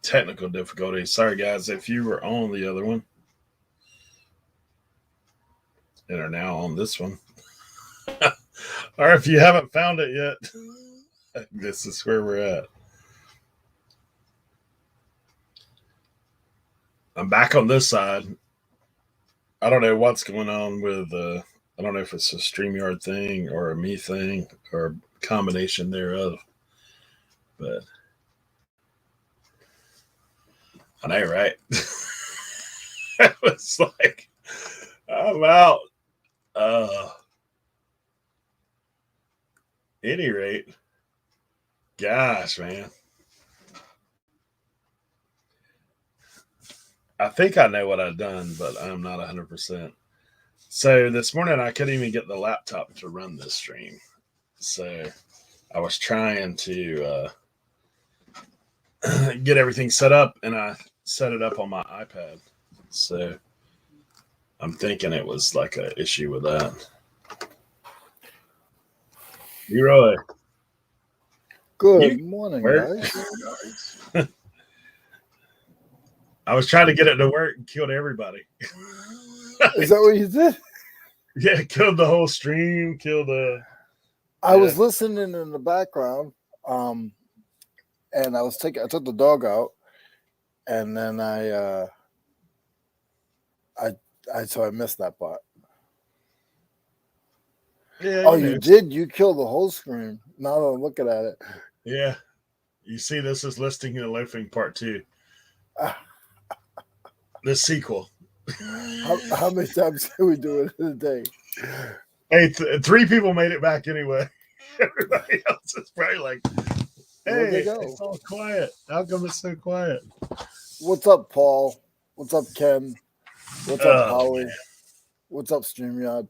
Technical difficulties. Sorry, guys, if you were on the other one and are now on this one, or if you haven't found it yet, this is where we're at. I'm back on this side. I don't know what's going on with. I don't know if it's a StreamYard thing or a me thing or a combination thereof. But I know, right? It was like, I'm out. Any rate, gosh, man. I think I know what I've done, but I'm not 100%. So this morning I couldn't even get the laptop to run this stream. So I was trying to get everything set up, and I set it up on my iPad. So I'm thinking it was like an issue with that. Leroy. Good morning, guys. I was trying to get it to work and killed everybody. Is that what you did? Yeah, killed the whole stream, killed the... I was listening in the background, and I took the dog out, and then so I missed that part. Yeah, oh, you did? You killed the whole screen. Now that I'm looking at it. Yeah. You see, this is listing in loafing part 2. The sequel. How many times can we do it in a day? Hey, 3 people made it back anyway. Everybody else is probably like, hey, it's all quiet. How come it's so quiet? What's up, Paul? What's up, Ken? What's up, Howie? Man. What's up, StreamYard?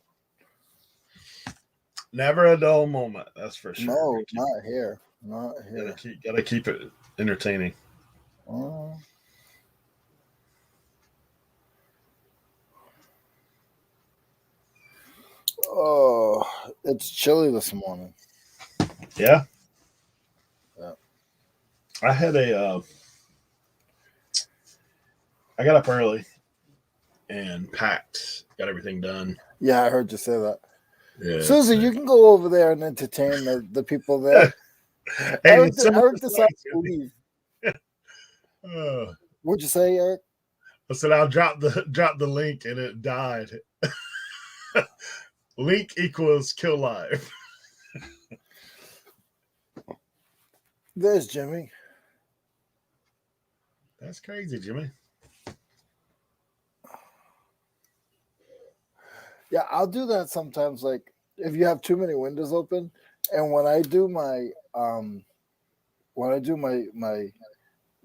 Never a dull moment, that's for sure. No, not here. Not here. Gotta keep it entertaining. Oh, it's chilly this morning. Yeah? Yeah. I had I got up early and packed, got everything done. Yeah, I heard you say that. Yeah, Susie, you can go over there and entertain the people there. Hey, Eric decided to leave. What'd you say, Eric? I said I'll drop the link and it died. Link equals kill live. There's Jimmy. That's crazy, Jimmy. Yeah, I'll do that sometimes. Like if you have too many windows open, and when I do my my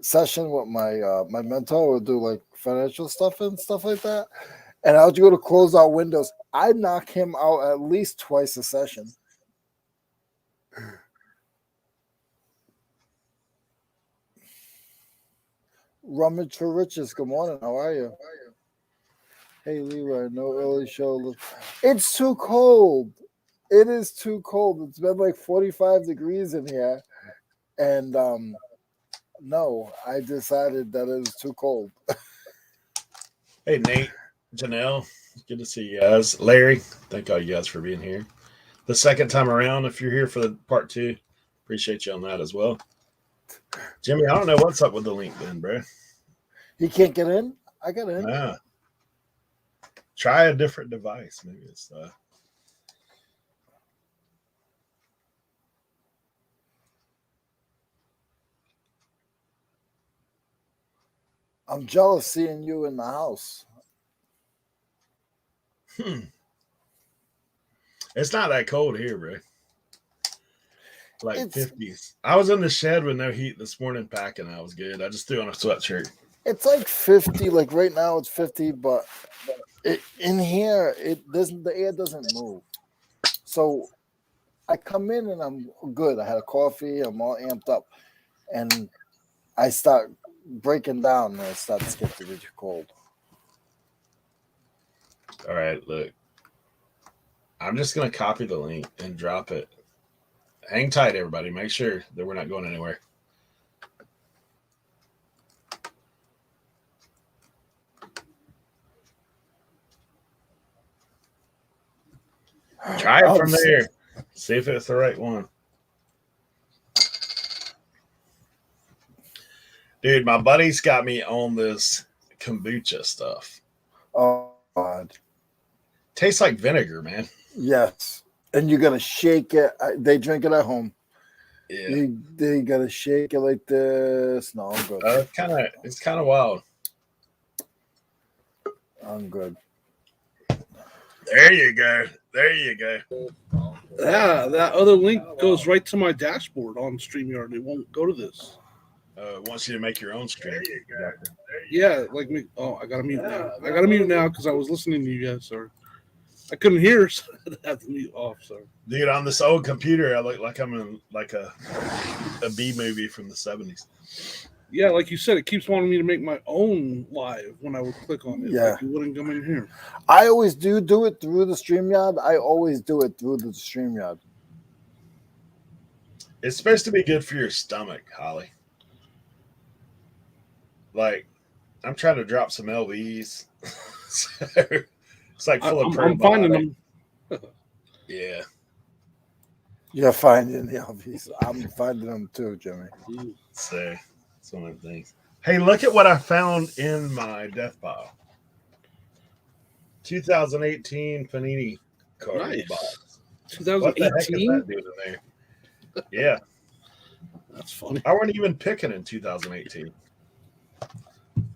session with my mentor, we'll do like financial stuff and stuff like that. And I'll go to close out windows. I knock him out at least twice a session. Rummage for Riches. Good morning. How are you? Hey, Leroy. No early show. It's too cold. It is too cold. It's been like 45 degrees in here. And no, I decided that it was too cold. Hey, Nate, Janelle, good to see you guys. Larry, thank all you guys for being here. The second time around, if you're here for the part 2, appreciate you on that as well. Jimmy, I don't know what's up with the link then, bro. You can't get in? I got in. Nah. Try a different device. Maybe it's I'm jealous seeing you in the house. It's not that cold here, bro. Like 50s. I was in the shed with no heat this morning packing. I was good. I just threw on a sweatshirt. It's like 50. Like right now it's 50, but in here the air doesn't move. So I come in and I'm good. I had a coffee. I'm all amped up, and I start breaking down and I start to get really cold. All right, look. I'm just going to copy the link and drop it. Hang tight, everybody. Make sure that we're not going anywhere. Try it from there. See if it's the right one. Dude, my buddy's got me on this kombucha stuff. Oh, God. Tastes like vinegar, man. Yes. And you got to shake it. They drink it at home. Yeah. They got to shake it like this. No, I'm good. It's kind of wild. I'm good. There you go. There you go. Yeah, that other link goes right to my dashboard on StreamYard. It won't go to this. It wants you to make your own stream. Yeah, like me. Oh, I gotta mute now. I gotta mute now because I was listening to you guys. Sorry, I couldn't hear, so I had to mute off. Sorry, Dude, on this old computer, I look like I'm in like a B movie from the 70s. yeah, like you said, it keeps wanting me to make my own live when I would click on it. Yeah. Like it wouldn't come in here. I always do it through the StreamYard. I always do it through the StreamYard. It's supposed to be good for your stomach, Holly. Like, I'm trying to drop some LVs. So, it's like full of I'm finding them. Yeah. You're finding the LVs. I'm finding them too, Jimmy. So, it's one of the things. Hey, look at what I found in my death pile. 2018 Panini card Nice. box. What the heck is 2018. that doing in there? Yeah. That's funny. I wasn't even picking in 2018.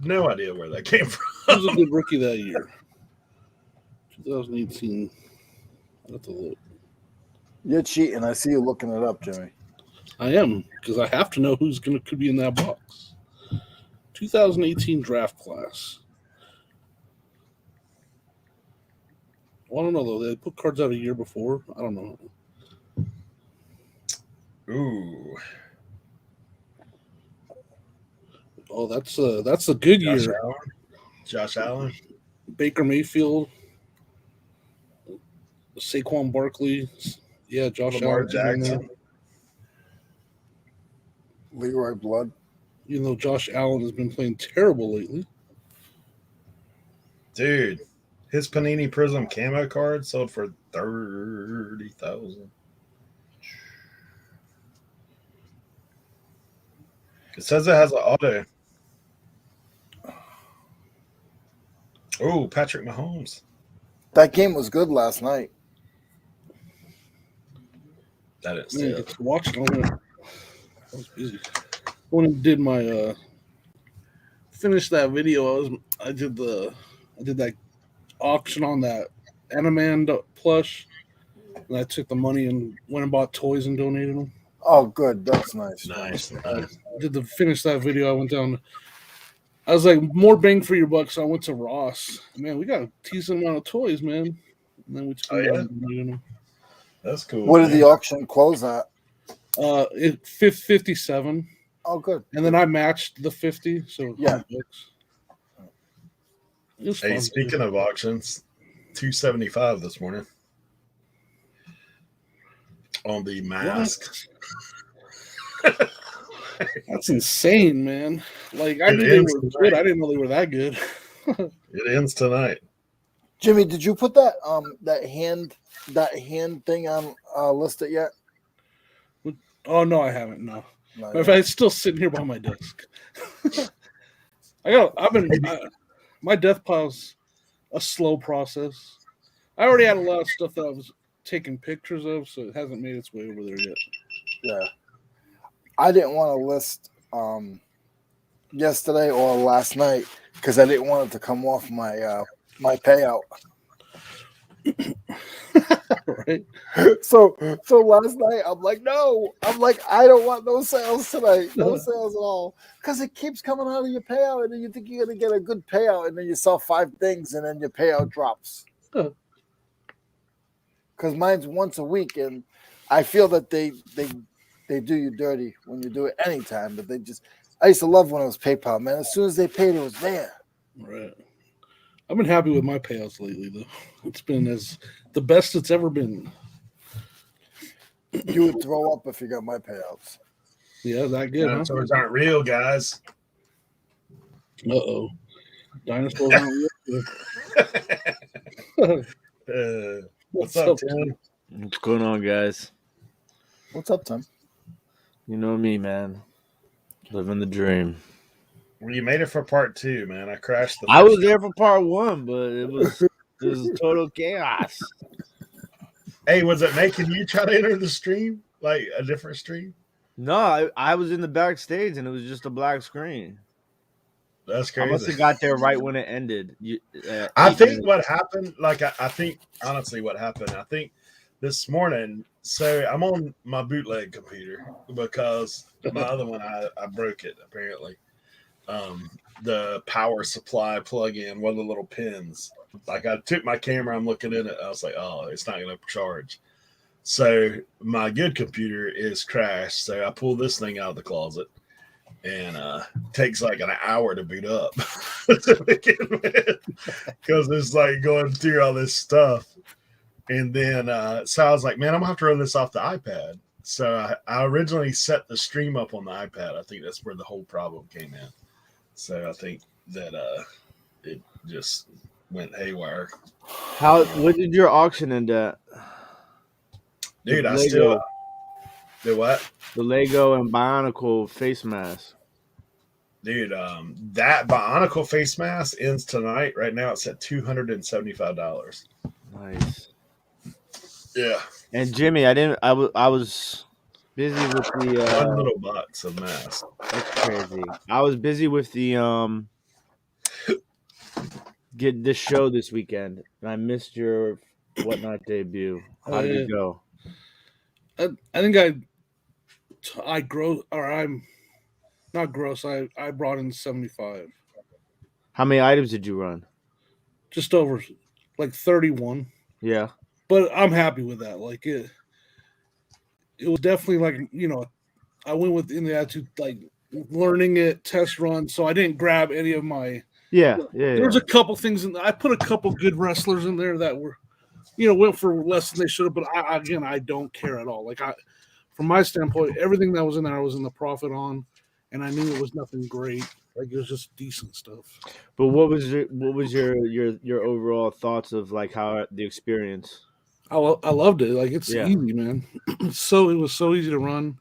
No idea where that came from. He was a good rookie that year. 2018. That's a look. You're cheating. I see you looking it up, Jimmy. I am, because I have to know could be in that box. 2018 draft class. Well, I don't know though. They put cards out a year before. I don't know. Ooh. Oh, that's a good year. Josh Allen. Baker Mayfield, Saquon Barkley. Yeah, Josh Lamar Allen. Jackson. Leroy Blood. Even though Josh Allen has been playing terrible lately. Dude, his Panini Prism camo card sold for $30,000. It says it has an auto. Oh, Patrick Mahomes. That game was good last night. That is Man, it. it's watching all that. I was busy. When I did my finished that video, I did that auction on that Animan plush, and I took the money and went and bought toys and donated them. Oh, good. That's nice. Nice. Finish that video. I went down. I was like, more bang for your buck, so I went to Ross. Man, we got a decent amount of toys, man. And then we took them and donated them. That's cool. What did the auction close at? 57. Oh, good. And then I matched the 50. So Yeah. It was Hey, fun. speaking of auctions, $275 this morning on the mask. That's insane, man. Like I knew they were good. I didn't know they were that good. It ends tonight. Jimmy, did you put that hand thing on listed yet? Oh no, I haven't. No, No, in fact, it's still sitting here by my desk. My death pile's a slow process. I already had a lot of stuff that I was taking pictures of, so it hasn't made its way over there yet. Yeah. I didn't want to list yesterday or last night because I didn't want it to come off my my payout. Right? So last night I'm like, I don't want no sales tonight, no sales at all, because it keeps coming out of your payout, and then you think you're gonna get a good payout, and then you sell 5 things, and then your payout drops. Because mine's once a week, and I feel that they do you dirty when you do it anytime, but I used to love when it was PayPal, man. As soon as they paid, it was there. Right. I've been happy with my payouts lately, though. It's been the best it's ever been. You would throw up if you got my payouts. Yeah, that good, huh? Dinosaurs aren't real, guys. Dinosaurs aren't real good. What's up, Tim? What's going on, guys? What's up, Tim? You know me, man. Living the dream. Well, you made it for part 2, man. I crashed the I was first. there for part 1, but it was total chaos. Hey, was it making you try to enter the stream? Like a different stream? No, I was in the backstage and it was just a black screen. That's I must crazy. have got there right when it ended. I think what happened, like I think honestly what happened, I think this morning, so I'm on my bootleg computer because my other one I broke it apparently. The power supply plug-in, one of the little pins. Like I took my camera, I'm looking at it, I was like, oh, it's not gonna charge. So my good computer is crashed. So I pull this thing out of the closet and takes like an hour to boot up to begin with because it's like going through all this stuff. And then so I was like, man, I'm gonna have to run this off the iPad. So I originally set the stream up on the iPad. I think that's where the whole problem came in. So I think that it just went haywire. What did your auction end at? Dude, I Lego. still did what? The Lego and Bionicle face mask. Dude, that Bionicle face mask ends tonight. Right now it's at $275. Nice. Yeah. And Jimmy, I was busy with the One little box of mask. That's crazy. I was busy with the get this show this weekend, and I missed your Whatnot debut. How did it go? I think I gross, or I'm not gross. I brought in 75. How many items did you run? Just over like 31. Yeah. But I'm happy with that. Like it was definitely like, I went with in the attitude like learning it, test run. So I didn't grab any of my There's a couple things I put a couple good wrestlers in there that were, went for less than they should have. But I don't care at all. Like from my standpoint, everything that was in there, I was in the profit on, and I knew it was nothing great. Like it was just decent stuff. But what was your overall thoughts of like how the experience? I loved it. Like it's easy, man. It was so easy to run.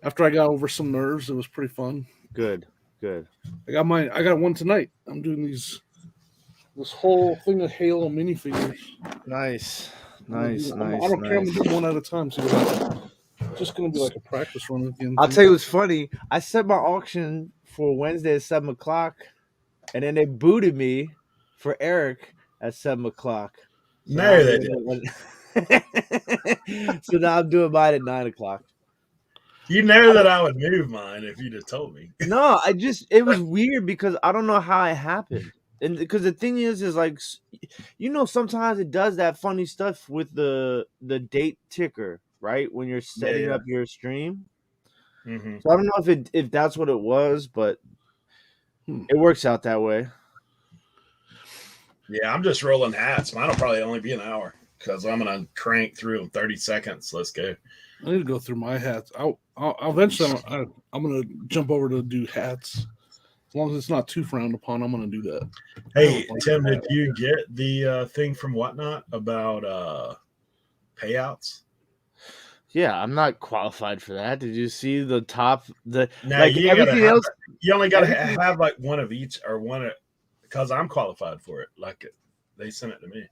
After I got over some nerves, it was pretty fun. Good. I got one tonight. I'm doing this whole thing of Halo minifigures. Nice. I don't care. I'm gonna do one at a time. So it's just gonna be like a practice run at the end. I'll tell you what's funny. I set my auction for Wednesday at 7:00, and then they booted me for Eric at 7:00. No, they didn't. So now I'm doing mine at 9:00. You know that I would move mine if you'd have told me. No, it was weird because I don't know how it happened. And because the thing is like, sometimes it does that funny stuff with the date ticker, right? When you're setting up your stream. Mm-hmm. So I don't know if that's what it was, but it works out that way. Yeah, I'm just rolling hats. Mine will probably only be an hour because I'm gonna crank through in 30 seconds. Let's go. I need to go through my hats. I'll eventually. I'm gonna jump over to do hats. As long as it's not too frowned upon, I'm gonna do that. Hey Tim, did you get the thing from Whatnot about payouts? Yeah, I'm not qualified for that. Did you see the top? No, like you everything else. You only got to have like one of each or one because I'm qualified for it. Like they sent it to me.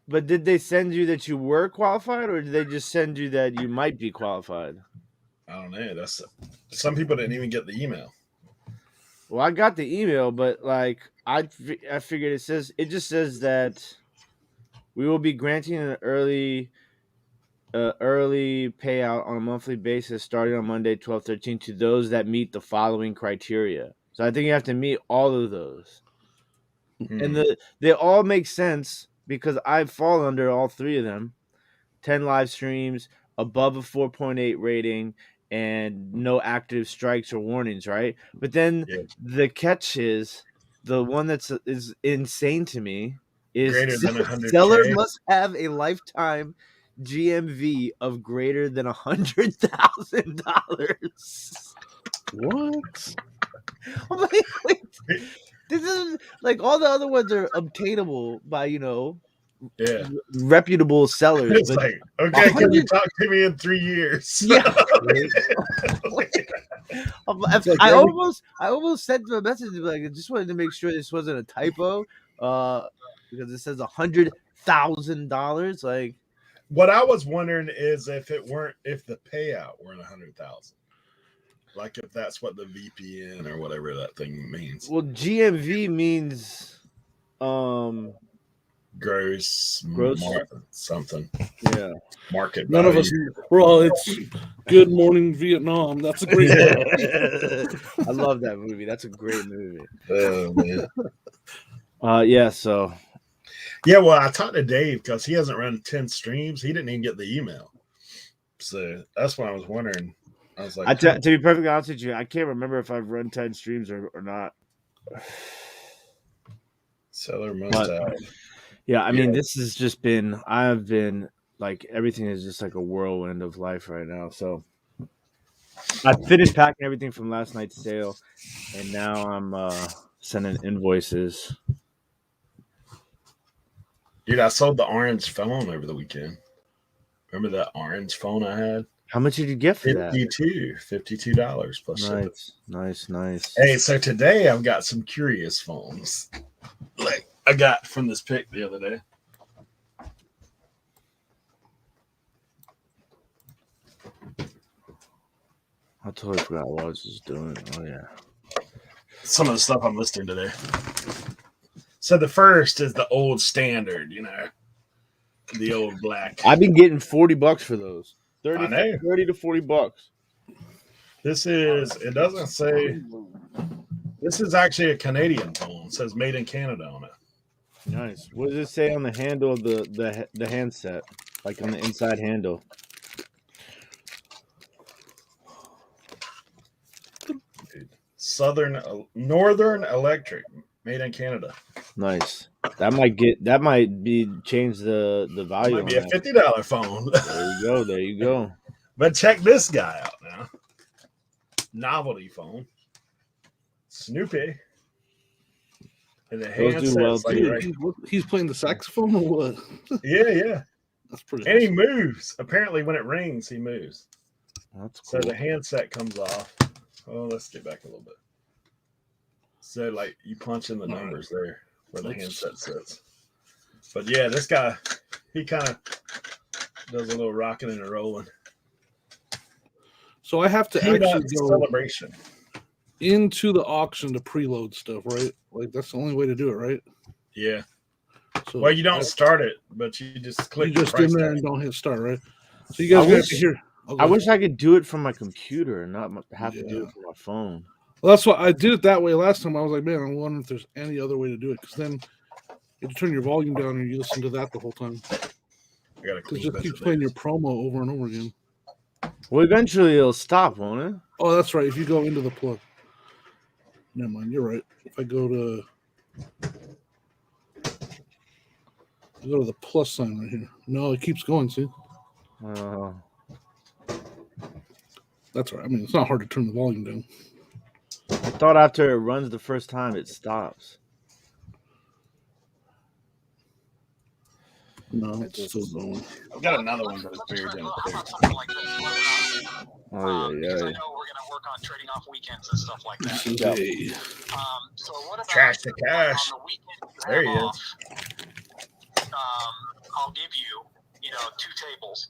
But did they send you that you were qualified, or did they just send you that you might be qualified? I don't know. Some people didn't even get the email. Well, I got the email, but like I figured it just says that we will be granting an early payout on a monthly basis starting on Monday, 12/13 to those that meet the following criteria. So I think you have to meet all of those, and they all make sense. Because I fall under all three of them: 10 live streams, above a 4.8 rating, and no active strikes or warnings, right? But then the catch is the one is insane to me is greater than 100K. Seller must have a lifetime GMV of greater than $100,000. What? I'm like, wait. This is like all the other ones are obtainable by Yeah. reputable sellers. It's But like, okay, can you 100 talk to me in 3 years? yeah. like I every- almost sent them a message like I just wanted to make sure this wasn't a typo, because it says $100,000. Like, What I was wondering is if the payout weren't 100,000, like if that's what the VPN or whatever that thing means. well, GMV means Gross, Gross. something yeah. market None of value. us. We're all. It's Good Morning Vietnam. That's a great one. I love that movie. That's a great movie. Oh man. Yeah. So Yeah, well, I talked to Dave because he hasn't run 10 streams. He didn't even get the email. So that's what I was wondering. I was like, to be perfectly honest with you, I can't remember if I've run 10 streams or not. seller must But- have. Yeah, I mean, this has just been. I've been like everything is just like a whirlwind of life right now. So I finished packing everything from last night's sale, and now I'm sending invoices. Dude, I sold the orange phone over the weekend. Remember that orange phone I had? How much did you get for that? $52 plus shipping. Nice. Hey, so today I've got some curious phones. Like I got from this pic the other day. I totally forgot what I was just doing. Oh yeah. Some of the stuff I'm listing today. So the first is the old standard, the old black. I've been getting $40 for those. 30 I know. to $40. This is, it doesn't say, this is actually a Canadian phone. It says made in Canada on it. Nice. What does it say on the handle of the handset? Like on the inside handle. Northern Electric, made in Canada. Nice. That might change the value. Might be a on that. $50 phone. There you go. But check this guy out now. Novelty phone. Snoopy. And the Those do well, handset's like too. right. He's playing the saxophone or what? Yeah. That's pretty. And he Awesome. moves. Apparently, when it rings, he moves. That's So cool. the handset comes off. Oh, let's get back a little bit. So, like, you punch in the numbers there where the handset sits. But yeah, this guy, he kind of does a little rocking and a rolling. So I have to Peanut actually go celebration. into the auction to preload stuff, right? Like that's the only way to do it, right? Yeah. So Well, you don't start it, but you just click. You just the price in there tag. and don't hit start, right? So you guys got to hear. I wish I could do it from my computer and not have to do it from my phone. Well, that's why I did it that way last time. I was like, man, I wonder if there's any other way to do it, because then you turn your volume down and you listen to that the whole time. I gotta It just keeps playing your promo over and over again. Well, eventually it'll stop, won't it? Oh, that's right. If you go into the plug. Never mind. You're right. If I go to the plus sign right here. No, it keeps going. See? That's right. I mean, it's not hard to turn the volume down. I thought after it runs the first time, it stops. No, it's still going. I've got another one that's buried in a Oh yeah. I know we're going to work on trading off weekends and stuff like that. So what about Trash to cash. on the weekend you There he have is. off, I'll give you, 2 tables.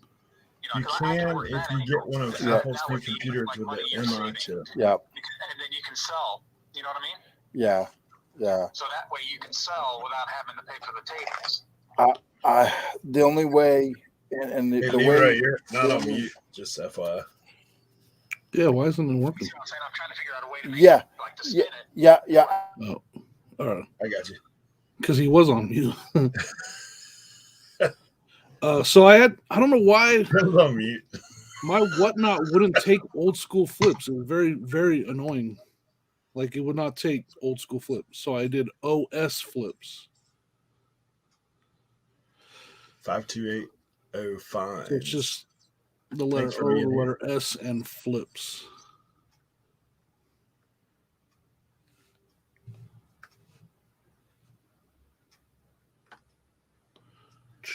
You 'cause I have to can work if that you angle. get one of Yeah. Apple's That new would be, computers like, with money the you're M1 saving. chip. Yeah. And then you can sell. You know what I mean? Yeah. So that way you can sell without having to pay for the tables. The only way, and Hey, the Leroy, way, you're not on mute, just FYI. Yeah, why isn't it working? See what I'm saying? I'm trying to figure out a way to make Yeah. it, like, to spin it. yeah. Oh, all right. I got you. Because he was on mute. So I don't know why I was on mute. my whatnot wouldn't take old school flips. It was very, very annoying. Like it would not take old school flips. So I did OS flips. 52805. So it's just the letter Thanks for O, being the here. letter S, and flips.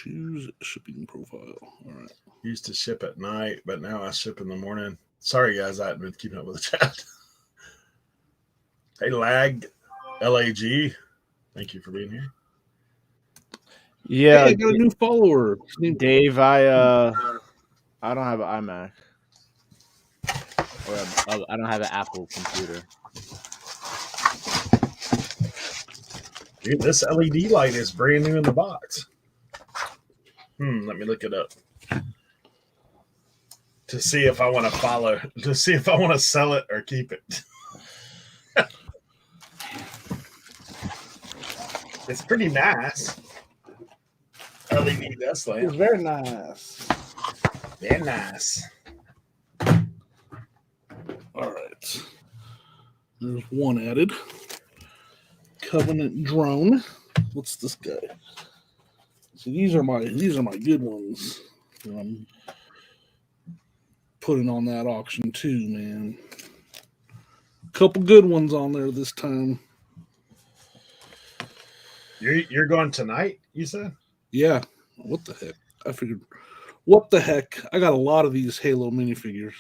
Choose shipping profile. All right. Used to ship at night, but now I ship in the morning. Sorry, guys, I haven't been keeping up with the chat. Hey, LAG. Thank you for being here. Yeah, Hey, I got a new follower. Dave, I don't have an iMac. Or I don't have an Apple computer. Dude, this LED light is brand new in the box. Let me look it up. To see if I want to sell it or keep it. It's pretty nice. LED desk lamp. It's very nice. Very nice. All right. There's one added. Covenant drone. What's this guy? So these are my good ones. I'm putting on that auction too, man. Couple good ones on there this time. You're going tonight, you said? Yeah. What the heck? I figured. What the heck? I got a lot of these Halo minifigures.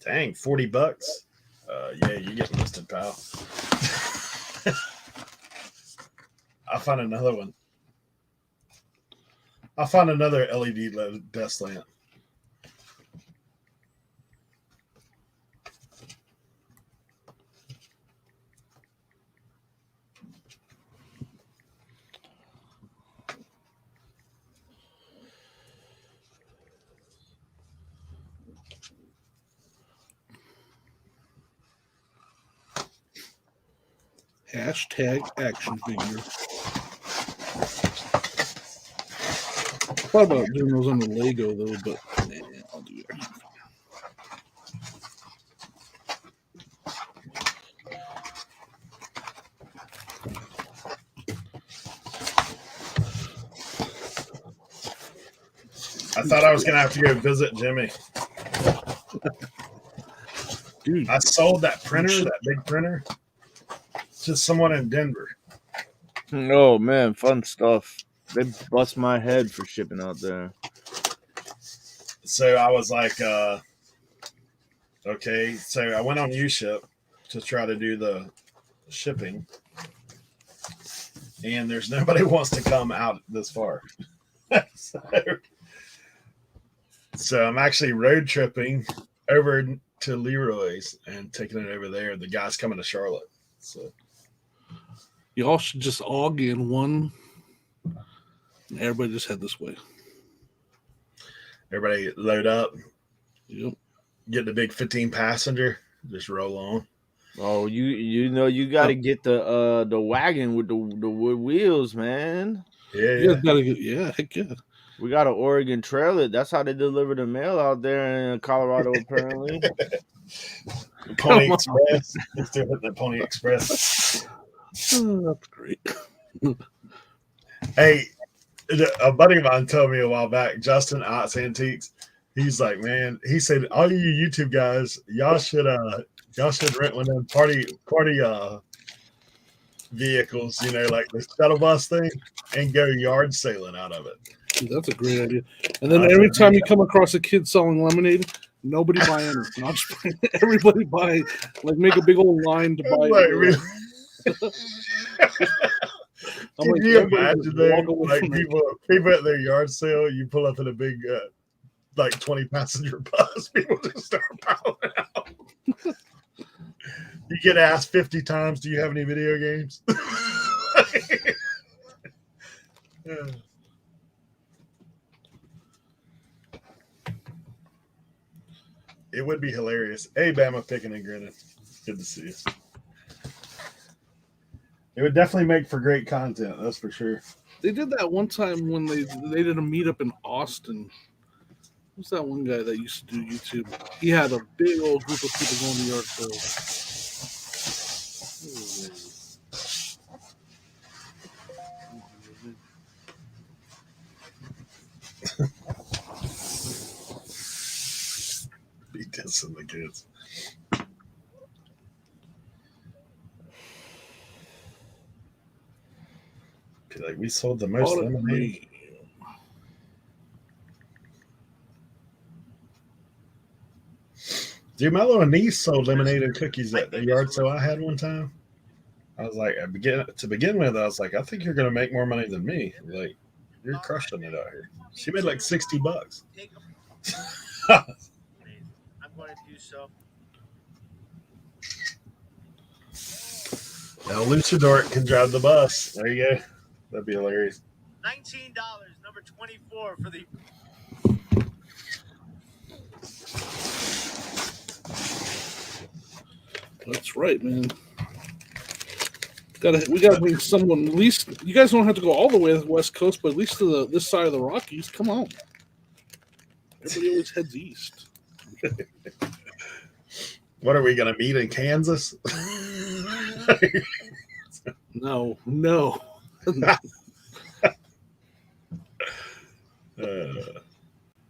Dang, $40. Yeah, you get listed, pal. I'll find another one. I'll find another LED desk lamp. Hashtag action figure. I thought about doing those under Lego though, but I'll do it. I thought I was going to have to go visit Jimmy. Dude, I sold that printer, that big printer, to someone in Denver. Oh man, fun stuff. They bust my head for shipping out there. So I was like, okay. So I went on UShip to try to do the shipping. And there's nobody who wants to come out this far. So I'm actually road tripping over to Leroy's and taking it over there. The guy's coming to Charlotte. So y'all should just all get in one. And everybody just head this way. everybody load up, Yep. get the big 15 passenger, just roll on. Oh, you know you got to get the wagon with the wood wheels, man. Yeah, You guys gotta get, yeah, heck yeah. We got an Oregon trailer. That's how they deliver the mail out there in Colorado, apparently. Pony Express. Let's do it, the Pony Express. Oh, that's great. Hey, a buddy of mine told me a while back, Justin Ots Antiques. He's like, man, he said, all you YouTube guys, y'all should rent one of them party vehicles, you know, like the shuttle bus thing, and go yard sailing out of it. Dude, that's a great idea. And then every time you come across a kid selling lemonade, nobody buy anything. I'll just everybody buy, like, make a big old line to buy. Like, it. really? I'm Can like, you everybody imagine just though, walk away like from it. people at their yard sale, you pull up in a big like 20 passenger bus, people just start piling out. You get asked 50 times, do you have any video games? Yeah. It would be hilarious. Hey, Bama, picking and grinning. Good to see you. It would definitely make for great content, that's for sure. They did that one time when they did a meetup in Austin. Who's that one guy that used to do YouTube? He had a big old group of people going to yard sales. Be dissing the kids. Like we sold the most lemonade. Dude, my little niece sold lemonade and cookies at the yard sale I had one time. I was like, to begin with, I was like, I think you're gonna make more money than me. Like, you're crushing it out here. She made like $60. I'm going to do so. Now Luchador can drive the bus. There you go. That'd be hilarious. $19, number 24 for the. That's right, man. We gotta bring someone. At least you guys don't have to go all the way to the West Coast, but at least to this side of the Rockies. Come on. Everybody always heads east. What are we gonna meet in Kansas? No.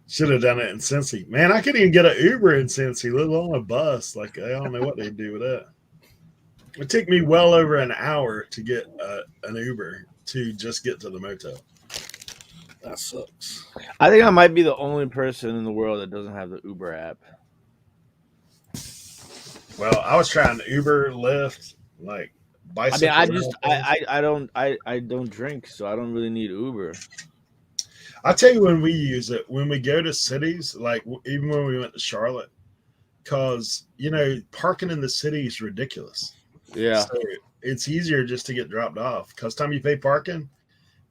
Should have done it in Cincy. Man, I couldn't even get an Uber in Cincy, let alone a bus. Like, I don't know what they'd do with that. It took me well over an hour to get an Uber to just get to the motel. That sucks. I think I might be the only person in the world that doesn't have the Uber app. Well, I was trying Uber, Lyft, like bicycle. I don't drink, so I don't really need Uber. I'll tell you when we use it, when we go to cities, like even when we went to Charlotte, because, parking in the city is ridiculous. Yeah. So it's easier just to get dropped off because time you pay parking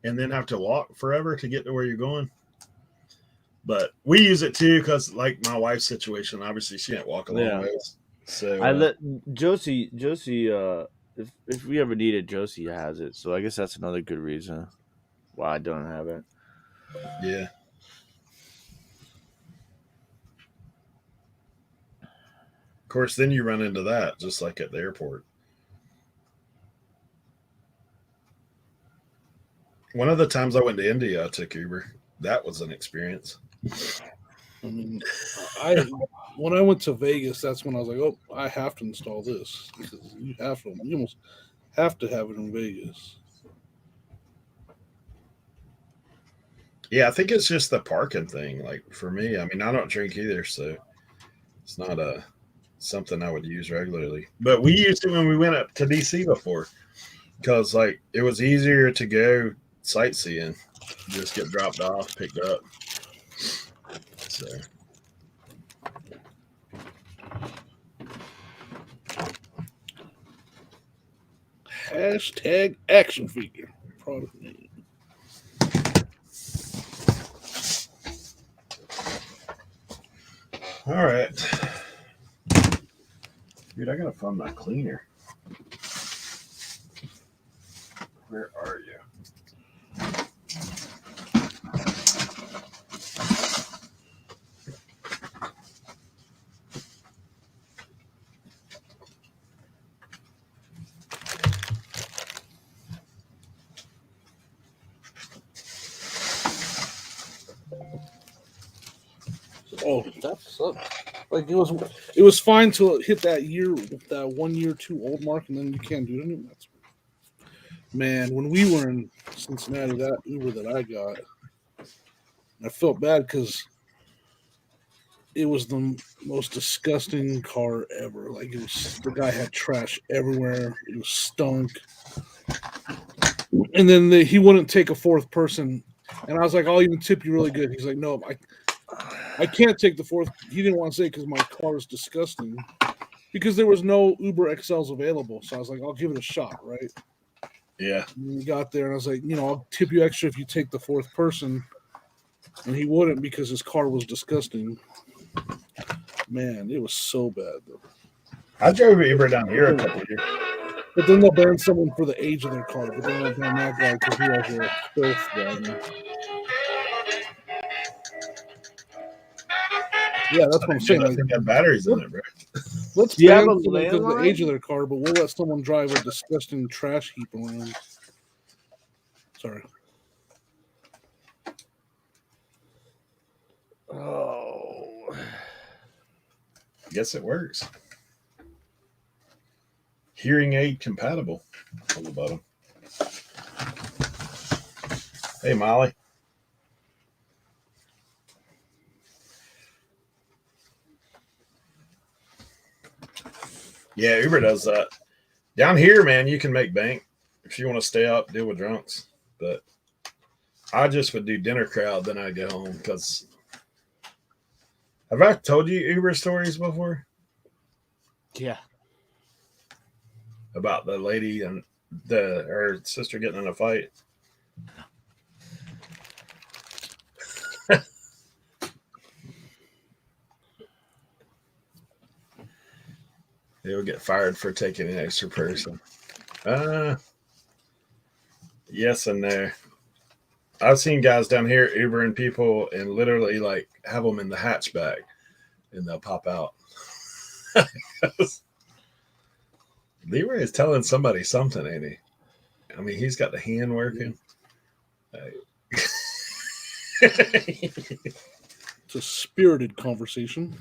and then have to walk forever to get to where you're going. But we use it too because, like, my wife's situation, obviously she can't walk a long ways. So I let Josie. If we ever need it, Josie has it. So I guess that's another good reason why I don't have it. Yeah. Of course, then you run into that just like at the airport. One of the times I went to India, I took Uber. That was an experience. I mean, when I went to Vegas, that's when I was like, oh, I have to install this because you almost have to have it in Vegas. Yeah, I think it's just the parking thing. Like for me, I mean, I don't drink either, so it's not something I would use regularly. But we used it when we went up to DC before because, like, it was easier to go sightseeing, just get dropped off, picked up. So. Hashtag action figure. Product name. All right. Dude, I gotta find my cleaner. Where are you? Oh, that sucks. Like it was fine to hit that 1 year too old mark, and then you can't do it anymore. Man, when we were in Cincinnati, that Uber that I got, I felt bad because it was the most disgusting car ever. Like the guy had trash everywhere. It was stunk. And then he wouldn't take a fourth person, and I was like, "I'll even tip you really good." He's like, "No, I can't take the fourth." He didn't want to say because my car is disgusting. Because there was no Uber XLs available, so I was like, "I'll give it a shot, right?" Yeah. And we got there, and I was like, "I'll tip you extra if you take the fourth person." And he wouldn't because his car was disgusting. Man, it was so bad, though. I drove Uber down here a couple of years. But then they'll ban someone for the age of their car, but then they'll ban that guy because he has a filth driving. Yeah, that's what I'm saying. Like, they got batteries in it, bro. Let's ban someone because of the age of their car, but we'll let someone drive a disgusting trash heap around. Sorry. Oh. Guess it works. Hearing aid compatible on the bottom. Hey, Molly. Yeah, Uber does that. Down here, man, you can make bank if you want to stay up, deal with drunks. But I just would do dinner crowd, then I'd go home. Because have I told you Uber stories before Yeah. about the lady and her sister getting in a fight? They would get fired for taking an extra person. Yes and no. I've seen guys down here Ubering people and literally like have them in the hatchback and they'll pop out. Leroy is telling somebody something, ain't he? I mean, he's got the hand working. It's a spirited conversation.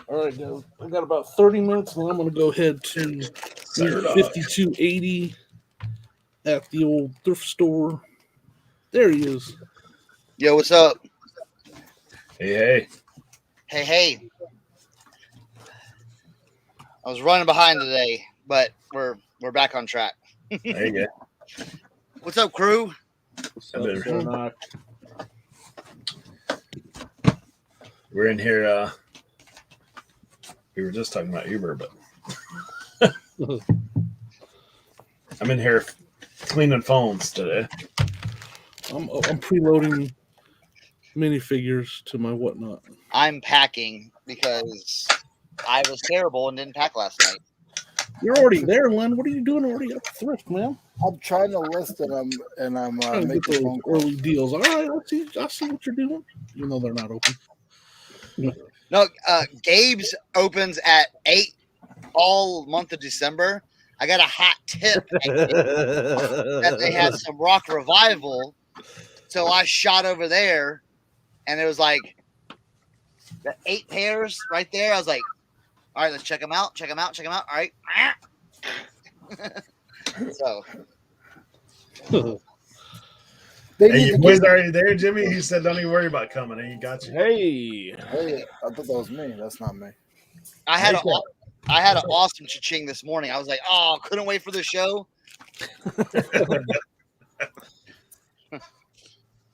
All right, guys. I got about 30 minutes, and then I'm going to go ahead to 5280 at the old thrift store. There he is. Yo, what's up? Hey. Hey. I was running behind today, but we're back on track. There you go. What's up, crew? What's up, Sherlock? We're in here. We were just talking about Uber, but I'm in here cleaning phones today. I'm preloading minifigures to my whatnot. I'm packing because I was terrible and didn't pack last night. You're already there, Len. What are you doing already at the thrift, man? I'm trying to list and I'm Trying to get making those phone calls. early deals. All right, I see what you're doing. Even though they're not open. No, Gabe's opens at 8 all month of December. I got a hot tip that they had some rock revival. So I shot over there and it was like the 8 pairs right there. I was like, all right, let's check them out. All right. So They Hey, need your to boy's get, already there, Jimmy. He said, "Don't even worry about coming." He got you. Hey. hey, I thought that was me. That's not me. I had an awesome cha-ching this morning. I was like, oh, couldn't wait for the show.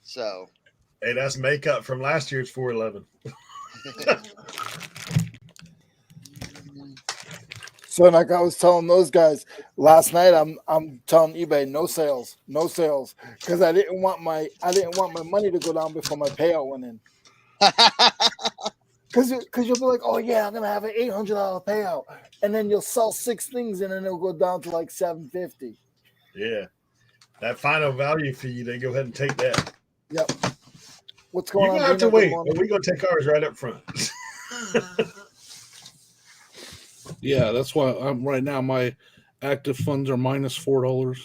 So Hey, that's makeup from last year's 411. So like I was telling those guys last night, I'm telling eBay no sales, because I didn't want my money to go down before my payout went in. Because you'll be like, oh yeah, I'm gonna have an $800 payout, and then you'll sell 6 things, and then it'll go down to like $750. Yeah, that final value fee. They go ahead and take that. Yep. What's You're going on? gonna have to Dino? Good wait. morning. We're gonna take ours right up front. Yeah, that's why I'm right now. My active funds are minus $4.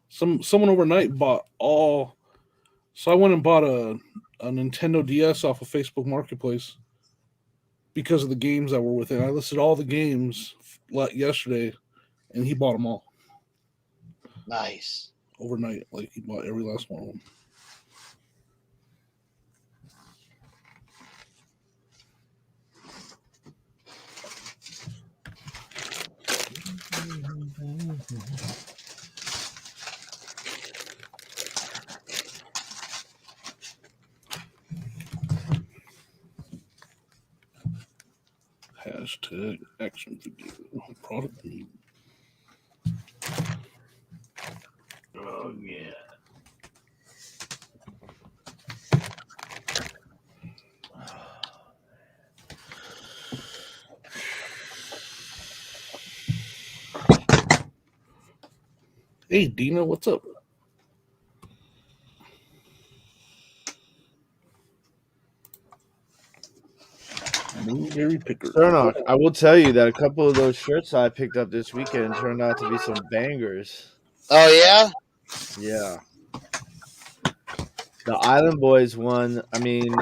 Someone overnight bought all. So I went and bought a Nintendo DS off of Facebook Marketplace because of the games that were with it. I listed all the games yesterday, and he bought them all nice. overnight. Like he bought every last one of them. Hashtag action figure product need. Oh yeah. Hey Dina, what's up? Blueberry picker. Sherlock, I will tell you that a couple of those shirts I picked up this weekend turned out to be some bangers. Oh yeah. Yeah. The Island Boys one, I mean,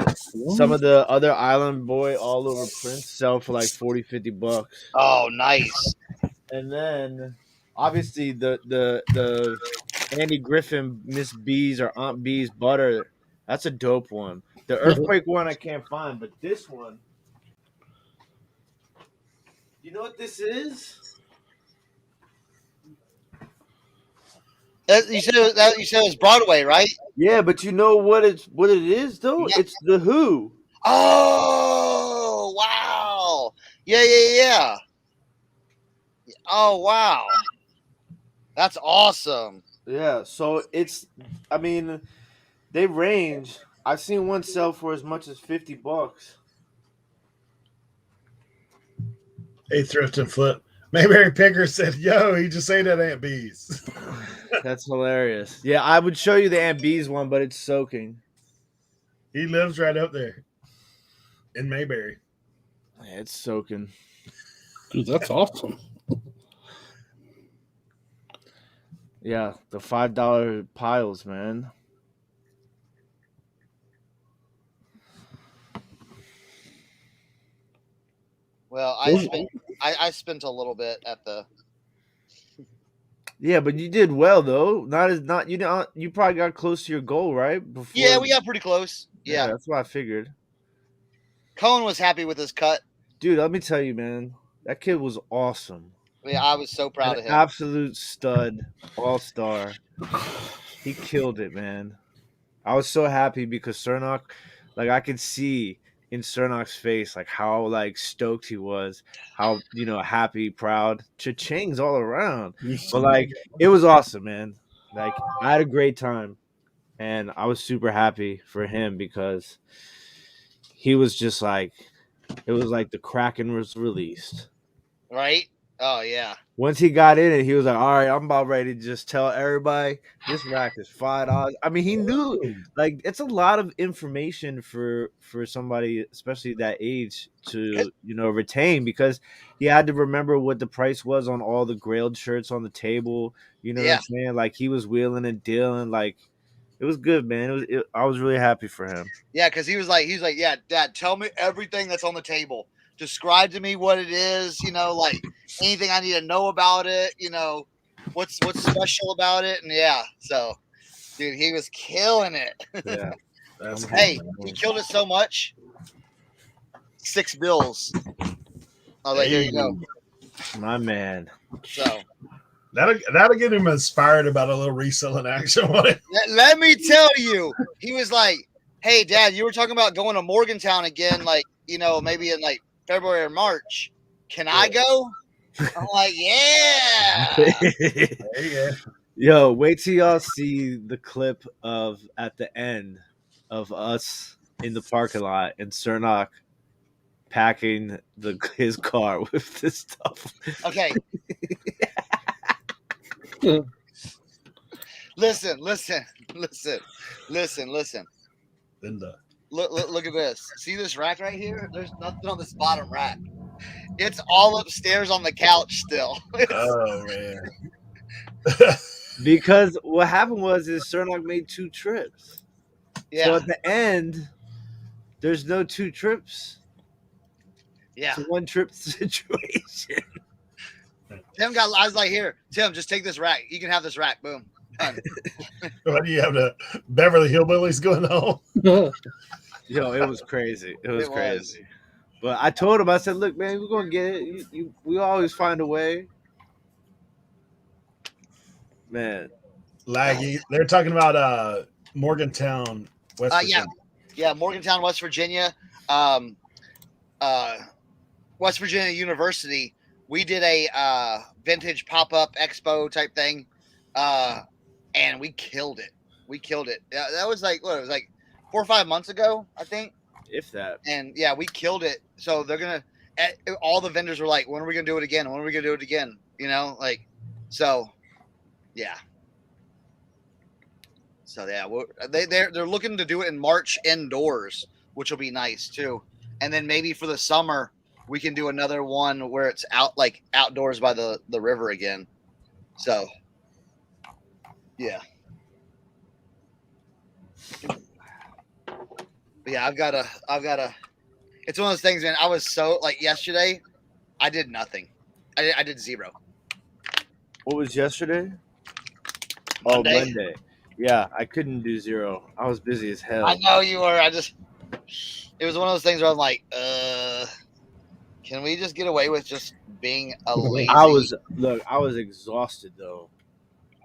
some of the other Island Boy all over prints sell for like 40, $50. Oh, nice. And then obviously the Andy Griffin Miss B's or Aunt B's butter, that's a dope one. The Earthquake one I can't find, but this one, you know what this is? You said it was Broadway, right? Yeah, but you know what it is though? Yeah. It's the Who. Oh, wow. Yeah. Oh, wow. That's awesome. Yeah, so it's, I mean, they range. I've seen one sell for as much as $50. Hey, Thrift and Flip. Mayberry Picker said, "Yo, he just ate at Aunt B's." That's hilarious. Yeah, I would show you the Aunt B's one, but it's soaking. He lives right up there in Mayberry. Yeah, it's soaking. Dude, that's awesome. Yeah, the $5 piles, man. Well, I spent a little bit at the. Yeah, but you did well though. You probably got close to your goal, right? Before, Yeah, we got pretty close. Yeah. that's what I figured. Cohen was happy with his cut. Dude, let me tell you, man, that kid was awesome. Yeah, I was so proud An of him. absolute stud, all-star. He killed it, man. I was so happy because Cernock, like I could see in Cernock's face, like how like stoked he was, how happy, proud, cha-chings all around. But like it was awesome, man. Like I had a great time, and I was super happy for him because he was just like, it was like the Kraken was released. Right? Oh yeah. Once he got in it, he was like, "All right, I'm about ready to just tell everybody this rack is $5." I mean, he knew, like, it's a lot of information for somebody, especially that age, to retain, because he had to remember what the price was on all the Grailed shirts on the table. You know what I'm saying? Like he was wheeling and dealing. Like it was good, man. I was really happy for him. Yeah, because he was like, yeah, Dad, tell me everything that's on the table. Describe to me what it is, like anything I need to know about it, what's special about it. And yeah, so dude, he was killing it. Yeah. Hey, he killed it so much. $6 bills. I was like, here you go. My man. So that'll get him inspired about a little reselling action on it. Let me tell you, he was like, hey Dad, you were talking about going to Morgantown again, like, maybe in like February or March. Can I go? I'm like, yeah. Yeah. Yo, wait till y'all see the clip of at the end of us in the parking lot and Cernock packing his car with this stuff. Okay. Listen. Linda. Look at this. See this rack right here? There's nothing on this bottom rack. It's all upstairs on the couch still. Oh man. Because what happened was Cernock made 2 trips. Yeah. So at the end, there's no 2 trips. Yeah. It's a 1-trip situation. I was like, here, Tim, just take this rack. You can have this rack. Boom. Done. What do you have, the Beverly Hillbillies going on? Yo, it was crazy. It was crazy. But I told him, I said, look, man, we're going to get it. We always find a way. Man. Laggy. They're talking about Morgantown, West Virginia. Yeah, Morgantown, West Virginia. West Virginia University. We did a vintage pop-up expo type thing, and we killed it. That was like, what? It was like 4 or 5 months ago, I think. If that. And yeah, we killed it. So they're gonna. All the vendors were like, "When are we gonna do it again? When are we gonna do it again?" So, yeah. So yeah, they're looking to do it in March indoors, which will be nice too. And then maybe for the summer, we can do another one where it's outdoors by the river again. So, yeah. Yeah, I've got to. It's one of those things, man. I was so like yesterday, I did nothing. I did zero. What was yesterday? Monday. Oh, Monday. Yeah, I couldn't do zero. I was busy as hell. I know you were. It was one of those things where I'm like, can we just get away with just being a lazy? I was exhausted though.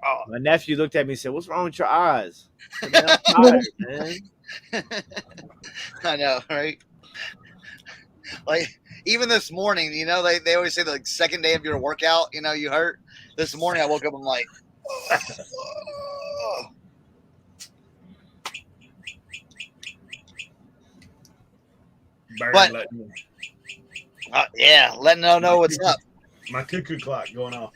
Oh. My nephew looked at me and said, "What's wrong with your eyes?" I said, "Man, I'm tired, man." I know, right? Like even this morning, they always say the second day of your workout, you hurt. This morning I woke up, I'm like, oh. But letting them know what's up. My cuckoo clock going off.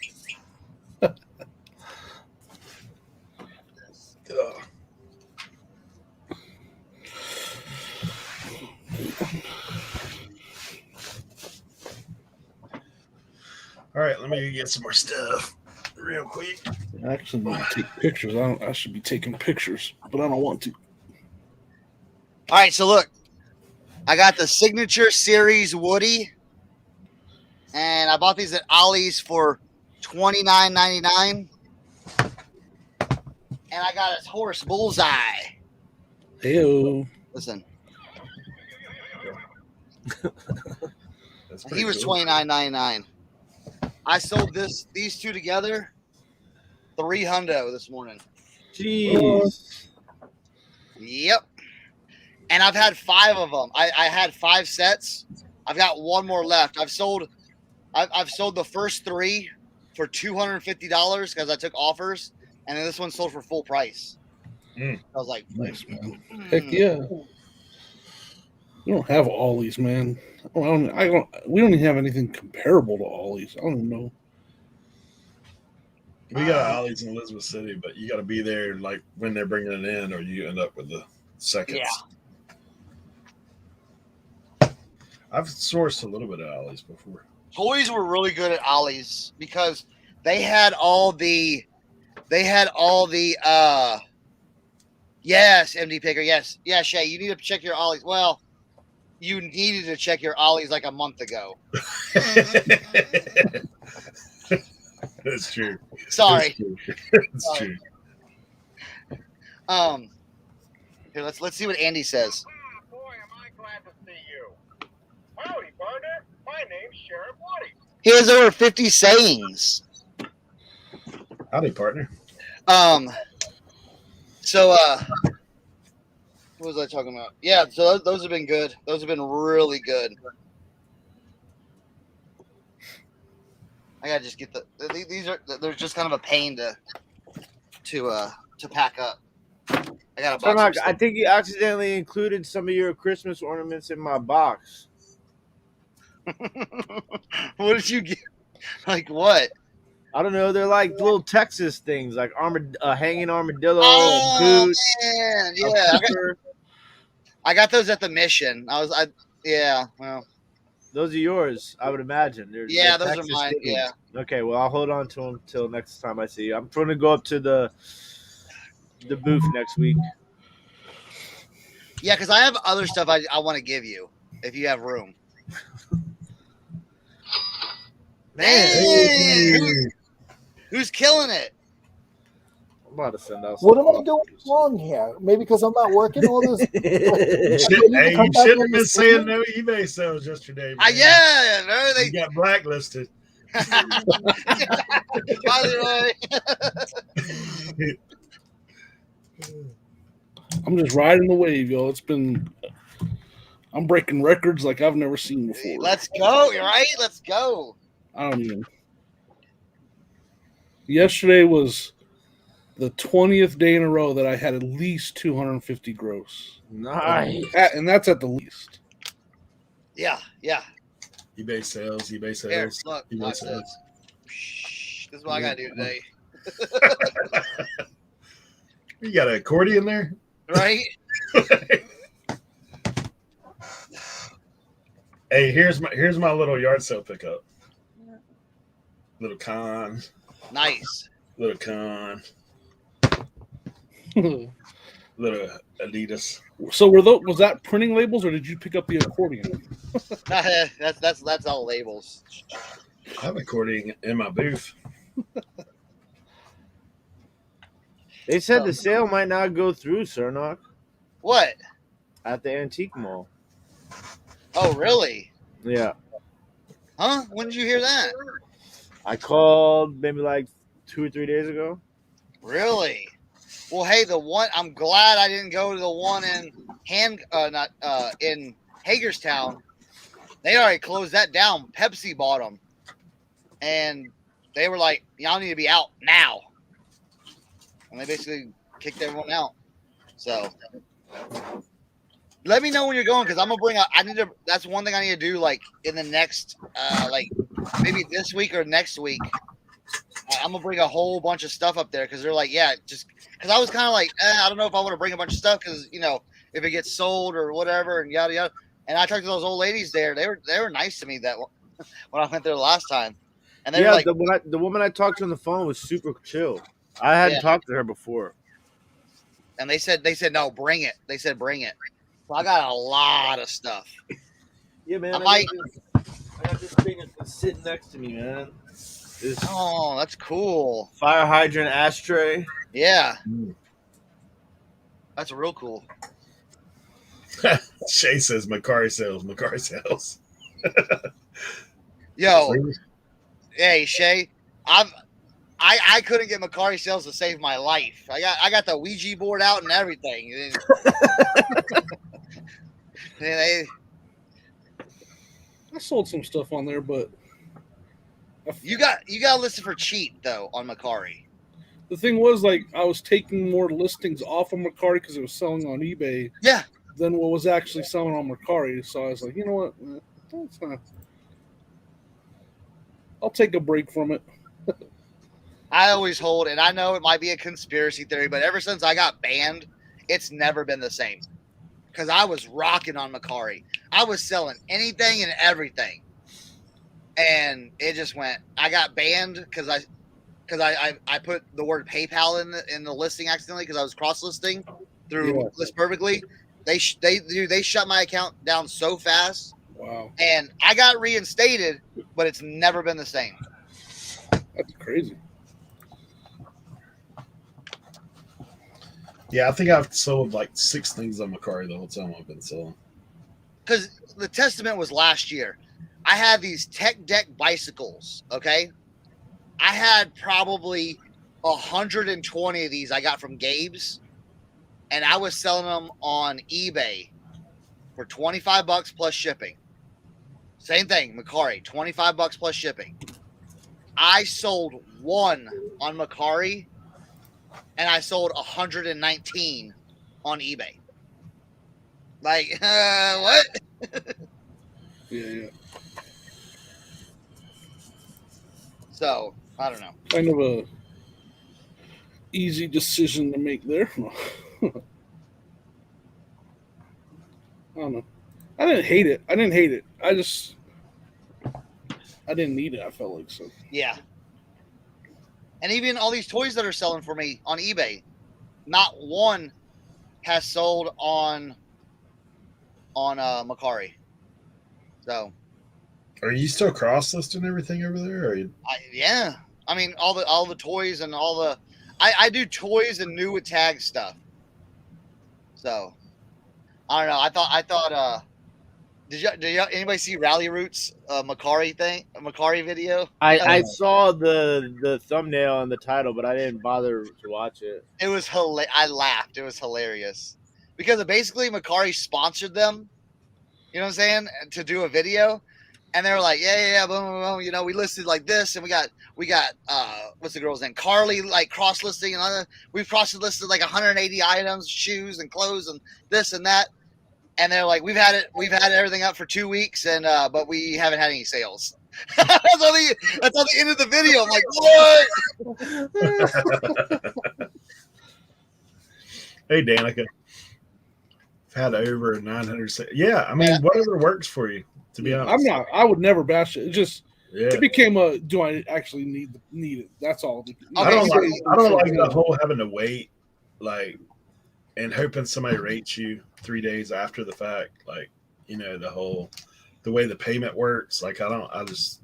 All right, let me get some more stuff real quick. I actually need to take pictures. I should be taking pictures, but I don't want to. All right, so look, I got the Signature Series Woody, and I bought these at Ollie's for $29.99, and I got his horse Bullseye. Hey-o. Listen, That's he was cool. $29.99. I sold these two together, $300 this morning. Jeez. Yep. And I've had 5 of them. I had 5 sets. I've got one more left. I've sold the first 3 for $250 because I took offers, and then this one sold for full price. I was like, nice, man. Heck yeah. We don't have Ollie's, man. We don't even have anything comparable to Ollie's. I don't even know. We got Ollie's in Elizabeth City, but you got to be there like when they're bringing it in, or you end up with the seconds. Yeah. I've sourced a little bit of Ollie's before. Toys were really good at Ollie's because they had all the yes, MD Picker, yes. Yeah, Shay, you need to check your Ollie's. Well, you needed to check your Ollie's like a month ago. That's true. Sorry. That's true. Here, let's see what Andy says. Boy, am I glad to see you. Howdy, partner. My name's Sheriff Woody. He has over 50 sayings. Howdy, partner. So what was I talking about? Yeah, so those have been good. Those have been really good. I gotta just get they're just kind of a pain to pack up. I got a box. I think you accidentally included some of your Christmas ornaments in my box. What did you get? Like what? I don't know. They're like little Texas things, like hanging armadillo, Oh, a boot. man, yeah. I got those at the Mission. Yeah. Well, those are yours, I would imagine. those Texas are mine. things. Yeah. Okay, well, I'll hold on to them till next time I see you. I'm trying to go up to the booth next week. Yeah, because I have other stuff I want to give you if you have room. Man, who's killing it? I'm about to send out. What am I doing wrong here? Maybe because I'm not working all this. You shouldn't have been saying no eBay sales yesterday. Man. Yeah, no, you got blacklisted. By the way. I'm just riding the wave, yo. I'm breaking records like I've never seen before. Let's go, right? Let's go. I don't even. Yesterday was the 20th day in a row that I had at least 250 gross. Nice. And that's at the least. Yeah. eBay sales. Here, look, eBay sales. This is what I gotta do today. You got an accordion there? Right? Hey, here's my little yard sale pickup. Little con. Nice. Little con. little Adidas. So was that printing labels, or did you pick up the accordion? That's all labels. I have a accordion in my booth. They said the sale might not go through, Cernock, What? at the antique mall. Oh, really? Yeah. Huh? When did you hear that? I called maybe like 2 or 3 days ago. Really? Well, hey, the one I'm glad I didn't go to the one in in Hagerstown. They already closed that down. Pepsi bought them, and they were like, "Y'all need to be out now," and they basically kicked everyone out. So, let me know when you're going because I'm gonna bring. That's one thing I need to do. Like in the next, like maybe this week or next week. I'm gonna bring a whole bunch of stuff up there because they're like, yeah, just because I was kind of like, I don't know if I want to bring a bunch of stuff because if it gets sold or whatever and yada yada. And I talked to those old ladies there. They were nice to me that when I went there last time. And they were like, the woman I talked to on the phone was super chill. I hadn't talked to her before. And they said no, bring it. They said bring it. So I got a lot of stuff. Yeah, man. I got this thing that's sitting next to me, man. Oh, that's cool. Fire hydrant ashtray. Yeah. That's real cool. Shay says Macari sales. Macari sales. Yo. Hey, Shay. I couldn't get Macari sales to save my life. I got the Ouija board out and everything. I sold some stuff on there, but you got to listen for cheap though on Macari. The thing was, like, I was taking more listings off of Macari because it was selling on eBay. Yeah. Than what was actually selling on Macari. So I was like, you know what? That's not. I'll take a break from it. I always hold, and I know it might be a conspiracy theory, but ever since I got banned, it's never been the same. Because I was rocking on Macari. I was selling anything and everything. And it just went. I got banned because I put the word PayPal in the listing accidentally because I was cross listing through List Perfectly. They shut my account down so fast. Wow. And I got reinstated, but it's never been the same. That's crazy. Yeah, I think I've sold like 6 things on Macari the whole time I've been selling. Because the testament was last year. I had these Tech Deck bicycles, okay? I had probably 120 of these I got from Gabe's, and I was selling them on eBay for $25 plus shipping. Same thing, Macari, $25 plus shipping. I sold one on Macari, and I sold 119 on eBay. Like, what? Yeah. So, I don't know. Kind of a easy decision to make there. I don't know. I didn't hate it. I didn't need it. I felt like so. Yeah. And even all these toys that are selling for me on eBay, not one has sold on Macari. So, are you still cross listing everything over there? Yeah. I mean, all the toys and all the I do toys and new with tag stuff. So, I don't know. I thought did anybody see Rally Roots Macari video? I saw the thumbnail and the title, but I didn't bother to watch it. It was I laughed. It was hilarious because basically Macari sponsored them. You know what I'm saying? To do a video, and they were like, yeah, boom, boom, boom. You know, we listed like this, and we got what's the girl's name? Carly, like cross listing and other. We've cross listed like 180 items, shoes and clothes and this and that. And they're like, we've had everything up for 2 weeks, and but we haven't had any sales. that's on the end of the video. I'm like, what? Hey, Danica. I've had over 900 sales. Yeah, I mean, whatever works for you, to be honest. I would never bash it. It just it became a, do I actually need it? That's all. I don't like the whole having to wait, like, and hoping somebody rates you 3 days after the fact, like, the way the payment works. Like, I just,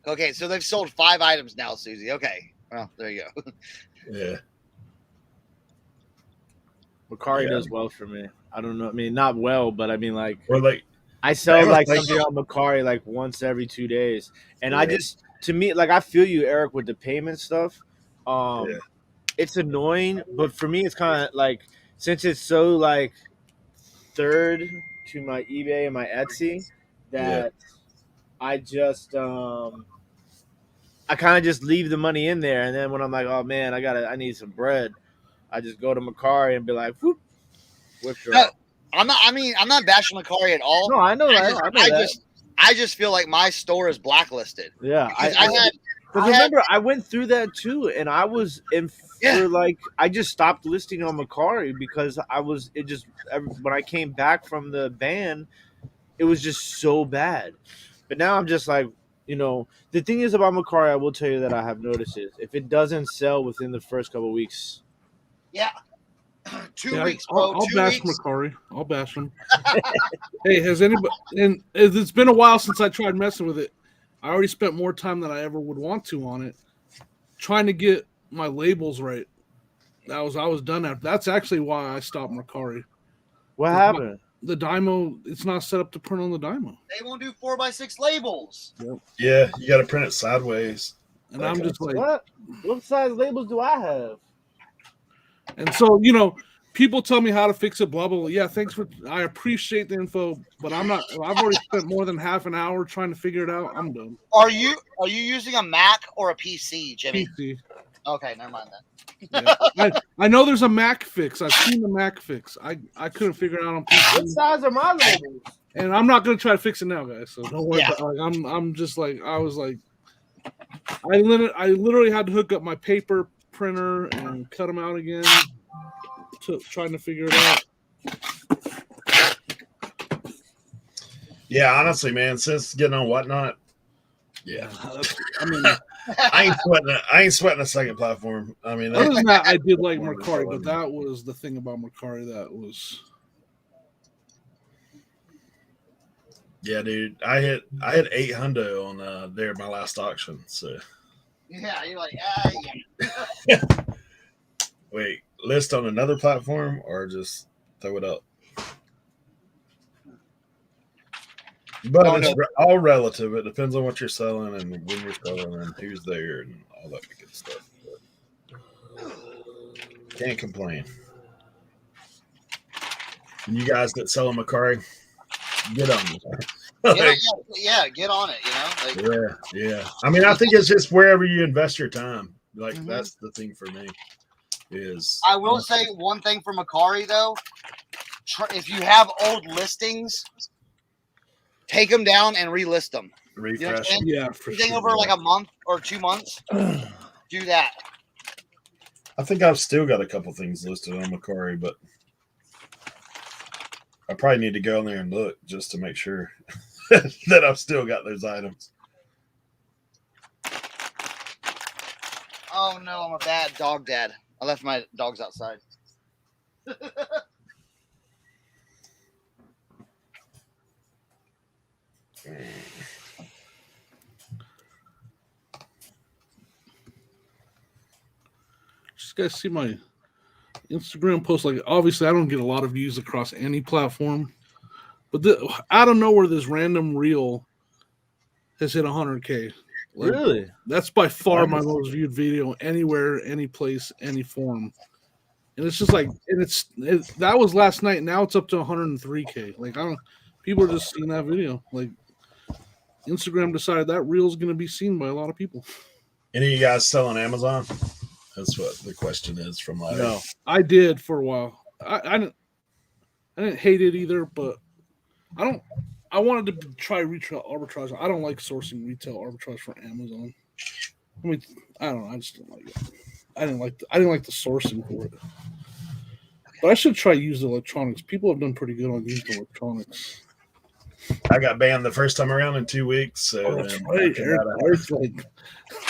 Okay, so they've sold 5 items now, Susie. Okay, well, there you go. yeah. Macari Yeah. does well for me. I don't know. I mean, not well, but I mean, like, Or like, I sell like Like- something on Macari like once every 2 days, and I Yeah. just, to me, like, I feel you, Eric, with the payment stuff. Yeah. It's annoying, but for me, it's kind of like, since it's so like third to my eBay and my Etsy, that I just I kind of just leave the money in there, and then when I'm like, oh man, I need some bread, I just go to Macari and be like, whoop, withdraw. No, I'm not bashing Macari at all. No, I know that. I know that. I just feel like my store is blacklisted. Yeah, Because remember, I went through that too, and I was in for like, I just stopped listing on Macari because when I came back from the ban, it was just so bad. But now I'm just like, the thing is about Macari, I will tell you that I have noticed is if it doesn't sell within the first couple of weeks, 2 weeks, bro. I'll 2 bash weeks. Macari. I'll bash him. Hey, has anybody? And it's been a while since I tried messing with it. I already spent more time than I ever would want to on it, trying to get my labels right. I was done after. That's actually why I stopped Macari. what happened? The Dymo, it's not set up to print on the Dymo. They won't do 4x6 labels. Yeah, you got to print it sideways. And Okay. I'm just like, What size labels do I have? and so, people tell me how to fix it, blah, blah, blah. Yeah, I appreciate the info, but I've already spent more than half an hour trying to figure it out. I'm done. Are you using a Mac or a PC, Jimmy? PC. Okay, never mind that. Yeah. I know there's a Mac fix. I've seen the Mac fix. I couldn't figure it out on PC. What size are my labels? And I'm not gonna try to fix it now, guys. So don't worry Yeah. about it. I'm just like, I was like, I literally had to hook up my paper printer and cut them out again, trying to figure it out. Yeah, honestly, man, since getting on Whatnot, yeah, I mean, I ain't sweating a second platform. I mean, other than that, I did like More Macari, than but that was the thing about Macari that was. yeah, dude, I hit 800 on there my last auction. So Yeah, you're like, wait, list on another platform or just throw it up? But Oh, it's no. all relative. It depends on what you're selling and when you're selling and who's there and all that good stuff. But can't complain. And you guys that sell a Macari, get on it. get on it. Like, Yeah. I mean, I think it's just wherever you invest your time. Like Mhm. that's the thing for me. Is I will say one thing for Macari though. If you have old listings, take them down and relist them. refresh. Yeah, for Anything sure. over like a month or 2 months, do that. I think I've still got a couple things listed on Macari, but I probably need to go in there and look just to make sure that I've still got those items. Oh no, I'm a bad dog dad. I left my dogs outside. Just guys see my Instagram post. Like, obviously, I don't get a lot of views across any platform, but out of nowhere, this random reel has hit 100K. Like, Really? that's by far my most viewed video anywhere, any place, any form. And it's just like, that was last night. Now it's up to 103K. Like, people are just seeing that video. Like, Instagram decided that reel is going to be seen by a lot of people. Any of you guys selling Amazon? That's what the question is from Larry. No. I did for a while. I didn't hate it either, but I wanted to try retail arbitrage. I don't like sourcing retail arbitrage for Amazon. I mean, I don't know. I just don't like it. I didn't like the sourcing for it. But I should try used electronics. People have done pretty good on used electronics. I got banned the first time around in 2 weeks. So That's then right. after that,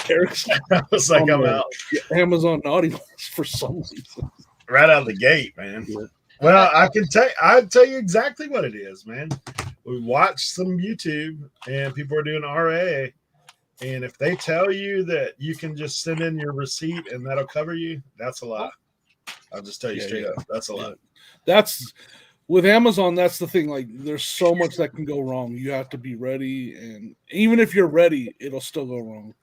Eric's I was like, I'm out. Amazon naughty list for some reason. right out of the gate, man. Yeah. Well, I'd tell you exactly what it is, man. We watched some YouTube and people are doing RA. And if they tell you that you can just send in your receipt and that'll cover you, that's a lie. I'll just tell you straight up. That's a lie. That's with Amazon. That's the thing. Like, there's so much that can go wrong. You have to be ready. And even if you're ready, it'll still go wrong.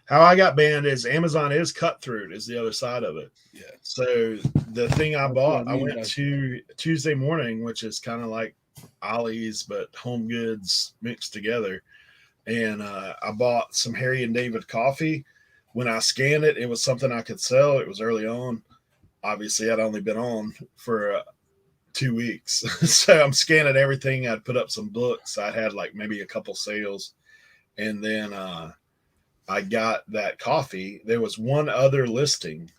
How I got banned is Amazon is cutthroat is the other side of it. Yeah. So the thing I bought, I mean, went to Tuesday Morning, which is kind of like Ollie's, but home goods mixed together. And I bought some Harry and David coffee. When I scanned it, it was something I could sell. It was early on. Obviously, I'd only been on for 2 weeks. So I'm scanning everything. I'd put up some books. I had like maybe a couple sales. And then I got that coffee. There was one other listing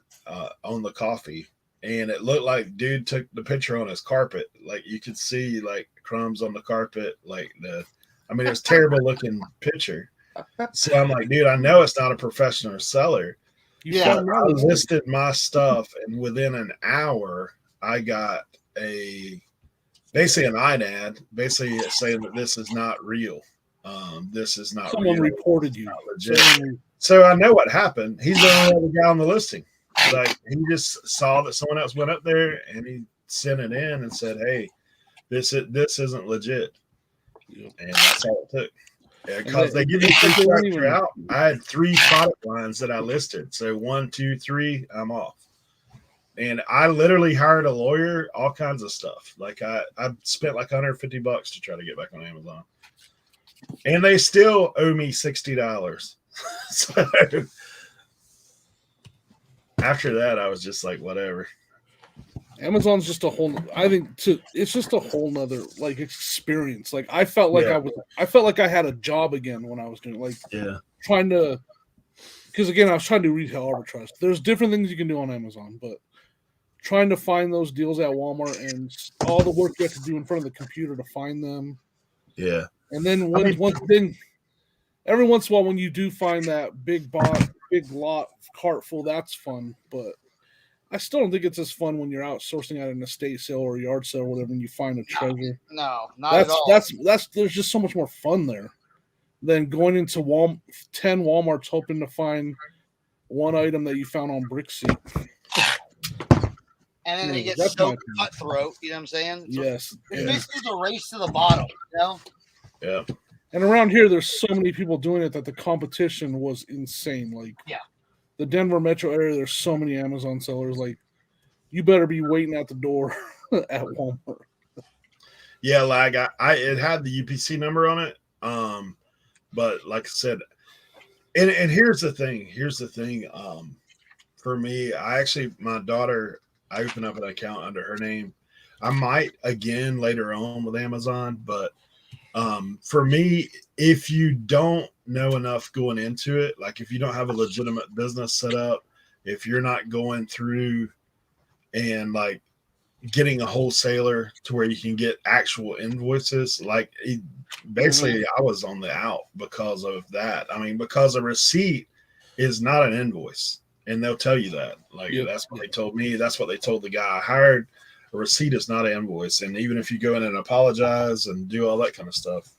on the coffee. And it looked like dude took the picture on his carpet. Like you could see like crumbs on the carpet. It was terrible looking picture. So I'm like, dude, I know it's not a professional seller. Yeah. I listed my stuff, and within an hour, I got basically an INAD, basically saying that this is not real. This is not Someone real. reported you. So I know what happened. He's the only other guy on the listing. Like he just saw that someone else went up there, and he sent it in and said, "Hey, this isn't legit." And that's all it took. Because they give you 3 products throughout. I had 3 product lines that I listed. So 1, 2, 3, I'm off. And I literally hired a lawyer, all kinds of stuff. Like I spent like $150 to try to get back on Amazon. And they still owe me $60. So after that, I was just like, whatever. Amazon's just a whole. I think it's just a whole nother like experience. Like I felt like I felt like I had a job again when I was doing trying to. Because again, I was trying to do retail arbitrage. There's different things you can do on Amazon, but trying to find those deals at Walmart and all the work you have to do in front of the computer to find them. Yeah. And then every once in a while, when you do find that big lot cart full, that's fun, but. I still don't think it's as fun when you're out sourcing at an estate sale or a yard sale or whatever and you find a treasure. No, not at all. That's there's just so much more fun there than going into 10 Walmarts hoping to find one item that you found on Brickseat. And then they get so cutthroat, you know what I'm saying? Yes. It's basically a race to the bottom, you know? Yeah. And around here, there's so many people doing it that the competition was insane. Like, the Denver metro area, there's so many Amazon sellers. Like, you better be waiting at the door at Walmart. Yeah, like it had the UPC number on it. But like I said, and here's the thing. For me, my daughter, I opened up an account under her name. I might again later on with Amazon, but for me, if you don't know enough going into it, like if you don't have a legitimate business set up, if you're not going through and like getting a wholesaler to where you can get actual invoices, like basically I was on the out because of that. I mean, because a receipt is not an invoice, and they'll tell you that. Like that's what they told me. That's what they told the guy I hired. A receipt is not an invoice. And even if you go in and apologize and do all that kind of stuff,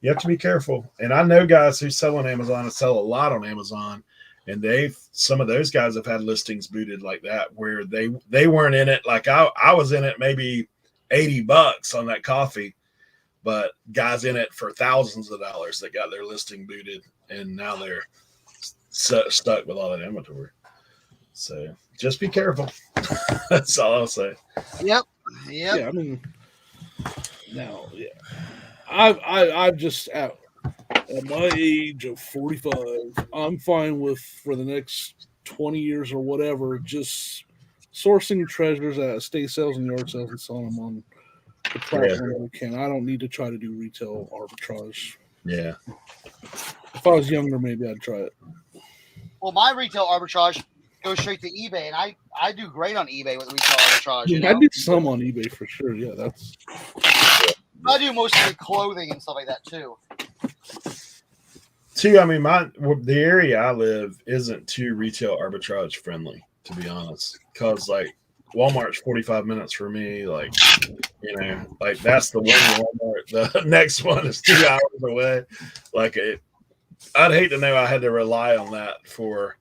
you have to be careful. And I know guys who sell on Amazon and sell a lot on Amazon, and some of those guys have had listings booted like that where they weren't in it. Like I was in it maybe $80 on that coffee, but guys in it for thousands of dollars that got their listing booted, and now they're stuck with all that inventory. So just be careful. That's all I'll say. Yep. Yeah, I mean, now, I've just at my age of 45, I'm fine with for the next 20 years or whatever, just sourcing treasures at estate sales and yard sales and selling them on the platform we can. I don't need to try to do retail arbitrage. Yeah. If I was younger, maybe I'd try it. Well, my retail arbitrage goes straight to eBay, and I do great on eBay with retail arbitrage. You know? I do some on eBay for sure. Yeah, that's. I do mostly clothing and stuff like that too. I mean, the area I live isn't too retail arbitrage friendly, to be honest. Because like Walmart's 45 minutes for me. Like, like that's the one Walmart. The next one is 2 hours away. Like, I'd hate to know I had to rely on that for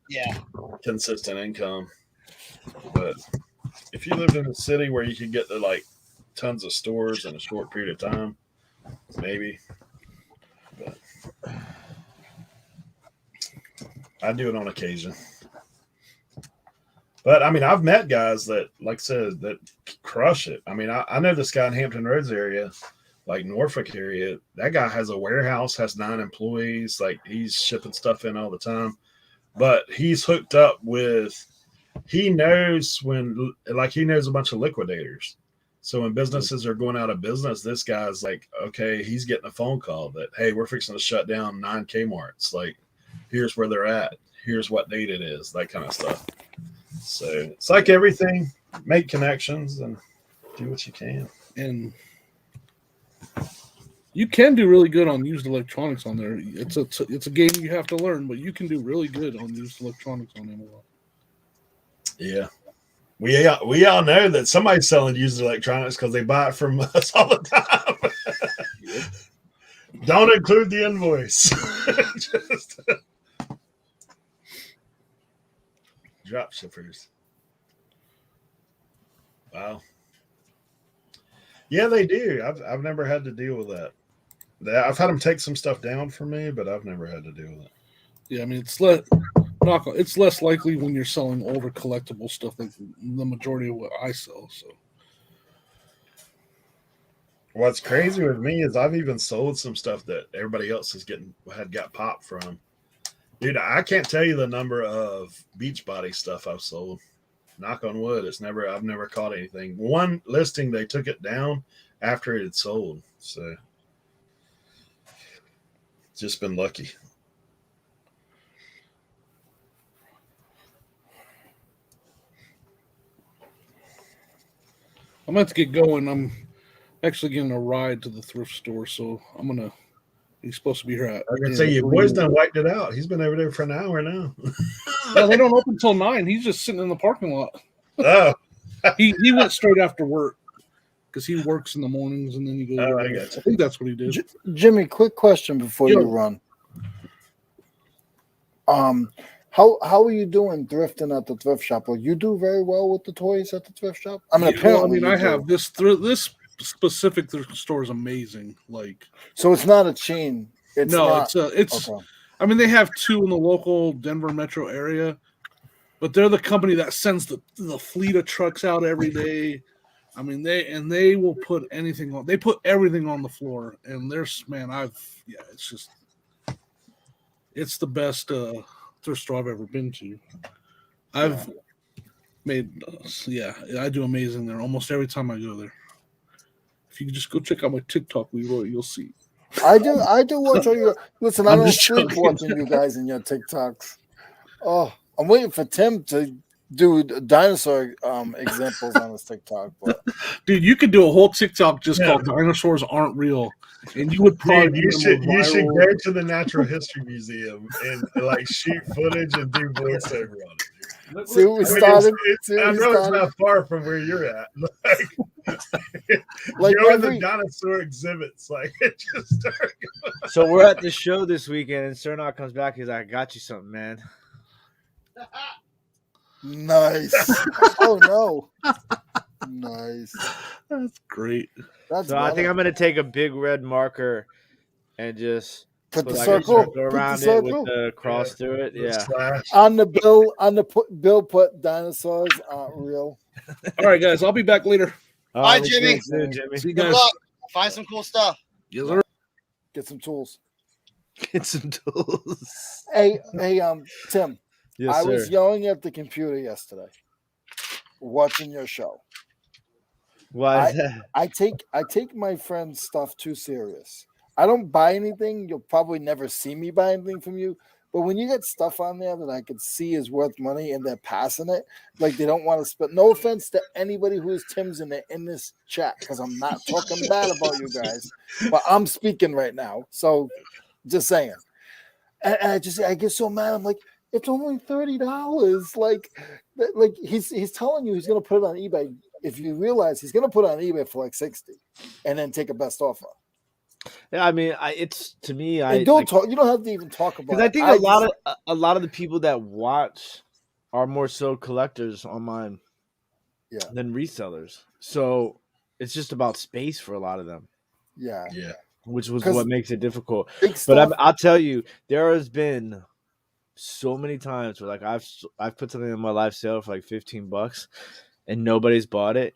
consistent income. But if you lived in a city where you could get to like tons of stores in a short period of time, maybe. But I do it on occasion. But I mean, I've met guys that, like I said, that crush it. I mean, I know this guy in Hampton Roads area, like Norfolk area. That guy has a warehouse, has 9 employees. Like, he's shipping stuff in all the time. But he's hooked up with, he knows he knows a bunch of liquidators. So when businesses are going out of business, this guy's like, okay, he's getting a phone call that, hey, we're fixing to shut down 9 Kmarts. Like, here's where they're at. Here's what date it is, that kind of stuff. So it's like everything, make connections and do what you can. And you can do really good on used electronics on there. It's a game you have to learn, but you can do really good on used electronics on Amazon. Yeah. We all know that somebody's selling used electronics because they buy it from us all the time. Yep. Don't include the invoice. Just drop shippers. Wow. Yeah, they do. I've never had to deal with that. I've had them take some stuff down for me, but I've never had to deal with it. Yeah, I mean, it's less likely when you're selling older collectible stuff, like the majority of what I sell. So, what's crazy with me is I've even sold some stuff that everybody else got popped from. Dude, I can't tell you the number of Beachbody stuff I've sold. Knock on wood, I've never caught anything. One listing, they took it down after it had sold. So, just been lucky. I'm about to get going. I'm actually getting a ride to the thrift store, so he's supposed to be here at. I was gonna say, your boy's done wiped it out. He's been over there for an hour now. No, they don't open until 9. He's just sitting in the parking lot. Oh, he went straight after work because he works in the mornings and then he goes. Oh, I got you. I think that's what he did. Jimmy, quick question before you run. How are you doing thrifting at the thrift shop? Well, you do very well with the toys at the thrift shop. I mean, apparently, I have this specific thrift store is amazing. Like, so it's not a chain. It's okay. I mean, they have 2 in the local Denver metro area, but they're the company that sends the fleet of trucks out every day. I mean, they will put anything on. They put everything on the floor, and it's the best thrift store I've ever been to. I've made, I do amazing there almost every time I go there. If you just go check out my TikTok, Leroy, you'll see. I do watch all your. Listen, I don't sleep watching you guys in your TikToks. Oh, I'm waiting for Tim to do dinosaur examples on his TikTok. But. Dude, you could do a whole TikTok just called "Dinosaurs Aren't Real," and you would probably you should go to the Natural History Museum and like shoot footage and do voiceover on it. See what we started. I know it's not far from where you're at. Like go to the dinosaur exhibits. Like it just started. So we're at the show this weekend, and Cernak comes back. He's like, "I got you something, man." Nice. Oh no. Nice. That's great. I think I'm gonna take a big red marker and just put the circle around it with the cross through it. Yeah. On the bill, put dinosaurs aren't real. All right, guys. I'll be back later. All right, Jimmy. See you Good guys. luck. Find some cool stuff. Yes, sir. Get some tools. Hey, Tim. Yes, I was yelling at the computer yesterday, watching your show. Why is that? I take my friend's stuff too serious. I don't buy anything. You'll probably never see me buy anything from you. But when you get stuff on there that I could see is worth money and they're passing it, like they don't want to spend. No offense to anybody who is Tim's in this chat, because I'm not talking bad about you guys, but I'm speaking right now. So just saying. And I get so mad. I'm like, It's only $30. Like he's telling you he's gonna put it on eBay. If you realize he's gonna put it on eBay for like 60, and then take a best offer. Yeah, I mean, it's to me, I And don't like talk. You don't have to even talk about because I it. think a lot of the people that watch are more so collectors online Yeah. than resellers. So it's just about space for a lot of them, Yeah. Yeah. which was 'Cause what makes it difficult. big But stuff. I'll tell you, there has been so many times where like I've put something in my live sale for like $15 and nobody's bought it,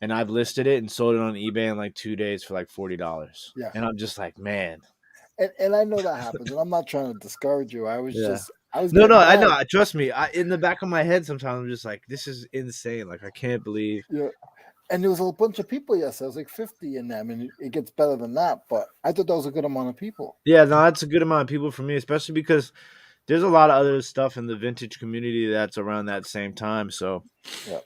and I've listed it and sold it on eBay in like 2 days for like $40. Yeah. And I'm just like, man. And I know that happens, and I'm not trying to discourage you. I was Yeah. just I was No, getting I know. mad. Trust me. In the back of my head, sometimes I'm just like, this is insane. Like, I can't believe. Yeah. And there was a bunch of people yesterday. I was like 50 in them, and it gets better than that. But I thought that was a good amount of people. Yeah, no, that's a good amount of people for me, especially because there's a lot of other stuff in the vintage community that's around that same time. So, Yeah.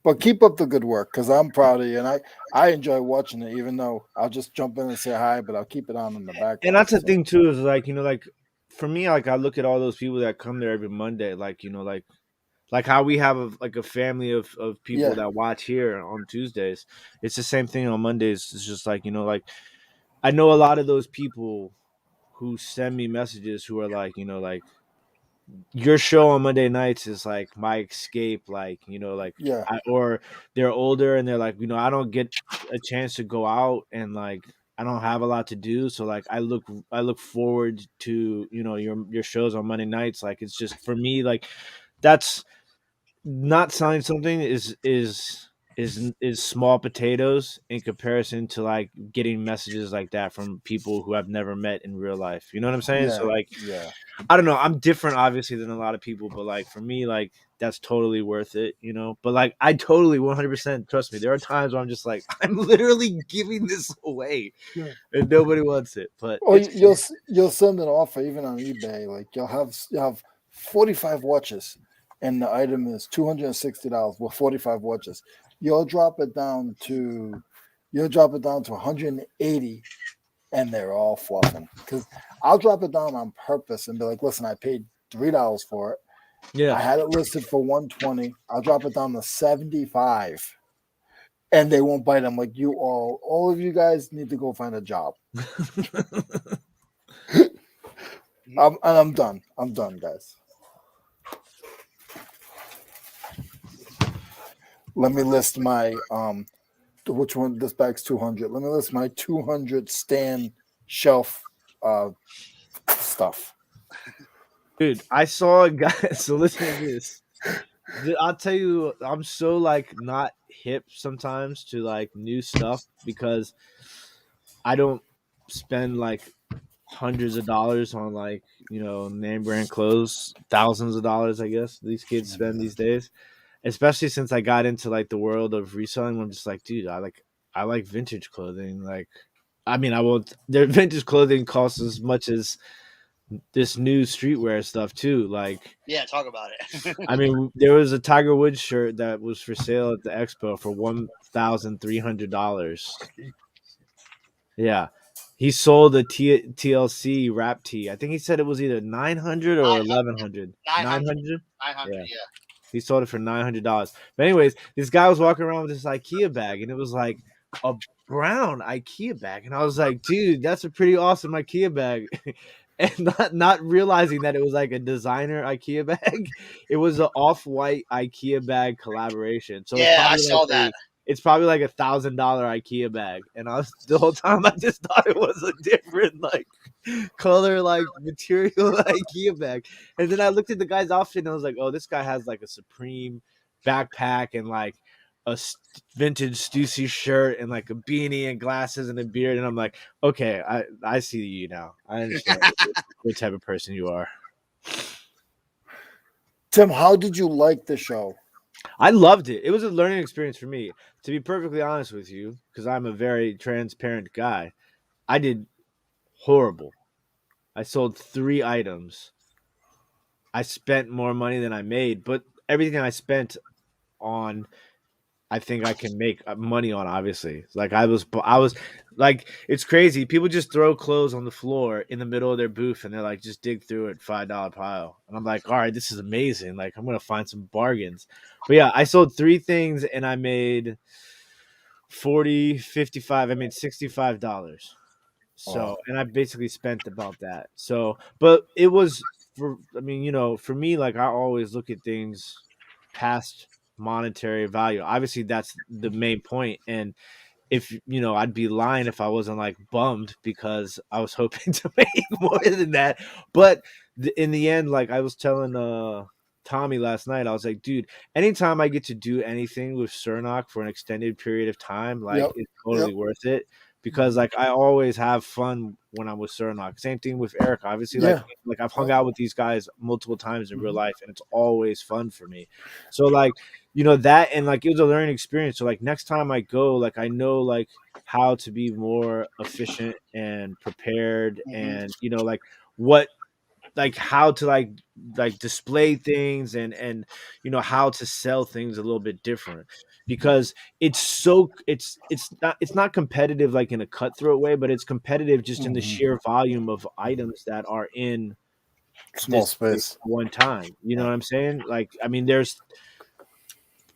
But keep up the good work, because I'm proud of you, and I enjoy watching it. Even though I'll just jump in and say hi, but I'll keep it on in the background. and that's the so. thing too, is like, like for me, like I look at all those people that come there every Monday, like, like how we have a family of people Yeah. that watch here on Tuesdays. It's the same thing on Mondays. It's just like, like I know a lot of those people who send me messages who are like, like your show on Monday nights is like my escape, like, like Yeah. or they're older and they're like, I don't get a chance to go out and like I don't have a lot to do, so like I look forward to, your shows on Monday nights. Like it's just for me, like that's not selling something is small potatoes in comparison to like getting messages like that from people who I've never met in real life. You know what I'm saying? So Yeah. like Yeah. I don't know. I'm different, obviously, than a lot of people, but like for me, like that's totally worth it, But like, I totally 100% trust me. There are times where I'm just like, I'm literally giving this away, Yeah. and nobody wants it. But Or it's you'll send an offer even on eBay. Like you'll have 45 watches, and the item is $260 with 45 watches. You'll drop it down to 180, and they're all fluffing. Because I'll drop it down on purpose and be like, listen, I paid $3 for it. yeah. I had it listed for 120. I'll drop it down to 75. And they won't bite. I'm like, all of you guys need to go find a job. I'm done. I'm done, guys. Let me list my which one? This bag's 200. Let me list my 200 stand shelf stuff. Dude, I saw a guy. So listen to this. I'll tell you, I'm so like not hip sometimes to like new stuff because I don't spend like hundreds of dollars on like name brand clothes, thousands of dollars, I guess these kids spend these days, especially since I got into like the world of reselling. I'm just like, dude, I like vintage clothing. Like, I mean, I won't. Their vintage clothing costs as much as this new streetwear stuff too. Like, Yeah, talk about it. I mean, there was a Tiger Woods shirt that was for sale at the expo for $1,300. Yeah. He sold a TLC rap tee. I think he said it was either 900 or 1100. 900. 900? 900, Yeah. yeah. He sold it for $900. But anyways, this guy was walking around with this IKEA bag, and it was like a brown IKEA bag, and I was like, dude, that's a pretty awesome IKEA bag. And not realizing that it was like a designer IKEA bag. It was an off-white IKEA bag collaboration. So Yeah, I saw that. It's probably like $1,000 IKEA bag, and I was the whole time I just thought it was a different like color, like material IKEA bag. And then I looked at the guy's outfit and I was like, oh, this guy has like a Supreme backpack and like a vintage Stussy shirt and like a beanie and glasses and a beard. And I'm like, okay, I see you now. I understand what type of person you are. Tim, how did you like the show? I loved it. It was a learning experience for me. To be perfectly honest with you, because I'm a very transparent guy, I did horrible. I sold 3 items. I spent more money than I made, but everything I spent on I think I can make money on. Obviously, like I was like, it's crazy. People just throw clothes on the floor in the middle of their booth, and they're like, just dig through it, $5 pile. And I'm like, all right, this is amazing. Like, I'm gonna find some bargains. But yeah, I sold 3 things, and I made 40, 55. I made $65. So, Wow. and I basically spent about that. So, but it was I mean, for me, like, I always look at things past monetary value. Obviously, that's the main point. And if I'd be lying if I wasn't like bummed because I was hoping to make more than that. But in the end, like I was telling Tommy last night, I was like, dude, anytime I get to do anything with Cernoc for an extended period of time, like Yep. it's totally worth it, because like I always have fun when I'm with Cernoc. Same thing with Eric. Obviously, Yeah. like I've hung out with these guys multiple times in real life, and it's always fun for me. So like, that, and like it was a learning experience. So like next time I go, like I know like how to be more efficient and prepared, Mhm. and like what, like how to like display things, and how to sell things a little bit different, because it's not competitive like in a cutthroat way, but it's competitive just in the Mhm. sheer volume of items that are in Small this place space. at one time. You know what I'm saying? Like, I mean, there's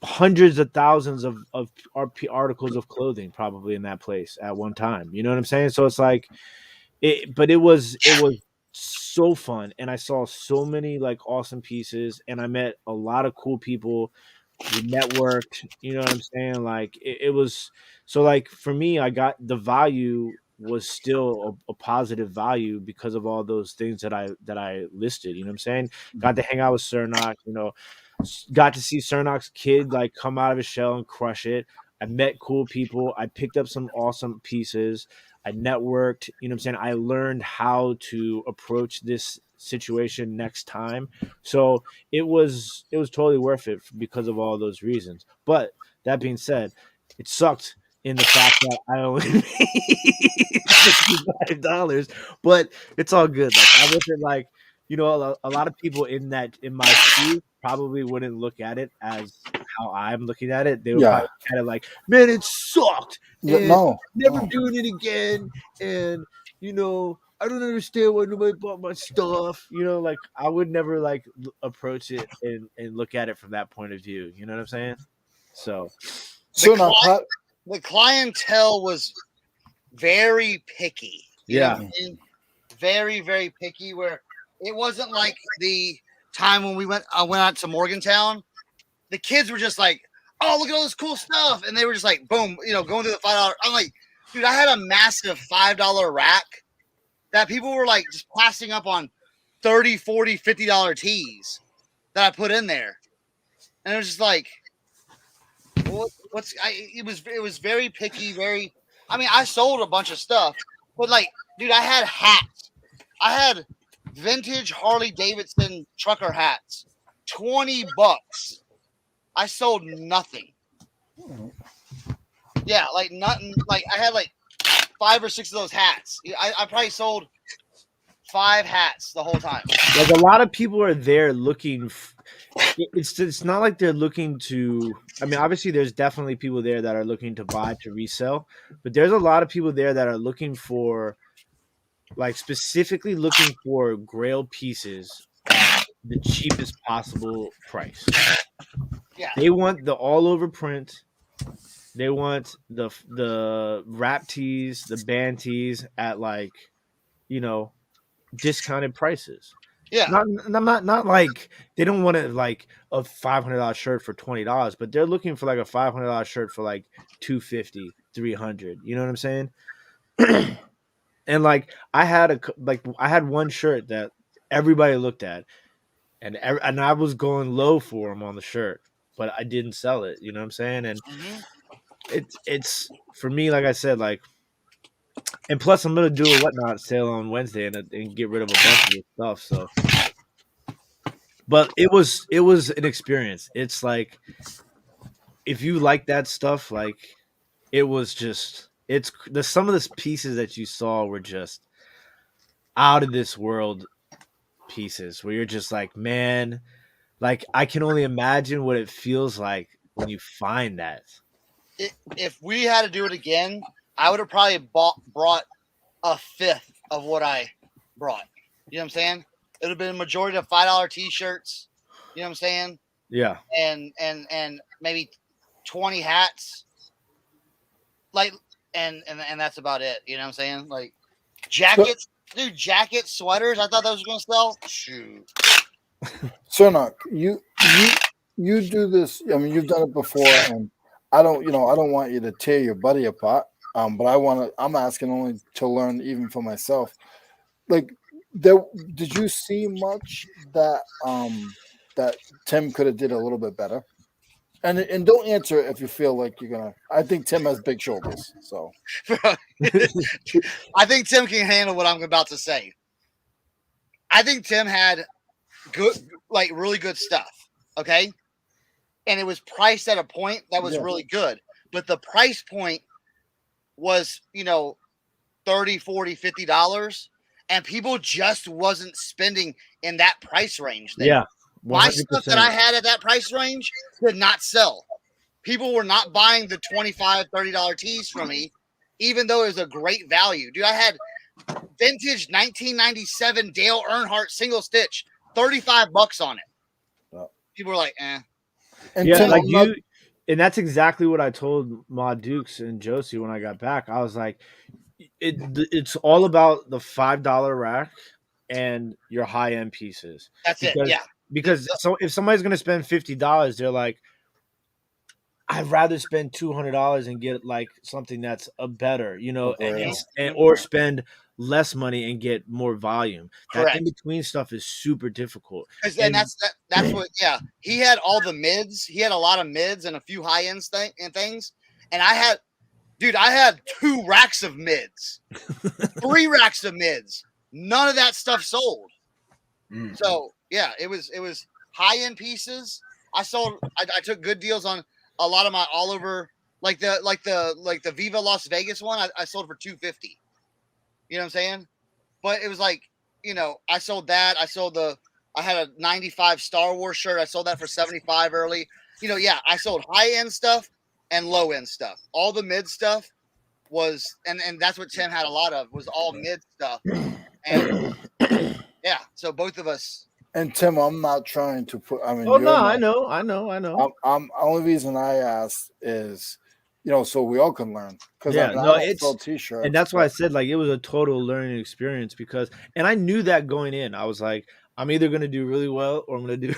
hundreds of thousands of articles of clothing probably in that place at one time. You know what I'm saying? So it's like but it was so fun, and I saw so many like awesome pieces, and I met a lot of cool people. We networked, you know what I'm saying? Like it was, so like for me, I got the value was still a positive value because of all those things that I listed. You know what I'm saying? Got to hang out with Cernoc, got to see Cernoc's kid like come out of his shell and crush it. I met cool people. I picked up some awesome pieces. I networked, you know what I'm saying? I learned how to approach this situation next time. So it was totally worth it because of all those reasons. But that being said, it sucked in the fact that I only made $65, but it's all good. Like I wasn't like, a lot of people in my shoes probably wouldn't look at it as how I'm looking at it. They would Yeah. probably kind of like, man, it sucked, Yeah. and No. never No. doing it again, and I don't understand why nobody bought my stuff. Like I would never like approach it and look at it from that point of view. You know what I'm saying? So The, So now, cli- the clientele was very picky. You know what yeah, I'm saying? Very, very picky. Where it wasn't like the time when we went out to Morgantown. The kids were just like, "Oh, look at all this cool stuff," and they were just like, "Boom," going through the $5. I'm like, dude, I had a massive $5 rack that people were like just passing up on 30, 40, $50 tees that I put in there, and it was just like, it was very picky, very. I mean, I sold a bunch of stuff, but like, dude, I had hats. I had vintage Harley Davidson trucker hats, $20. I sold nothing. Yeah, like nothing. Like I had like 5 or 6 of those hats. I probably sold 5 hats the whole time. like a lot of people are there looking. It's not like they're looking to. I mean, obviously, there's definitely people there that are looking to buy to resell, but there's a lot of people there that are looking for, like, specifically looking for Grail pieces at the cheapest possible price. Yeah, They want the all over print. They want the wrap tees, the band tees at like, you know, discounted prices. yeah, Not like they don't want it like a $500 shirt for $20, but they're looking for like a $500 shirt for like 250, 300. You know what I'm saying? And like I had one shirt that everybody looked at, and I was going low for him on the shirt, but I didn't sell it. You know what I'm saying? And hmm it's for me, like I said, like, and plus I'm gonna do a whatnot sale on Wednesday and get rid of a bunch of this stuff. So, but it was an experience. It's like if you like that stuff, like it was just some of the pieces that you saw were just out of this world pieces where you're just like, man, like I can only imagine what it feels like when you find that. If we had to do it again, I would have probably brought a fifth of what I brought. You know what I'm saying? It would have been a majority of $5 t-shirts. You know what I'm saying? Yeah. And maybe 20 hats. Like and that's about it. You know what I'm saying? Like jackets, dude, jackets, sweaters. I thought that was gonna sell. Shoot. Cernak, you do this. I mean, you've done it before, and I don't want you to tear your buddy apart. But I'm asking only to learn, even for myself. Like, did you see much that that Tim could have did a little bit better? And don't answer it if you feel like you're gonna. I think Tim has big shoulders, so I think Tim can handle what I'm about to say. I think Tim had good, like really good stuff. Okay. And it was priced at a point that was really good. But the price point was, $30, $40, $50. And people just wasn't spending in that price range there. Yeah. 100%. My stuff that I had at that price range did not sell. People were not buying the $25, $30 tees from me, even though it was a great value. Dude, I had vintage 1997 Dale Earnhardt single stitch, $35 on it. People were like, eh. And yeah, Tim, like you, and that's exactly what I told Ma Dukes and Josie when I got back. I was like, it's all about the $5 rack and your high end pieces. That's it. Yeah. Because so if somebody's gonna spend $50, they're like, I'd rather spend $200 and get like something that's a better, or spend less money and get more volume. Correct. That in between stuff is super difficult. And that's what. Yeah, he had all the mids. He had a lot of mids and a few high end things. And I had 2 racks of mids, 3 racks of mids. None of that stuff sold. So yeah, it was high end pieces. I took good deals on a lot of my all over, like the Viva Las Vegas one. I sold for $250. You know what I'm saying? But it was like, I sold that. I had a 95 Star Wars shirt. I sold that for $75 early. I sold high end stuff and low end stuff. All the mid stuff was, and that's what Tim had a lot of, was all mid stuff. And yeah, so both of us. And Tim, I'm not trying to put. I mean, I know. Only reason I asked is, so we all can learn. Because it's sell t-shirts, and that's why I said like it was a total learning experience and I knew that going in. I was like, I'm either gonna do really well or I'm gonna do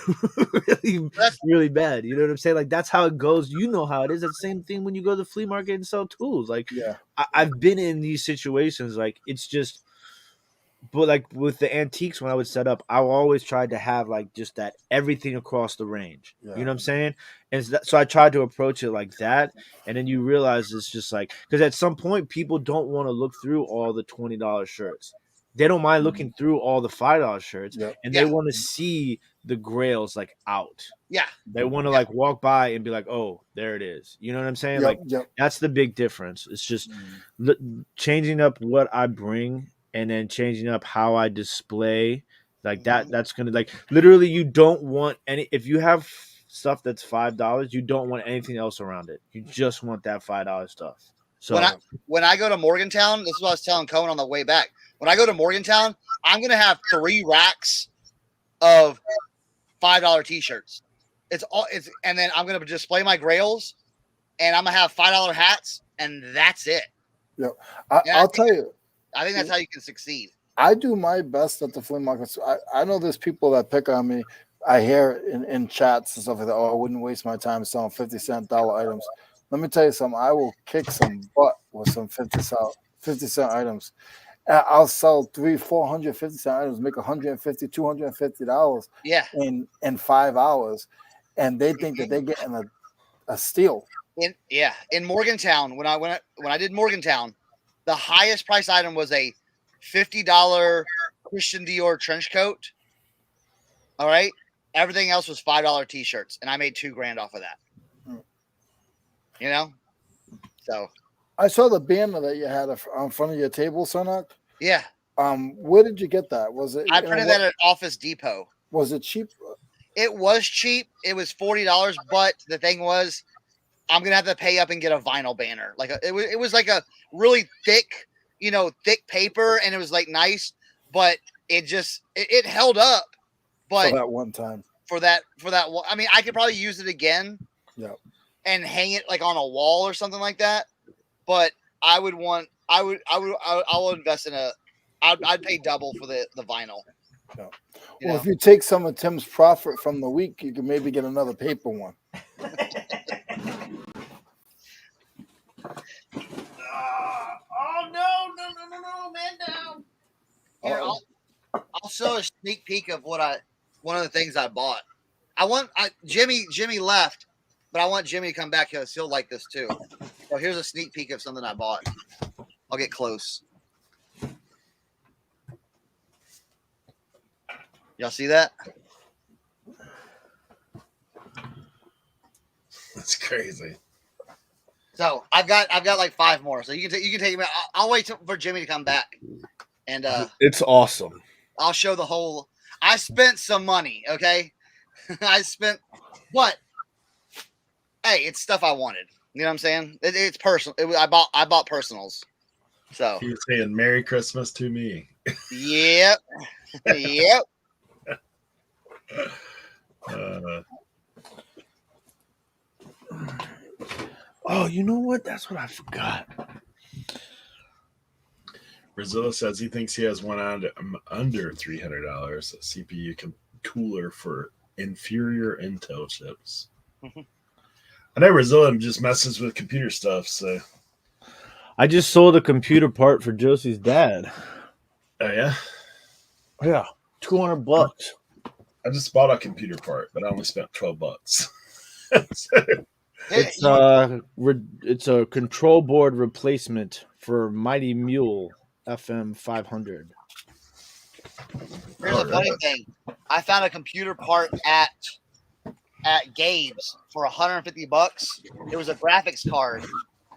really bad. You know what I'm saying? Like that's how it goes. You know how it is. It's the same thing when you go to the flea market and sell tools. Like I've been in these situations. Like it's just. But like with the antiques, when I would set up, I always tried to have like just that everything across the range. You know what I'm saying? And so I tried to approach it like that. And then you realize it's just like, because at some point people don't want to look through all the $20 shirts. They don't mind looking through all the $5 shirts, and they want to see the grails like out. Yeah, they want to like walk by and be like, "Oh, there it is." You know what I'm saying? That's the big difference. It's just changing up what I bring. And then changing up how I display like that. That's going to like literally you don't want any, if you have stuff that's $5, you don't want anything else around it. You just want that $5 stuff. So when I go to Morgantown, this is what I was telling Cohen on the way back. When I go to Morgantown, I'm going to have 3 racks of $5 t-shirts. And then I'm going to display my grails and I'm going to have $5 hats and that's it. Yeah. I'll tell you. I think that's how you can succeed. I do my best at the flea markets. I know there's people that pick on me. I hear in chats and stuff like that, I wouldn't waste my time selling 50-cent items. Let me tell you something. I will kick some butt with some 50-cent items. I'll sell 450-cent items, make $150, $250 in 5 hours. And they think that they're getting a steal. In Morgantown, when I did Morgantown, the highest price item was a $50 Christian Dior trench coat. All right. Everything else was $5 t-shirts. And I made $2,000 off of that. So I saw the banner that you had on front of your table, Cernak. Yeah. Where did you get that? Was it? I printed that at Office Depot. Was it cheap? It was cheap. It was $40, but the thing was, I'm gonna have to pay up and get a vinyl banner. Like it was like a really thick, thick paper, and it was like nice, but it held up. But For that one time. for that, I mean, I could probably use it again. Yeah. And hang it like on a wall or something like that. But I will invest in I'd pay double for the vinyl. Yeah. Well, if you take some of Tim's profit from the week, you can maybe get another paper one. Oh no, man down. Here, I'll show a sneak peek of one of the things I bought. Jimmy left, but I want Jimmy to come back because he'll like this too. So here's a sneak peek of something I bought. I'll get close. Y'all see that? That's crazy. So I've got like 5 more. So you can take me. I'll wait for Jimmy to come back, and It's awesome. I'll show the whole. I spent some money. Okay, but hey, it's stuff I wanted. You know what I'm saying? It's personal. I bought personals. So He was saying Merry Christmas to me. Yep. Yep. Oh, you know what? That's what I forgot. Brazil says he thinks he has one under $300. A CPU cooler for inferior Intel chips. I know Brazil just messes with computer stuff, so. I just sold a computer part for Josie's dad. Oh yeah, Yeah, $200. I just bought a computer part, but I only spent $12. It's a control board replacement for Mighty Mule FM 500. Here's a funny thing. I found a computer part at Gabe's for $150. It was a graphics card.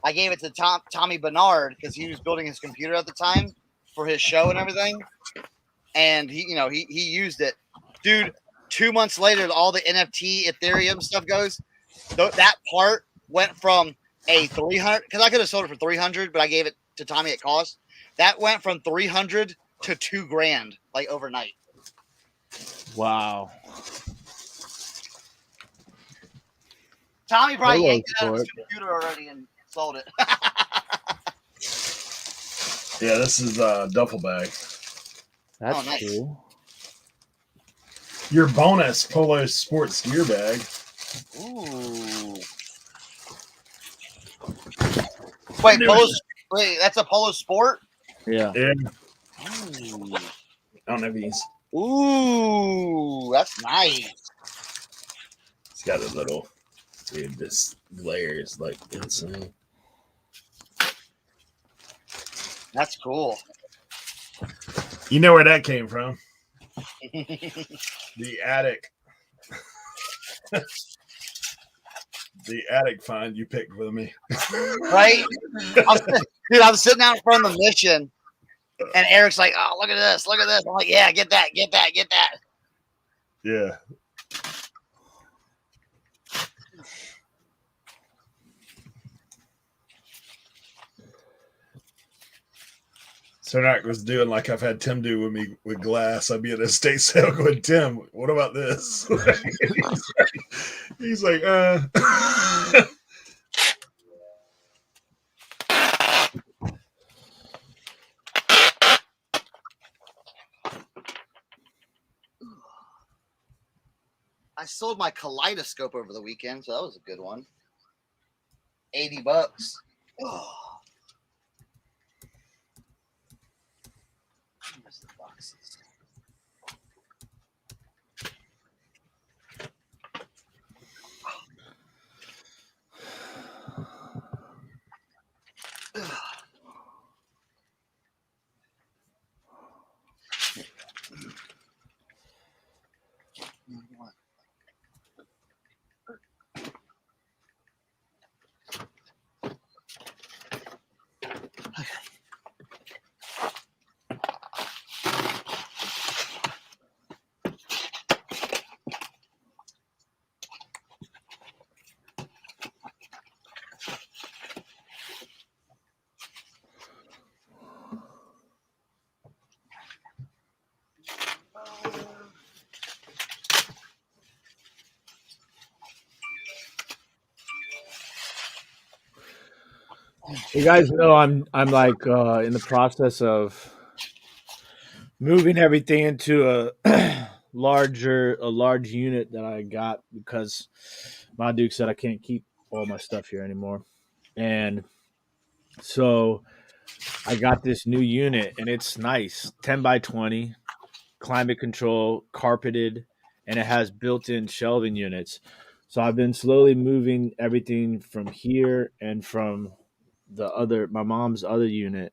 I gave it to Tommy Bernard because he was building his computer at the time for his show and everything. And he used it. Dude, 2 months later, all the NFT Ethereum stuff goes. That part went from a 300 because I could have sold it for 300, but I gave it to Tommy at cost. That went from 300 to $2,000 like overnight. Wow. Tommy probably yanked it out of his computer already and sold it. Yeah, this is a duffel bag. That's nice. cool. Your bonus Polo Sports gear bag. Ooh. Wait, that's a Polo Sport? Yeah. Yeah. Ooh. I don't know if he's. Ooh, that's nice. It's got a little. Dude, this layer is like insane. That's cool. You know where that came from? The attic. The attic find you picked with me. Right? I was sitting out in front of the mission, and Eric's like, "Oh, look at this! Look at this!" I'm like, "Yeah, get that! Get that! Get that!" Yeah. Cernak was doing like I've had Tim do with me with glass. I'd be at a estate sale going, Tim, what about this? He's like, I sold my kaleidoscope over the weekend, so that was a good one. $80. Oh. Where's the boxes? You guys know I'm like in the process of moving everything into a large unit that I got because my Duke said I can't keep all my stuff here anymore. And so I got this new unit and it's nice. 10 by 20, climate control, carpeted, and it has built-in shelving units. So I've been slowly moving everything from here and from my mom's other unit.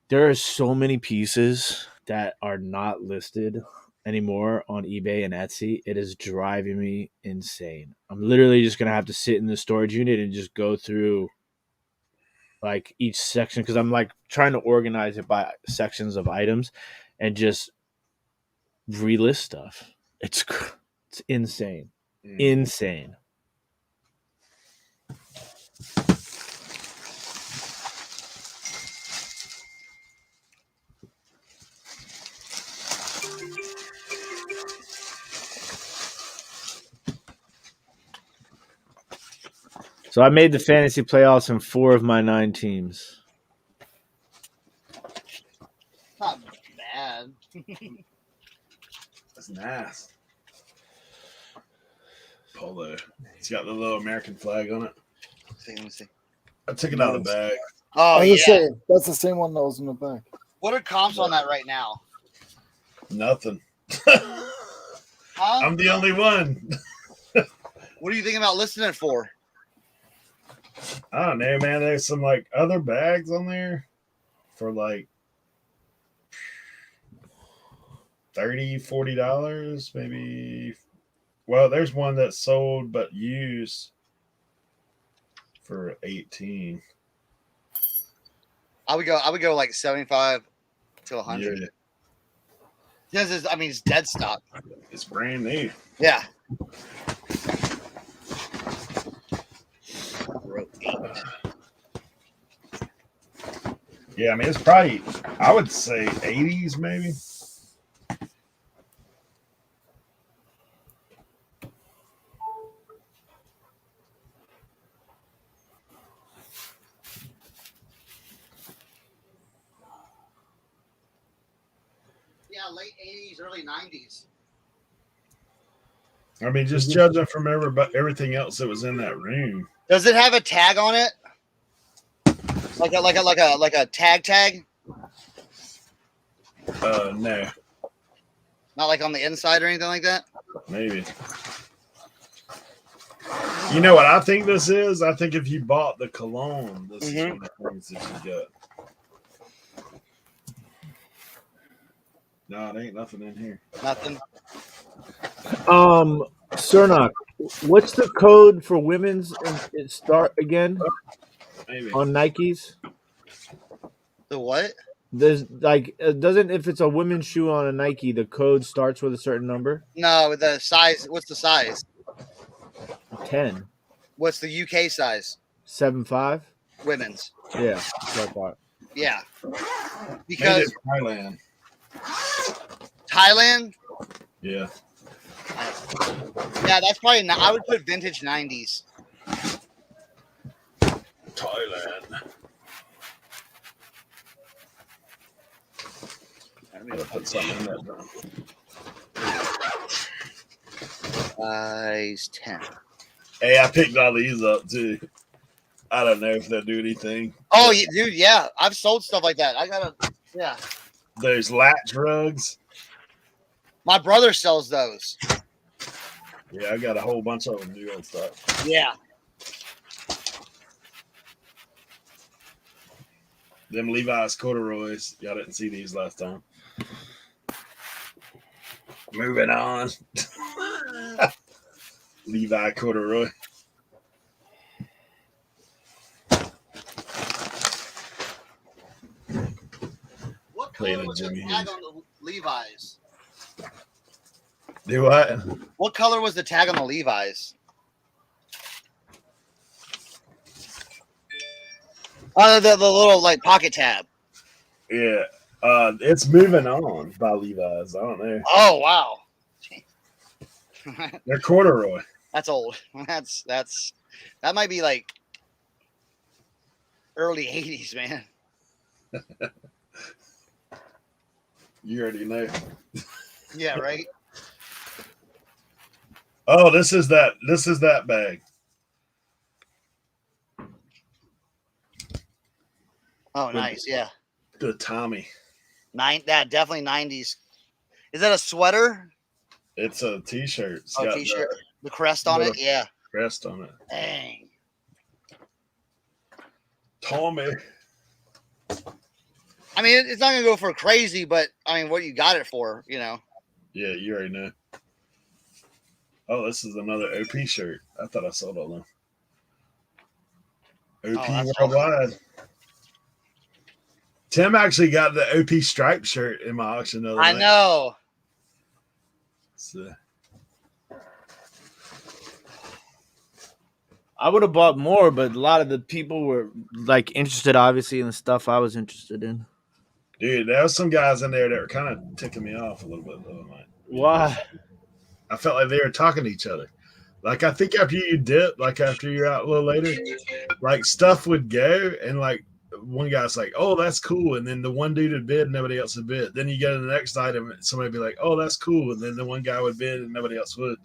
There are so many pieces that are not listed anymore on eBay and Etsy. It is driving me insane. I'm literally just gonna have to sit in the storage unit and just go through like each section because I'm like trying to organize it by sections of items and just relist stuff. It's insane, insane. So I made the fantasy playoffs in 4 of my 9 teams. Not bad. That's nice. Polo. It's got the little American flag on it. Let me see. I took it out of the bag. Oh, I was yeah. gonna say, that's the same one that was in the back. What are comps on that right now? Nothing. Huh? I'm the only one. What are you thinking about listing it for? I don't know, man. There's some like other bags on there for like $30-$40, maybe. Well, there's one that's sold but used for $18. I would go like 75 to 100. Yeah, Because it's dead stock. it's brand new. Yeah. Yeah, I mean it's probably I would say 80s maybe. Yeah, late 80s, early 90s. I mean, just judging from everything else that was in that room. Does it have a tag on it? Like a tag? No, Not like on the inside or anything like that? maybe. You know what I think this is? I think if you bought the cologne, this is one of the things that you get. No, it ain't nothing in here. Nothing. Cernock, what's the code for women's and start again Maybe. on Nikes? The what? There's like doesn't if it's a women's shoe on a Nike, the code starts with a certain number? No, the size. What's the size? 10. What's the UK size? 7.5? Women's. Yeah, that's what I thought. Yeah. Made Because in Thailand. Thailand? Yeah. Yeah, that's probably not. I would put vintage 90s. Thailand. I'm gonna put something in that drum. Size 10. Hey, I picked all these up too. I don't know if they'll do anything. Oh, dude, yeah. I've sold stuff like that. Yeah. There's latch rugs. My brother sells those. Yeah, I got a whole bunch of them new and stuff. Yeah. Them Levi's corduroys. Y'all didn't see these last time. Moving on. Levi corduroy. What Playing color a was the Jimmy tag Hughes. on the Levi's? Do what? What color was the tag on the Levi's? The little like pocket tab. Yeah. It's moving on by Levi's. I don't know. Oh wow. They're corduroy. That's old. That might be like early 80s, man. You already know. Yeah, right. Oh, this is that bag. Oh, nice. Yeah. The Tommy. That definitely 90s. Is that a sweater? It's a t-shirt. It's Oh, got t-shirt. The crest on it. little Yeah. crest on it. Dang. Tommy. I mean, it's not gonna go for crazy, but I mean, what you got it for, you know? Yeah, you already know. Oh, this is another OP shirt. I thought I sold all them. OP that's Worldwide. Tim actually got the OP stripe shirt in my auction the other I night. know. So, I would have bought more, but a lot of the people were like interested, obviously, in the stuff I was interested in. dude, there was some guys in there that were kind of ticking me off a little bit the other night. Why? I felt like they were talking to each other. Like, I think after you dip, like after you're out a little later, like stuff would go, and like one guy's like, "Oh, that's cool," and then the one dude would bid, and nobody else would bid. Then you go to the next item, and somebody would be like, "Oh, that's cool," and then the one guy would bid, and nobody else would.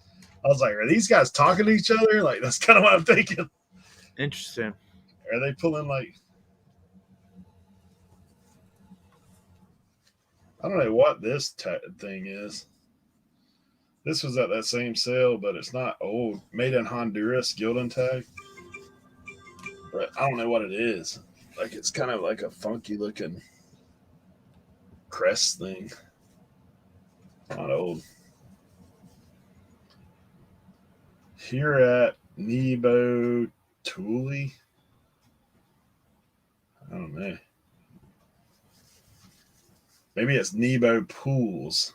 I was like, "Are these guys talking to each other?" Like, that's kind of what I'm thinking. Interesting. Are they pulling like? I don't know what this thing is. This was at that same sale, but it's not old. Made in Honduras, Gildan tag. But I don't know what it is. Like, it's kind of like a funky looking crest thing. Not old. Here at Nebo Thule. I don't know. Maybe it's Nebo Pools.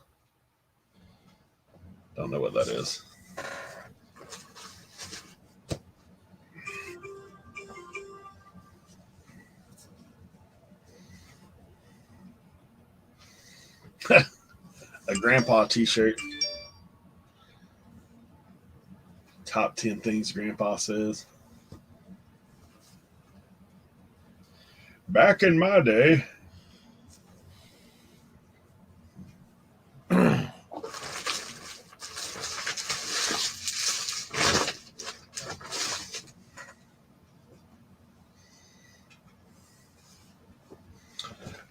Don't know what that is. A grandpa t-shirt. Top 10 things grandpa says. Back in my day.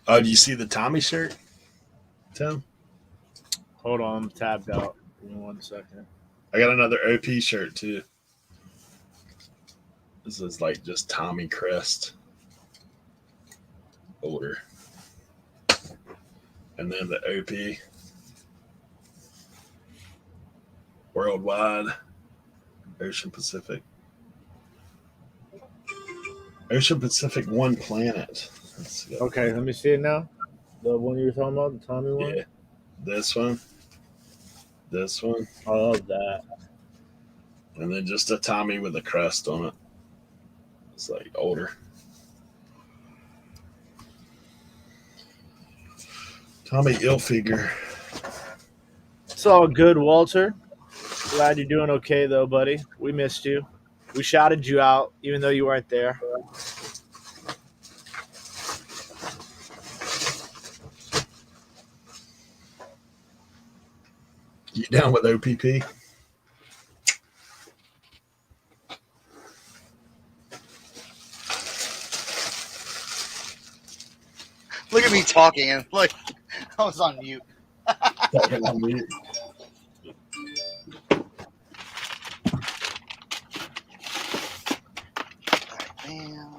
Oh, do you see the Tommy shirt, Tim? Hold on, I'm tabbed out. Give me 1 second. I got another OP shirt too. This is like just Tommy crest. Older. And then the OP. Worldwide. Ocean Pacific. Ocean Pacific One Planet. Let's see. Okay, let me see it now. The one you were talking about, the Tommy one? Yeah. This one. This one. I love that. And then just a Tommy with a crest on it. It's like older. Tommy Hilfiger. It's all good, Walter. Glad you're doing okay, though, buddy. We missed you. We shouted you out, even though you weren't there. You down with OPP? Look at me talking and look, I was on mute. Talking on mute. Man.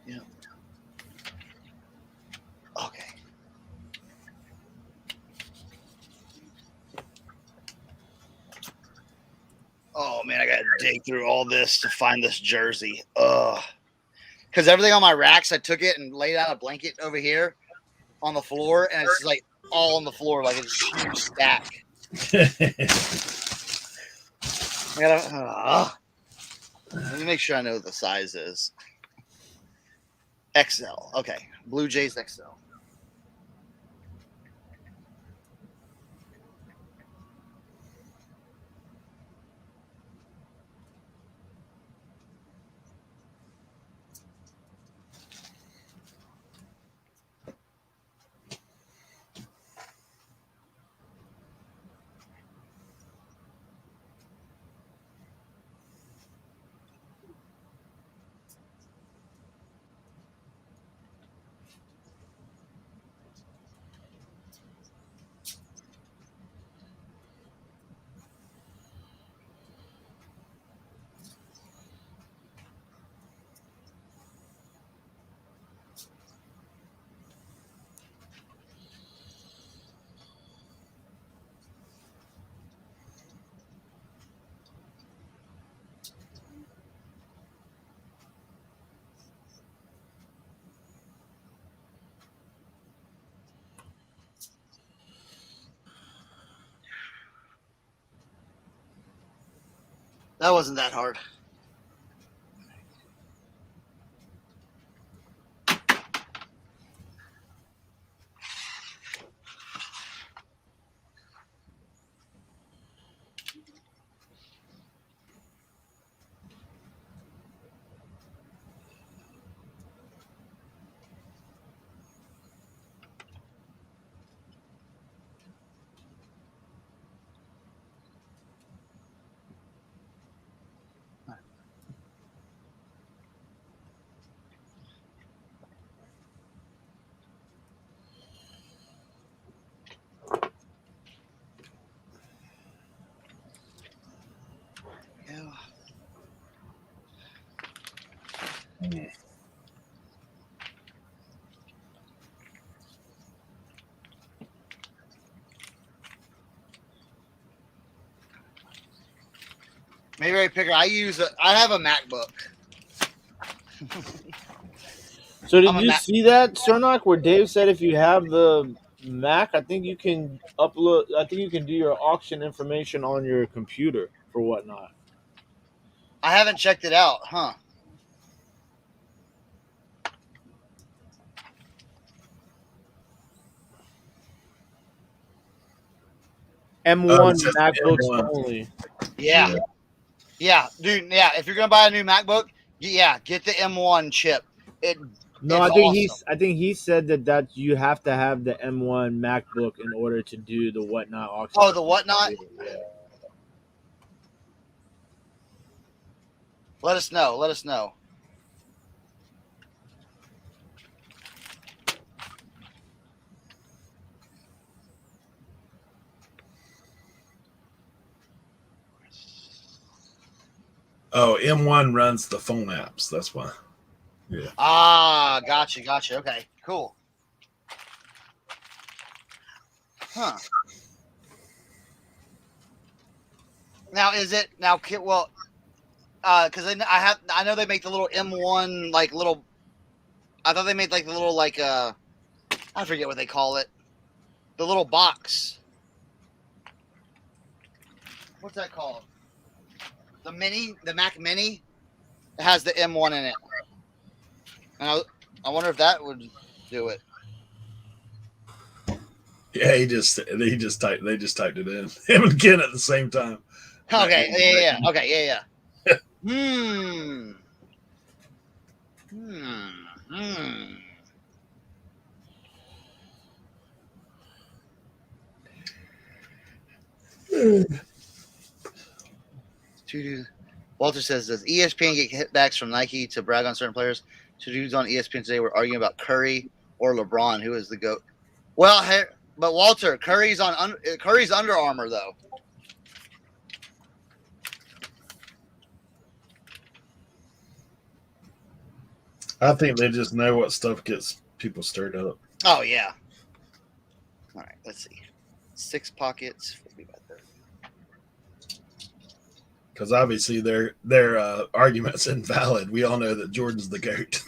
Yeah. Okay. Oh man, I gotta dig through all this to find this jersey. Ugh. Because everything on my racks, I took it and laid out a blanket over here on the floor, and it's like all on the floor like it's a huge stack. I gotta. Let me make sure I know what the size is. XL. Okay, Blue Jays XL. That wasn't that hard. Yeah. Maybe I pick. I have a MacBook. So did I'm a you Mac- see that, Cernock, where Dave said if you have the Mac, I think you can upload. I think you can do your auction information on your computer for whatnot. I haven't checked it out, huh? M1 it says MacBooks M1. only. Yeah. Yeah, dude. Yeah, if you're gonna buy a new MacBook, yeah, get the M1 chip. No, It's I think awesome. I think he said that you have to have the M1 MacBook in order to do the whatnot auction. Oh, the whatnot. Yeah. Let us know. Let us know. Oh, M1 runs the phone apps. That's why. Yeah. Ah, gotcha. Okay, cool. Huh. Now is it now? Well, because I know they make the little M1 like little. I thought they made like the little like I forget what they call it. The little box. What's that called? The Mac Mini. It has the M1 in it. And I wonder if that would do it. Yeah, they just typed it in. Him and Ken at the same time. Okay, yeah. Okay, yeah. Hmm. Walter says, does ESPN get hitbacks from Nike to brag on certain players? Two dudes on ESPN today were arguing about Curry or LeBron, who is the GOAT. Well, but Walter, Curry's Under Armour, though. I think they just know what stuff gets people stirred up. Oh, yeah. All right, let's see. 6 pockets. Because obviously their argument's invalid. We all know that Jordan's the GOAT.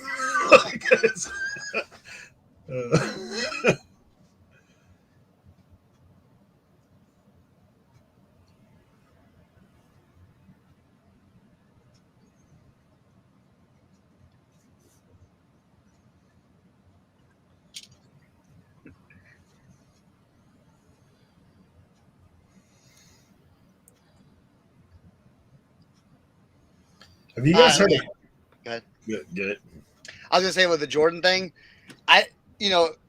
Have you guys heard Go of ahead. Good. I was gonna say with the Jordan thing,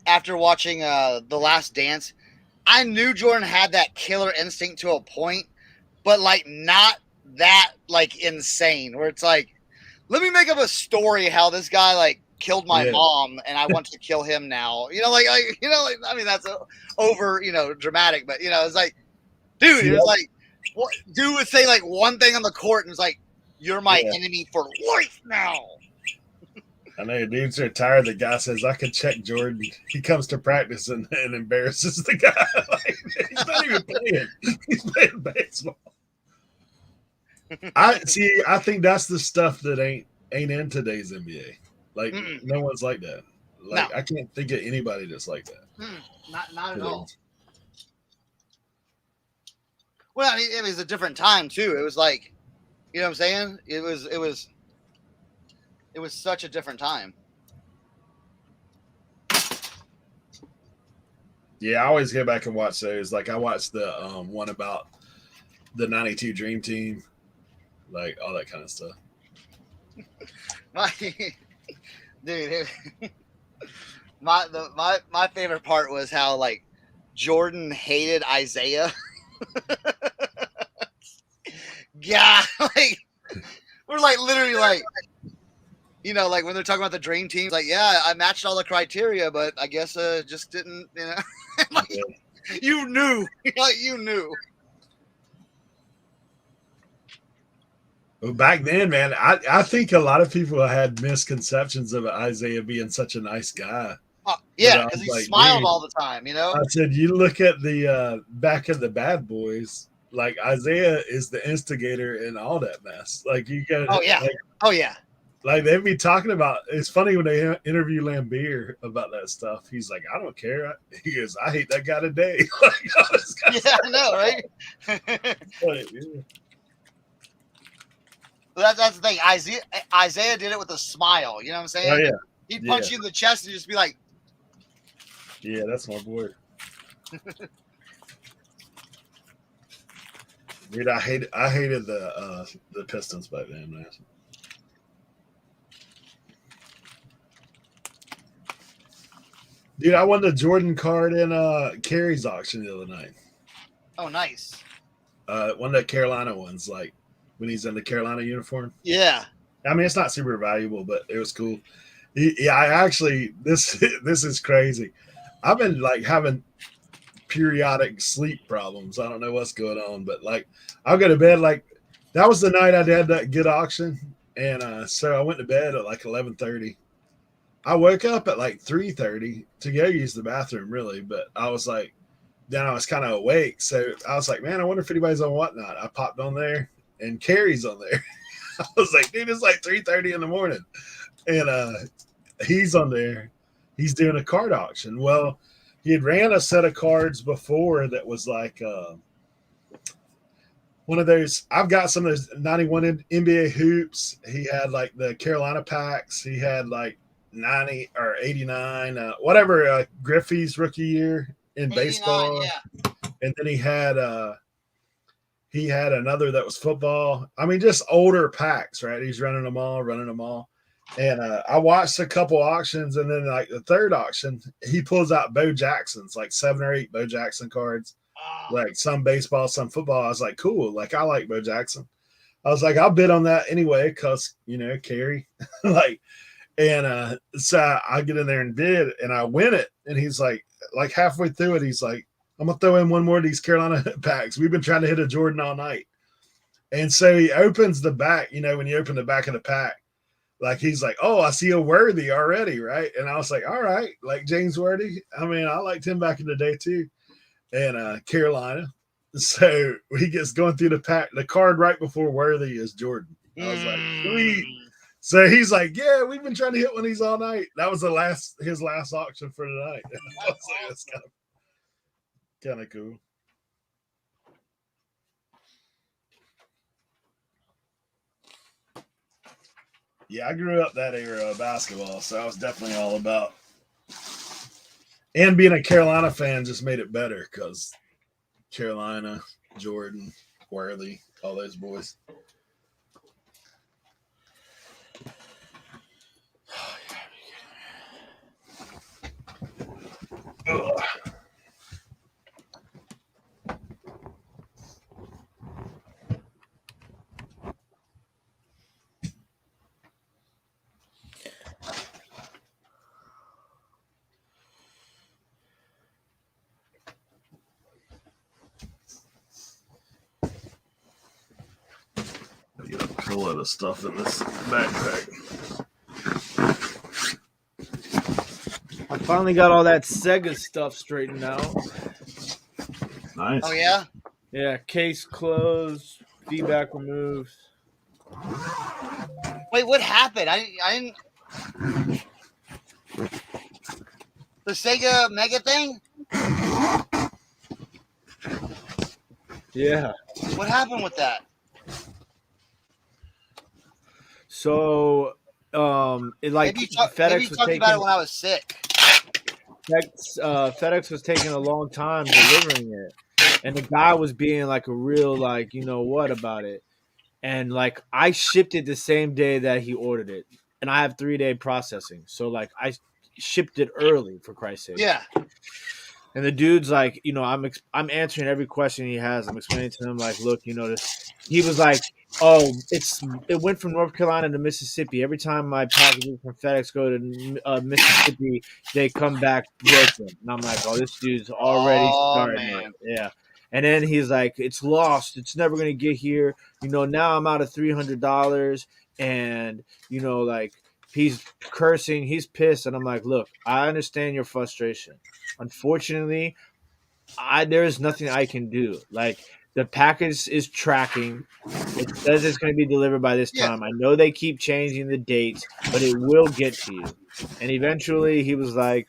after watching The Last Dance, I knew Jordan had that killer instinct to a point, but like not that like insane where it's like, let me make up a story how this guy like killed my mom and I want to kill him now. I mean that's over, dramatic, but it's like, dude, it was like, what dude would say like one thing on the court and it's like, you're my enemy for life now. I know dudes are tired. The guy says, I can check Jordan. He comes to practice and embarrasses the guy. Like, he's not even playing. He's playing baseball. I think that's the stuff that ain't in today's NBA. Like, no one's like that. Like, no. I can't think of anybody that's like that. Not at all. Well, I mean, it was a different time too. It was like, you know what I'm saying? It was such a different time. Yeah, I always go back and watch those. Like I watched the one about the '92 Dream Team, like all that kind of stuff. My favorite part was how like Jordan hated Isaiah. Yeah, like we're like literally like, like when they're talking about the dream team, like, yeah, I matched all the criteria, but I guess just didn't, like, you knew, like you knew. Well, back then, man, I think a lot of people had misconceptions of Isaiah being such a nice guy. Yeah, because he smiled all the time, I said, you look at the back of the Bad Boys, like Isaiah is the instigator in all that mess. Like you got, like they'd be talking about. It's funny when they interview Lambeer about that stuff. He's like, I don't care. He goes, I hate that guy today. Like, yeah, I know, right? That's the thing. Isaiah did it with a smile. You know what I'm saying? Oh, yeah. He'd punch you in the chest and just be like, yeah, that's my boy. Dude, I hated the Pistons back then, man. Dude, I won the Jordan card in Carey's auction the other night. Oh, nice. One of the Carolina ones, like when he's in the Carolina uniform. Yeah. I mean, it's not super valuable, but it was cool. Yeah, I actually this is crazy. I've been like having periodic sleep problems. I don't know what's going on, but like I'll go to bed like that was the night I did that good auction, and so I went to bed at like 11:30. I woke up at like 3:30 to go use the bathroom, really, but I was like, then I was kind of awake, so I was like, man, I wonder if anybody's on Whatnot. I popped on there, and Carey's on there. I was like, dude, it's like 3:30 in the morning, and he's on there. He's doing a card auction. Well, he had ran a set of cards before that was like one of those. I've got some of those 91 NBA hoops. He had like the Carolina packs. He had like 90 or 89, whatever, Griffey's rookie year in baseball. Yeah. And then he had another that was football. I mean, just older packs, right? He's running them all. And I watched a couple auctions, and then like the third auction, he pulls out Bo Jackson's, like 7 or 8 Bo Jackson cards, like some baseball, some football. I was like, cool. Like I like Bo Jackson. I was like, I'll bid on that anyway, because Carey, like, and so I get in there and bid, and I win it. And he's like halfway through it, he's like, I'm gonna throw in one more of these Carolina packs. We've been trying to hit a Jordan all night. And so he opens the back. When you open the back of the pack. Like, he's like, oh, I see a Worthy already, right? And I was like, all right, like James Worthy. I mean, I liked him back in the day too. And Carolina. So he gets going through the pack. The card right before Worthy is Jordan. I was like, sweet. So he's like, yeah, we've been trying to hit one of these all night. That was his last auction for the night. I was like, that's kind of cool. Yeah, I grew up that era of basketball, so I was definitely all about. And being a Carolina fan just made it better because Carolina, Jordan, Worthy, all those boys. a lot of stuff in this backpack. I finally got all that Sega stuff straightened out. Nice. Oh yeah. Yeah, case closed, feedback removed. Wait, what happened? I didn't. The Sega Mega thing? Yeah. What happened with that? So, it like Maybe you FedEx was talked taking about it when I was sick. FedEx was taking a long time delivering it, and the guy was being like a real like you know what about it, and like I shipped it the same day that he ordered it, and I have 3-day processing, so like I shipped it early for Christ's sake. Yeah. And the dude's like, you know, I'm answering every question he has. I'm explaining to him like, look, you know, he was like, oh, it went from North Carolina to Mississippi. Every time my packages from FedEx go to Mississippi, they come back broken. And I'm like, oh, this dude's already starting man. it. Yeah. And then he's like, it's lost. It's never gonna get here. You know, now I'm out of $300, and you know, like he's cursing, he's pissed, and I'm like, look, I understand your frustration. Unfortunately, there is nothing I can do. Like the package is tracking. It says it's going to be delivered by this Yeah. time. I know they keep changing the dates, but it will get to you. And eventually, he was like,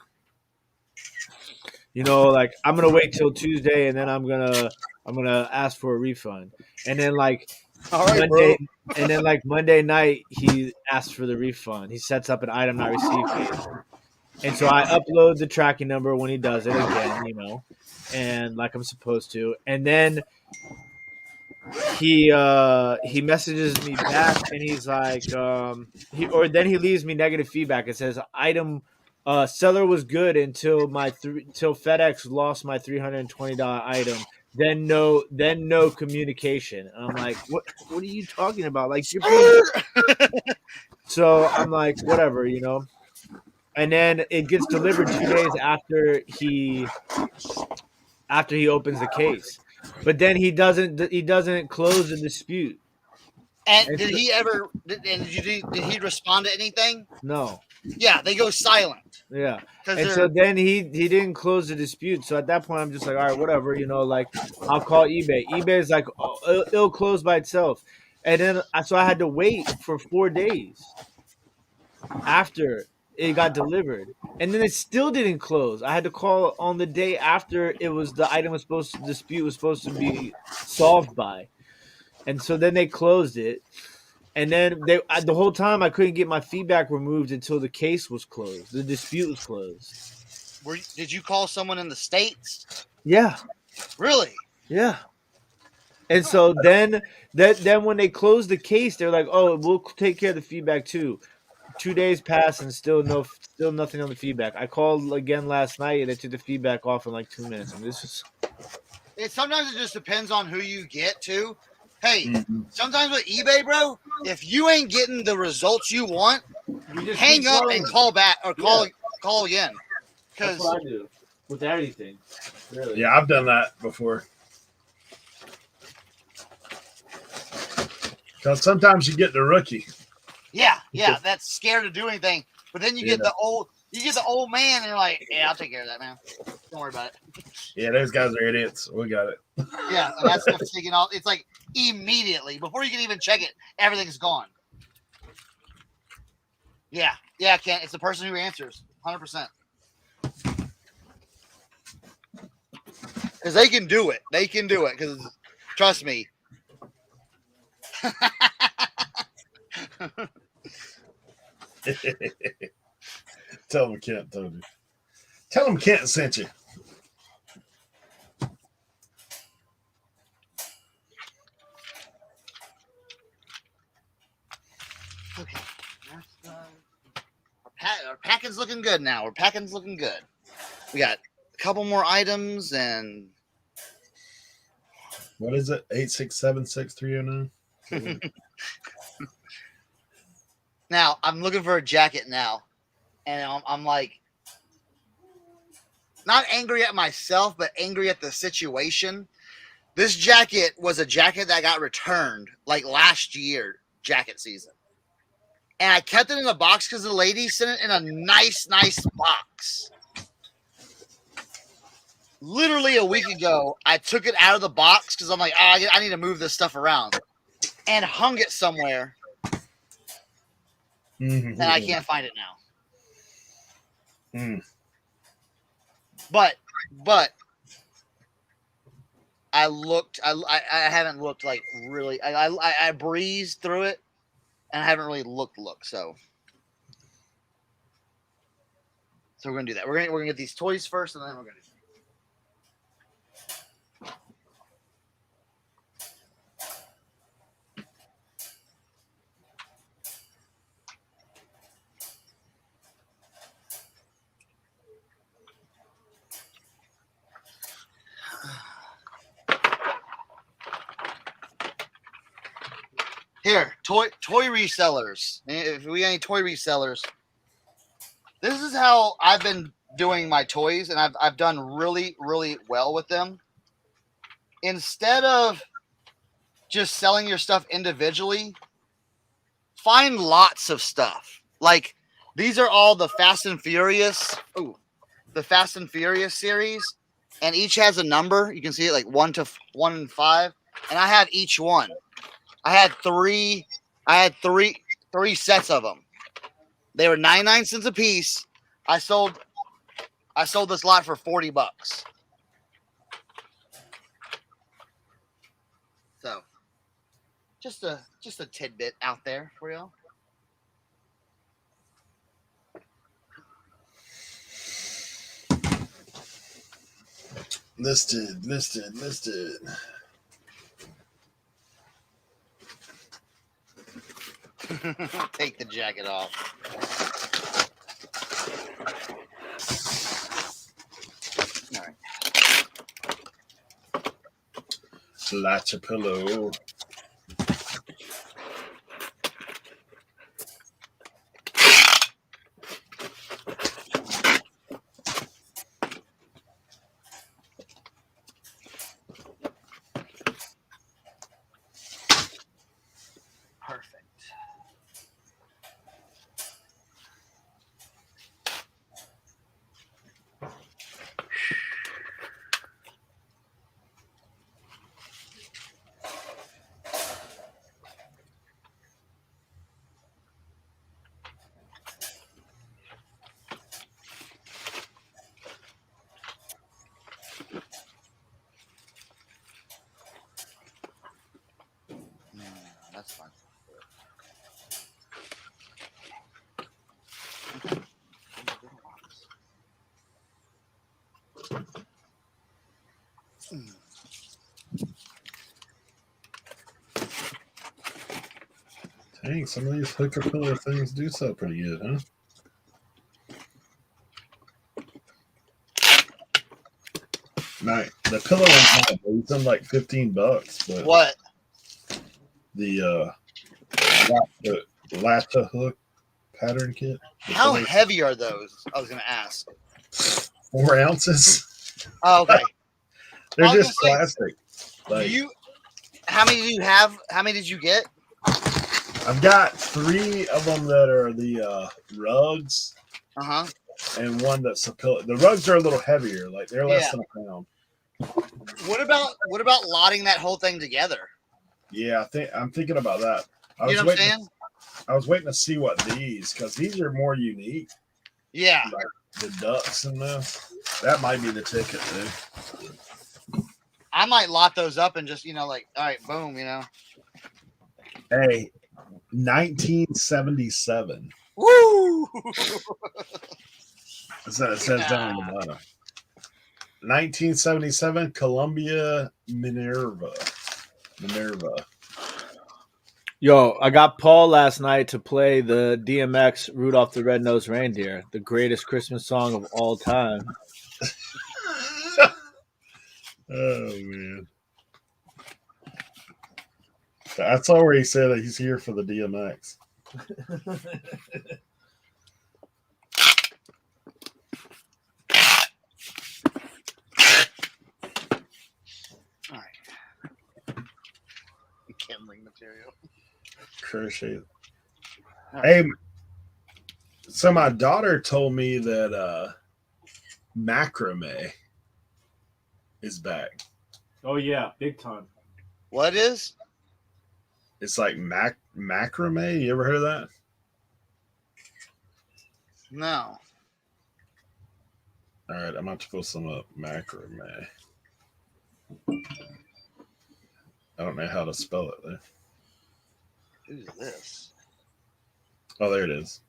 you know, like I'm gonna wait till Tuesday, and then I'm gonna ask for a refund. And then like All right, Monday, bro. and then like Monday night, he asks for the refund. He sets up an item not received page. And so I upload the tracking number when he does it again, you know, and like I'm supposed to. And then he messages me back, and he's like, then he leaves me negative feedback. It says item seller was good until till FedEx lost my $320 item. Then no communication. And I'm like, what are you talking about? Like you're So I'm like, whatever, you know. And then it gets delivered 2 days after he opens the case. But then he doesn't close the dispute. And did he respond to anything? No. Yeah, they go silent. Yeah. And so then he didn't close the dispute. So at that point I'm just like, all right, whatever, you know, like I'll call eBay. eBay's like, oh, it'll close by itself. And then so I had to wait for 4 days after it got delivered, and then it still didn't close. I had to call on the day after the item was supposed to be solved by, and so then they closed it, and then the whole time I couldn't get my feedback removed until the case was closed, the dispute was closed. Did you call someone in the States? Yeah. Really? Yeah. And so then when they closed the case, they're like, oh, we'll take care of the feedback too. 2 days passed and still nothing on the feedback. I called again last night and they took the feedback off in like 2 minutes. I mean, Sometimes it just depends on who you get to. Hey, sometimes with eBay, bro, if you ain't getting the results you want, hang up and call back or call again. That's what I do with anything. Really. Yeah, I've done that before. Because sometimes you get the rookie. Yeah, that's scared to do anything. But then you get the old man, and you're like, yeah, I'll take care of that, man. Don't worry about it. Yeah, those guys are idiots. We got it. Yeah, and that stuff's taking off. It's like immediately before you can even check it, everything's gone. Yeah, Ken. It's the person who answers, 100%. Because they can do it. They can do it. Because trust me. Tell them Kent told you. Tell them Kent sent you. Okay. Our packing's looking good now. Our packing's looking good. We got a couple more items and. What is it? 8676309? Now, I'm looking for a jacket now. And I'm like, not angry at myself, but angry at the situation. This jacket was a jacket that got returned like last year. jacket season. And I kept it in a box because the lady sent it in a nice box. Literally a week ago, I took it out of the box because I'm like, I need to move this stuff around, and hung it somewhere, and I can't find it now. But I looked. I haven't looked like really. I breezed through it, and I haven't really looked. So we're gonna do that. We're gonna get these toys first, and then we're gonna. Here, toy resellers. If we got any toy resellers, this is how I've been doing my toys, and I've done really well with them. Instead of just selling your stuff individually, find lots of stuff. Like these are all the Fast and Furious. Ooh, the Fast and Furious series, and each has a number. You can see it like 1 to 1 and 5, and I have each one. I had three sets of them. They were 99 cents a piece. I sold this lot for $40. So, just a tidbit out there for y'all. Listed. Take the jacket off. All right. Latch a pillow. Perfect. That's fine. Dang, some of these hooker pillow things do sell pretty good, huh? Right. The pillow one's not bad. It's on like $15, but What? the latcha hook pattern kit. How heavy are those? I was gonna ask. 4 ounces. Oh, okay. They're I was just gonna say, plastic. How many do you have? How many did you get? I've got 3 of them that are the rugs, and one that's a pillow. The rugs are a little heavier, like they're less than a pound. What about lotting that whole thing together? Yeah, I'm thinking about that. You know what I'm saying? I was waiting to see what because these are more unique. Yeah. Like the ducks and this. That might be the ticket, dude. I might lot those up and just, like, all right, boom, Hey, 1977. Woo! That's what it says down on the bottom. 1977, Columbia Minerva. Yo, I got Paul last night to play the DMX Rudolph the Red-Nosed Reindeer, the greatest Christmas song of all time. Oh, man. That's where he said that he's here for the DMX. All right. Kindling material. Crochet. All right. Hey, so my daughter told me that macrame is back. Oh yeah, big time. What is? It's like macrame. You ever heard of that? No. All right, I'm about to pull some up. Macrame. I don't know how to spell it though. Who's this? Oh, there it is.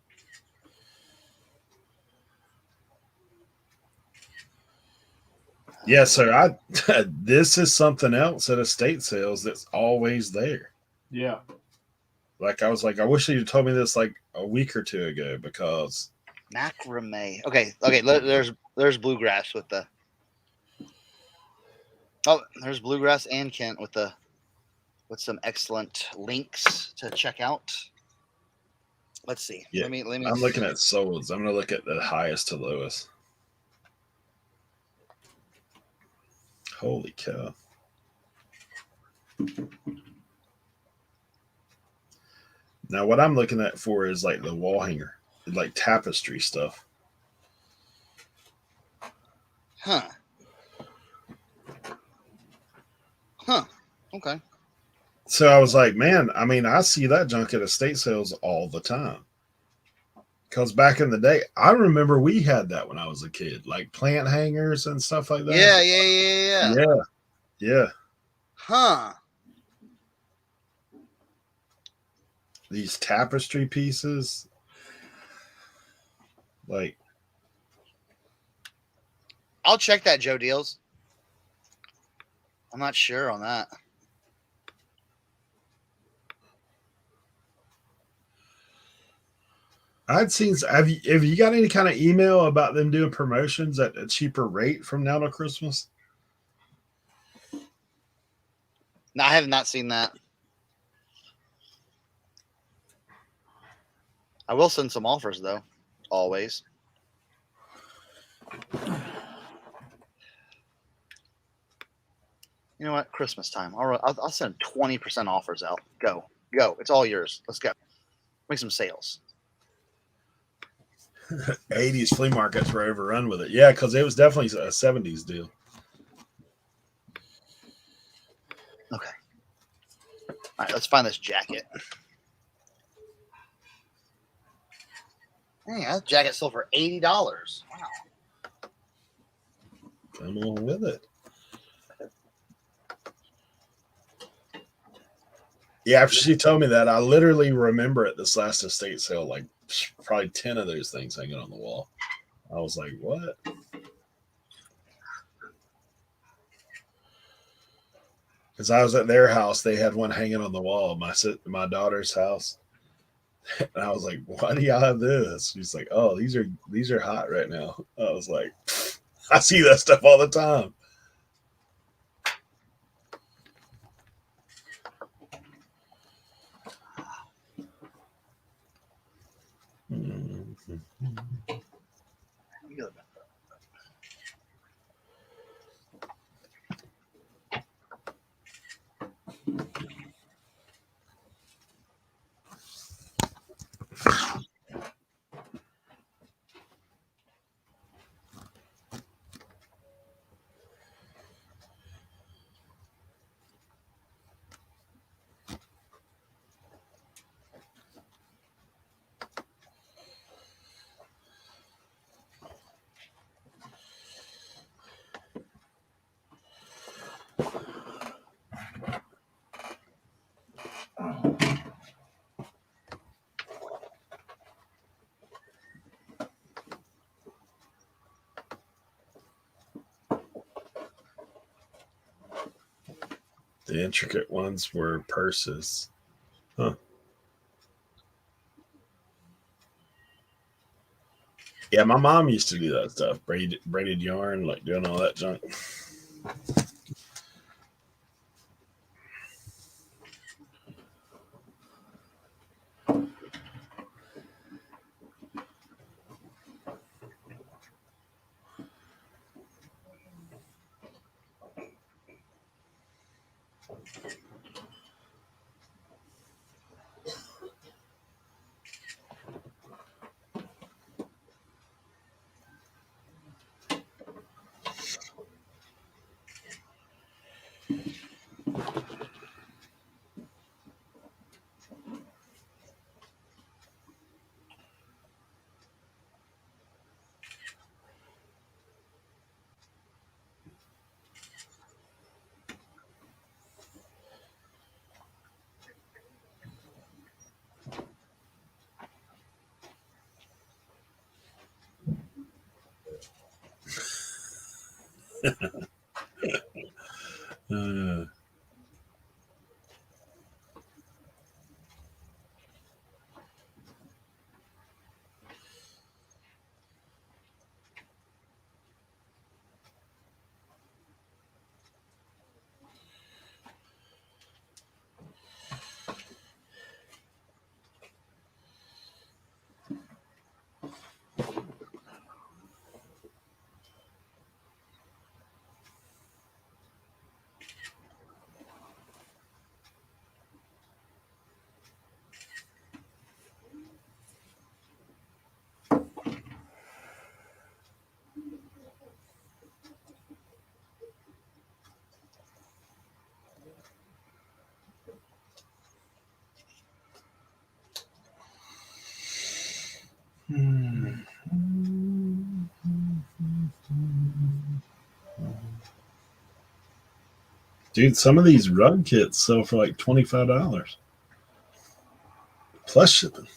Yeah, so I this is something else at estate sales that's always there. Yeah. Like I was like, I wish you'd told me this like a week or two ago because Macrame. Okay. There's bluegrass with the. Oh, there's bluegrass and Kent with some excellent links to check out. Let's see. Yeah, Let me. I'm looking at solds. I'm gonna look at the highest to lowest. Holy cow. Now what I'm looking at for is like the wall hanger, like tapestry stuff. Huh. Huh. Okay. So I was like, man, I mean, I see that junk at estate sales all the time. Because back in the day, I remember we had that when I was a kid, like plant hangers and stuff like that. Yeah. Yeah. Huh. These tapestry pieces. Like, I'll check that, Joe Deals. I'm not sure on that. I'd seen. Have you got any kind of email about them doing promotions at a cheaper rate from now to Christmas? No, I have not seen that. I will send some offers though. Always. You know what? Christmas time. I'll send 20% offers out. Go. It's all yours. Let's go. Make some sales. 80s flea markets were overrun with it. Yeah, because it was definitely a 70s deal. Okay. All right, let's find this jacket. Hey, that jacket sold for $80. Wow. Come on with it. Yeah, after she told me that, I literally remember at this last estate sale, like probably 10 of those things hanging on the wall. I was like, what? Because I was at their house, they had one hanging on the wall, my daughter's house. And I was like, why do y'all have this? She's like, oh, these are hot right now. I was like, I see that stuff all the time. The intricate ones were purses. Huh. Yeah, my mom used to do that stuff. Braided yarn, like doing all that junk. Uh, dude, some of these rug kits sell for like $25 plus shipping.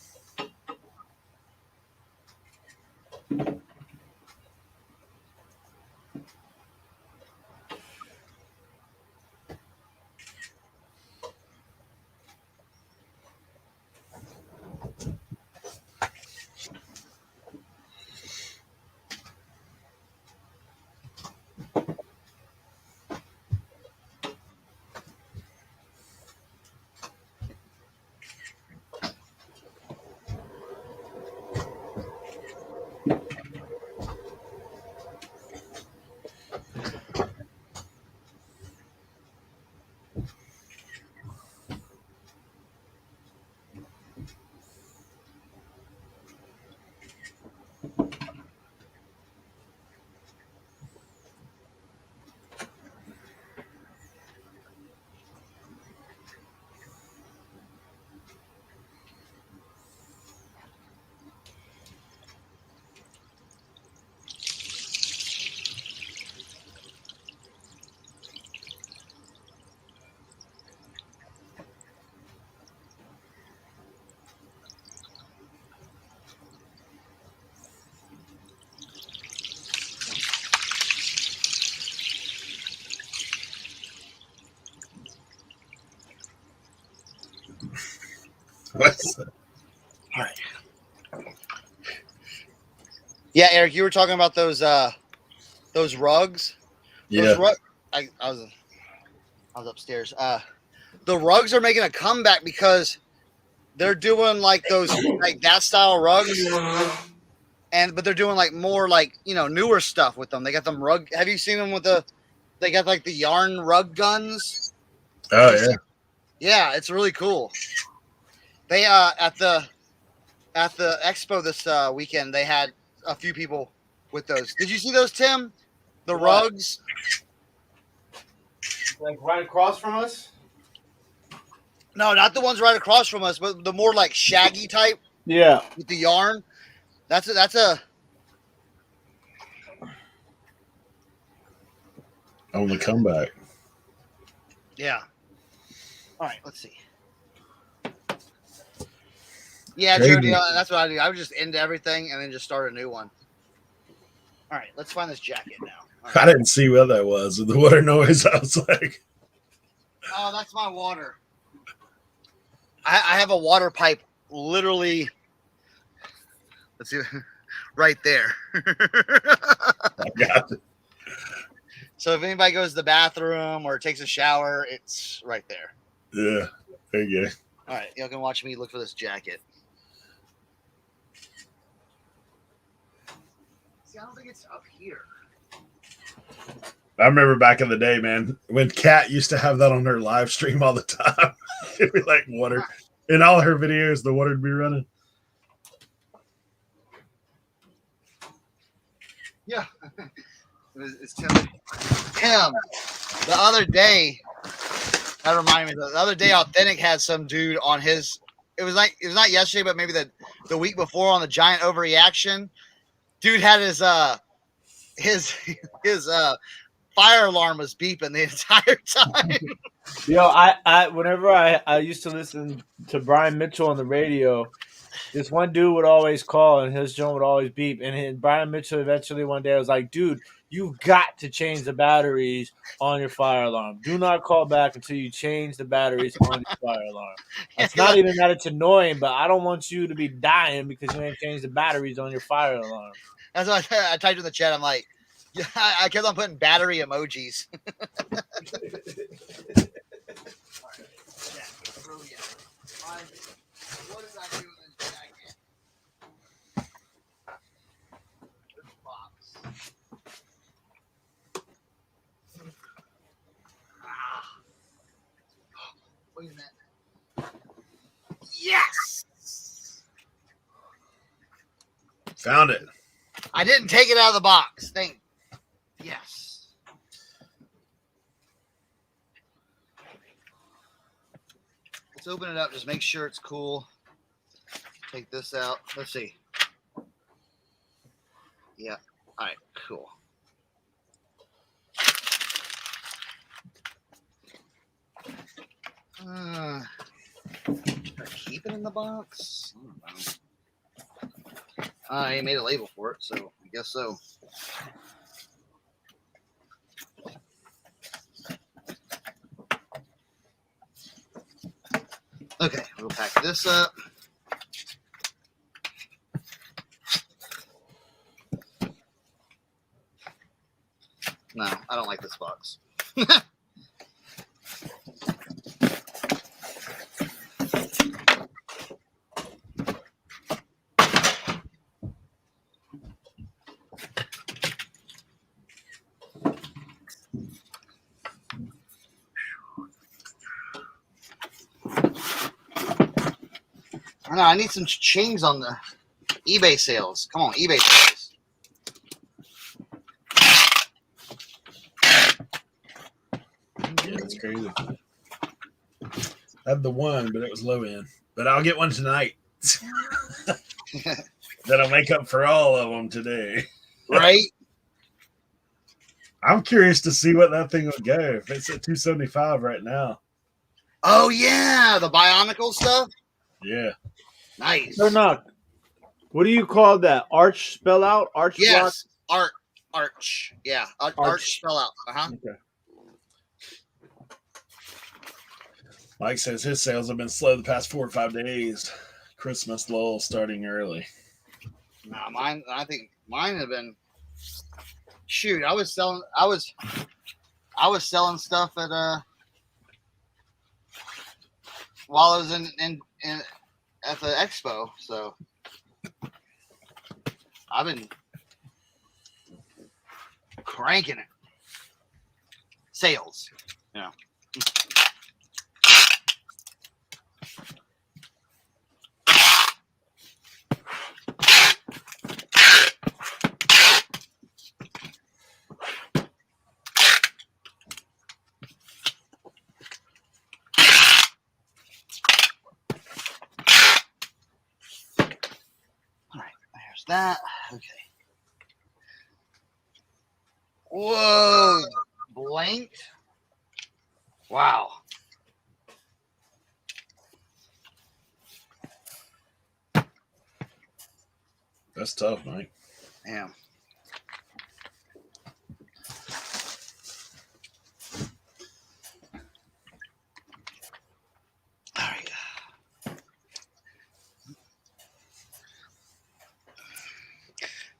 What's that? Yeah, Eric, you were talking about those rugs. Yeah. I was upstairs. The rugs are making a comeback because they're doing like those like that style rugs, but they're doing like more like newer stuff with them. They got them rug. Have you seen them with They got like the yarn rug guns. Oh, yeah. Yeah, it's really cool. They at the expo this weekend, they had a few people with those. Did you see those, Tim? The What? rugs. Like right across from us? No, not the ones right across from us, but the more like shaggy type Yeah. with the yarn. That's a On the comeback. yeah. All right, let's see. Yeah, Crazy. Jody, that's what I do. I would just end everything and then just start a new one. All right, let's find this jacket now. All right. I didn't see what that was. With the water noise, I was like, Oh, that's my water. I have a water pipe literally. Let's see, right there. I got it. So if anybody goes to the bathroom or takes a shower, it's right there. Yeah. There you go. All right, y'all can watch me look for this jacket. See, I don't think it's up here. I remember back in the day, man, when Kat used to have that on her live stream all the time. It'd be like water. In all her videos, the water would be running. Yeah. It's Tim. Tim, the other day, that reminded me, the other day, Authentic had some dude on his, it was not yesterday, but maybe the week before on the giant overreaction. Dude had his fire alarm was beeping the entire time. Yo, I whenever I used to listen to Brian Mitchell on the radio, this one dude would always call, and his joint would always beep. And Brian Mitchell eventually one day was like, "Dude, you've got to change the batteries on your fire alarm. Do not call back until you change the batteries on your fire alarm. It's not even that it's annoying, but I don't want you to be dying because you ain't changed the batteries on your fire alarm." That's what I typed in the chat. I'm like, yeah, I kept on putting battery emojis. What did I do with this jacket? This box. Wait a minute. Yes! Found it. I didn't take it out of the box. Yes. Let's open it up. Just make sure it's cool. Take this out. Let's see. Yeah. All right. Cool. Should I keep it in the box? I don't know. I made a label for it, so I guess so. Okay, we'll pack this up. No, I don't like this box. I know, I need some chains on the eBay sales. Come on, eBay sales. Yeah, it's crazy. I had the one, but it was low end. But I'll get one tonight. That'll make up for all of them today. Right? I'm curious to see what that thing would go if it's at 275 right now. Oh, yeah, the Bionicle stuff? Yeah. Nice. Or not. What do you call that? Arch spell out? Arch block? Yes, arch. Yeah, arch spell out. Uh-huh. Okay. Mike says his sales have been slow the past 4 or 5 days. Christmas lull starting early. Nah, I think mine have been. Shoot, I was selling stuff at while I was in at the expo, so I've been cranking it. Sales, you know. That okay. Whoa, blanked. Wow. That's tough, Mike. Damn. All right.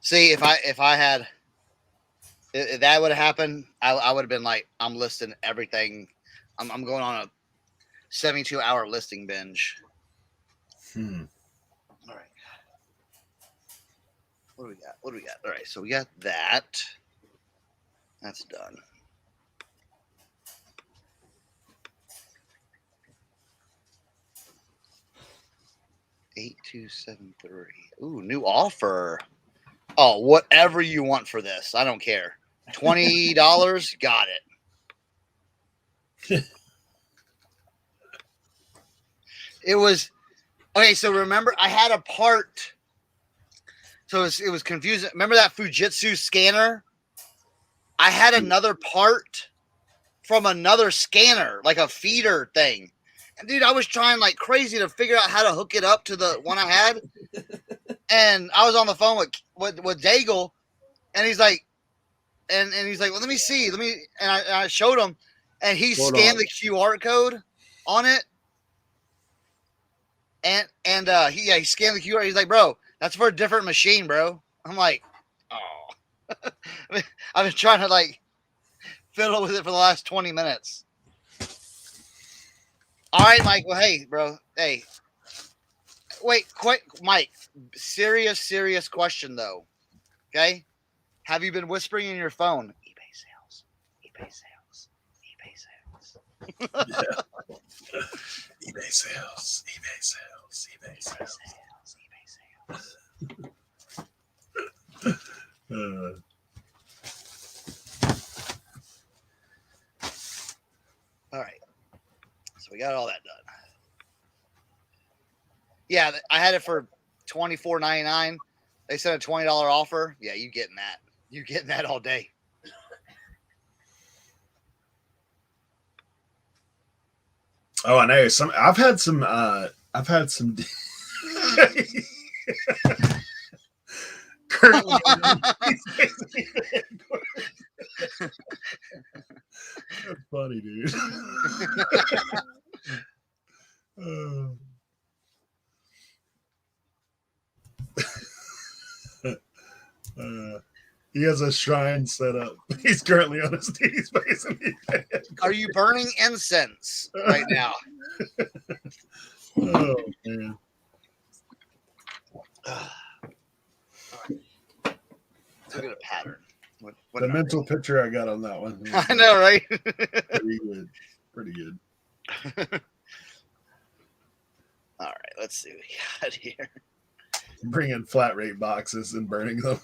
See, if that would have happened, I would have been like, I'm listing everything. I'm going on a 72-hour listing binge. All right. What do we got? All right, so we got that. That's done. $8,273. Ooh, new offer. Oh, whatever you want for this. I don't care. $20. Got it. It was okay. So remember, I had a part. So it was confusing. Remember that Fujitsu scanner? I had another part from another scanner, like a feeder thing. dude, I was trying like crazy to figure out how to hook it up to the one I had, and I was on the phone with Daigle, and he's like, and he's like, well, let me see, and I showed him, and he Hold scanned on. the QR code on it, and he scanned the QR. He's like, bro, that's for a different machine, bro. I'm like, oh, I've been trying to like fiddle with it for the last 20 minutes. All right, Mike. Well, hey, bro. Hey, wait, quick, Mike. Serious question though. Okay, have you been whispering in your phone? eBay sales, eBay sales, eBay sales. eBay sales, eBay sales, eBay sales. eBay sales. All right. So we got all that done. Yeah, I had it for $24.99. They sent a $20 offer. Yeah, you getting that. You getting that all day. Oh, I know. I've had some currently that's funny, dude. He has a shrine set up. He's currently on his knees, basically. Are you burning incense right now? Oh man. Look at a pattern. What The mental picture I got on that one. I know, right? Pretty good. Pretty good. All right, let's see what we got here. Bringing flat rate boxes and burning them.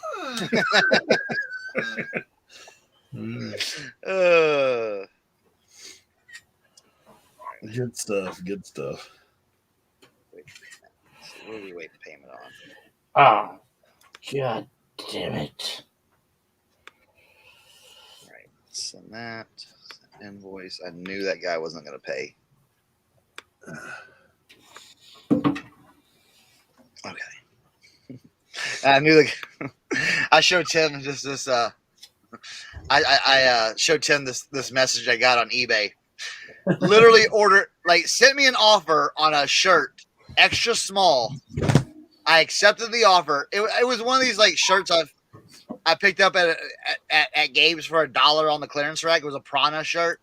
Good stuff. Good stuff. What do we wait the payment on? Oh, God damn it. All right, send that. Send invoice. I knew that guy wasn't going to pay. Okay. I knew I showed Tim this I showed Tim this message I got on eBay. Literally sent me an offer on a shirt, extra small. I accepted the offer. It was one of these like shirts I picked up at Gabe's for $1 on the clearance rack. It was a Prana shirt,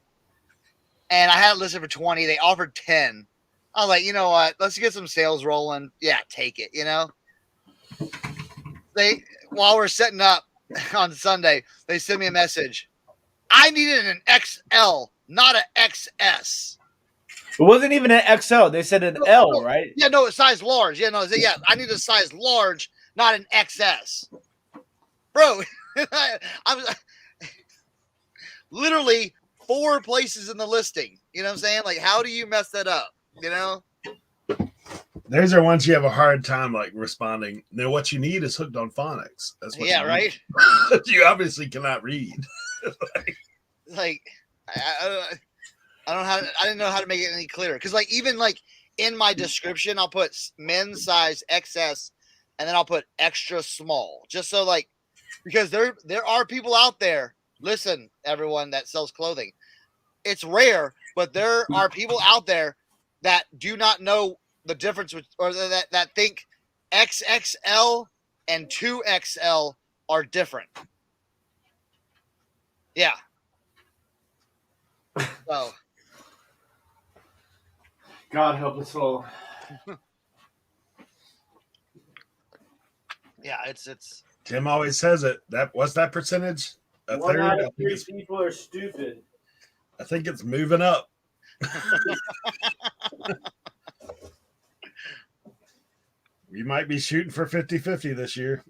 and I had it listed for 20. They offered 10. I was like, you know what? Let's get some sales rolling. Yeah, take it. You know. While we're setting up on Sunday, they sent me a message. I needed an XL, not an XS. It wasn't even an XL. They said an L, right? Yeah, no, it's size large. Yeah, no, I need a size large, not an XS. Bro, I was literally 4 places in the listing. You know what I'm saying? Like, how do you mess that up? You know? Those are ones you have a hard time like responding. Now, what you need is hooked on phonics. That's what. Yeah, right. You obviously cannot read. Like, I don't know how. I didn't know how to make it any clearer. Because like even like in my description, I'll put men's size XS, and then I'll put extra small, just so like because there are people out there. Listen, everyone that sells clothing, it's rare, but there are people out there that do not know the difference, or that think XXL and 2XL are different. Yeah. So. God help us all. Yeah, it's. Tim always says it. What's that percentage? A One third. out of 3 people are stupid. I think it's moving up. We might be shooting for 50-50 this year.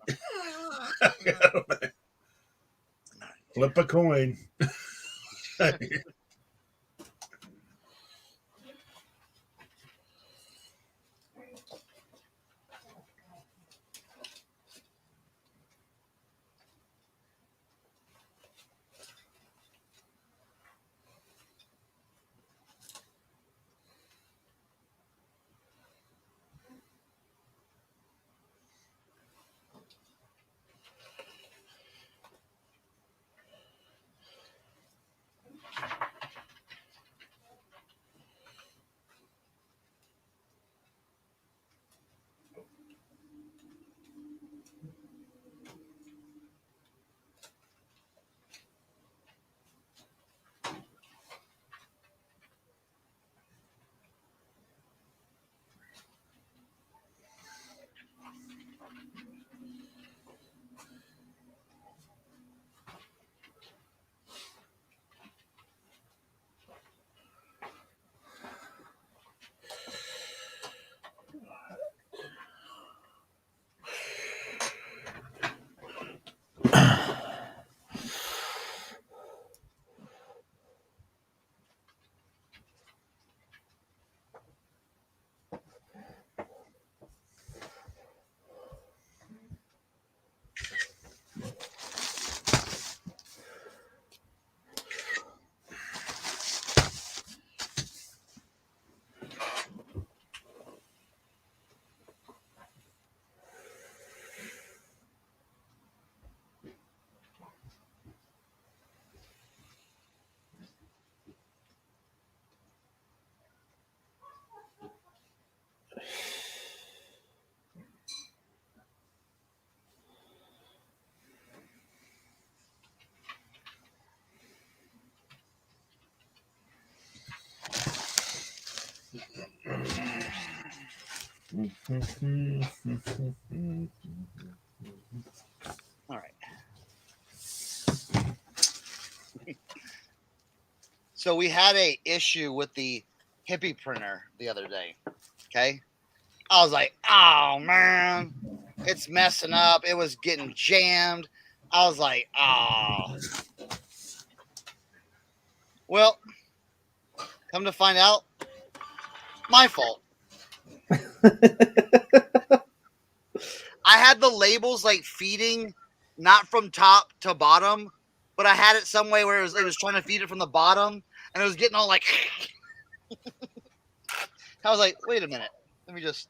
Flip a coin. All right. So we had a issue with the hippie printer the other day. Okay. I was like, oh man, it's messing up. It was getting jammed. I was like, oh. Well, come to find out, my fault. I had the labels like feeding not from top to bottom, but I had it some way where it was trying to feed it from the bottom, and it was getting all like. I was like, wait a minute. Let me just.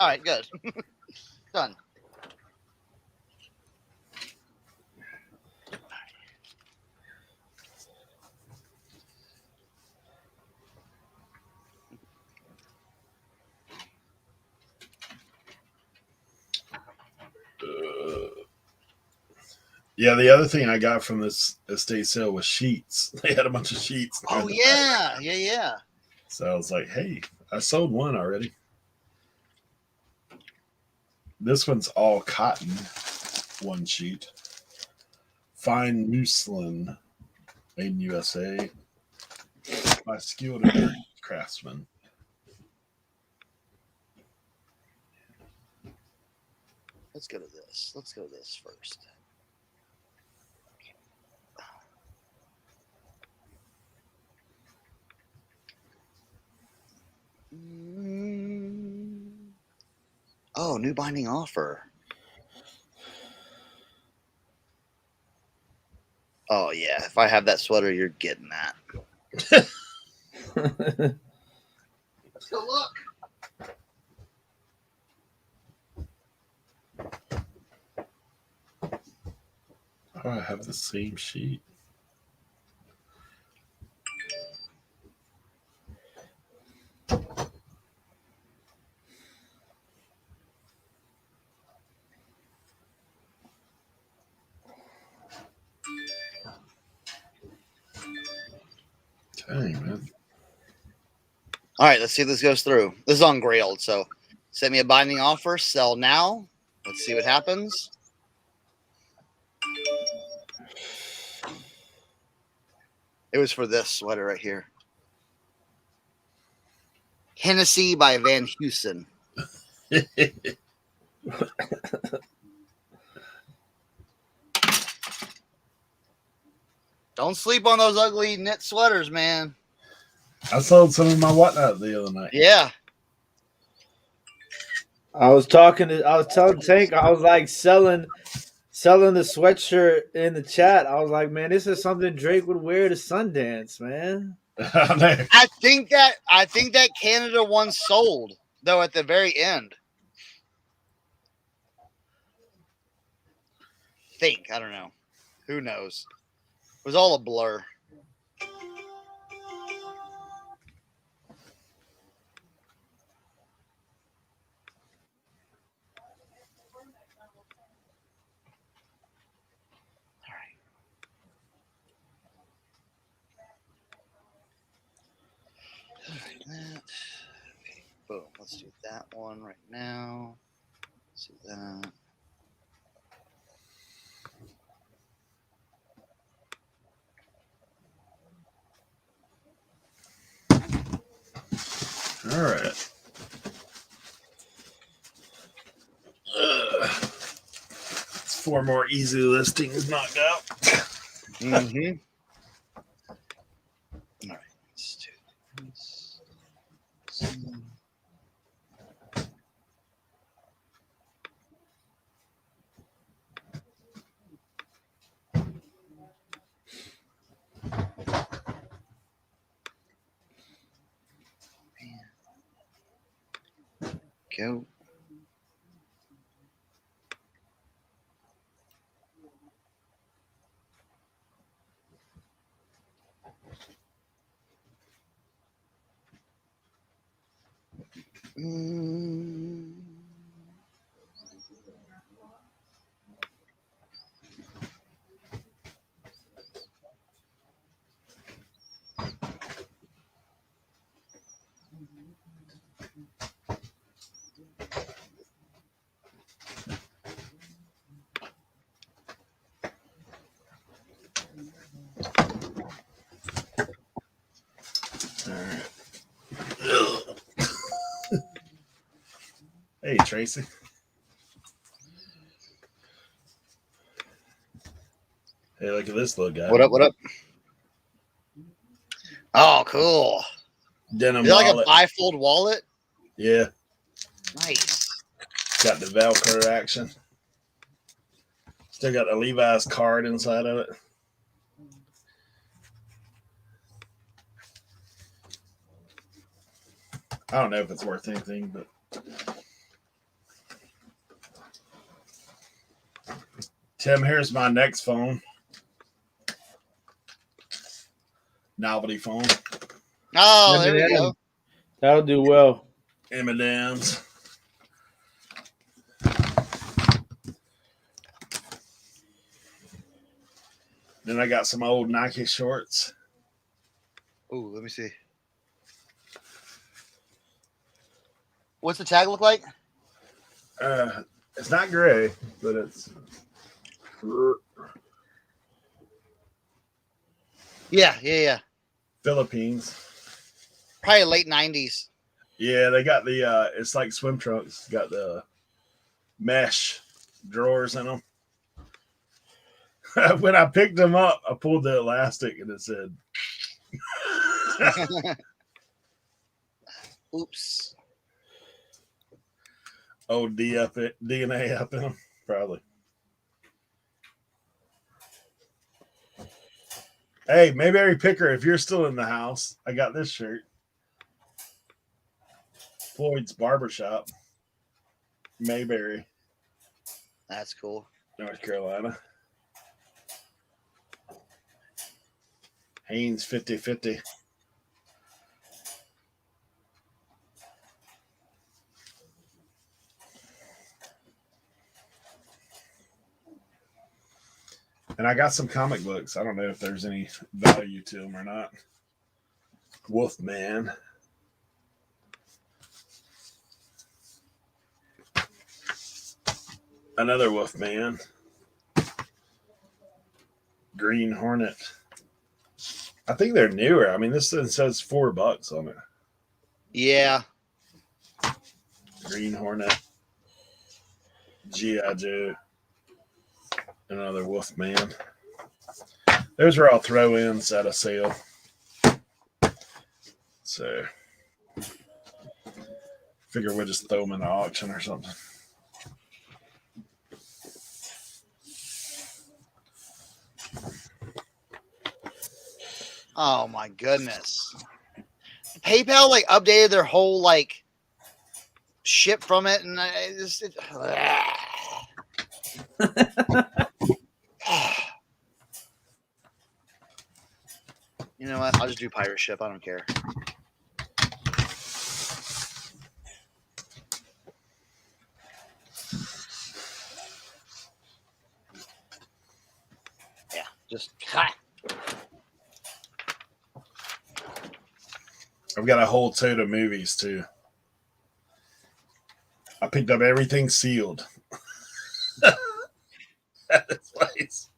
All right, good. Done. Yeah, the other thing I got from this estate sale was sheets. They had a bunch of sheets. Oh yeah, yeah. So I was like, hey, I sold one already. This one's all cotton, one sheet. Fine muslin, made in USA by skilled craftsmen. Let's go to this. Let's go to this first. Oh, new binding offer. Oh yeah, if I have that sweater, you're getting that. Let's go look. Oh, I have the same sheet. Dang, man. All right, let's see if this goes through. This is on Grailed, so send me a binding offer. Sell now. Let's see what happens. It was for this sweater right here. Hennessy by Van Heusen. Don't sleep on those ugly knit sweaters, man. I sold some of my whatnot the other night. Yeah. I was telling Tank, I was like selling the sweatshirt in the chat. I was like, man, this is something Drake would wear to Sundance, man. I think that Canada one sold though at the very end. I don't know. Who knows? It was all a blur. That. Okay, boom. Let's do that one right now. Let's do that. All right. It's 4 more easy listings knocked out. Mm-hmm. All right. Let's do this. Go. All right. Hey, Tracy. Hey, look at this little guy. What up? What up? Oh, cool. Denim Is that like a wallet. bifold wallet? Yeah, Nice. got the Velcro action. Still got the Levi's card inside of it. I don't know if it's worth anything, but Tim, here's my next phone. Novelty phone. Oh, there we go. That'll do well. M&M's. Then I got some old Nike shorts. Ooh, let me see. What's the tag look like? It's not gray, but it's Yeah. Philippines. Probably late 90s. Yeah, they got the it's like swim trunks. Got the mesh drawers in them. When I picked them up, I pulled the elastic and it said Oops. DNA up in them, probably. Hey, Mayberry Picker, if you're still in the house, I got this shirt. Floyd's Barbershop, Mayberry, That's cool. North Carolina. Haynes 50/50. And I got some comic books. I don't know if there's any value to them or not. Wolfman. Another Wolfman. Green Hornet. I think they're newer. I mean, this thing says $4 on it. Yeah. Green Hornet. G.I. Joe. Another Wolfman. Those were all throw-ins at a sale. So, figure we'll just throw them in the auction or something. Oh my goodness. PayPal like updated their whole like ship from it, and you know what? I'll just do pirate ship. I don't care. Yeah, just. I've got a whole tote of movies too. I picked up everything sealed at this place.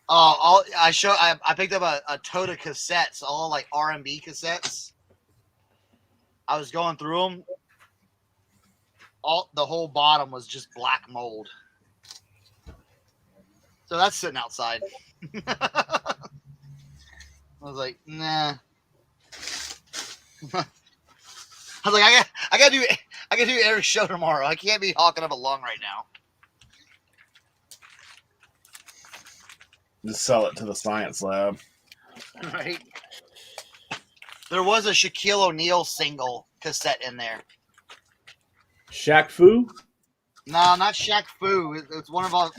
Oh, I picked up a tote of cassettes, all like R&B cassettes. I was going through them. The whole bottom was just black mold. So that's sitting outside. I was like, nah. I was like, I gotta do every show tomorrow. I can't be hawking up a lung right now. Just sell it to the science lab. Right. There was a Shaquille O'Neal single cassette in there. Shaq Fu? No, not Shaq Fu. It's one of our.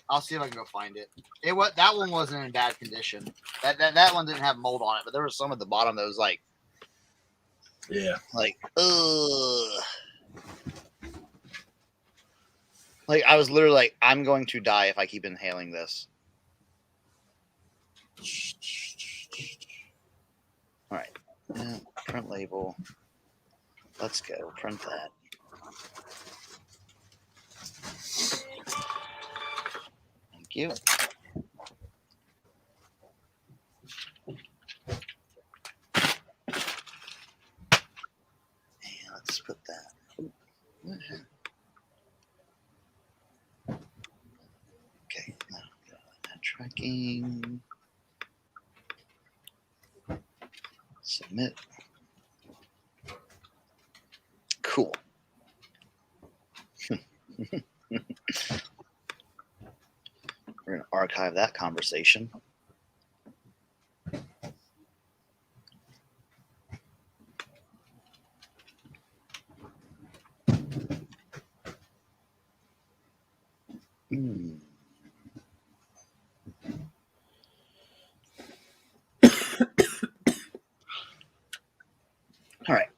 I'll see if I can go find it. That one wasn't in bad condition. That one didn't have mold on it, but there was some at the bottom that was like, Yeah. like, ugh. Like I was literally like, I'm going to die if I keep inhaling this. All right, print label. Let's go print that. Thank you. Tracking. Submit. Cool. We're going to archive that conversation. Hmm. All right.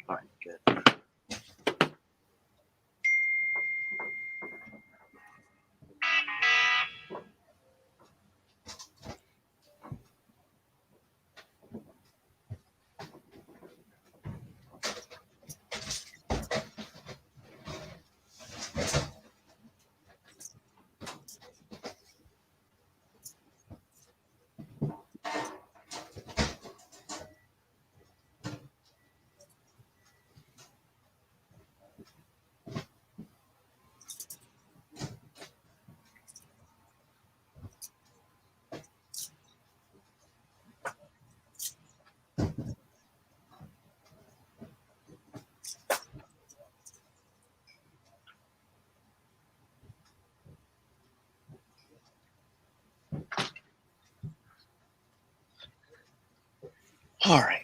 All right, good. All right.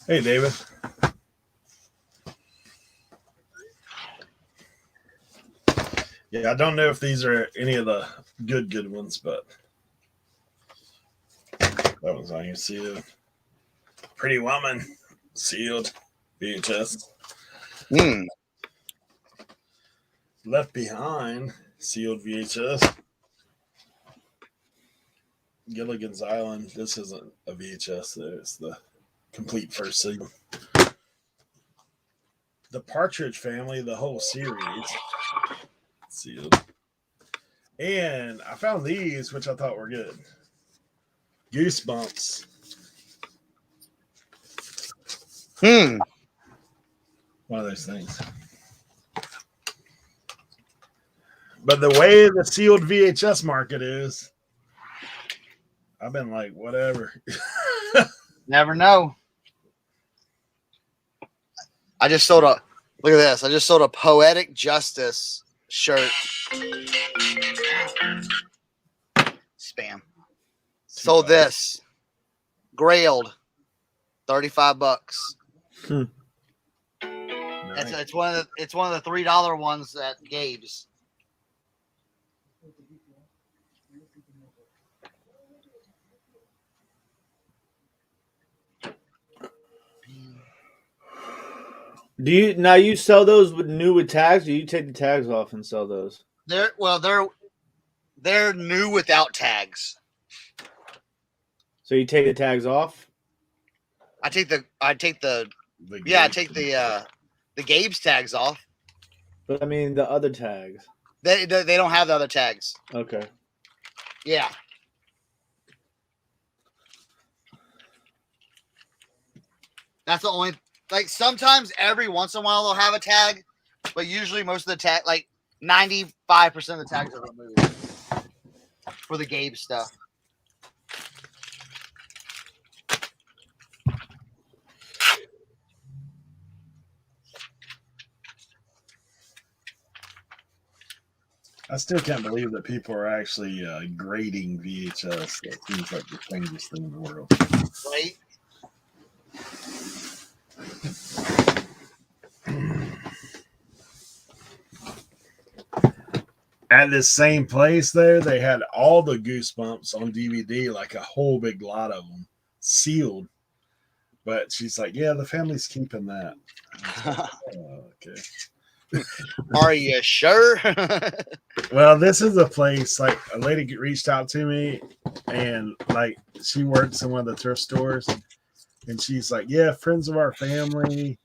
Hey, David. Yeah, I don't know if these are any of the good ones, but that was on you. Sealed. Pretty Woman. Sealed. VHS. Hmm. Left Behind. Sealed VHS. Gilligan's Island. This isn't a VHS. It's the complete first season. The Partridge Family, the whole series. Sealed. And I found these, which I thought were good. Goosebumps. Hmm. One of those things. But the way the sealed VHS market is, I've been like, whatever. Never know. I just sold a look at this. I just sold a Poetic Justice shirt. Spam. Sold this. Grailed. $35. Nice. It's one of the $3 ones at Gabe's. Do you sell those with tags, or you take the tags off and sell those? They're new without tags. So you take the tags off? I take the Gabe's tags off. But I mean the other tags. They don't have the other tags. Okay. Yeah. That's the only sometimes every once in a while they'll have a tag, but usually most of the tag 95% of the tags are removed for the Gabe stuff. I still can't believe that people are actually grading VHS. That seems like the strangest thing in the world. Right? At this same place there, they had all the Goosebumps on DVD, like a whole big lot of them, sealed. But she's like, yeah, the family's keeping that. Like, oh, okay. Are you sure? Well, this is a place, like, a lady reached out to me, and, like, she works in one of the thrift stores, and she's like, yeah, friends of our family,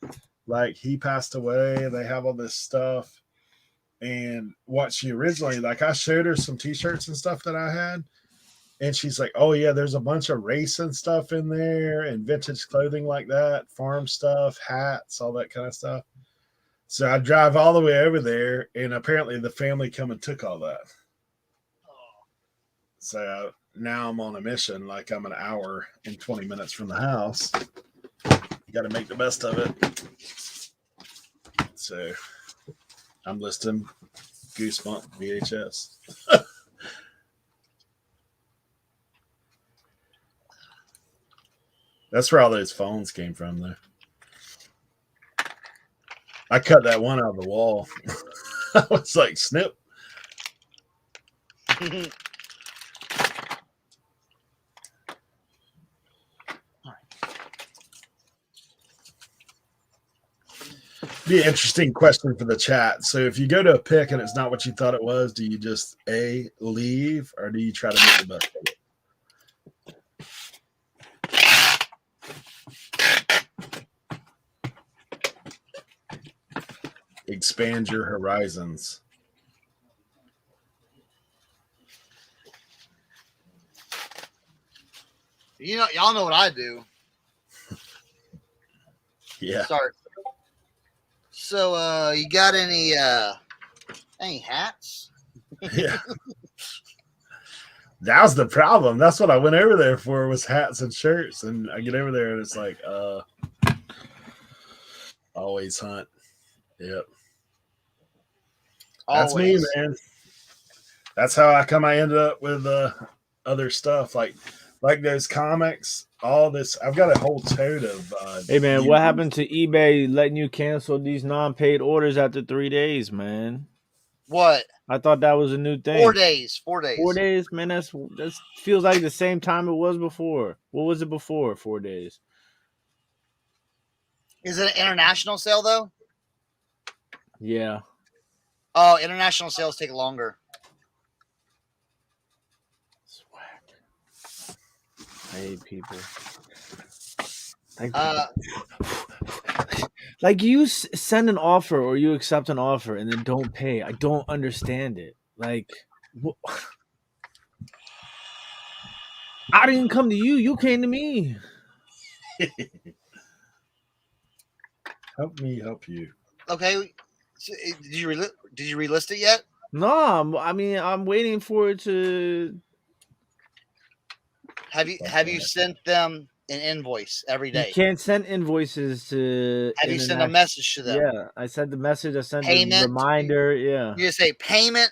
like, he passed away, they have all this stuff. And what she originally, like, I showed her some t-shirts and stuff that I had, and she's like, oh yeah, there's a bunch of racing stuff in there and vintage clothing like that, farm stuff, hats, all that kind of stuff. So I drive all the way over there, and apparently the family come and took all that. So now I'm on a mission, like I'm an hour and 20 minutes from the house. You got to make the best of it. So I'm listing Goosebump VHS. That's where all those phones came from, though. I cut that one out of the wall. I was like, snip. Be an interesting question for the chat. So if you go to a pick and it's not what you thought it was, do you just leave, or do you try to make the best of it? Expand your horizons. You know, y'all know what I do. Yeah. Start. So, you got any hats? Yeah. That was the problem. That's what I went over there for, was hats and shirts. And I get over there and it's like, always hunt. Yep. That's Always. me, man. That's how I ended up with other stuff like those comics. All this, I've got a whole tote of. Hey man, what happened to eBay letting you cancel these non-paid orders after 3 days, man? What? I thought that was a new thing. 4 days. 4 days. 4 days, man. That feels like the same time it was before. What was it before 4 days? Is it an international sale though? Yeah. Oh, international sales take longer. Swag. I hate people. Like you send an offer or you accept an offer and then don't pay. I don't understand it. Like, I didn't come to you. You came to me. Help me help you. Okay. So, did you relist it yet? No, I mean I'm waiting for it to. Have you sent them an invoice every day? You can't send invoices to. Have you sent a message to them? Yeah, I sent the message. I sent Payment, the reminder. Yeah. You just say payment ?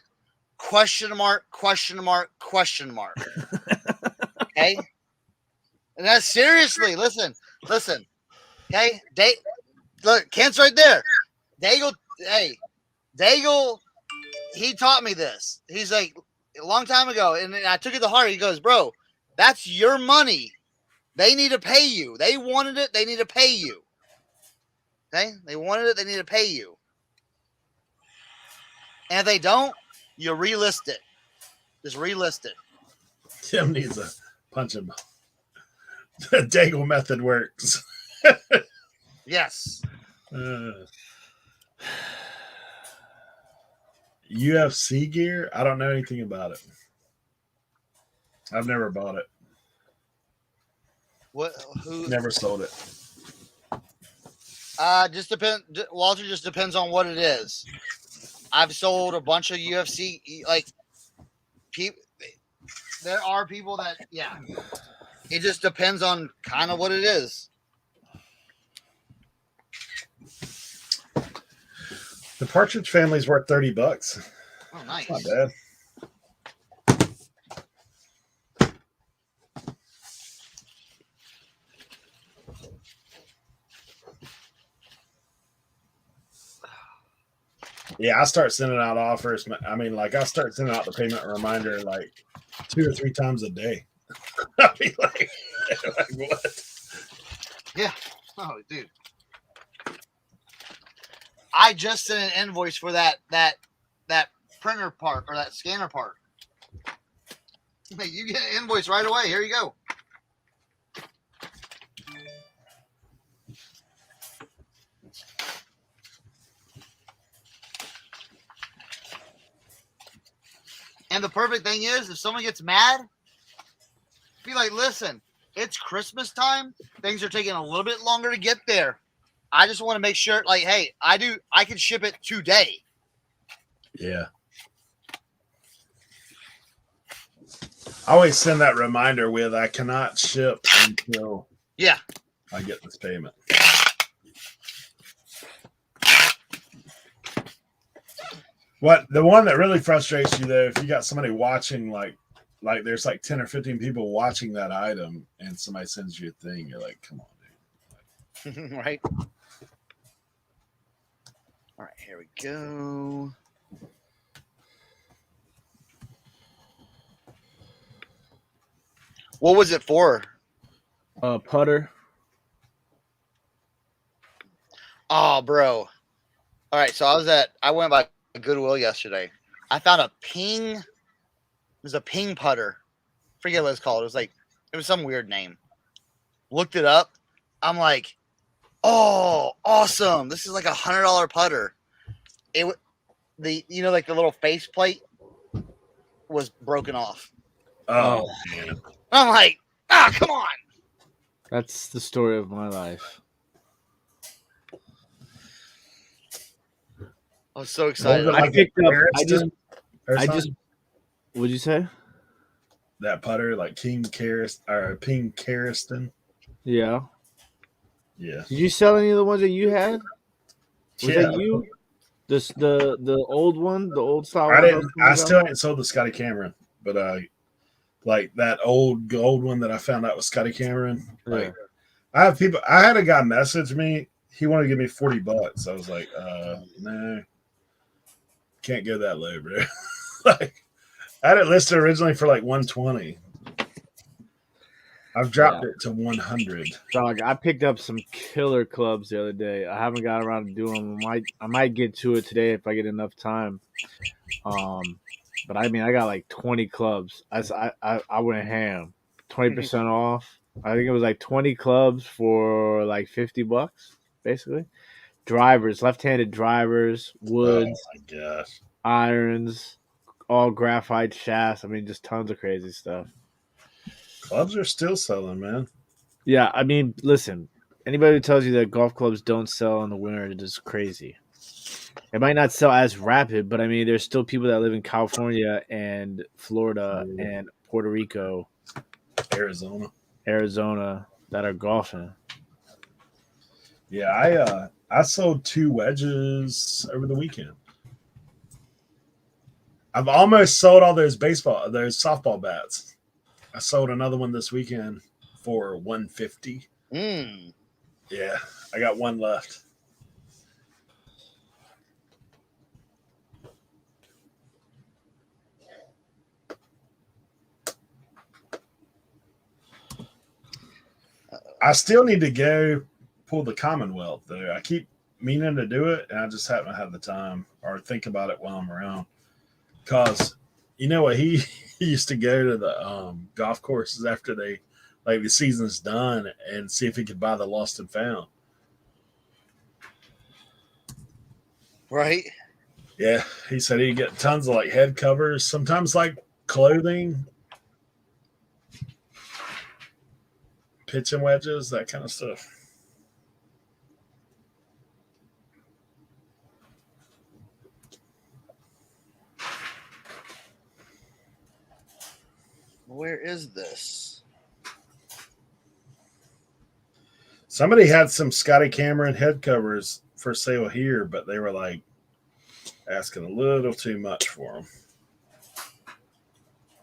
Okay. And that's seriously. Listen. Okay. Look, Kent's right there. Daigle, he taught me this. He's like, a long time ago, and I took it to heart. He goes, bro, that's your money. They need to pay you. They wanted it. They need to pay you. Okay? They wanted it. They need to pay you. And if they don't, you relist it. Just relist it. Tim needs a punch him. The Daigle method works. Yes. UFC gear? I don't know anything about it. I've never bought it. Who? Never sold it. Just depend. Walter, just depends on what it is. I've sold a bunch of UFC. Like, there are people that, yeah. It just depends on kind of what it is. The Partridge Family's worth $30. Oh, nice. Not bad. Yeah, I start sending out offers. I mean, like, I start sending out the payment reminder like 2 or 3 times a day. I'll be like what? Yeah. Oh, dude. I just sent an invoice for that printer part or that scanner part. Hey, you get an invoice right away. Here you go. And the perfect thing is, if someone gets mad, be like, listen, it's Christmas time. Things are taking a little bit longer to get there. I just want to make sure, like, hey, I can ship it today. Yeah. I always send that reminder with I cannot ship until I get this payment. What the one that really frustrates you though, if you got somebody watching like there's like 10 or 15 people watching that item and somebody sends you a thing, you're like, come on, dude. Right. All right, here we go. What was it for? Putter. Oh, bro. All right, so I went by Goodwill yesterday. I found a ping. It was a ping putter. Forget what it's called. It was some weird name. Looked it up. I'm like, oh, awesome! This is like $100 putter. Like the little face plate was broken off. Oh man. I'm like, come on. That's the story of my life. I was so excited. I picked up. I just. What'd you say? That putter, like King Karis or Ping Kariston. Yeah. Yeah. Did you sell any of the ones that you had? Was yeah. that you? The old one, the old style. I still haven't sold the Scotty Cameron, but like that old gold one that I found out was Scotty Cameron. Like I had a guy message me. He wanted to give me $40. I was like, no, can't go that low, bro. Like I had it listed originally for like 120. I've dropped it to 100. Dog, I picked up some killer clubs the other day. I haven't got around to doing them. I might get to it today if I get enough time. But I mean, I got like 20 clubs. I went ham, 20% off. I think it was like 20 clubs for like $50, basically. Drivers, left-handed drivers, woods, oh my gosh, irons, all graphite shafts. I mean, just tons of crazy stuff. Clubs are still selling, man. Yeah, I mean, listen, anybody who tells you that golf clubs don't sell in the winter is just crazy. It might not sell as rapid, but I mean, there's still people that live in California and Florida and Puerto Rico, Arizona that are golfing. Yeah, I sold 2 wedges over the weekend. I've almost sold all those softball bats. I sold another one this weekend for $150. Yeah, I got one left. I still need to go pull the Commonwealth, though. I keep meaning to do it, and I just haven't had the time or think about it while I'm around. Because you know what? He used to go to the golf courses after the season's done and see if he could buy the lost and found. Right? Yeah, he said he'd get tons of like head covers, sometimes like clothing, pitching wedges, that kind of stuff. Where is this? Somebody had some Scotty Cameron head covers for sale here, but they were like asking a little too much for them.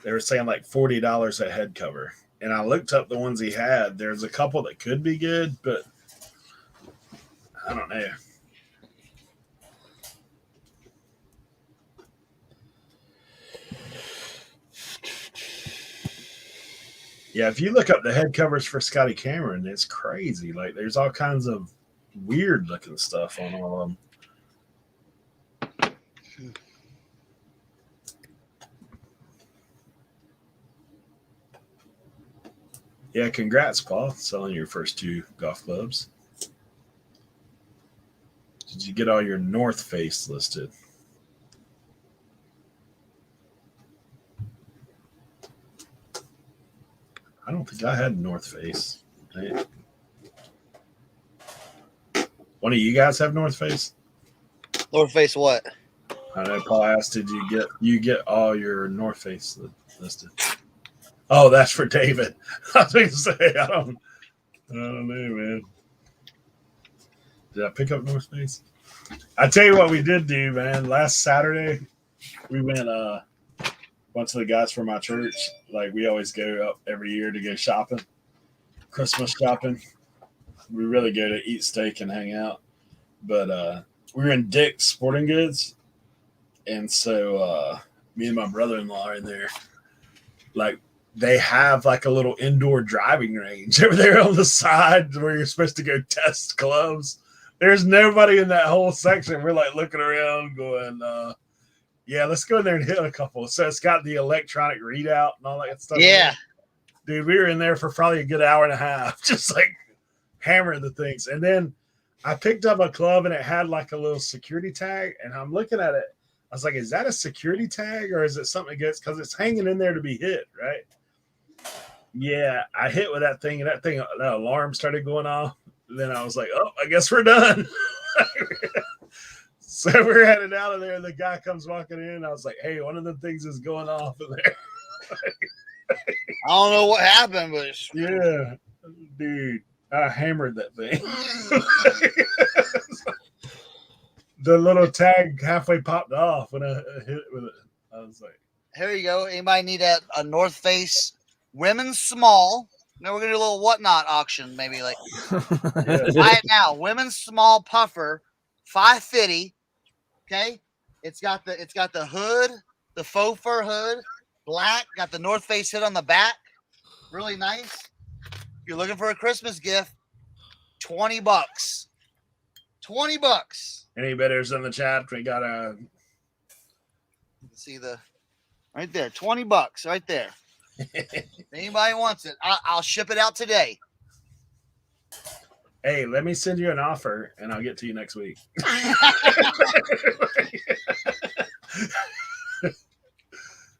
They were saying like $40 a head cover. And I looked up the ones he had. There's a couple that could be good, but I don't know. Yeah, if you look up the head covers for Scotty Cameron, it's crazy. Like there's all kinds of weird looking stuff on all of them. Yeah, congrats, Paul, selling your first 2 golf clubs. Did you get all your North Face listed? I don't think I had North Face. Right? One of you guys have North Face? North Face what? I know Paul asked, did you get all your North Face listed? Oh, that's for David. I was going to say, I don't know, man. Did I pick up North Face? I tell you what we did do, man. Last Saturday, we went bunch of the guys from my church. Like we always go up every year to go shopping, Christmas shopping. We really go to eat steak and hang out. But we were in Dick's Sporting Goods, and so me and my brother-in-law are in there. Like they have like a little indoor driving range over there on the side where you're supposed to go test clubs. There's nobody in that whole section. We're like looking around going, yeah, let's go in there and hit a couple. So it's got the electronic readout and all that stuff. Yeah. Dude, we were in there for probably a good hour and a half, just like hammering the things. And then I picked up a club and it had like a little security tag. And I'm looking at it. I was like, is that a security tag or is it something that gets, because it's hanging in there to be hit, right? Yeah, I hit with that thing and that alarm started going off. And then I was like, oh, I guess we're done. So we're headed out of there, and the guy comes walking in. I was like, hey, one of the things is going off in there. I don't know what happened, but yeah, dude, I hammered that thing. The little tag halfway popped off when I hit it with it. I was like, here you go. Anybody need a North Face women's small? Now we're going to do a little whatnot auction, maybe like buy it now. Women's small puffer, $550. Okay, it's got the hood, the faux fur hood, black. Got the North Face hood on the back, really nice. If you're looking for a Christmas gift, $20. $20. Any bidders in the chat? We got a. See the right there, $20 right there. If anybody wants it, I'll ship it out today. Hey, let me send you an offer, and I'll get to you next week.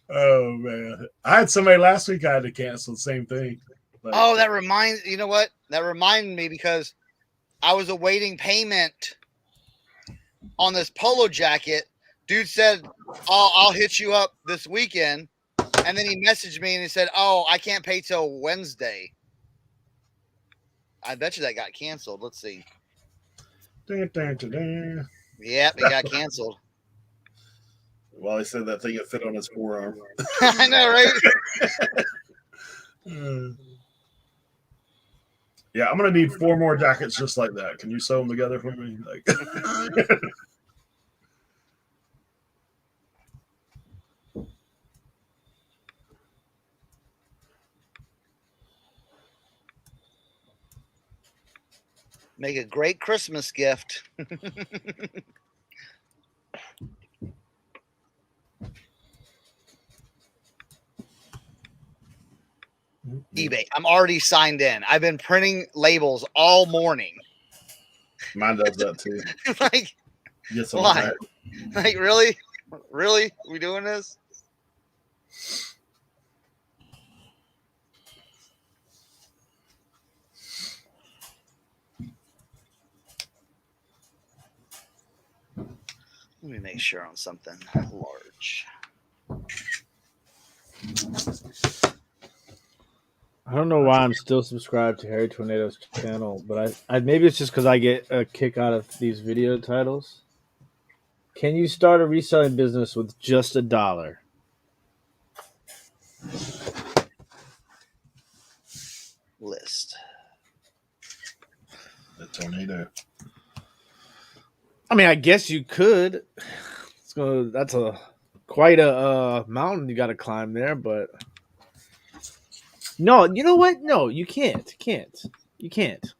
Oh man, I had somebody last week I had to cancel. Same thing. Like, that reminds you know what? That reminded me because I was awaiting payment on this polo jacket. Dude said, I'll hit you up this weekend. And then he messaged me and he said, oh, I can't pay till Wednesday. I bet you that got canceled. Let's see. Yep, it got canceled. Well, he said that thing would fit on his forearm. I know, right? Yeah, I'm going to need 4 more jackets just like that. Can you sew them together for me? Like... Make a great Christmas gift. eBay. I'm already signed in. I've been printing labels all morning. Mine does that too. Like, why? Like, really? Really? We doing this? Let me make sure on something large. I don't know why I'm still subscribed to Harry Tornado's channel, but I maybe it's just because I get a kick out of these video titles. Can you start a reselling business with just $1? List. The tornado. I mean, I guess you could. That's quite a mountain you got to climb there, but no, you know what? No, you can't. You can't.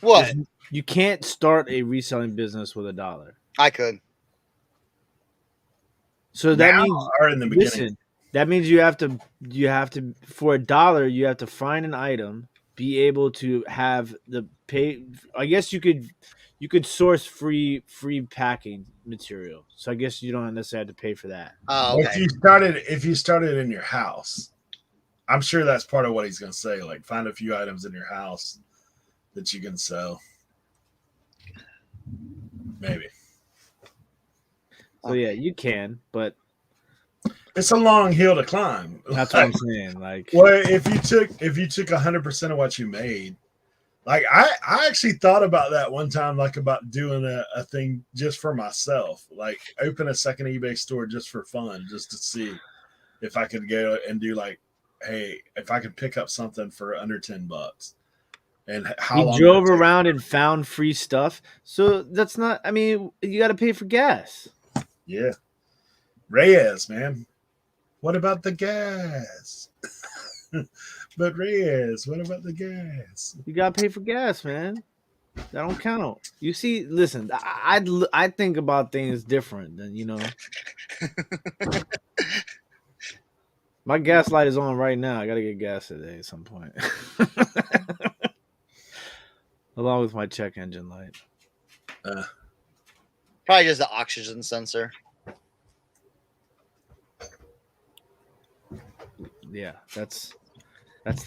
What? You can't start a reselling business with $1. I could. So that now means, or in the beginning? listen, That means you have to for $1, you have to find an item, be able to have the pay. I guess you could source free packing material. So I guess you don't necessarily have to pay for that. Oh, okay. If you started in your house, I'm sure that's part of what he's going to say. Like, find a few items in your house that you can sell. Maybe. So yeah, you can, but it's a long hill to climb. That's what I'm saying. Like, well, if you took 100% of what you made, like I actually thought about that one time, like about doing a thing just for myself, like open a second eBay store just for fun, just to see if I could go and do like, hey, if I could pick up something for under $10, and how he long drove around and found free stuff. So that's not. I mean, you got to pay for gas. Yeah, Reyes, man. What about the gas? But Reyes, what about the gas? You gotta pay for gas, man. That don't count. You see, listen, I think about things different than My gas light is on right now. I gotta get gas today at some point, along with my check engine light. Probably just the oxygen sensor. Yeah, that's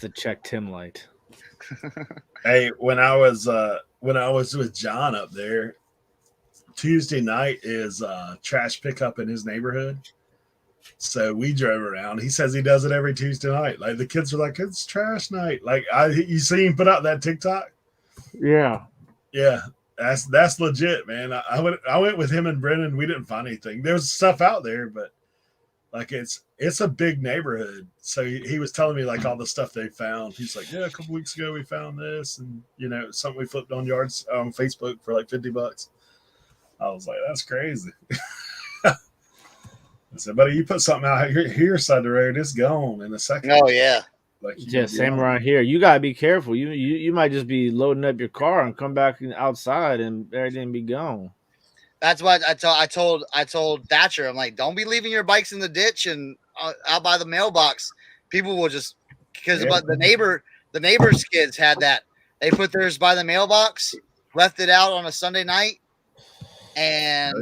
the check Tim light. Hey, when I was with John up there, Tuesday night is trash pickup in his neighborhood. So we drove around. He says he does it every Tuesday night. Like the kids are like, it's trash night. Like you see him put out that TikTok? Yeah. Yeah. That's legit, man. I went with him and Brennan. We didn't find anything. There was stuff out there, but like it's a big neighborhood. So he was telling me like all the stuff they found. He's like, yeah, a couple weeks ago we found this, and something we flipped on yards on Facebook for like $50. I was like, that's crazy. I said, buddy, you put something out here side of the road, it's gone in a second. Oh yeah. Like yeah, same around here. You gotta be careful. You might just be loading up your car and come back outside and everything be gone. That's what I told Thatcher. I'm like, don't be leaving your bikes in the ditch and out by the mailbox. People will just because the neighbor's kids had that. They put theirs by the mailbox, left it out on a Sunday night, and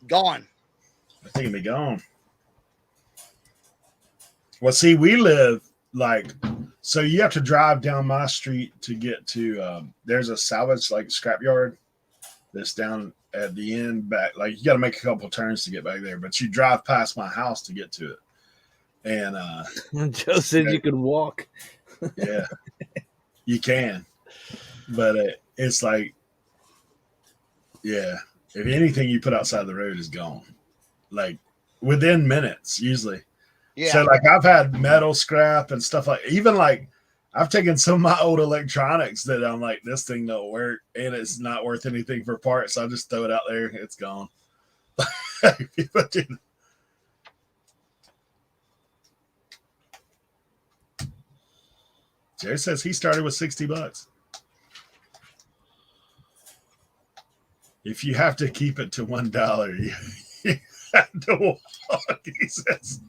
gone. I think it'd be gone. Well, see, we live so you have to drive down my street to get to. There's a salvage scrapyard that's down at the end back. Like you got to make a couple turns to get back there, but you drive past my house to get to it. And Joe said you could walk. Yeah, you can, but it's like, yeah, if anything you put outside the road is gone, like within minutes usually. Yeah. So like I've had metal scrap and stuff even I've taken some of my old electronics that I'm like, this thing don't work and it's not worth anything for parts. So I just throw it out there. It's gone. Jerry says he started with $60. If you have to keep it to $1, you have to walk, he says.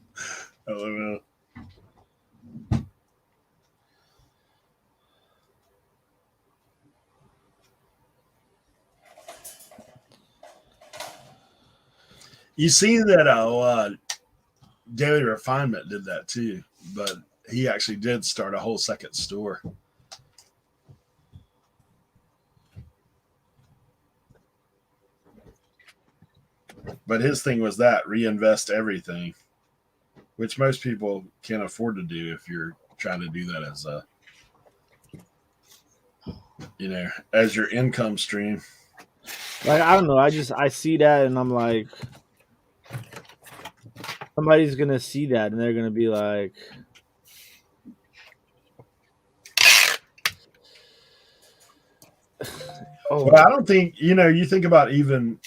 I don't know. You see that Daily Refinement did that too, but he actually did start a whole second store. But his thing was that reinvest everything, which most people can't afford to do if you're trying to do that as as your income stream. Like, I don't know. I see that and I'm like, somebody's going to see that and they're going to be like, oh, but I don't think, you think about even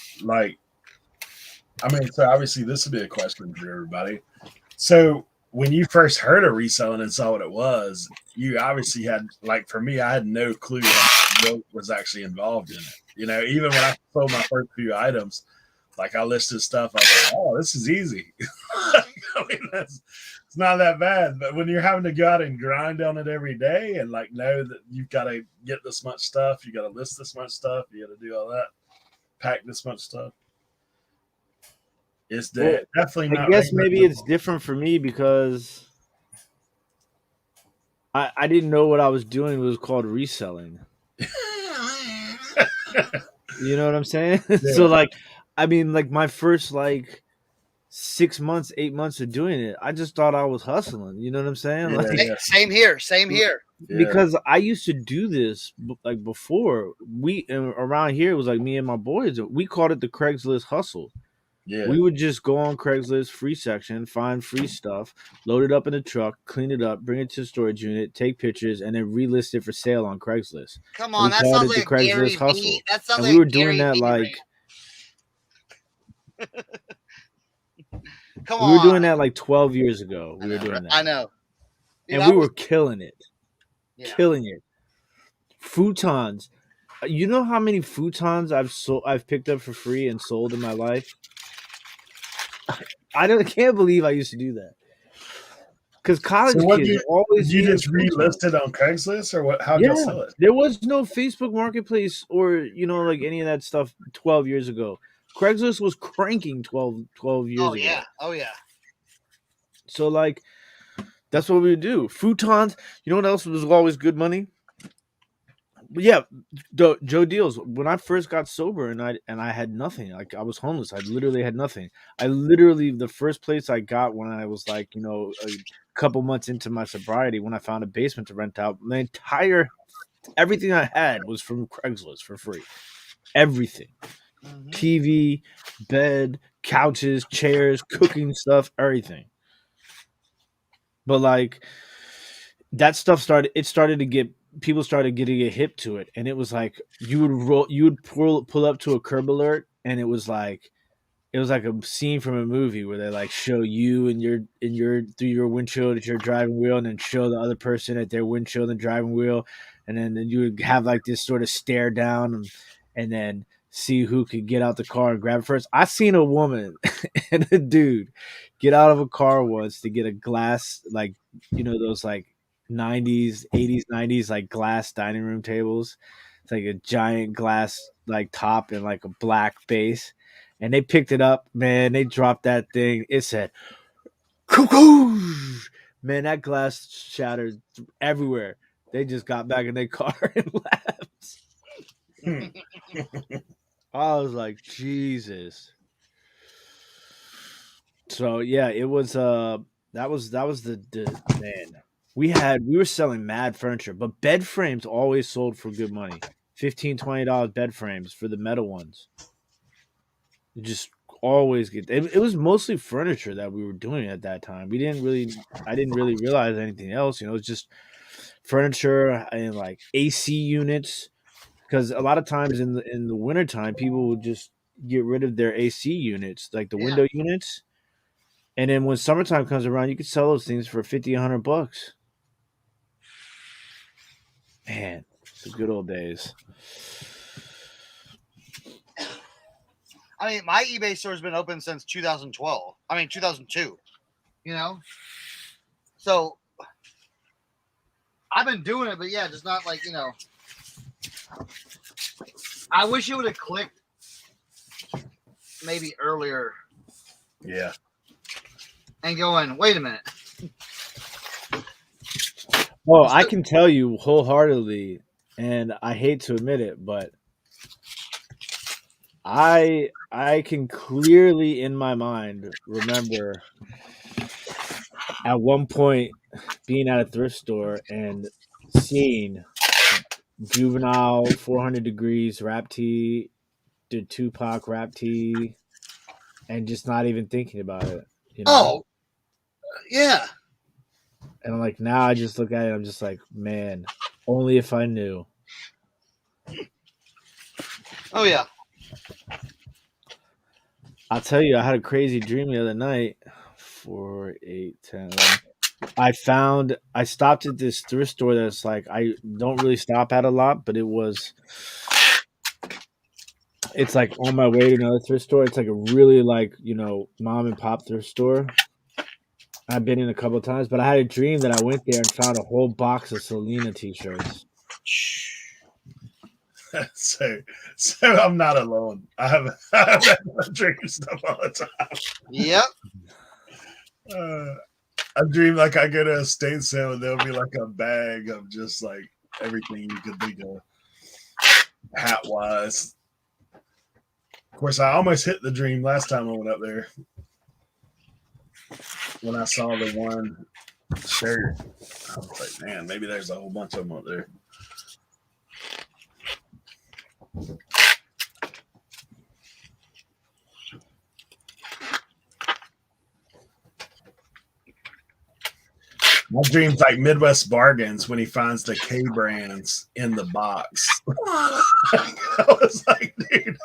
so obviously this would be a question for everybody. So when you first heard of reselling and saw what it was, you obviously had, for me, I had no clue what was actually involved in it. Even when I sold my first few items, I listed stuff, I was like, oh, this is easy. I'm mean, it's not that bad. But when you're having to go out and grind on it every day and like know that you've got to get this much stuff, you got to list this much stuff, you got to do all that, pack this much stuff. It's Well, definitely I not. guess maybe it's different for me because I didn't know what I was doing was called reselling. You know what I'm saying? So like, I mean, like my first like 6 months, 8 months of doing it, I just thought I was hustling. You know what I'm saying? Yeah, Like, yeah. Same here. Same here. Yeah. because I used to do this like before we around here, it was like me and my boys. We called it the Craigslist hustle. Yeah. We would just go on Craigslist free section, find free stuff, load it up in the truck, clean it up, bring it to the storage unit, take pictures, and then relist it for sale on Craigslist. Come And on, we that called sounds it the like a Gary Craigslist hustle. V. That sounds And like we were a doing Gary that V like Come we were doing on. that like 12 years ago. We were doing that. I know. Dude, And I we was- were killing it. Yeah. Killing it. Futons. You know how many futons I've picked up for free and sold in my life? Can't believe I used to do that. Because college kids always you needed just futons. relisted on Craigslist or what? How'd y'all sell it? There was no Facebook Marketplace or like any of that stuff 12 years ago. Craigslist was cranking 12 years ago. Yeah. Oh yeah. So like that's what we would do. Futons. You know what else was always good money? But yeah, Joe Deals. When I first got sober and I had nothing, like I was homeless. I literally had nothing. The first place I got when I was like, a couple months into my sobriety, when I found a basement to rent out, everything I had was from Craigslist for free. Everything. Mm-hmm. TV, bed, couches, chairs, cooking stuff, everything. But like that stuff people started getting a hip to it, and it was like you would pull up to a curb alert, and it was like a scene from a movie where they like show you and your through your windshield at your driving wheel, and then show the other person at their windshield and driving wheel, and then you would have like this sort of stare down, and then see who could get out the car and grab it first. I seen a woman and a dude get out of a car once to get a glass, like those like 90s, 80s, 90s like glass dining room tables. It's like a giant glass like top and like a black base. And they picked it up, man. They dropped that thing. It said, "Cuckoo!" Man, that glass shattered everywhere. They just got back in their car and left. I was like, Jesus. So yeah, it was that was the man. We were selling mad furniture, but bed frames always sold for good money. $15-$20 bed frames for the metal ones. You just always get it was mostly furniture that we were doing at that time. I didn't really realize anything else, it was just furniture and like AC units, because a lot of times in the wintertime people would just get rid of their AC units, like the window units. And then when summertime comes around, you could sell those things for $50-$100. Man, the good old days. I mean, my eBay store's been open since 2012. I mean, 2002. So I've been doing it, but yeah, just not like I wish it would have clicked maybe earlier. Yeah. And going, wait a minute. Well, I can tell you wholeheartedly, and I hate to admit it, but I can clearly in my mind remember at one point being at a thrift store and seeing Juvenile 400 Degrees rap tee, the Tupac rap tee, and just not even thinking about it. Oh, yeah. And I'm like, now I just look at it, I'm just like, man, only if I knew. Oh, yeah. I'll tell you, I had a crazy dream the other night. 4, 8, 10, 11. I stopped at this thrift store that's like, I don't really stop at a lot, but it's like on my way to another thrift store. It's like a really like, mom and pop thrift store. I've been in a couple of times, but I had a dream that I went there and found a whole box of Selena t-shirts. so I'm not alone. I have that dream stuff all the time. Yep. I dream like I go to a estate sale and there'll be like a bag of just like everything you could think of, hat wise. Of course, I almost hit the dream last time I went up there when I saw the one shirt. I was like, man, maybe there's a whole bunch of them up there. My dream's like Midwest Bargains when he finds the K brands in the box. I was like, dude.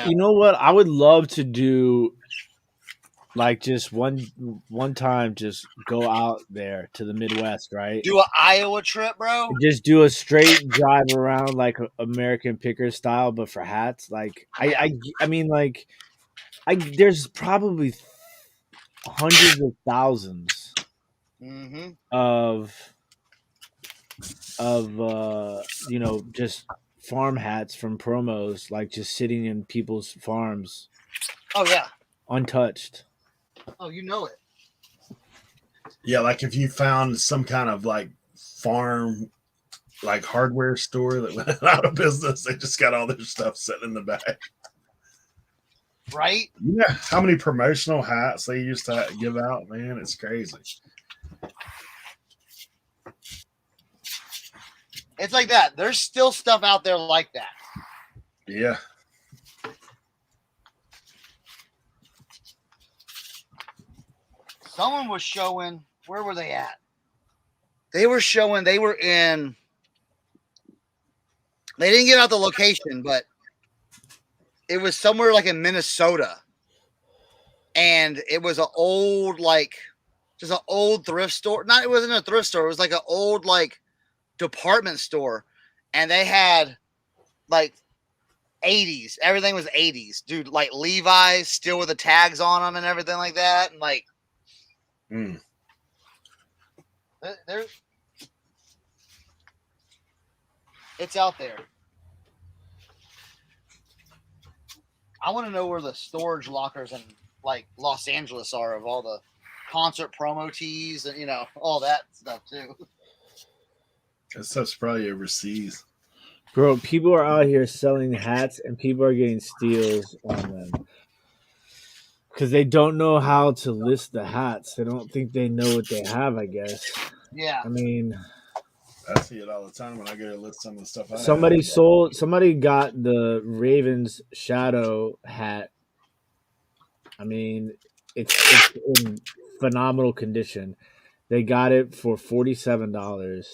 You know what? I would love to do like just one time, just go out there to the Midwest, right? Do an Iowa trip, bro. Just do a straight drive around like American Picker style, but for hats. Like I mean, like there's probably hundreds of thousands Mm-hmm. of just farm hats from promos, like just sitting in people's farms. Oh yeah. Untouched. Oh, you know it. Yeah, like if you found some kind of like farm, like hardware store that went out of business, they just got all their stuff sitting in the back. Right? Yeah, how many promotional hats they used to give out, man? It's crazy. It's like that. There's still stuff out there like that. Yeah. Someone was showing, where were they at? They were showing, they were in, they didn't give out the location, but it was somewhere like in Minnesota. And it was an old, like, just an old thrift store. Not, it wasn't a thrift store. It was like an old, like, department store. And they had, like, 80s. Everything was 80s. Dude, like Levi's still with the tags on them and everything like that. And, like, there's, it's out there. I want to know where the storage lockers in like Los Angeles are of all the concert promo tees and all that stuff too. That stuff's probably overseas. Bro, people are out here selling hats and people are getting steals on them. Because they don't know how to list the hats. They don't think they know what they have, I guess. Yeah. I mean, I see it all the time when I go to list some of the stuff I somebody got the Ravens Shadow hat. I mean, it's in phenomenal condition. They got it for $47.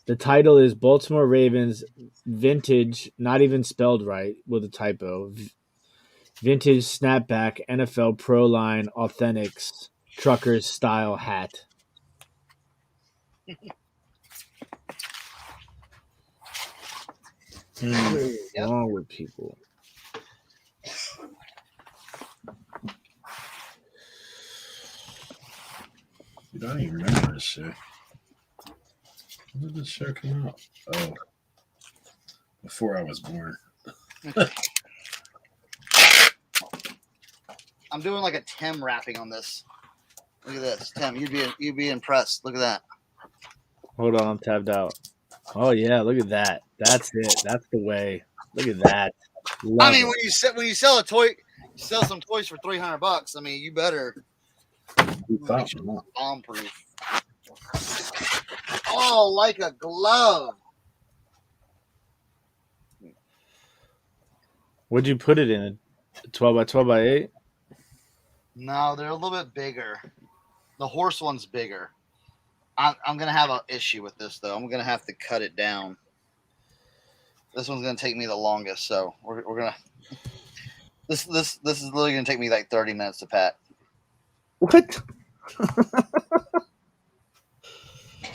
The title is Baltimore Ravens Vintage, not even spelled right with a typo. Vintage snapback NFL Pro Line Authentics Truckers style hat. What is wrong with people? Dude, I don't even remember this shit. When did this show come out? Oh, before I was born. I'm doing like a Tim wrapping on this. Look at this, Tim. You'd be impressed. Look at that. Hold on, I'm tabbed out. Oh yeah, look at that. That's it. That's the way. Look at that. I mean, when you sell a toy, you sell some toys for $300. I mean, you better make sure it's bomb proof. Oh, like a glove. What'd you put it in? 12 by 12 by 8? No, they're a little bit bigger. The horse one's bigger. I'm gonna have an issue with this though. I'm gonna have to cut it down. This one's gonna take me the longest, so we're gonna. This is literally gonna take me like 30 minutes to pat. What?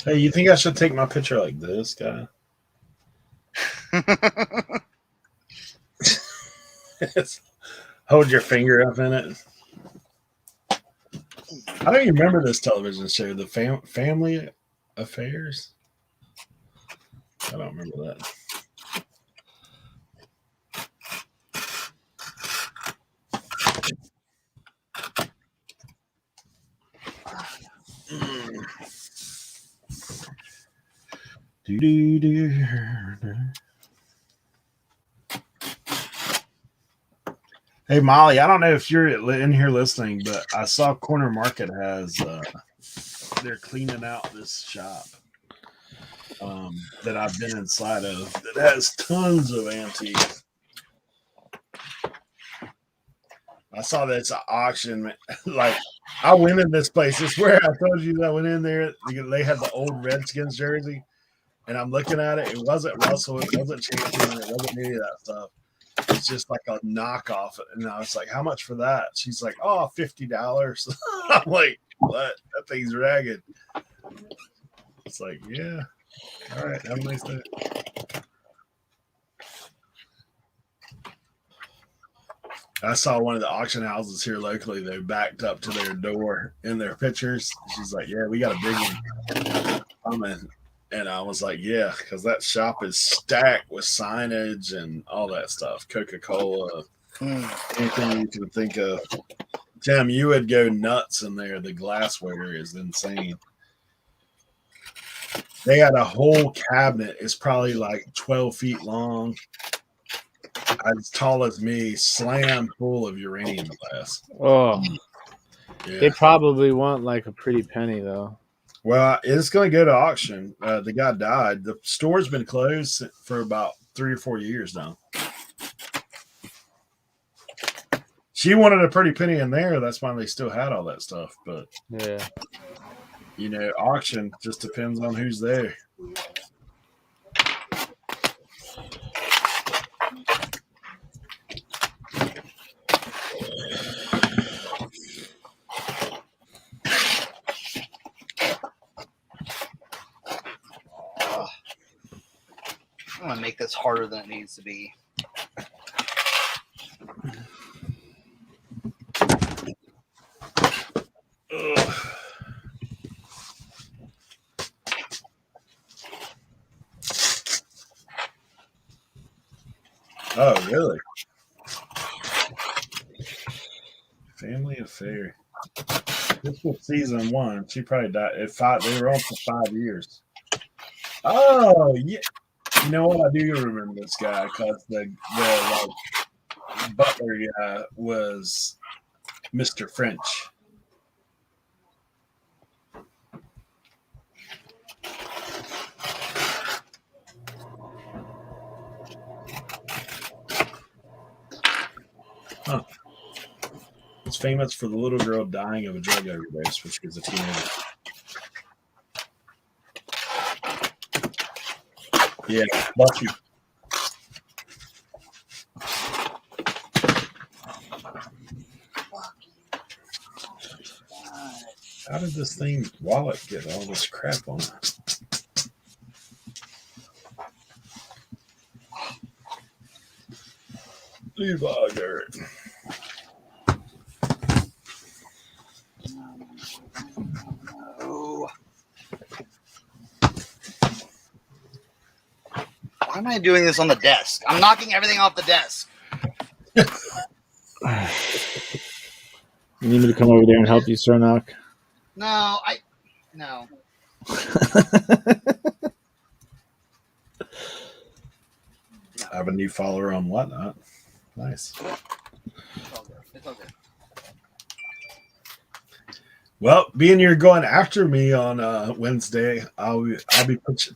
Hey, you think I should take my picture like this, guy? Hold your finger up in it. I don't even remember this television show, the Family Affairs. I don't remember that. Hey Molly, I don't know if you're in here listening, but I saw Corner Market has they're cleaning out this shop that I've been inside of that has tons of antiques. I saw this auction. Like, I went in this place. It's where I told you that I went in there. They had the old Redskins jersey, and I'm looking at it. It wasn't Russell. It wasn't Champion. It wasn't any of that stuff. It's just like a knockoff. And I was like, how much for that? She's like, oh, $50. I'm like, what? That thing's ragged. It's like, yeah. All right. Have a nice day. I saw one of the auction houses here locally. They backed up to their door in their pictures. She's like, yeah, we got a big one coming. And I was like, yeah, because that shop is stacked with signage and all that stuff. Coca-Cola, anything you can think of. Tim, you would go nuts in there. The glassware is insane. They had a whole cabinet. It's probably like 12 feet long, as tall as me, slam full of uranium glass. Oh, Yeah. they probably want like a pretty penny though. Well, it's going to go to auction. The guy died. The store's been closed for about 3 or 4 years now. She wanted a pretty penny in there. That's why they still had all that stuff. But, Yeah. you know, auction just depends on who's there. I'm gonna make this harder than it needs to be. Ugh. Oh, really? Family Affair. This was season 1. She probably died at 5. They were on for 5 years. Oh, yeah. You know what? I do remember this guy because the butler guy was Mr. French. Huh. It's famous for the little girl dying of a drug overdose when she was a teenager. Yeah, lucky. How did this thing wallet get all this crap on it? Levi Garrett. Oh. Why am I doing this on the desk? I'm knocking everything off the desk. You need me to come over there and help you, Sir Knock? No. No. I have a new follower on Whatnot. Nice. It's all good. It's all good. Well, being you're going after me on Wednesday, I'll be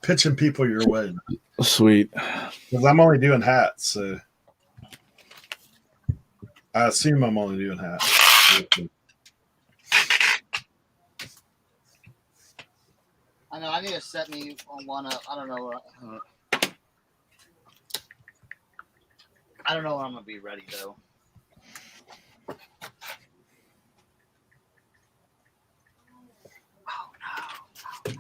pitching people your way Sweet. because I'm only doing hats. So I assume I'm only doing hats. I know. I need to set me on one up. I don't know. I don't know when I'm gonna be ready though. Oh no.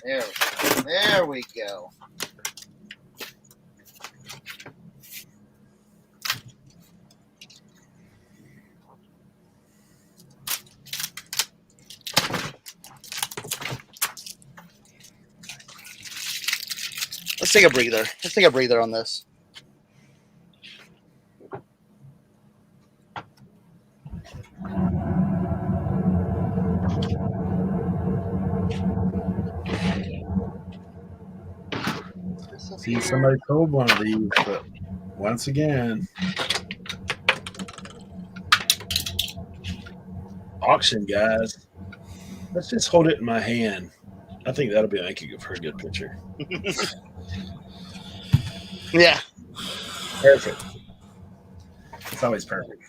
There we go. Let's take a breather. Let's take a breather on this. See, somebody told one of these, but once again, auction guys. Let's just hold it in my hand. I think that'll be making for a good picture. Yeah. Perfect. It's always perfect.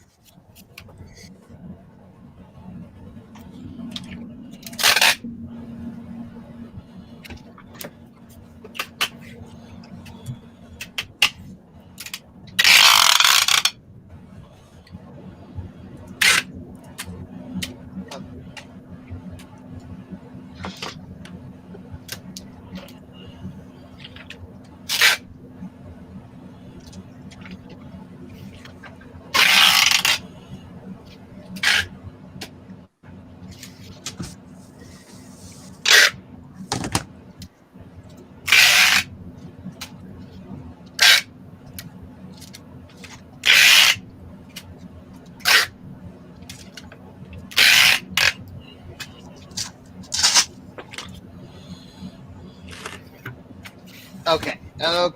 Okay. Now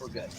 we're good.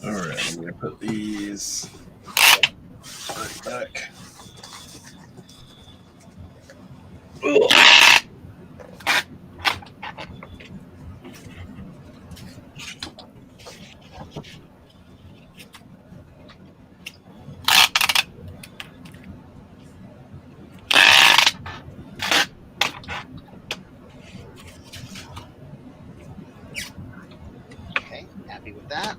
All right, I'm going to put these back. Okay. Happy with that.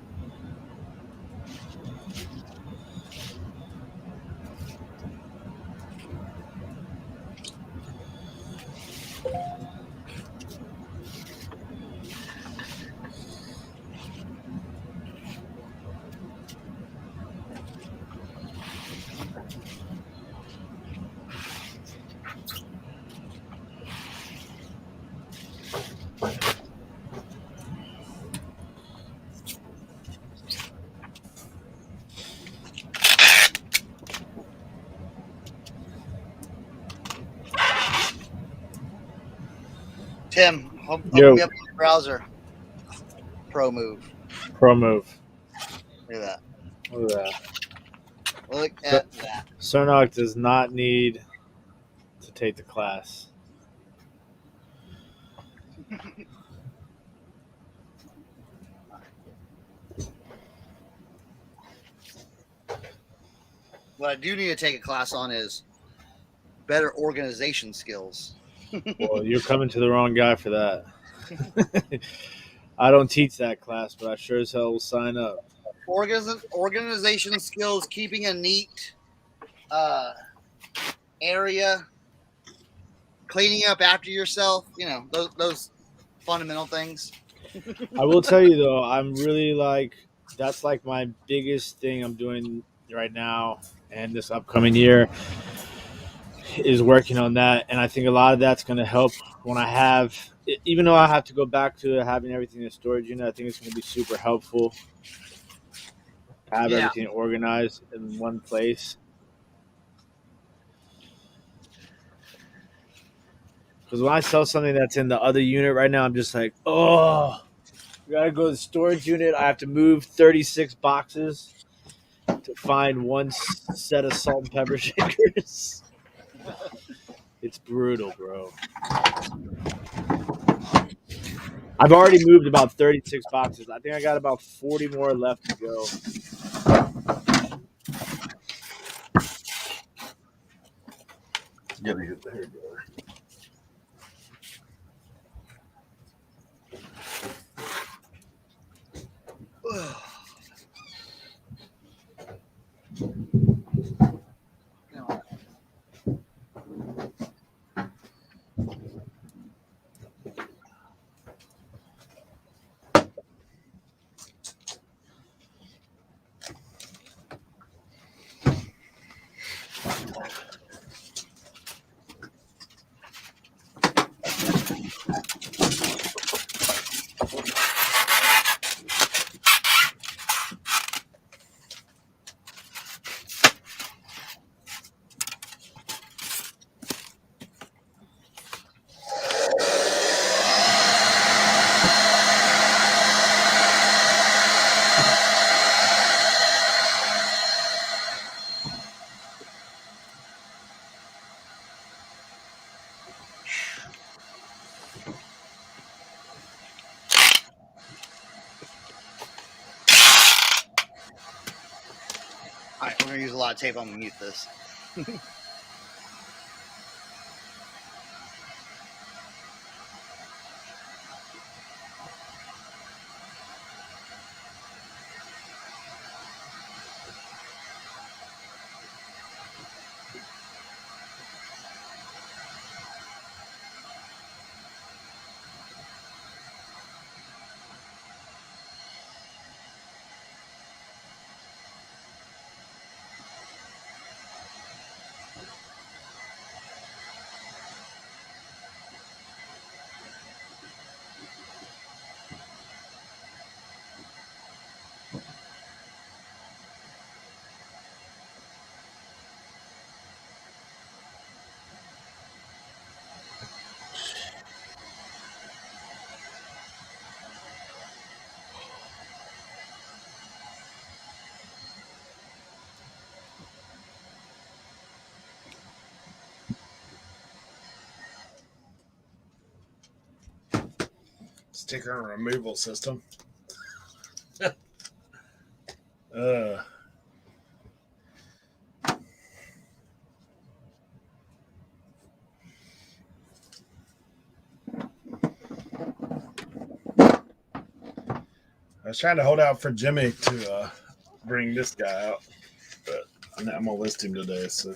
Tim, open me up your browser. Pro move. Pro move. Look at that. Look at that. Look at that. Cernoc does not need to take the class. What I do need to take a class on is better organization skills. Well, you're coming to the wrong guy for that. I don't teach that class, but I sure as hell will sign up. Organization skills, keeping a neat area, cleaning up after yourself, those fundamental things. I will tell you though, I'm really that's like my biggest thing I'm doing right now and this upcoming year is working on that. And I think a lot of that's going to help when I have, even though I have to go back to having everything in storage unit, I think it's going to be super helpful to have everything organized in one place. Because when I sell something that's in the other unit right now, I'm just like, oh, we got to go to the storage unit. I have to move 36 boxes to find one set of salt and pepper shakers. It's brutal, bro. I've already moved about 36 boxes. I think I got about 40 more left to go. Gotta get the hair dryer. All right, we're gonna use a lot of tape. I'm gonna mute this. Sticker removal system. I was trying to hold out for Jimmy to bring this guy out, but I'm gonna list him today. So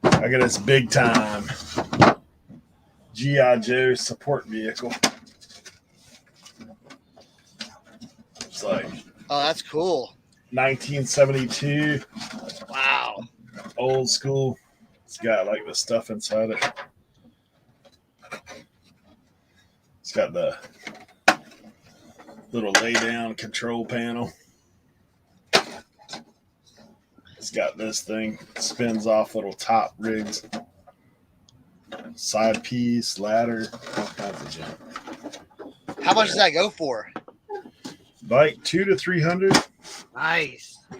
I got this big time GI Joe support vehicle. It's like, oh, that's cool. 1972. Wow. Old school. It's got like the stuff inside it. It's got the little lay down control panel. It's got this thing, spins off little top rigs, side piece, ladder, all kinds of junk. How much does that go for? Like 200 to 300. Nice. Yeah,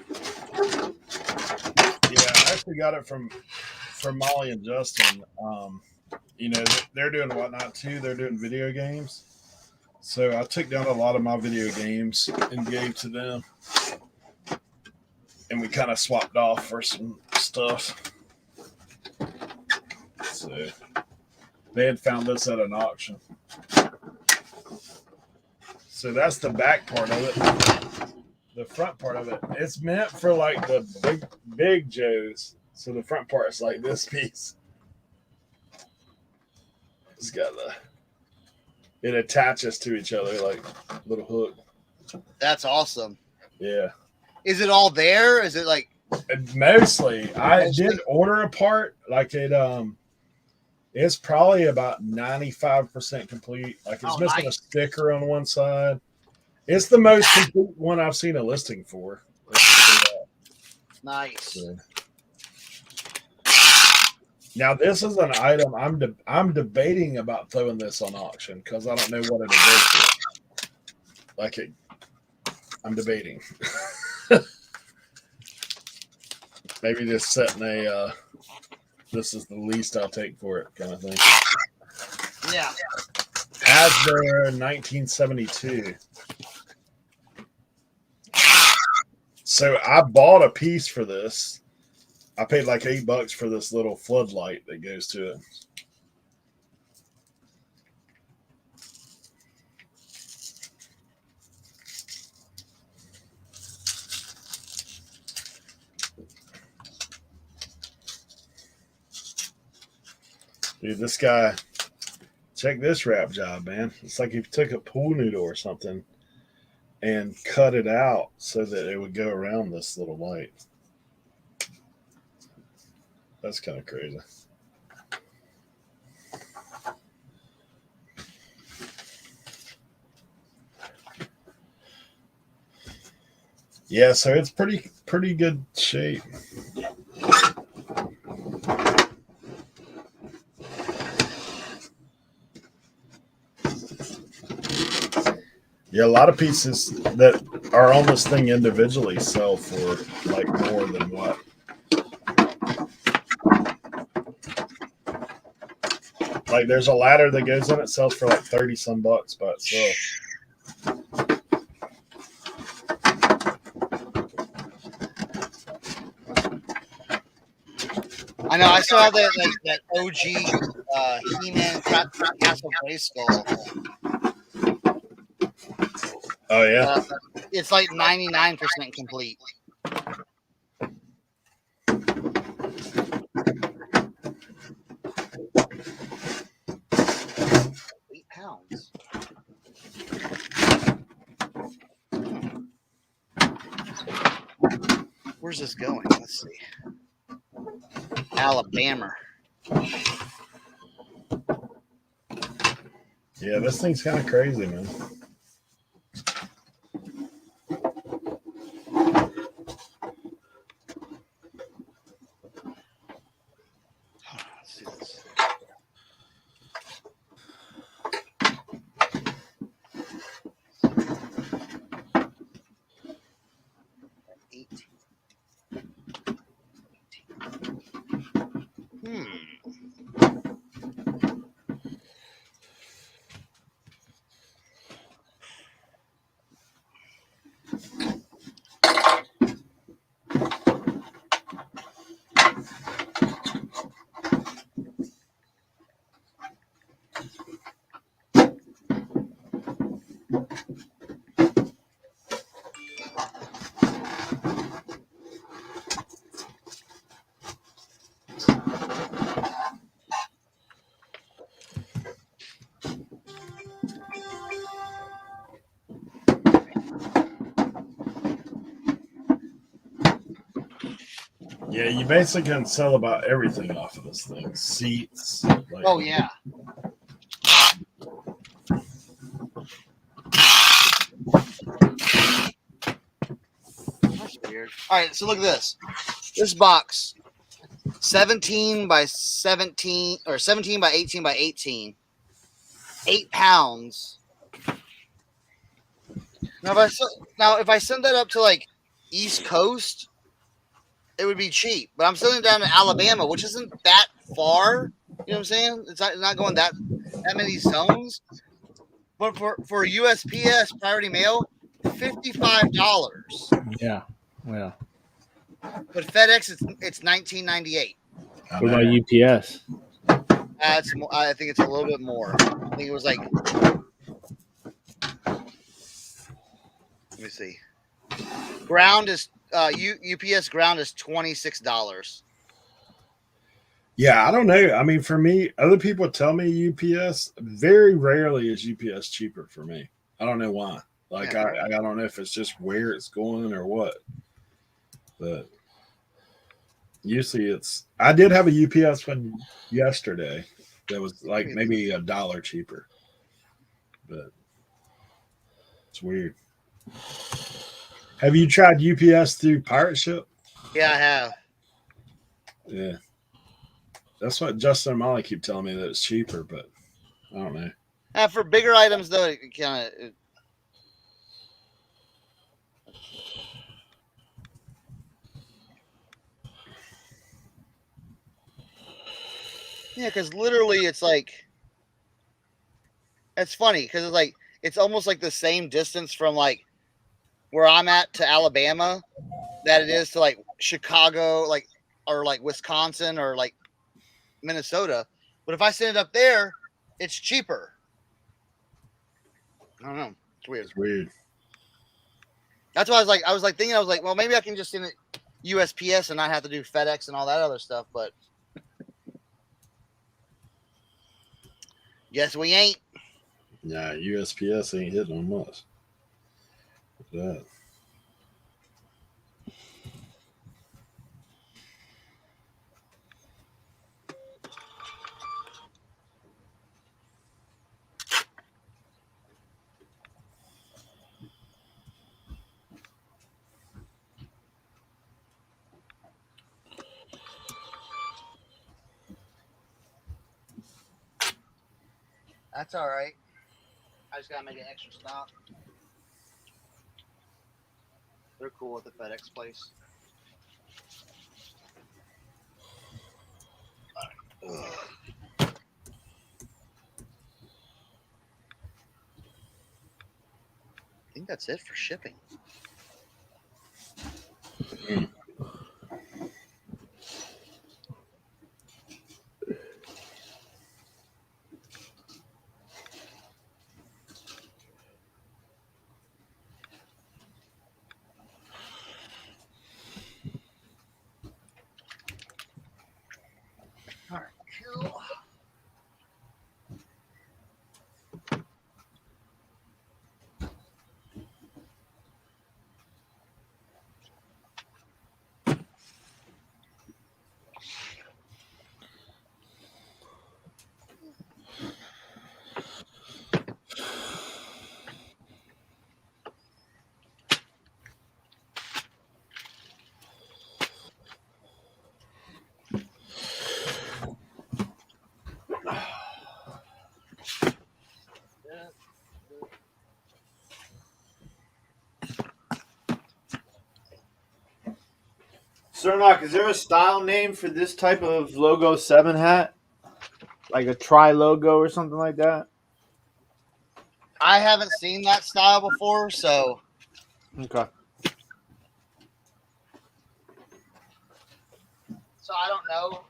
I actually got it from Molly and Justin. You know, they're doing whatnot too. They're doing video games. So I took down a lot of my video games and gave to them. And we kind of swapped off for some stuff. So they had found this at an auction. So that's the back part of it. The front part of it, it's meant for like the big Joes. So the front part is like this piece. It's got it attaches to each other like a little hook. That's awesome. Yeah. Is it all there? Is it like mostly? I did order a part. Like it's probably about 95% complete. Like it's missing a sticker on one side. It's the most complete one I've seen a listing for. Nice. So. Now this is an item I'm debating about throwing this on auction because I don't know what it'll go for. Like it, I'm debating. Maybe just setting a this is the least I'll take for it kind of thing. Yeah. Hasbro 1972. So I bought a piece for this. I paid like $8 for this little floodlight that goes to it. Dude, this guy, check this wrap job, man. It's like if you took a pool noodle or something and cut it out so that it would go around this little light. That's kind of crazy. Yeah, so it's pretty good shape. Yeah, a lot of pieces that are on this thing individually sell for like more than what. Like there's a ladder that goes in it, sells for like 30 some bucks by itself. I know. I still have that OG He-Man Castle Grayskull. Oh yeah. It's like 99% complete. £8. Where's this going? Let's see. Alabama. Yeah, this thing's kind of crazy, man. Let's see this. Yeah, you basically can sell about everything off of this thing. Seats. Like, Oh yeah. That's weird. All right, so look at this. This box, 17 by 17 or 17 by 18 by 18, £8. Now if I send that up to like East Coast, it would be cheap. But I'm sending it down to Alabama, which isn't that far. You know what I'm saying? It's not going that many zones. But for USPS priority mail, $55. Yeah. But FedEx, it's $19.98. I What know. about UPS? I think it's a little bit more. I think it was like, let me see. Ground is UPS ground is $26. Yeah, I don't know. I mean, for me, other people tell me UPS. Very rarely is UPS cheaper for me. I don't know why. Like, Yeah. I don't know if it's just where it's going or what. But usually it's. I did have a UPS one yesterday that was like maybe $1 cheaper. But it's weird. Have you tried UPS through Pirate Ship? Yeah, I have. Yeah. That's what Justin and Molly keep telling me that it's cheaper, but I don't know. For bigger items, though, it kind of. Yeah, because literally, it's like. It's funny because it's like it's almost like the same distance from like where I'm at to Alabama that it is to like Chicago, like or like Wisconsin or like Minnesota. But if I send it up there, it's cheaper. I don't know. It's weird. It's weird. That's why I was like thinking, well, maybe I can just send it USPS and not have to do FedEx and all that other stuff. But guess we ain't. Nah, USPS ain't hitting on much. That. That's all right. I just gotta make an extra stop. They're cool at the FedEx place. I think that's it for shipping. All right, cool. Cernock, is there a style name for this type of logo 7 hat? Like a tri logo or something like that? I haven't seen that style before, so Okay. I don't know.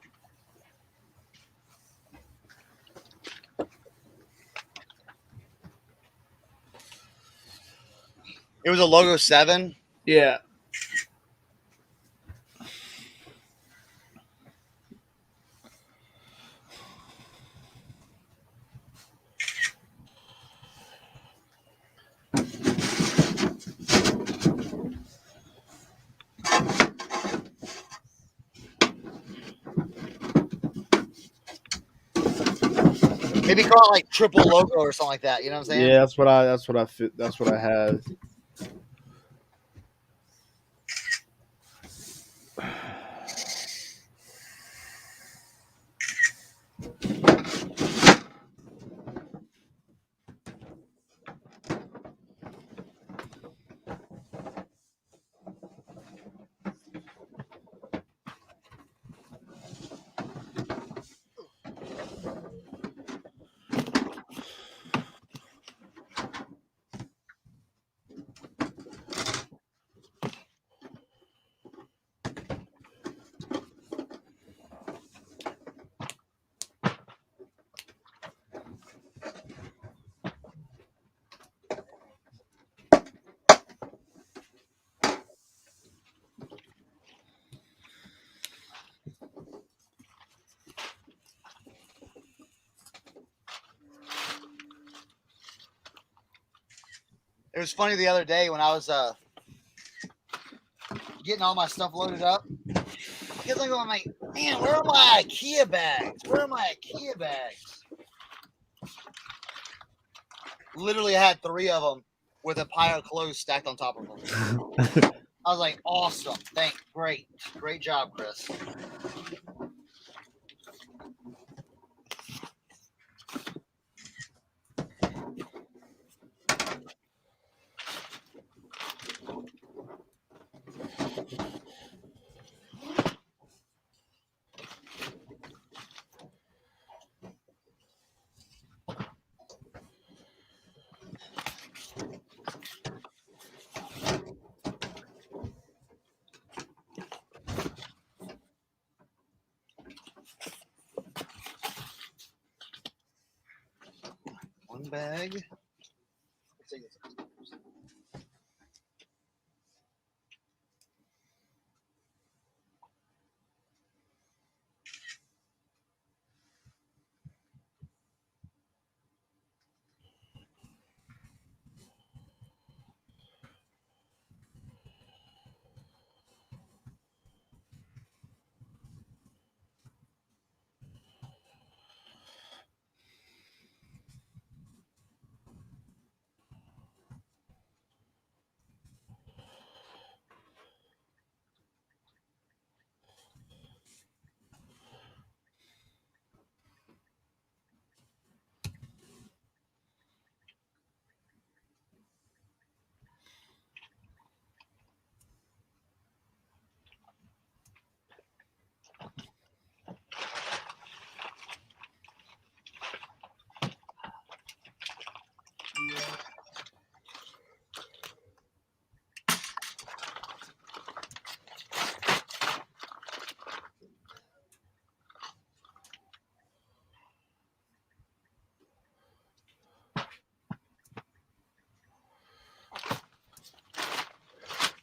It was a logo 7. Yeah. Maybe call it like triple logo or something like that. You know what I'm saying? Yeah, that's what I had. It was funny the other day when I was getting all my stuff loaded up. Because I'm like, man, where are my IKEA bags? Where are my IKEA bags? Literally, I had 3 of them with a pile of clothes stacked on top of them. I was like, awesome. Great job, Chris. One bag.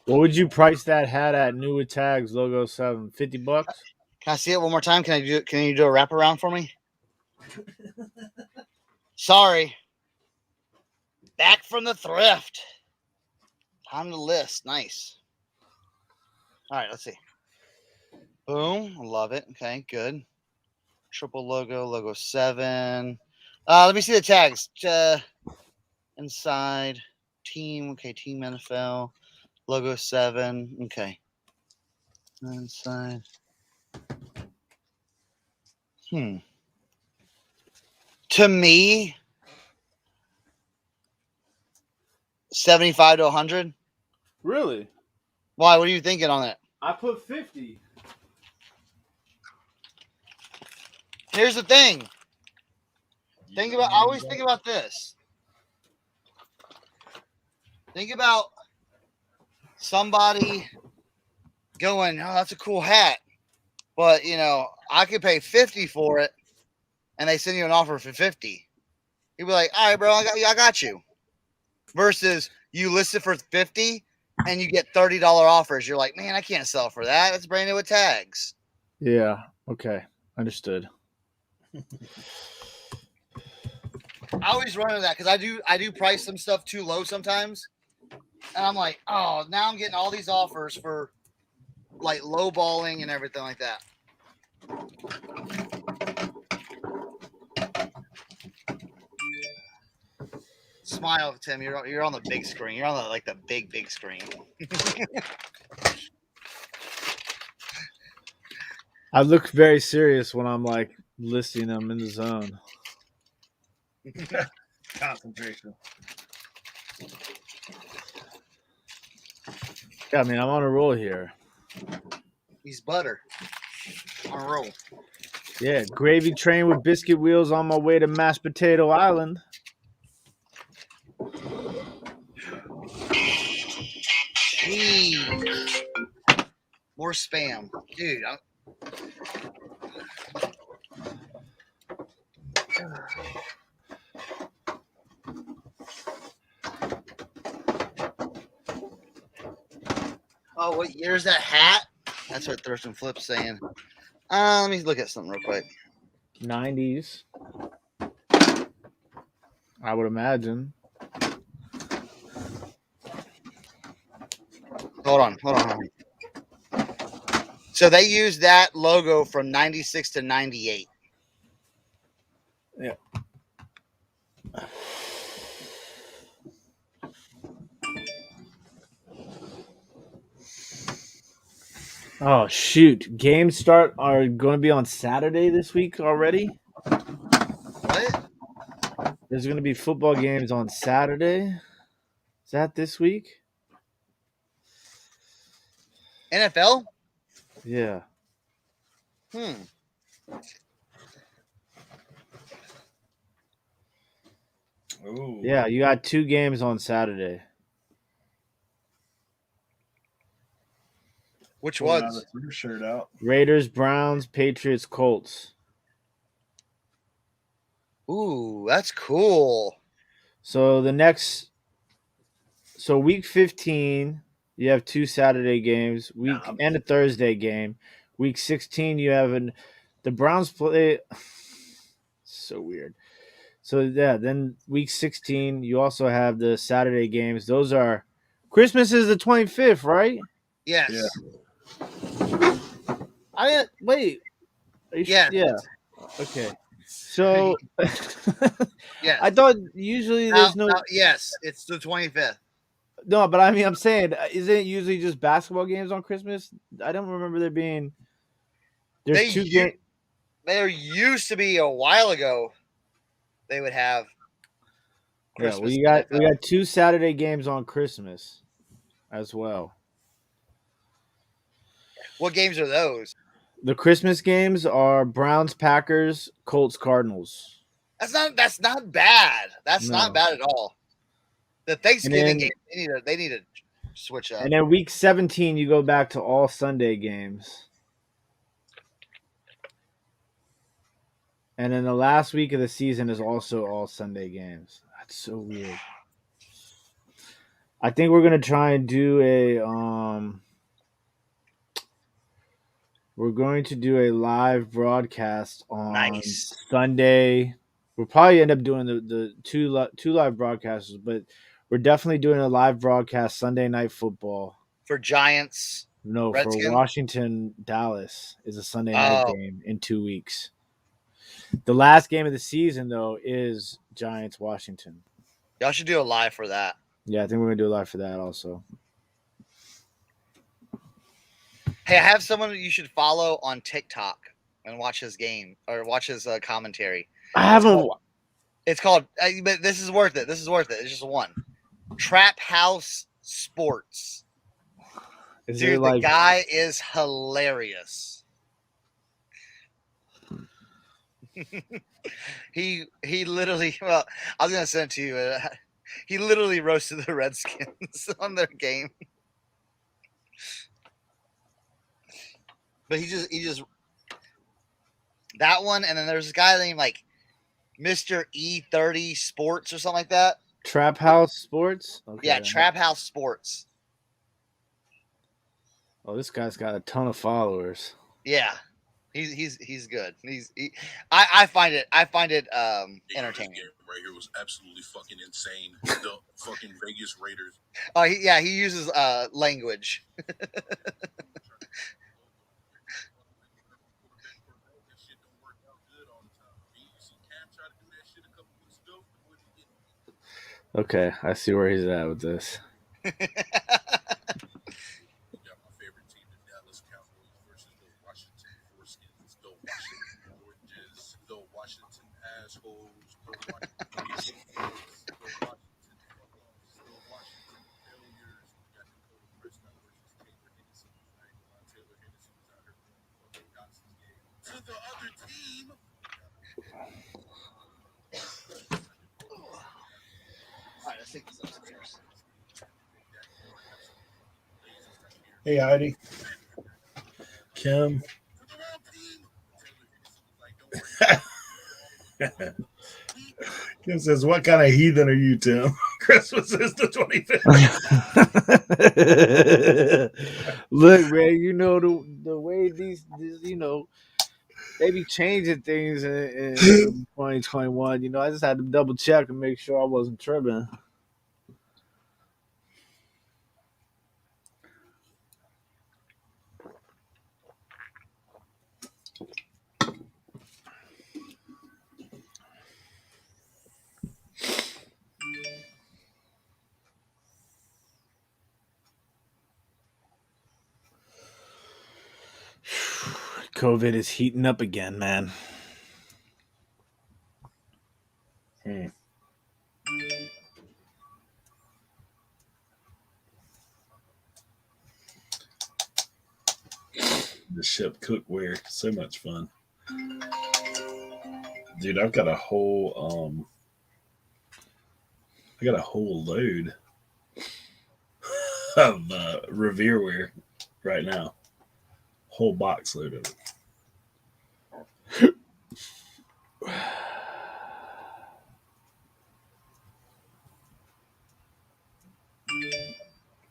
What would you price that hat at? New with tags, logo 7, $50? Can I see it one more time? Can you do a wraparound for me? Sorry. Back from the thrift. Time to list. Nice. All right, let's see. Boom. I love it. Okay, good. Triple logo 7. Let me see the tags. Inside. Team. Okay, team NFL. Logo 7. Okay. Inside. To me, 75 to 100. Really? Why? What are you thinking on that? I put 50. Here's the thing. I always think about this. Think about somebody going, oh, that's a cool hat. But, I could pay 50 for it, and they send you an offer for 50. You'd be like, all right, bro, I got you. Versus you list it for 50, and you get $30 offers. You're like, man, I can't sell for that. It's brand new with tags. Yeah. Okay. Understood. I always run into that because I do price some stuff too low sometimes. And I'm like, oh, now I'm getting all these offers for like low balling and everything like that. Smile, Tim. You're on the big screen. You're on the big screen. I look very serious when I'm like listing them in the zone. Concentration. Yeah, I mean, I'm on a roll here. He's butter on a roll. Yeah, gravy train with biscuit wheels on my way to Mashed Potato Island. Jeez. More spam. Dude. Oh, what year's that hat? That's what Thirst and Flip's saying. Let me look at something real quick. 90s. I would imagine. Hold on. So they used that logo from 96 to 98. Yeah. Oh shoot! Games are going to be on Saturday this week already. What? There's going to be football games on Saturday. Is that this week? NFL? Yeah. Ooh. Yeah, you got 2 games on Saturday. Which Pulling ones? out your shirt out. Raiders, Browns, Patriots, Colts. Ooh, that's cool. So week 15, you have 2 Saturday games, and a Thursday game. Week 16, you have the Browns play. So weird. So yeah, then week 16, you also have the Saturday games. Those are Christmas is the 25th, right? Yes. Yeah. Wait. Yes. Yeah. Okay. So Yes. I thought usually there's no. Yes, it's the 25th. No, but I mean, I'm saying, isn't it usually just basketball games on Christmas? I don't remember there being. There's 2 games. There used to be a while ago. They would have Christmas. Yeah, we NFL. got 2 Saturday games on Christmas, as well. What games are those? The Christmas games are Browns, Packers, Colts, Cardinals. That's not bad. That's No. not bad at all. The Thanksgiving game, they need to switch up. And then week 17, you go back to all Sunday games. And then the last week of the season is also all Sunday games. That's so weird. I think we're gonna try and do we're going to do a live broadcast on Sunday. We'll probably end up doing the two live broadcasts, but we're definitely doing a live broadcast Sunday Night Football. For Giants. No, Redskins? for Washington, Dallas is a Sunday night game in 2 weeks. The last game of the season, though, is Giants Washington. Y'all should do a live for that. Yeah, I think we're gonna do a live for that also. Hey, I have someone that you should follow on TikTok and watch his game or watch his commentary. I haven't. It's called, but this is worth it. This is worth it. It's just one. Trap House Sports. Dude, the guy is hilarious. He literally, well, I was gonna send it to you. He literally roasted the Redskins on their game. But he just that one, and then there's this guy named like Mr. E30 Sports or something like that. Trap House Sports? Okay. Yeah, Trap House Sports. Oh, this guy's got a ton of followers. Yeah. He's good. I find it entertaining. Game right here was absolutely fucking insane. The fucking Vegas Raiders. Oh, he uses language. Okay, I see where he's at with this. Got my favorite team, the Dallas Cowboys versus the Washington Foreskins, the Washington Oranges, the Washington Assholes, the Washington Idiots, the Washington Fuck-Offs, the Washington Failures. We got Dakota Prescott versus Taylor Henderson. I ain't gonna lie, Taylor Henderson was out here throwing fucking Dotson's game to the other team. Hey, Heidi. Kim. Kim says, "What kind of heathen are you, Tim? Christmas is the 25th." Look, man, you know the way these they be changing things in 2021. I just had to double check and make sure I wasn't tripping. COVID is heating up again, man. The ship cookware, so much fun, dude. I've got a whole load of Revereware right now. Whole box load of it.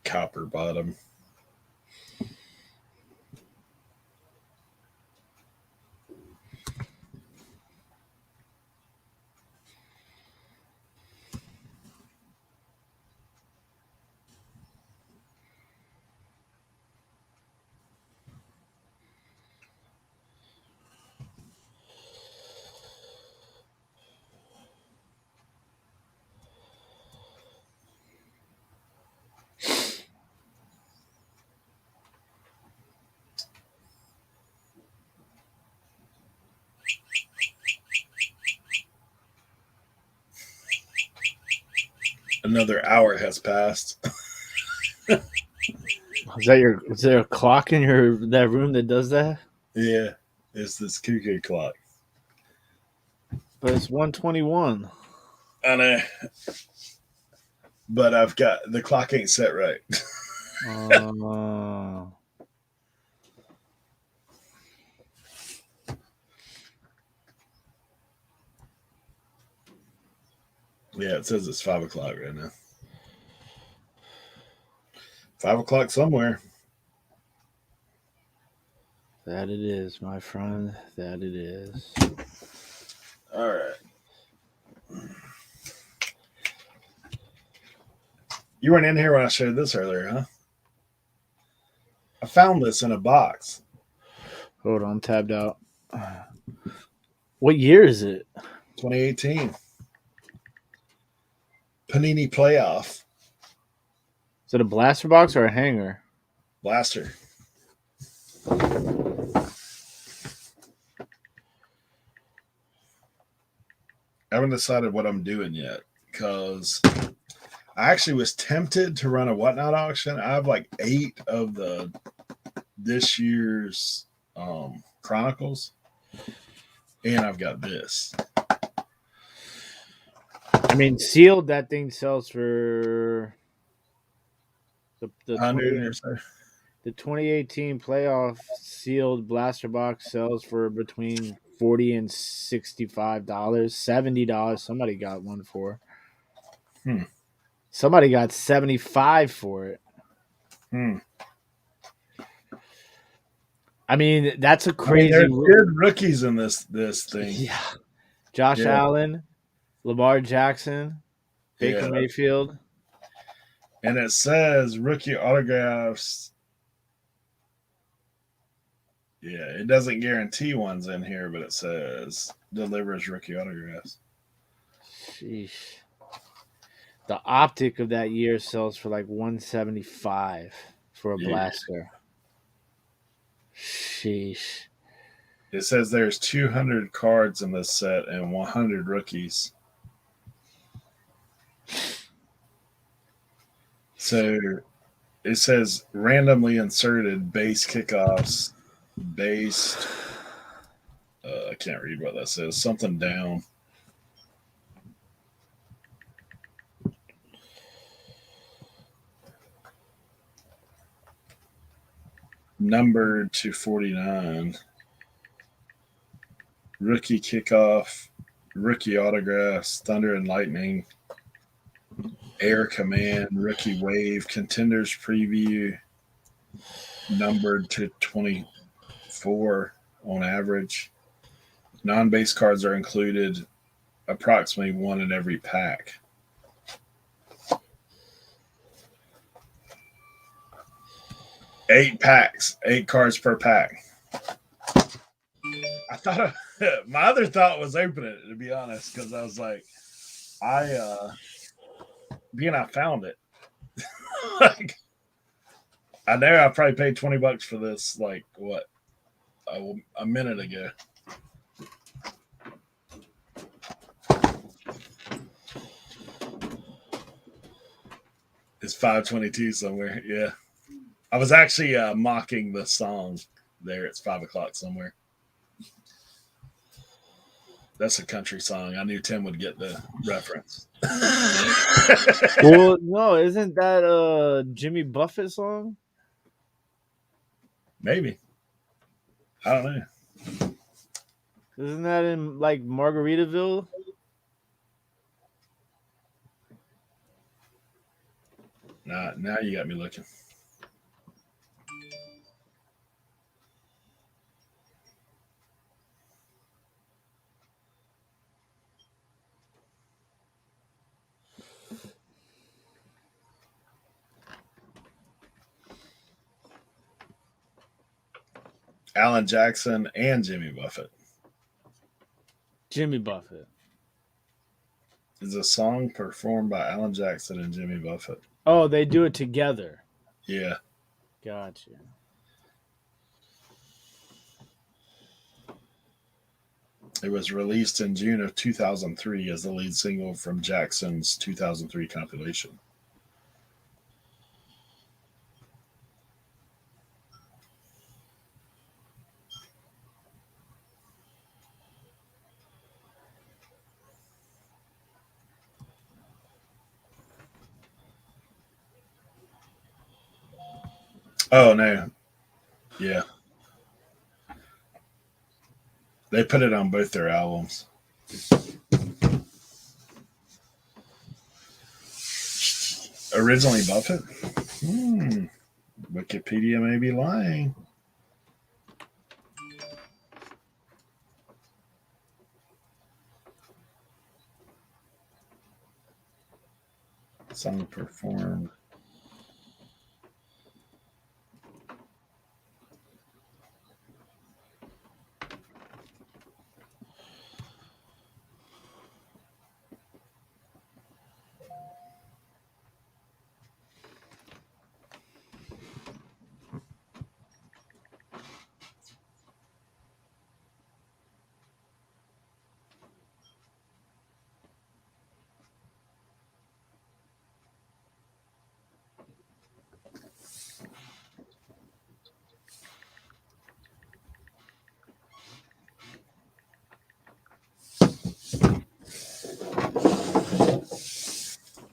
Copper bottom. Another hour has passed. Is there a clock in that room that does that? Yeah, it's this cuckoo clock. But it's 1:21. I know. But I've got the clock ain't set right. Yeah, it says it's 5 o'clock right now. 5 o'clock somewhere. That it is, my friend. That it is. All right. You weren't in here when I showed this earlier, huh? I found this in a box. Hold on, I'm tabbed out. What year is it? 2018. Panini Playoff. Is it a blaster box or a hanger? Blaster. I haven't decided what I'm doing yet because I actually was tempted to run a whatnot auction. I have like 8 of this year's Chronicles, and I've got this. I mean, sealed, that thing sells for the 100 or so. The 2018 playoff sealed blaster box sells for between $40 and $65, $70. Somebody got one for. Somebody got 75 for it. I mean, that's a crazy. There's good rookies in this thing. Yeah, Josh Allen, Lamar Jackson, Baker Mayfield, and it says rookie autographs. Yeah, it doesn't guarantee one's in here, but it says delivers rookie autographs. Sheesh. The optic of that year sells for like $175 for a blaster. Sheesh. It says there's 200 cards in this set and 100 rookies. So it says randomly inserted base kickoffs, based. I can't read what that says. Something down. Numbered to 49. Rookie kickoff, rookie autographs, Thunder and Lightning, Air Command, rookie wave, contenders preview, numbered to 24 on average. Non-base cards are included, approximately 1 in every pack. Eight packs, 8 cards per pack. I thought my other thought was open it, to be honest, because I was like, I found it. Like, I know I probably paid $20 for this, like what, a minute ago. It's 5:22 somewhere. Yeah, I was actually mocking the song. There, it's 5 o'clock somewhere. That's a country song. I knew Tim would get the reference. Well, no, isn't that a Jimmy Buffett song? Maybe. I don't know. Isn't that in like Margaritaville? Now you got me looking. Alan Jackson and Jimmy Buffett. Jimmy Buffett. Is a song performed by Alan Jackson and Jimmy Buffett. Oh, they do it together. Yeah. Gotcha. It was released in June of 2003 as the lead single from Jackson's 2003 compilation. Oh, no. Yeah. They put it on both their albums. Originally Buffett? Wikipedia may be lying. Song performed.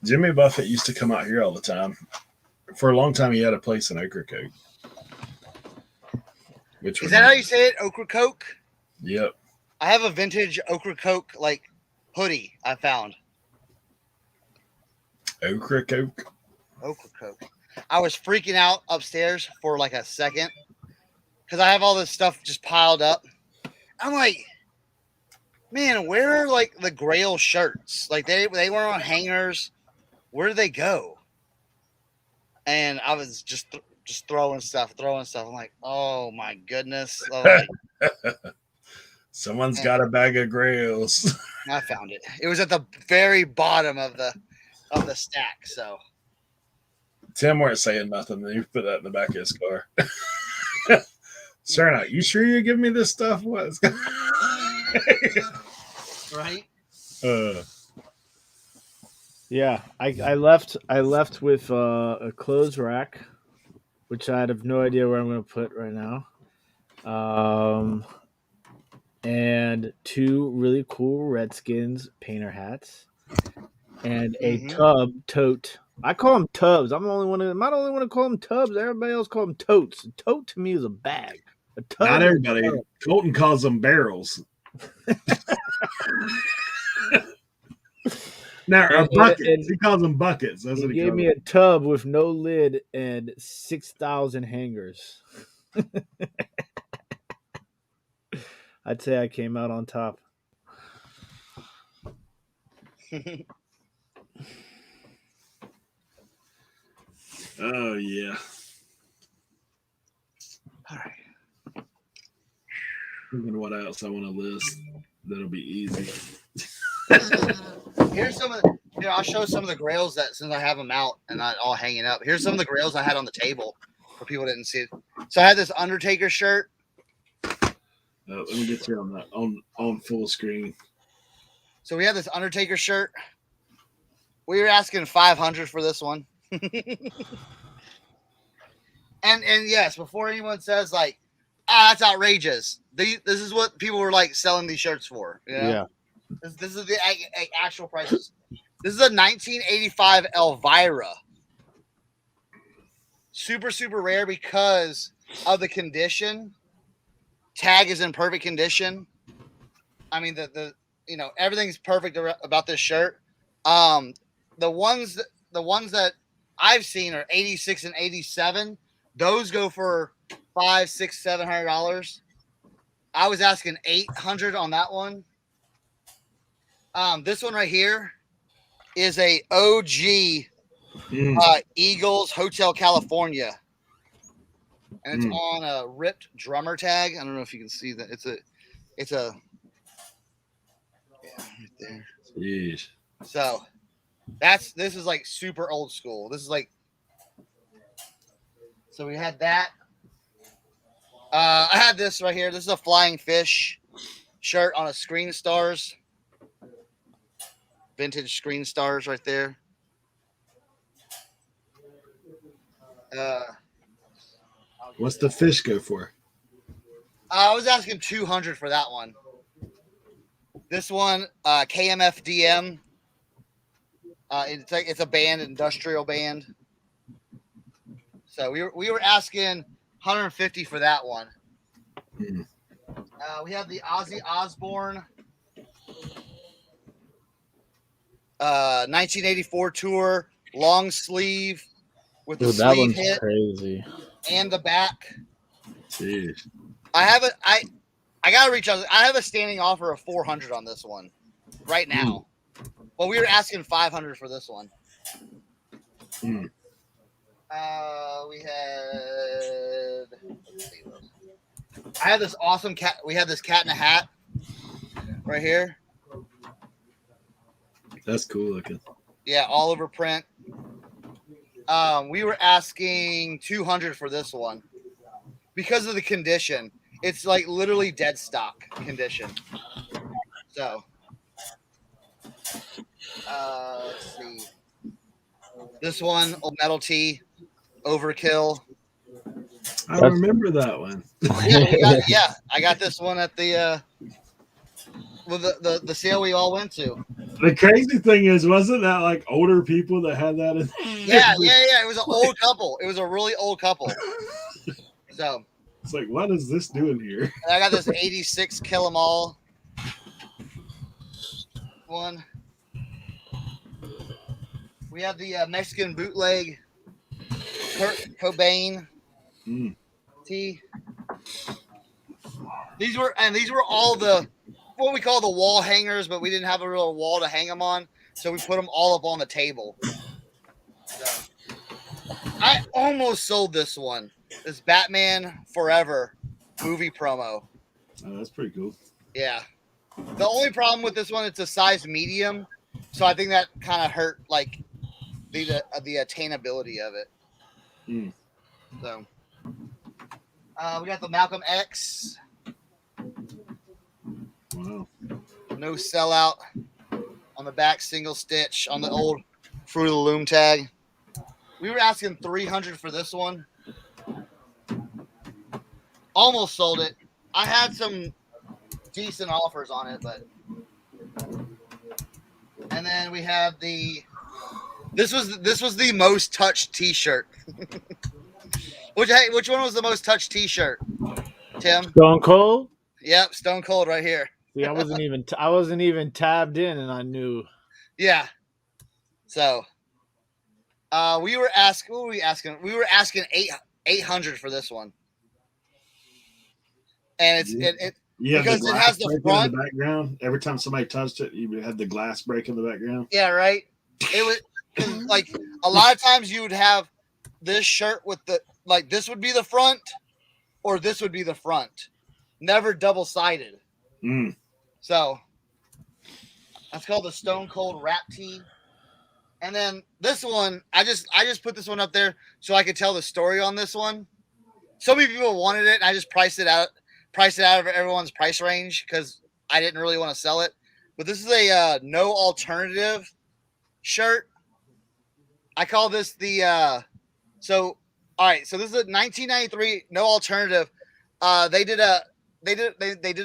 Jimmy Buffett used to come out here all the time. For a long time, he had a place in Ocracoke. Is that how you say it? Ocracoke? Yep. I have a vintage Ocracoke like hoodie I found. Ocracoke? Ocracoke. I was freaking out upstairs for like a second because I have all this stuff just piled up. I'm like, man, where are like the Grail shirts? Like they were on hangers. Where did they go? And I was just throwing stuff. I'm like, oh my goodness. Like, Someone's got a bag of Grails. I found it. It was at the very bottom of the stack. So Tim weren't saying nothing. He put that in the back of his car. Sir, you sure you're giving me this stuff? What? right? Yeah, I left with a clothes rack, which I have no idea where I'm going to put right now, and two really cool Redskins painter hats, and a tote. I call them tubs. I'm the only one. Am I the only one to call them tubs? Everybody else call them totes. A tote to me is a bag. A tub. Not everybody. Colton calls them barrels. Now, buckets. He calls them buckets. That's what he gave me a tub with no lid and 6,000 hangers. I'd say I came out on top. Oh, yeah. All right. Thinking what else I want to list. That'll be easy. Here's some of the. Here, I'll show some of the Grails that since I have them out and not all hanging up. Here's some of the Grails I had on the table for people didn't see it. So I had this Undertaker shirt. Let me get you on that on full screen. So we have this Undertaker shirt. We were asking 500 for this one. and yes, before anyone says like, that's outrageous. This is what people were like selling these shirts for. You know? Yeah. This is the actual prices. This is a 1985 Elvira. Super, super rare because of the condition. Tag is in perfect condition. I mean, the everything's perfect about this shirt. The ones that I've seen are 86 and 87. Those go for $500, $600, $700. I was asking 800 on that one. This one right here is a OG Eagles Hotel California, and it's on a ripped drummer tag. I don't know if you can see that. It's a yeah, right there. Jeez. So this is like super old school. This is like, so we had that. I had this right here. This is a Flying Fish shirt on a Screen Stars. Vintage Screen Stars right there. What's the fish go for? I was asking 200 for that one. This one, KMFDM. It's a band, industrial band. So we were asking 150 for that one. We have the Ozzy Osbourne 1984 tour long sleeve with the Dude, that sleeve one's hit crazy. and the back. Jeez. I gotta reach out. I have a standing offer of 400 on this one right now. Well, we were asking 500 for this one. We had. Let's see. I have this awesome cat. We had this cat in a hat right here. That's cool looking. Yeah, all over print. We were asking 200 for this one because of the condition. It's like literally dead stock condition. So, let's see. This one, Old Metal Tee, Overkill. I remember that one. I got this one at the the sale we all went to. The crazy thing is, wasn't that like older people that had that in Yeah. It was an old couple. It was a really old couple. So it's like, what is this doing here? and I got this 86 Kill 'Em All one. We have the Mexican bootleg Kurt Cobain tee. These were all the what we call the wall hangers, but we didn't have a real wall to hang them on, so we put them all up on the table. So, I almost sold this one. This Batman Forever movie promo. Oh, that's pretty cool. Yeah. The only problem with this one, it's a size medium, so I think that kind of hurt like the attainability of it. So we got the Malcolm X. Wow. No sellout on the back, single stitch on the old Fruit of the Loom tag. We were asking 300 for this one. Almost sold it. I had some decent offers on it, but. And then we had this was the most touched T-shirt. Which one was the most touched T-shirt? Tim? Stone Cold? Yep, Stone Cold right here. See, I wasn't even tabbed in, and I knew. Yeah. So, we were asking. What were we asking? We were asking 800 for this one, and because it has the front in the background. Every time somebody touched it, you had the glass break in the background. Yeah, right. It was like a lot of times you would have this shirt with this would be the front, or this would be the front. Never double-sided. So that's called the Stone Cold Wrap Tee. And then this one, I just put this one up there so I could tell the story on this one. So many people wanted it, and I just priced price it out of everyone's price range because I didn't really want to sell it. But this is a no alternative shirt. I call this the so all right. So this is a 1993 no alternative. They did a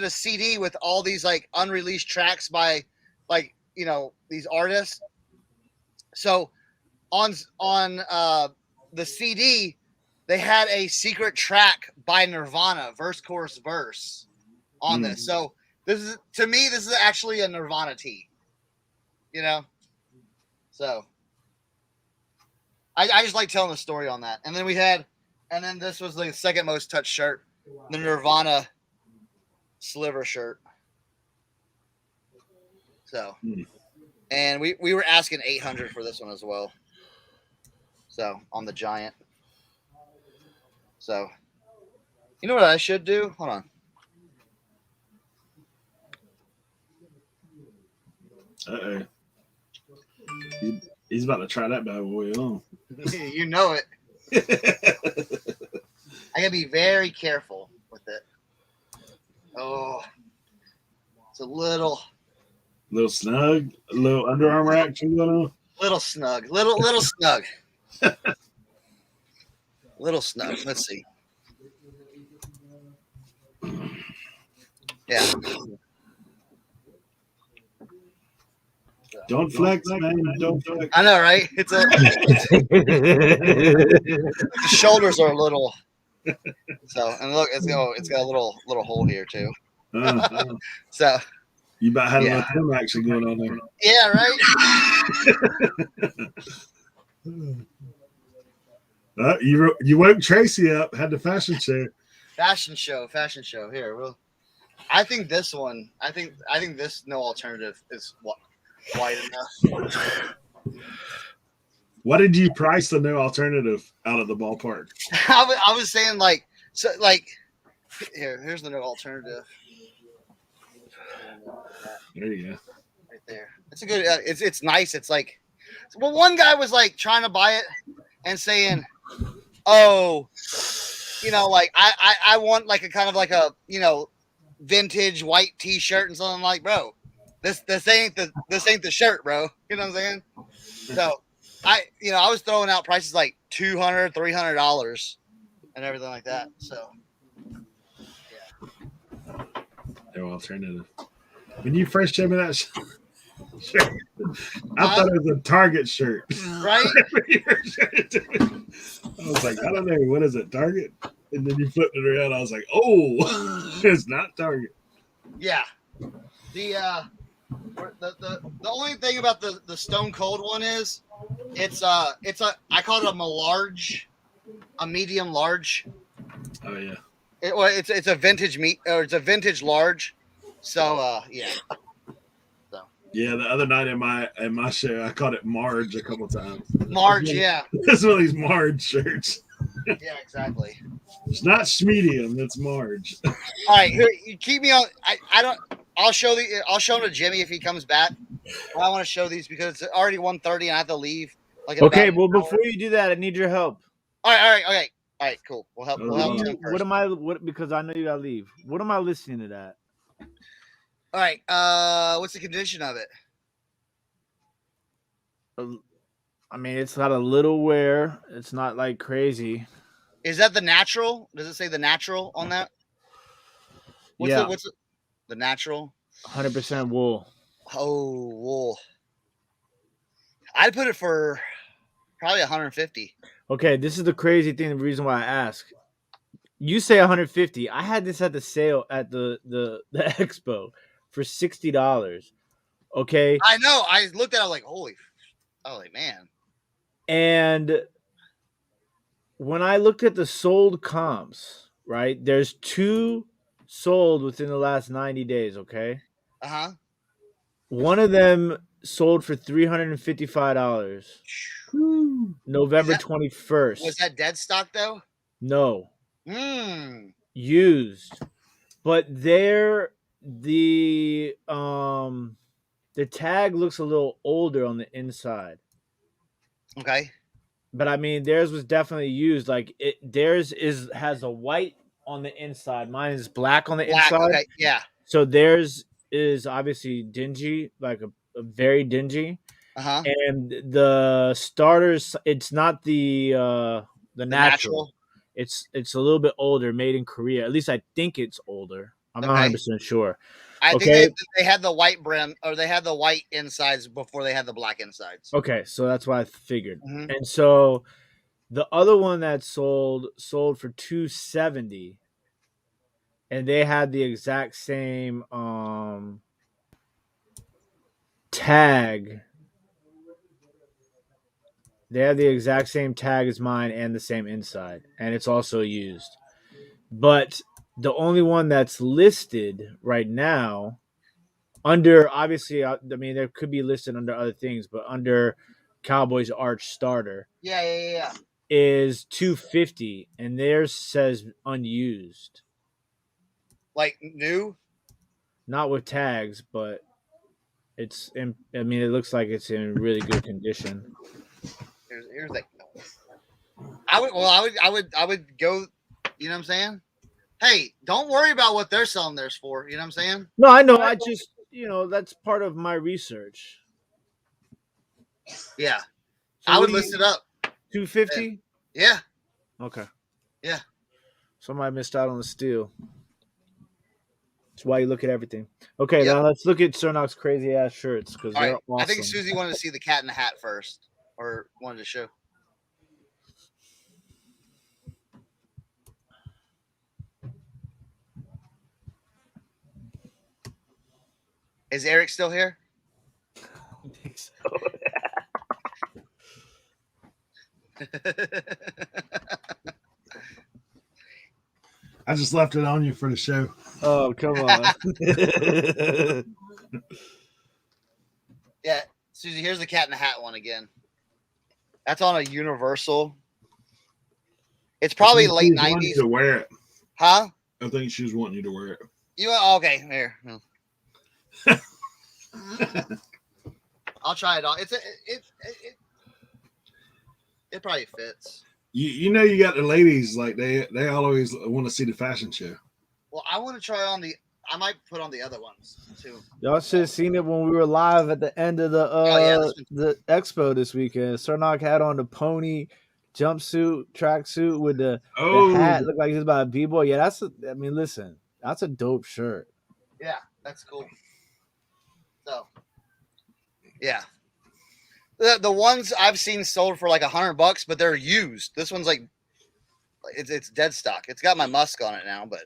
CD with all these like unreleased tracks by like these artists. So on the CD, they had a secret track by Nirvana, verse, chorus, verse on this. So this is actually a Nirvana tee, So I just like telling the story on that. And then this was the second most touched shirt, the Nirvana sliver shirt. So, and we were asking $800 for this one as well. So on the Giant. So, you know what I should do? Hold on. Uh-oh. He's about to try that bad boy on. You know it. I gotta be very careful with it. Oh, it's a little snug, a little Under Armour action going on. Little snug, little snug, little snug. Let's see. Yeah. Don't flex, man. Don't flex. I know, right? It's the shoulders are a little. So, and look, it's got a little hole here too. So you about had a little film action going on there. Yeah, right. You woke Tracy up. Had the fashion show. Fashion show. Here, I think this one. I think this no alternative is wide enough. What did you price the no alternative out of the ballpark? I was saying here's the no alternative. There you go. Right there. It's a good. It's nice. It's like, well, one guy was like trying to buy it and saying, "Oh, I want like a kind of like a vintage white T-shirt and something." Like, bro, this ain't the shirt, bro. You know what I'm saying? So I was throwing out prices like $200, $300 and everything like that. So yeah. No alternative. When you first showed me that shirt, I thought it was a Target shirt. Right? I was like, I don't know, what is it, Target? And then you flipped it around. I was like, oh, it's not Target. Yeah. The only thing about the Stone Cold one is I call it a medium large. Oh yeah. It's a vintage it's a vintage large. So yeah. So yeah, the other night in my show, I called it Marge a couple times. Marge, yeah. It's one of these Marge shirts. Yeah, exactly. It's not Schmedium, it's Marge. All right, here, you keep me on. I'll show them to Jimmy if he comes back. I want to show these because it's already 1:30 and I have to leave. Okay, well, before you do that, I need your help. All right, cool. We'll help. Because I know you gotta leave. What am I listening to that? All right. What's the condition of it? I mean, it's got a little wear. It's not like crazy. Is that the natural? Does it say the natural on that? What's the natural? 100% wool. Oh, wool. I'd put it for probably 150. Okay, this is the crazy thing. The reason why I ask. You say 150. I had this at the sale at the expo for $60. Okay. I know. I looked at it, I was like, holy man. And when I looked at the sold comps, right, there's 2 sold within the last 90 days, okay? Uh-huh. One of them sold for $355. November 21st. Was that dead stock though? No. Used. But the tag looks a little older on the inside. Okay. But I mean, theirs was definitely used. Like theirs has a white on the inside. Mine is black on the Black. inside. Okay. Yeah. So theirs is obviously dingy, like a very dingy. Uh-huh. And the starters, it's not the natural. It's a little bit older, made in Korea. At least I think it's older. I'm not Okay. 100% sure. I Okay. think they had the white brim, or they had the white insides before they had the black insides. Okay, so that's what I figured. Mhm. And so the other one that sold for $270, and they had the exact same tag. They have the exact same tag as mine and the same inside, and it's also used. But the only one that's listed right now under, obviously, I mean, there could be listed under other things, but under Cowboys Arch Starter Yeah. is $250, and theirs says unused. Like new? Not with tags, but it's in, I mean, it looks like it's in really good condition. Here's that. I would go, you know what I'm saying? Hey, don't worry about what they're selling theirs for, you know what I'm saying? No, I know. I just, that's part of my research. Yeah. So I would list it up. $250? Yeah. Okay. Yeah. Somebody missed out on the steal. That's why you look at everything. Okay, Yep. now let's look at Cernoc's crazy ass shirts because All they're right. awesome. I think Susie wanted to see the cat in the hat first, or wanted to show. Is Eric still here? I think so. I just left it on you for the show. Oh, come on. Yeah, Susie, here's the cat in the hat one again. That's on a Universal. It's probably late She was wanting 90s. to wear it. Huh? I think she was wanting you to wear it. Okay, here. I'll try it on. It probably fits. You know, you got the ladies, like they always want to see the fashion show. Well, I want to try on I might put on the other ones too. Y'all should have seen it when we were live at the end of the the expo this weekend. Cernock had on the pony jumpsuit, tracksuit with the hat. Looked like he was about a b-boy. Yeah, listen, that's a dope shirt. Yeah, that's cool. So, yeah. The ones I've seen sold for like $100, but they're used. This one's like it's dead stock. It's got my Musk on it now, but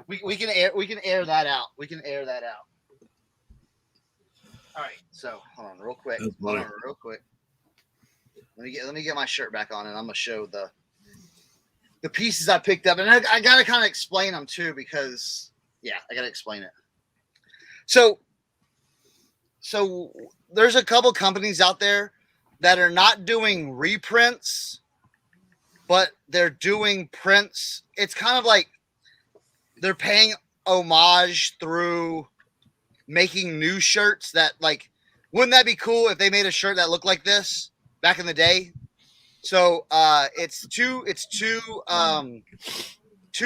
we can air that out. We can air that out. All right, so hold on real quick. Let me get my shirt back on, and I'm gonna show the pieces I picked up, and I gotta kind of explain them too, because I gotta explain it. So there's a couple companies out there that are not doing reprints, but they're doing prints. It's kind of like they're paying homage through making new shirts that, like, wouldn't that be cool if they made a shirt that looked like this back in the day? So it's two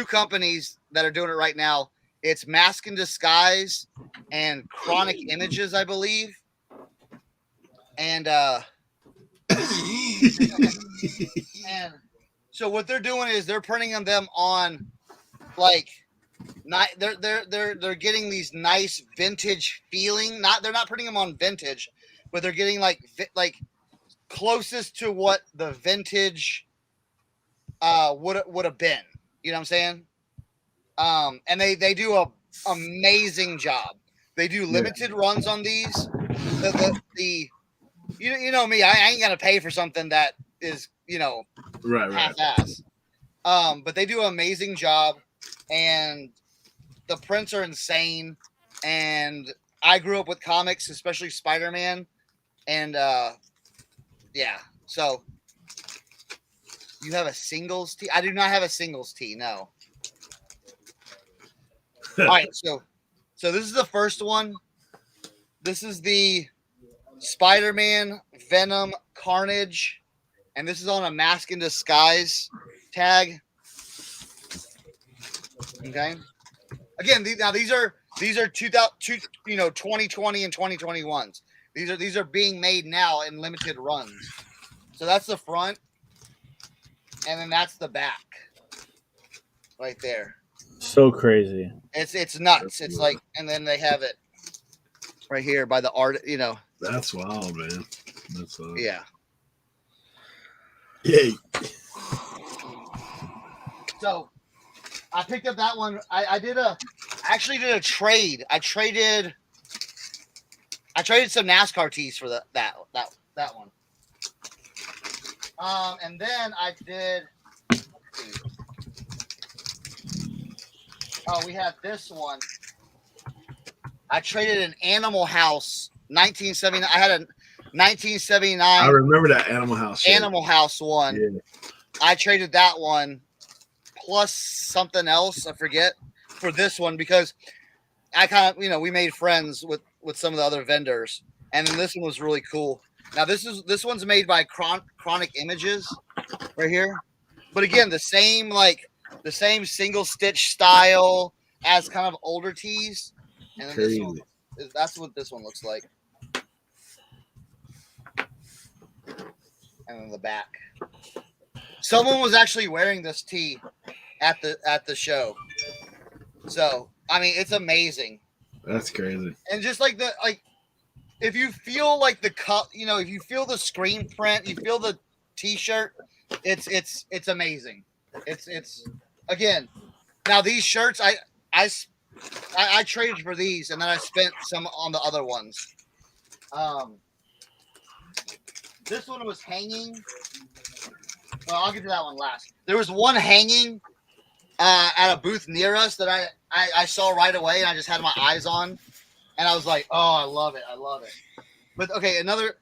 companies that are doing it right now. It's Mask and Disguise and Chronic Images, I believe. And and so what they're doing is they're printing them on, like, they're getting these nice vintage feeling. They're not putting them on vintage, but they're getting like closest to what the vintage would have been. You know what I'm saying? And they do a amazing job. They do limited runs on these. You know me, I ain't gonna pay for something that is right half-ass. But they do an amazing job, and the prints are insane. And I grew up with comics, especially Spider-Man, and so you have a singles tee? I do not have a singles tee, no. All right, so this is the first one. This is the Spider-Man Venom Carnage and this is on a Mask in Disguise tag. Okay. Again, these are 2020 and 2021s. These are being made now in limited runs. So that's the front, and then that's the back, right there. So crazy. It's nuts. It's like, and then they have it right here by the art. That's wild, man. That's wild. Yeah. Yay. So I picked up that one. I actually did a trade. I traded some NASCAR tees for that one. And then I did. Oh, we have this one. I traded an Animal House 1979. I had a 1979. I remember that Animal House shirt. Animal House one. Yeah. I traded that one plus something else, I forget, for this one because I kind of, we made friends with some of the other vendors, and then this one was really cool. Now this one's made by Chronic Images right here, but again the same single stitch style as kind of older tees, and then this one, that's what this one looks like, and then the back. Someone was actually wearing this tee at the show. So, I mean, it's amazing. That's crazy. And just if you feel like the cut, if you feel the screen print, you feel the t-shirt, it's amazing. It's again, now these shirts, I traded for these and then I spent some on the other ones. This one was hanging. Well, I'll get to that one last. There was one hanging at a booth near us that I saw right away, and I just had my eyes on, and I was like, "Oh, I love it! I love it!" But okay, another.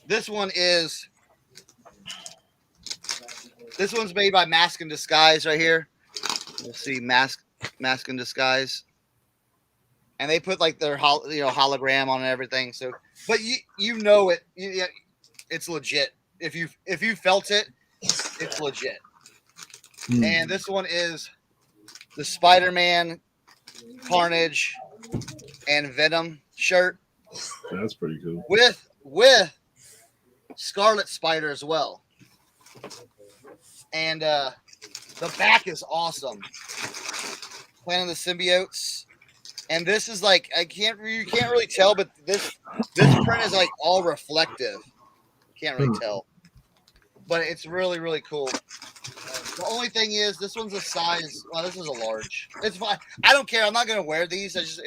This one's made by Mask in Disguise right here. We'll see Mask in Disguise, and they put like their hologram on and everything. So, but you know it, it's legit. If you felt it, it's legit. And this one is the Spider-Man, Carnage, and Venom shirt. That's pretty cool. With Scarlet Spider as well. And the back is awesome. Planet of the Symbiotes. And this is like you can't really tell, but this print is like all reflective. Can't really tell, but it's really, really cool. The only thing is, this one's a size. Well, this is a large. It's fine. I don't care. I'm not gonna wear these. It's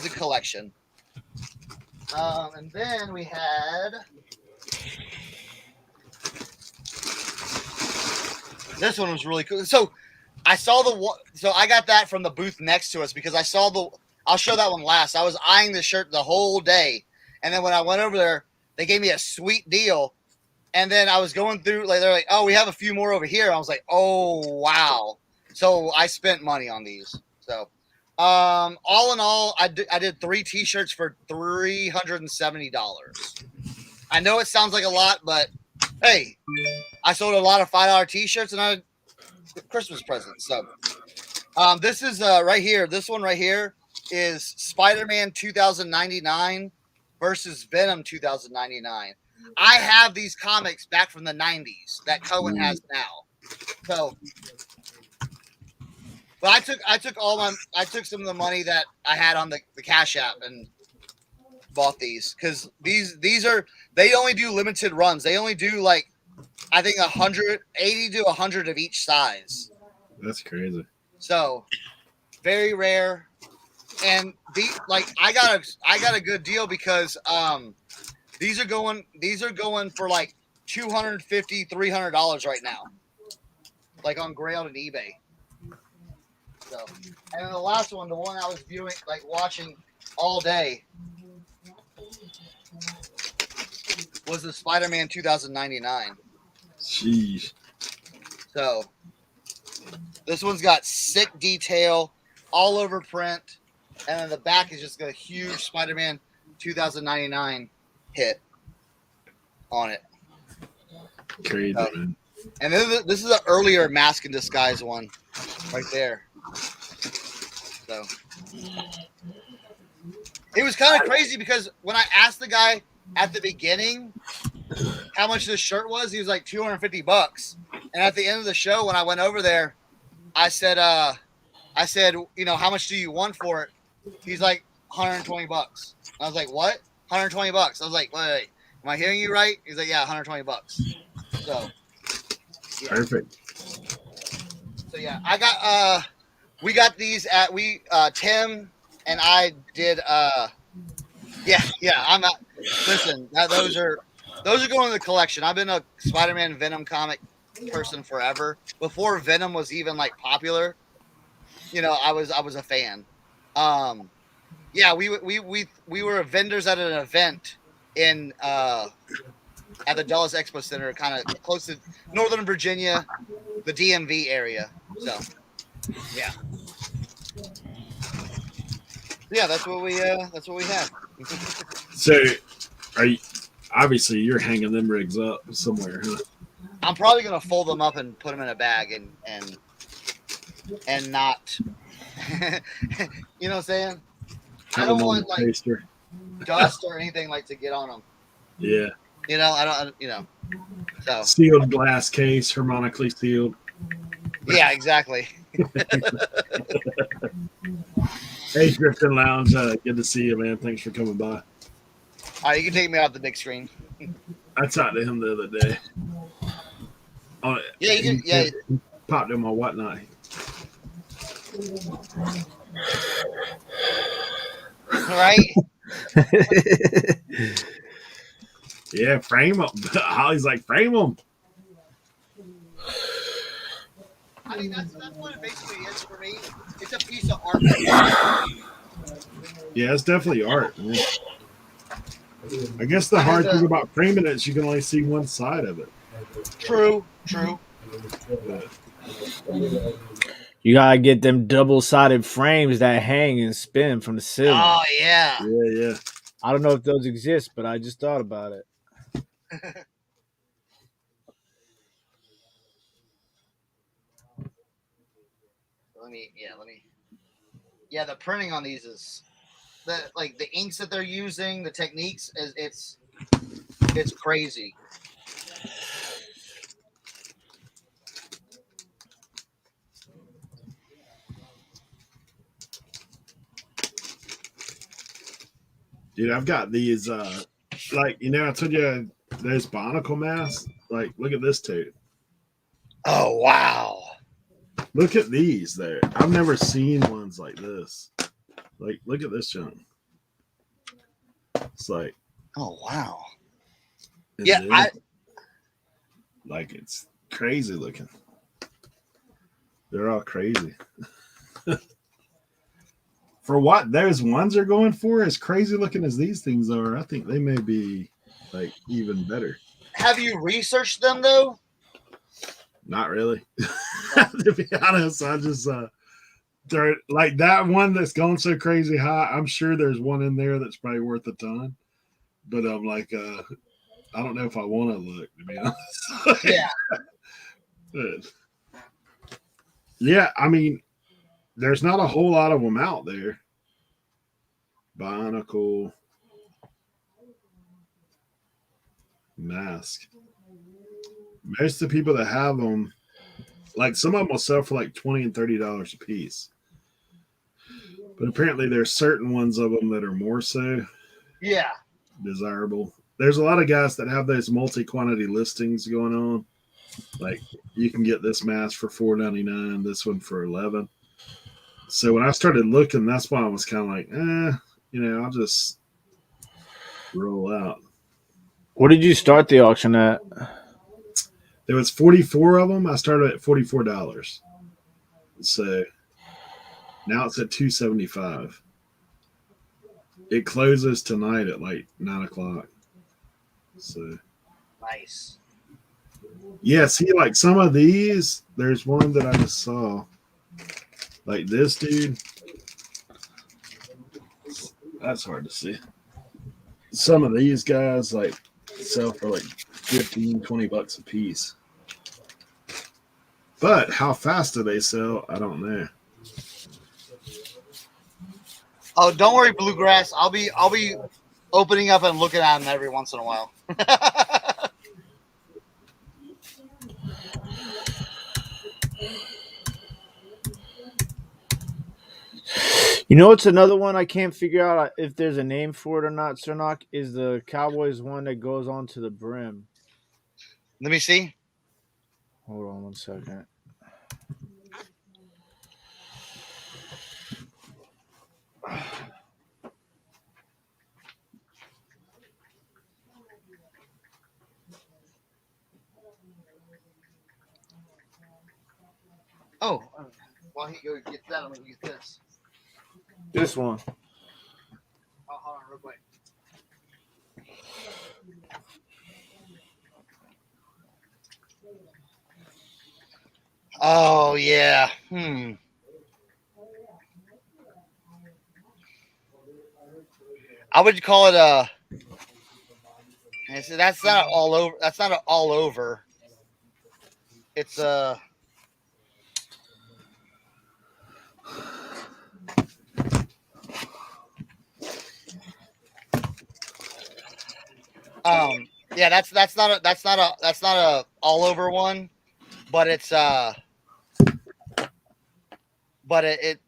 a collection. And then we had this one was really cool. So I saw so I got that from the booth next to us because I saw I'll show that one last. I was eyeing the shirt the whole day, and then when I went over there, they gave me a sweet deal. And then I was going through, they're like, "Oh, we have a few more over here." I was like, "Oh, wow." So I spent money on these. So all in all, I did 3 t-shirts for $370. I know it sounds like a lot, but hey, I sold a lot of $5 t-shirts and I had Christmas presents. So this is right here. This one right here is Spider-Man 2099 versus Venom 2099. I have these comics back from the 90s that Cohen has now. So, but I took some of the money that I had on the Cash App and bought these because they only do limited runs. They only do I think 180 to 100 of each size. That's crazy. So very rare. And I got a good deal because these are going for like $250, $300 right now, like on Grailed and eBay. So, and then the last one, the one I was watching all day, was the Spider-Man 2099. Jeez. So this one's got sick detail, all over print, and then the back is just got a huge Spider-Man 2099 hit. on it. Crazy, Oh. man. And then this is an earlier Mask in Disguise one right there. So it was kind of crazy because when I asked the guy at the beginning how much this shirt was, he was like $250. And at the end of the show, when I went over there, I said, you know, how much do you want for it? He's like, $120. I was like, what? $120. I was like, wait, am I hearing you right? He's like, yeah, $120. So yeah. Perfect. So yeah, I got we got these at Tim and I did yeah, I'm not listen, those are going in the collection. I've been a Spider-Man Venom comic person forever. Before Venom was even like popular, you know, I was a fan. Yeah, we were vendors at an event in at the Dulles Expo Center, kind of close to Northern Virginia, the DMV area. So, yeah, that's what we have. So, are you obviously you're hanging them rigs up somewhere, huh? I'm probably gonna fold them up and put them in a bag and not, you know what I'm saying? I don't want like Taster. dust or anything like to get on them. Yeah. You know, I don't. You know, so Sealed glass case, harmonically sealed. yeah, exactly. Hey, Drifting Lounge, good to see you, man. Thanks for coming by. All right, you can take me off the big screen. I talked to him the other day. Oh, Yeah, you can. Yeah, he popped in my whatnot. right. Yeah, frame them. Holly's like, frame them. I mean, that's what it basically is for me. It's a piece of art. Yeah, it's definitely art, man. I guess the hard thing about framing it is you can only see one side of it. True. You gotta get them double-sided frames that hang and spin from the ceiling. Oh yeah. Yeah. I don't know if those exist, but I just thought about it. Let me. Yeah, the printing on these is the inks that they're using, the techniques is it's crazy. Dude, I've got these, like, you know, I told you there's barnacle masks. Like, look at this too. Oh wow. Look at these there. I've never seen ones like this. Like, look at this junk. It's like, oh wow. Yeah, like it's crazy looking. They're all crazy. For what those ones are going for, as crazy looking as these things are, I think they may be like even better. Have you researched them though? Not really. To be honest, I just like that one that's going so crazy high. I'm sure there's one in there that's probably worth a ton. But I'm like, I don't know if I want to look, to be honest. Yeah. But, yeah, I mean, there's not a whole lot of them out there. Bionicle mask. Most of the people that have them, like some of them will sell for like $20 and $30 a piece. But apparently there's certain ones of them that are more so desirable. There's a lot of guys that have those multi-quantity listings going on. Like you can get this mask for $4.99, this one for $11. So when I started looking, that's why I was kind of like, you know, I'll just roll out. What did you start the auction at? There was 44 of them. I started at $44. So now it's at $275. It closes tonight at like 9:00. So nice. Yeah, see, like some of these, there's one that I just saw. Like this dude. That's hard to see. Some of these guys, like Sell for like 15, 20 bucks a piece. But how fast do they sell? I don't know. Oh, don't worry, Bluegrass. I'll be opening up and looking at them every once in a while. You know what's another one I can't figure out if there's a name for it or not, Sernok, is the Cowboys one that goes on to the brim. Let me see. Hold on one second. Oh, while he goes get that, I'm gonna get this. This one. Oh, hold on, real quick. Oh yeah. I would call it a. That's not all over. That's not an all over. It's a. Yeah, that's not a all over one, but it's but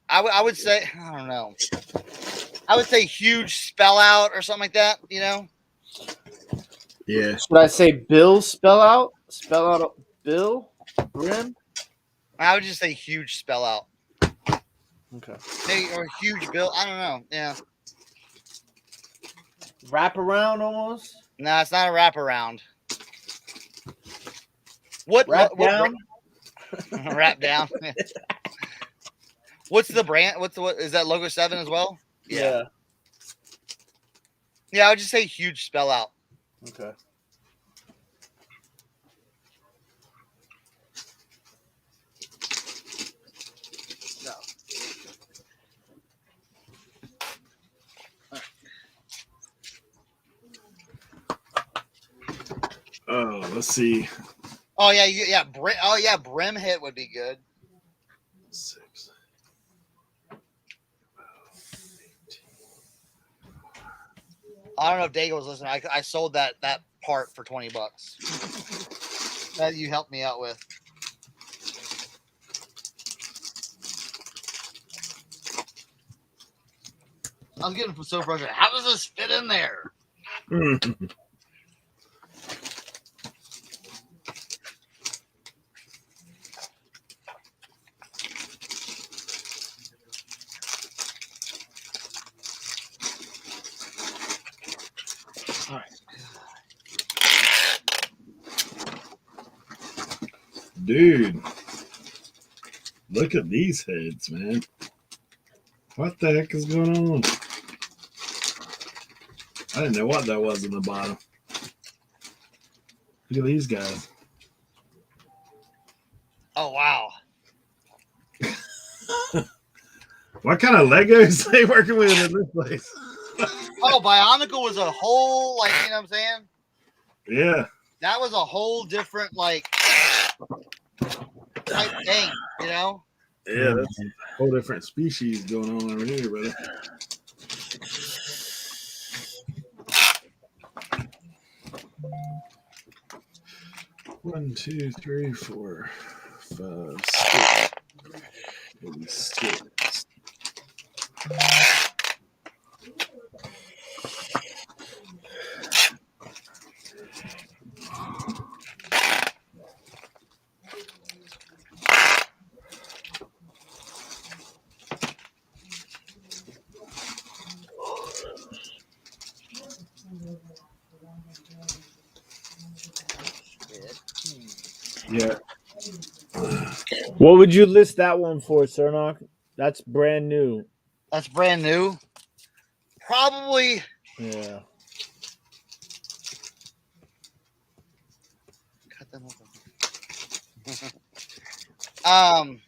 I would say, I don't know. I would say huge spell out or something like that, you know? Yeah. Should I say Bill spell out? Spell out Bill? Brim? I would just say huge spell out. Okay. Maybe, or huge bill. I don't know. Yeah. Wrap around almost? No, it's not a wraparound. What Wrap what down? wrap down? What's the brand? What is that logo 7 as well? Yeah. Yeah, I would just say huge spell out. Okay. No. Oh, let's see. Oh yeah. Brim hit would be good. 6. I don't know if Dago was listening. I sold that part for $20. That you helped me out with. I was getting so frustrated. How does this fit in there? Dude, look at these heads, man. What the heck is going on? I didn't know what that was in the bottom. Look at these guys. Oh wow. What kind of Legos are they working with in this place? Oh, Bionicle was a whole, like, you know what I'm saying? Yeah. That was a whole different, like, type thing, you know? Yeah, that's a whole different species going on over here, brother. One, 2, 3, 4, 5, 6. Maybe 6. Yeah. What would you list that one for, Sernok? That's brand new. That's brand new. Probably. Yeah. Cut them open.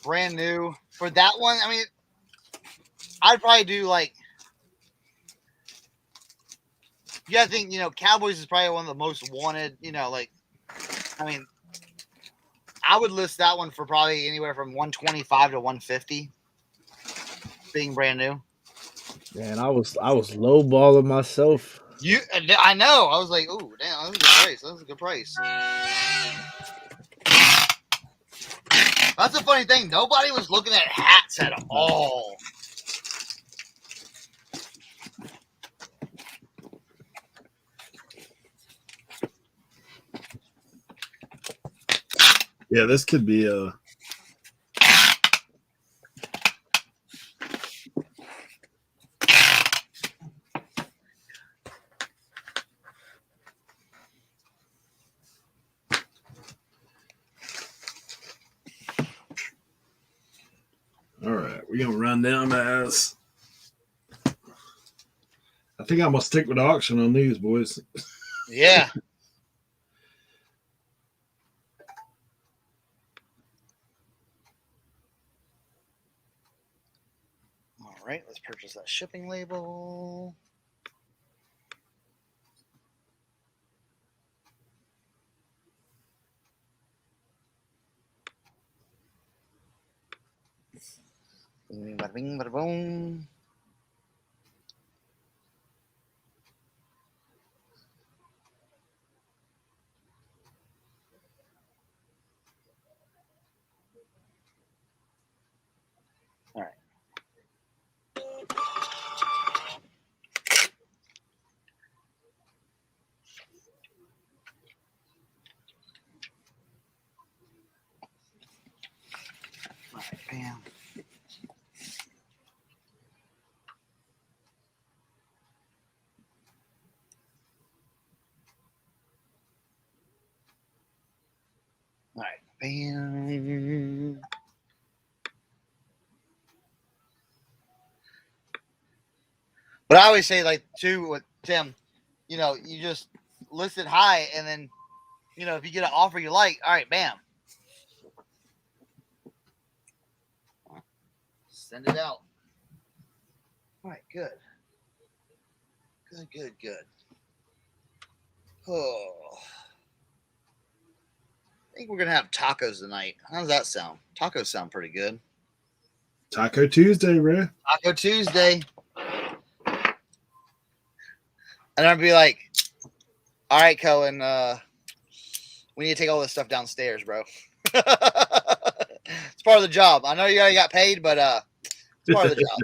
Brand new. For that one, I mean, I'd probably do like Yeah, I think Cowboys is probably one of the most wanted. I mean, I would list that one for probably anywhere from 125 to 150, being brand new. Man, I was lowballing myself. I know. I was like, oh, damn, that's a good price. That's a funny thing. Nobody was looking at hats at all. Yeah, this could be a. All right, we're gonna run down as. I think I'm gonna stick with auction on these boys. Yeah. All right, let's purchase that shipping label. Bada bing, bada boom. All right. All right, bam. All right, bam. But I always say, like, too, with Tim, you just list it high, and then, if you get an offer you like, all right, bam. Send it out. All right, good. Good. Oh. I think we're going to have tacos tonight. How does that sound? Tacos sound pretty good. Taco Tuesday, bro. Taco Tuesday. And I'd be like, all right, Cohen, we need to take all this stuff downstairs, bro. It's part of the job. I know you already got paid, but it's part of the job.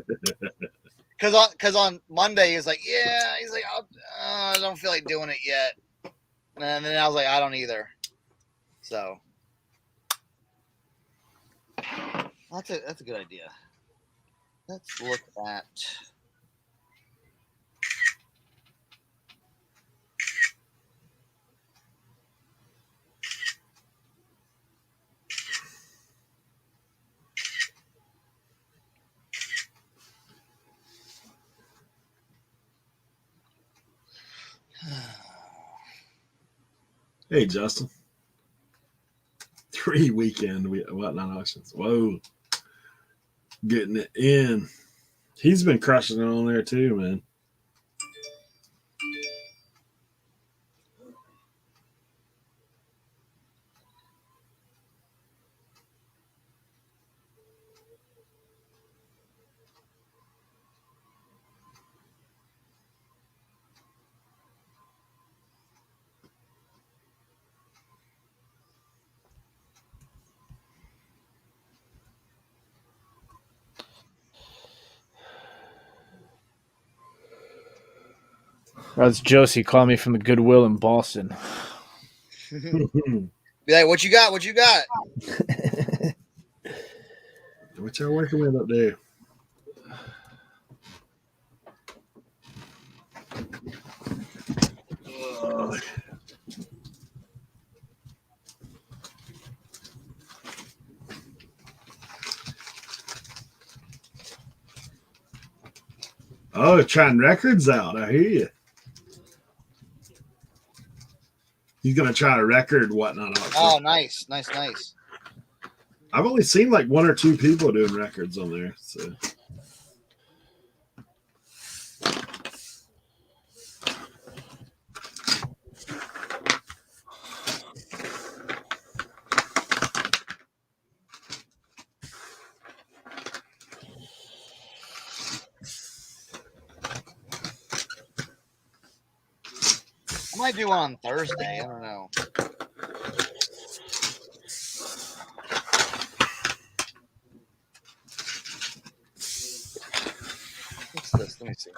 Because on Monday, he's like, I don't feel like doing it yet. And then I was like, I don't either. So that's a good idea. Let's look at. Hey, Justin. 3 weekend whatnot auctions. Whoa. Getting it in. He's been crushing it on there too, man. That's Josie calling me from the Goodwill in Boston. Be like, what you got? What you got? What y'all working with up there? Oh, trying records out. I hear you. He's gonna try a record whatnot. Oh, nice. I've only seen like 1 or 2 people doing records on there. So might do one on Thursday. I don't know. What's this? Let me see.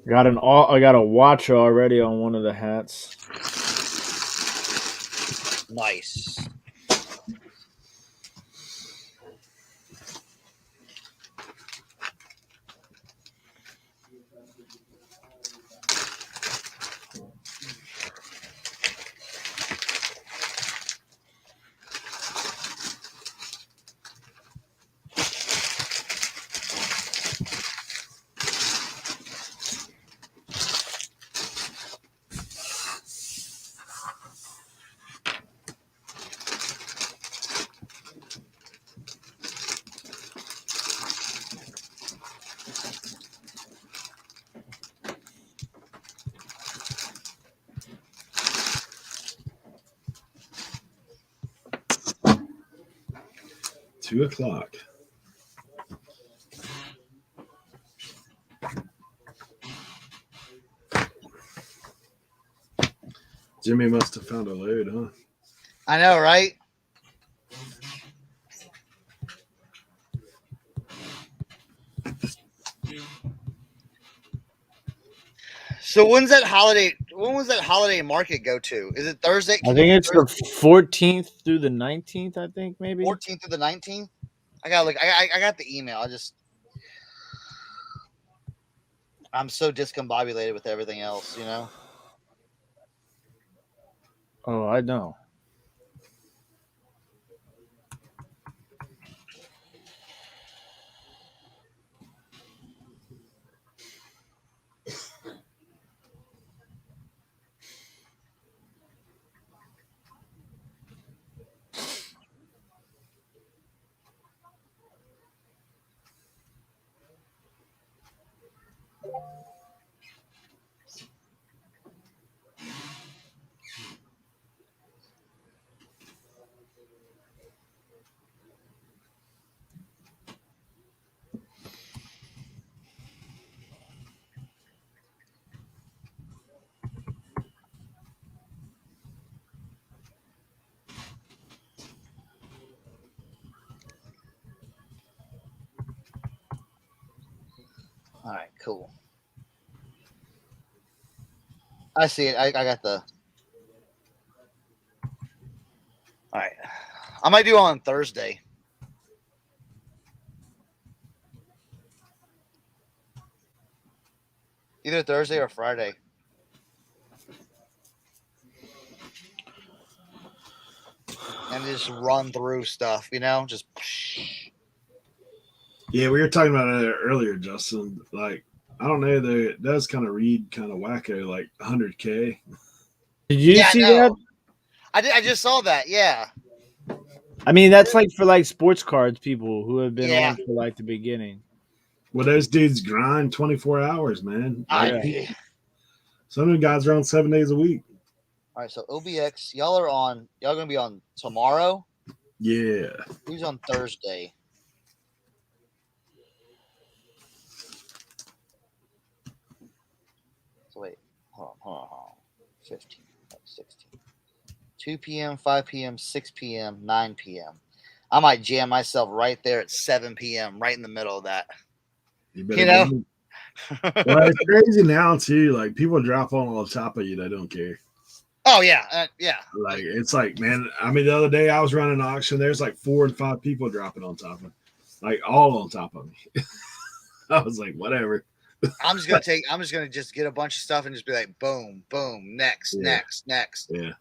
I got a watch already on one of the hats. Nice. Two o'clock. Jimmy must have found a load, huh? I know, right? So when's that holiday? When was that holiday market go to? Is it Thursday? I think it's the 14th through the 19th. I think maybe 14th to the 19th. I gotta look. I got the email. I'm so discombobulated with everything else, you know. Oh, I know. All right, cool. I see it. I got the. All right, I might do on Thursday. Either Thursday or Friday. And just run through stuff, you know, just. Yeah, we were talking about it earlier, Justin. Like, I don't know, though, it does kind of read kind of wacko, like 100K. Did you see that? I just saw that. Yeah. I mean, that's like for like sports cards people who have been Yeah. on for like the beginning. Well, those dudes grind 24 hours, man. Like, Yeah. some of the guys are on 7 days a week. All right, so OBX, y'all gonna be on tomorrow? Yeah. Who's on Thursday? So wait, hold on. 15, 16. 2 p.m., 5 p.m., 6 p.m., 9 p.m. I might jam myself right there at 7 p.m., right in the middle of that. You better You know? Well, it's crazy now, too. Like, people drop on top of you. They don't care. Oh, yeah. Yeah. Like, it's like, man, I mean, the other day I was running an auction. There's like 4 and 5 people dropping on top of me. Like, all on top of me. I was like, whatever. I'm just gonna get a bunch of stuff and just be like, boom, boom, next. Yeah. Yeah.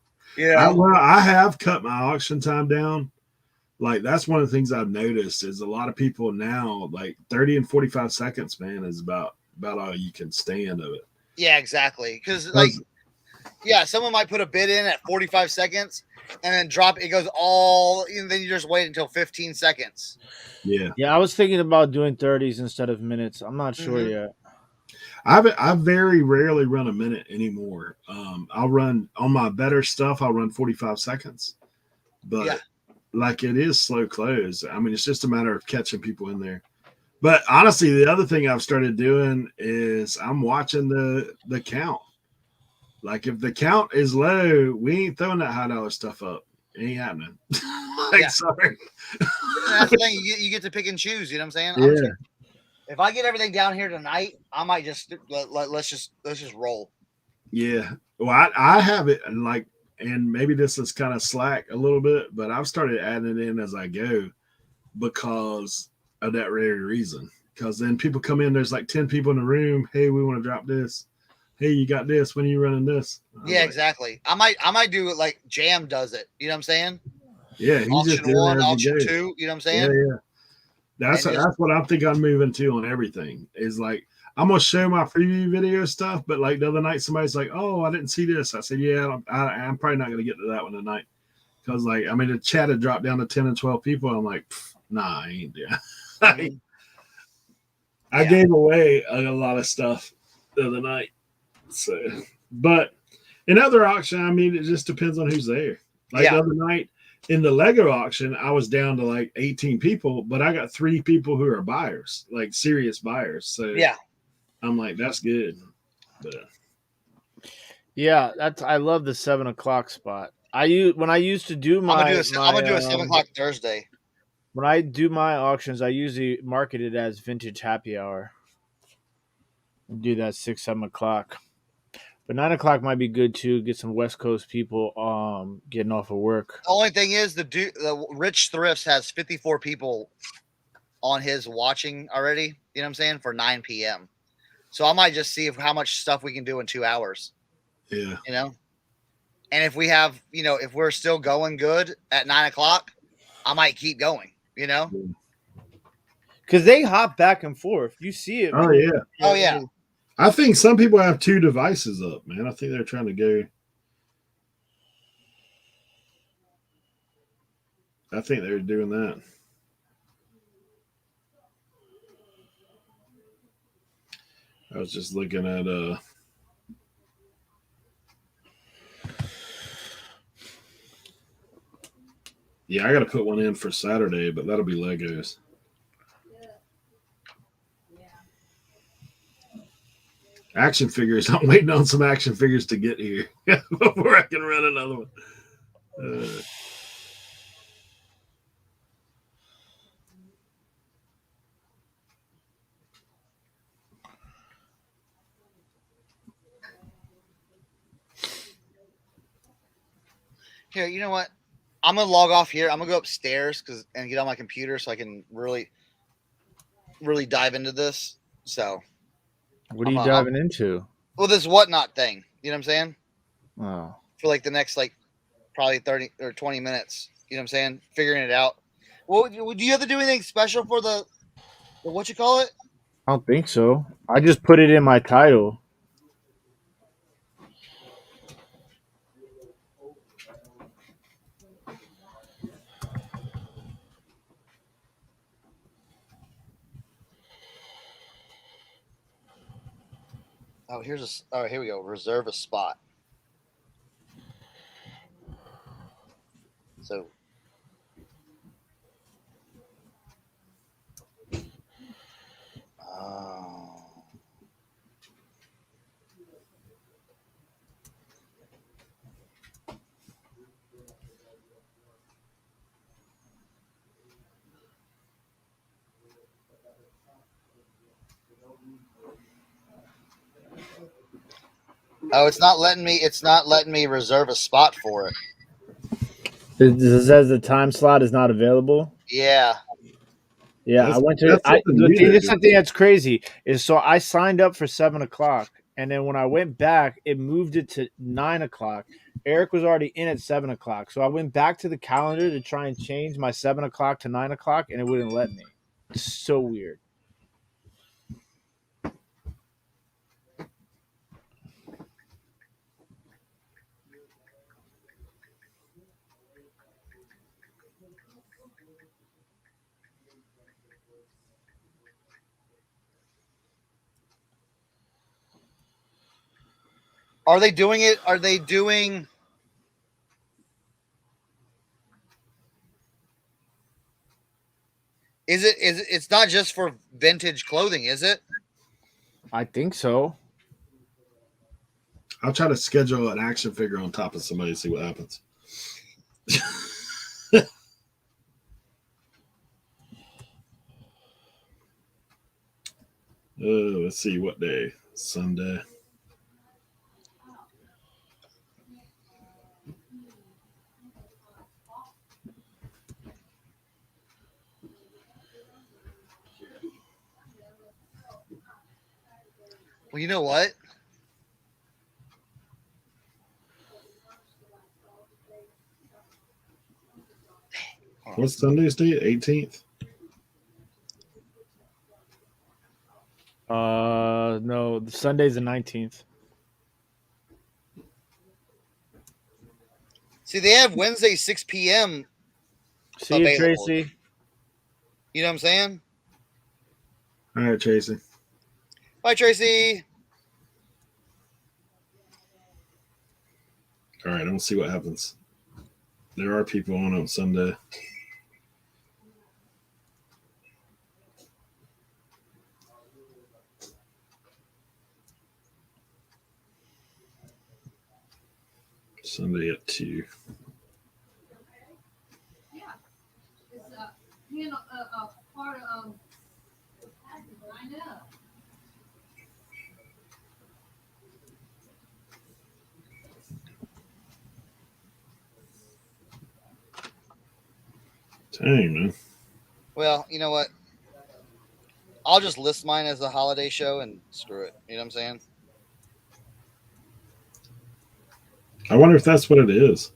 I have cut my auction time down. Like, that's one of the things I've noticed is a lot of people now, like 30 and 45 seconds, man, is about all you can stand of it. Yeah, exactly. Because someone might put a bid in at 45 seconds and then drop it goes all, and then you just wait until 15 seconds. Yeah. Yeah, I was thinking about doing 30s instead of minutes. I'm not sure yet. I very rarely run a minute anymore. I'll run on my better stuff. I'll run 45 seconds, but like it is slow close. I mean, it's just a matter of catching people in there. But honestly, the other thing I've started doing is I'm watching the count. Like if the count is low, we ain't throwing that $high stuff up. It ain't happening. Like, Yeah. sorry. That's the thing. You get to pick and choose. You know what I'm saying? I'm just, if I get everything down here tonight, I might just let's just roll. Yeah. Well, I have it and like, and maybe this is kind of slack a little bit, but I've started adding it in as I go because of that very reason. Because then people come in, there's like 10 people in the room. Hey, we want to drop this. Hey, you got this. When are you running this? Yeah, like, exactly. I might do it like Jam does it. You know what I'm saying? Yeah, he's Auction just doing 1, it as he auction goes. 2. You know what I'm Yeah, saying? yeah. That's And just- that's what I think I'm moving to on everything. Is like I'm gonna show my preview video stuff, but like the other night somebody's like, "Oh, I didn't see this." I said, "Yeah, I'm probably not gonna get to that one tonight." Because like I mean, the chat had dropped down to 10 and 12 people. I'm like, nah, I ain't there. Mhm. I Yeah. gave away a lot of stuff the other night. So, but in other auction, I mean, it just depends on who's there. Like Yeah. the other night in the Lego auction, I was down to like 18 people, but I got 3 people who are buyers, like serious buyers. So Yeah. I'm like, that's good. But Yeah, I love the 7 o'clock spot. I used to do I'm my gonna do a 7 o'clock Thursday. when I do my auctions, I usually market it as vintage happy hour. Do that 6, 7 o'clock. But 9 o'clock might be good too. Get some West Coast people getting off of work. The only thing is the Rich Thrifts has 54 people on his watching already. You know what I'm saying? For 9 p.m. So I might just see how much stuff we can do in 2 hours. yeah. You know, and if we have, if we're still going good at 9 o'clock, I might keep going. You know? Because they hop back and forth. You see it. Oh yeah. Oh yeah. I think some people have 2 devices up, man. I think they're trying to go. I think they're doing that. I was just looking at yeah, I got to put one in for Saturday, but that'll be Legos. Action figures. I'm waiting on some action figures to get here before I can run another one. Here, you know what? I'm gonna log off here. I'm gonna go upstairs and get on my computer so I can really dive into this. So, What are you diving into? well, this whatnot thing. You know what I'm saying? Oh, For like the next probably 30 or 20 minutes. You know what I'm saying? Figuring it out. Well, do you have to do anything special for the what you call it? I don't think so. I just put it in my title. Oh, here we go. Reserve a spot. So. Oh. Oh, it's not letting me. It's not letting me reserve a spot for it. It says the time slot is not available. Yeah. Yeah, That's- I went to. that's I something new this they're is something that's crazy. Is so I signed up for 7 o'clock, and then when I went back, it moved it to 9 o'clock. Eric was already in at 7 o'clock, so I went back to the calendar to try and change my 7 o'clock to 9 o'clock, and it wouldn't let me. It's so weird. Are they doing it? Are they doing? It's not just for vintage clothing, is it? I think so. I'll try to schedule an action figure on top of somebody to see what happens. Let's see what day. Sunday. Well, you know what? What's Sunday's date? 18th? No, Sunday's the 19th. See, they have Wednesday 6 p.m. See you, available. Tracy. You know what I'm saying? All right, Tracy. Bye, Tracy. All right, I'm going to see what happens. There are people on Sunday. Sunday at 2. Dang, man. Well, you know what? I'll just list mine as a holiday show and screw it. You know what I'm saying? I wonder if that's what it is.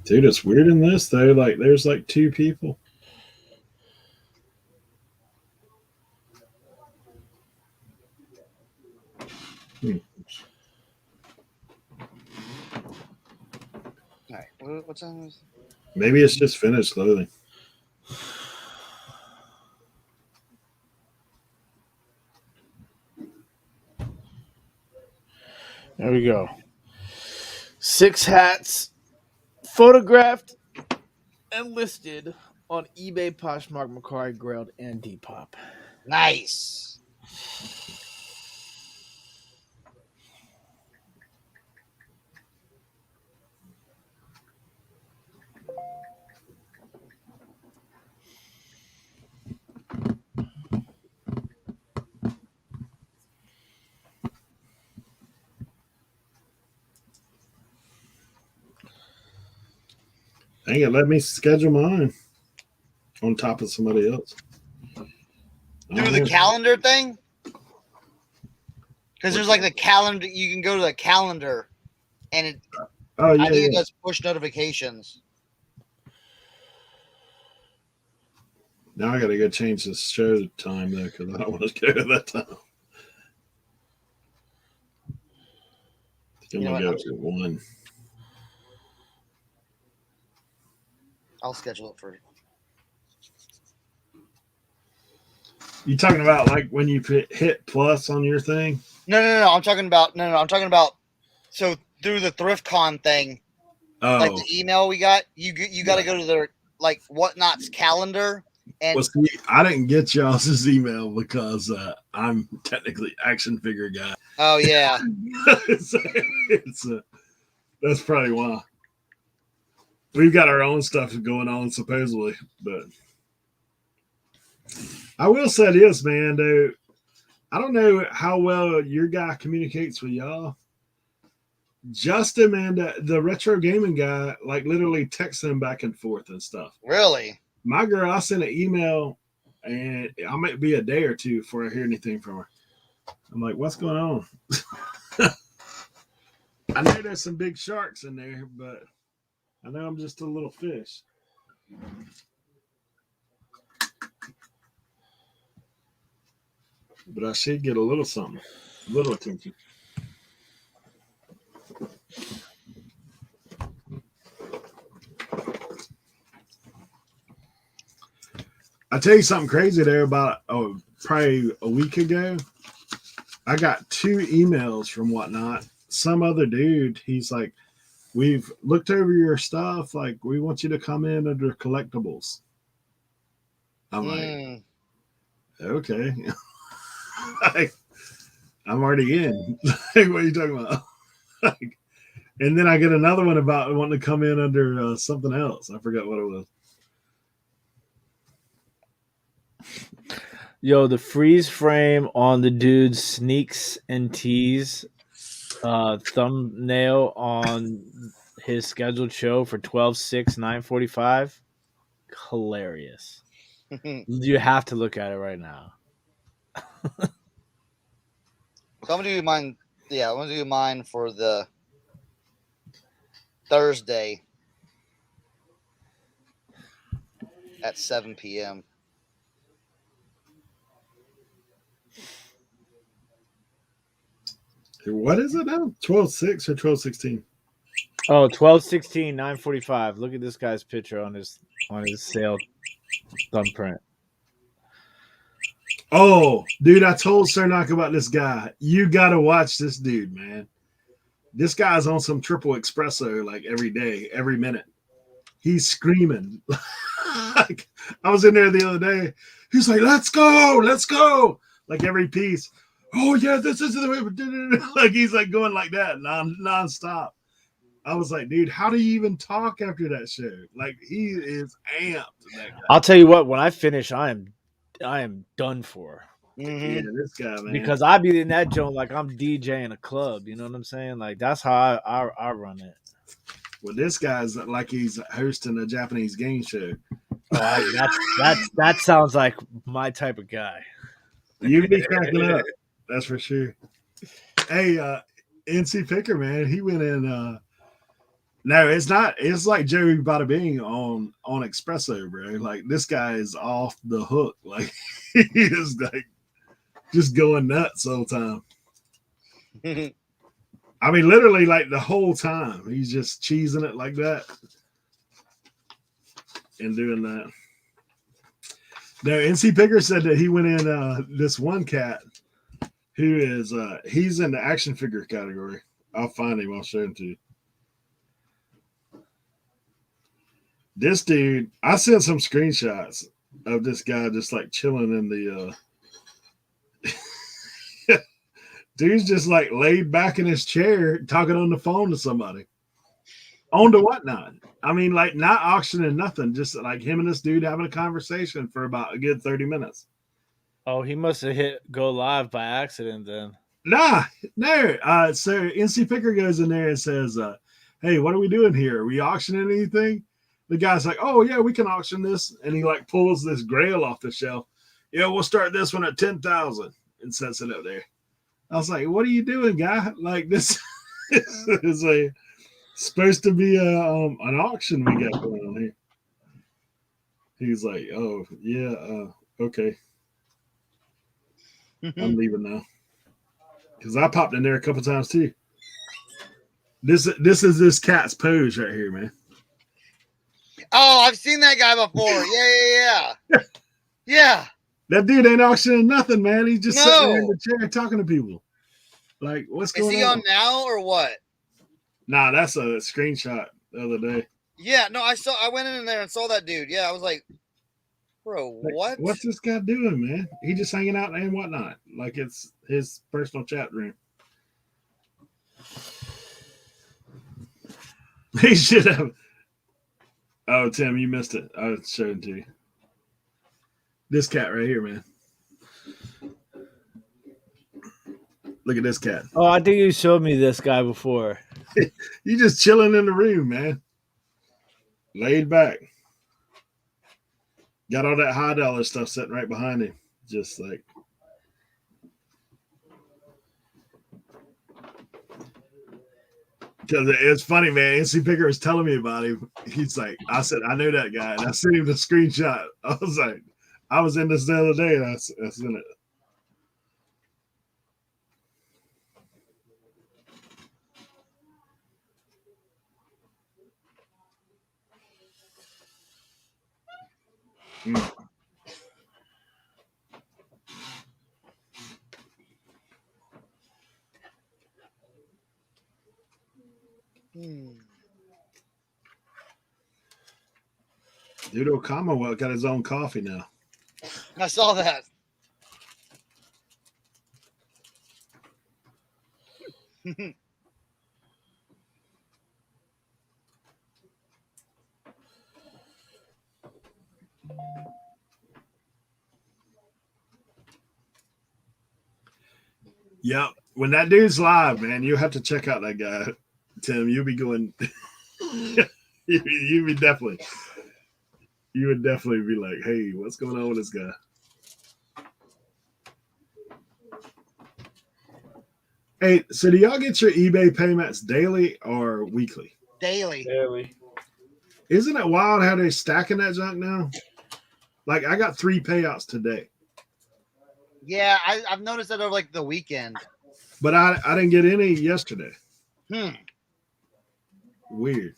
Dude, it's weird in this, though. Like, there's like 2 people. All right. What's on this? Maybe it's just finished clothing. There we go. 6 hats photographed and listed on eBay, Poshmark, Macquarie, Grailed, and Depop. Nice. Dang it, let me schedule mine on top of somebody else. Do the calendar thing? Because there's like the calendar. You can go to the calendar, and it. Oh, yeah, I think yeah. it does push notifications. Now I got to go change the show time, though, because I don't want to go at that time. I think I'm going to go at 1. I'll schedule it for. You talking about like when you hit plus on your thing? No. I'm talking about I'm talking about. So through the ThriftCon thing, like the email we got, you got to go to their like Whatnot's calendar. And well, see, I didn't get y'all's email because I'm technically action figure guy. Oh yeah, that's probably why. We've got our own stuff going on supposedly, but I will say this, man. Though I don't know how well your guy communicates with y'all. Justin, man, the retro gaming guy, like literally texts him back and forth and stuff. Really? My girl, I sent an email, and I might be a day or 2 before I hear anything from her. I'm like, what's going on? I know there's some big sharks in there, but I know I'm just a little fish. But I should get a little something, a little attention. I tell you something crazy there about probably a week ago. I got 2 emails from whatnot. Some other dude, he's like, we've looked over your stuff. Like, we want you to come in under collectibles. I'm like, Mm. okay. Like, I'm already in. Like, what are you talking about? Like, and then I get another one about wanting to come in under something else. I forgot what it was. Yo, the freeze frame on the dude's sneaks and tees thumbnail on his scheduled show for 12/6, 9:45. Hilarious. You have to look at it right now. So I'm gonna do mine. Yeah, I'm gonna do mine for the Thursday at 7 p.m. What is it now? 12/6 or 12/16? Oh, 12/16, 9:45. Look at this guy's picture on his sale thumbprint. Oh, dude, I told Sir Knock about this guy. You got to watch this dude, man. This guy's on some triple espresso like every day, every minute. He's screaming. Like, I was in there the other day. He's like, let's go, let's go. Like every piece. Oh, yeah, this is the way. Like he's like going like that non-stop. I was like, dude, how do you even talk after that show? Like, he is amped. That guy. I'll tell you what, when I finish, I am done for. Mm-hmm. Yeah, this guy, man. Because I be in that joint like I'm DJing a club. You know what I'm saying? Like that's how I run it. Well, this guy's like he's hosting a Japanese game show. Oh, that sounds like my type of guy. You'd be cracking up, that's for sure. Hey, NC Picker, man, he went in. No, it's not. It's like Joey Bada Bing on Espresso, bro. Like this guy is off the hook. Like he is like just going nuts all the time. I mean, literally, like the whole time, he's just cheesing it like that and doing that. No, NC Picker said that he went in this one cat who is he's in the action figure category. I'll find him. I'll show him to you. This dude, I sent some screenshots of this guy just like chilling in the dude's just like laid back in his chair talking on the phone to somebody. On to whatnot. I mean, like not auctioning nothing, just like him and this dude having a conversation for about a good 30 minutes. Oh, he must have hit go live by accident then. Nah, no. So NC Picker goes in there and says, hey, what are we doing here? Are we auctioning anything? The guy's like, oh yeah, we can auction this. And he like pulls this grail off the shelf. Yeah, we'll start this one at 10,000 and sets it up there. I was like, what are you doing, guy? Like this is supposed to be an auction we got going on here. He's like, oh yeah, okay. I'm leaving now. Because I popped in there a couple times too. This is this cat's pose right here, man. Oh, I've seen that guy before. Yeah. Yeah. That dude ain't auctioning nothing, man. He's just sitting there in the chair talking to people. Like, what's going on? Is he on now or what? Nah, that's a screenshot the other day. Yeah, no, I went in there and saw that dude. Yeah, I was like, bro, Like, what? What's this guy doing, man? He just hanging out and whatnot. Like it's his personal chat room. He should have. Oh, Tim, you missed it. I was showing to you. This cat right here, man. Look at this cat. Oh, I think you showed me this guy before. You just chilling in the room, man. Laid back. Got all that high dollar stuff sitting right behind him. Just like. Because it's funny, man. NC Picker was telling me about him. He's like, I said, I knew that guy. And I sent him the screenshot. I was like, I was in this the other day and I sent it. Dude, Commonwealth got his own coffee now. I saw that. Yep. When that dude's live, man, you have to check out that guy, Tim. You'll be going. you would definitely be like, "Hey, what's going on with this guy?" Hey, so do y'all get your eBay payments daily or weekly? Daily. Barely. Isn't it wild how they're stacking that junk now? Like I got 3 payouts today, Yeah, I've noticed that over like the weekend. but I didn't get any yesterday. Weird.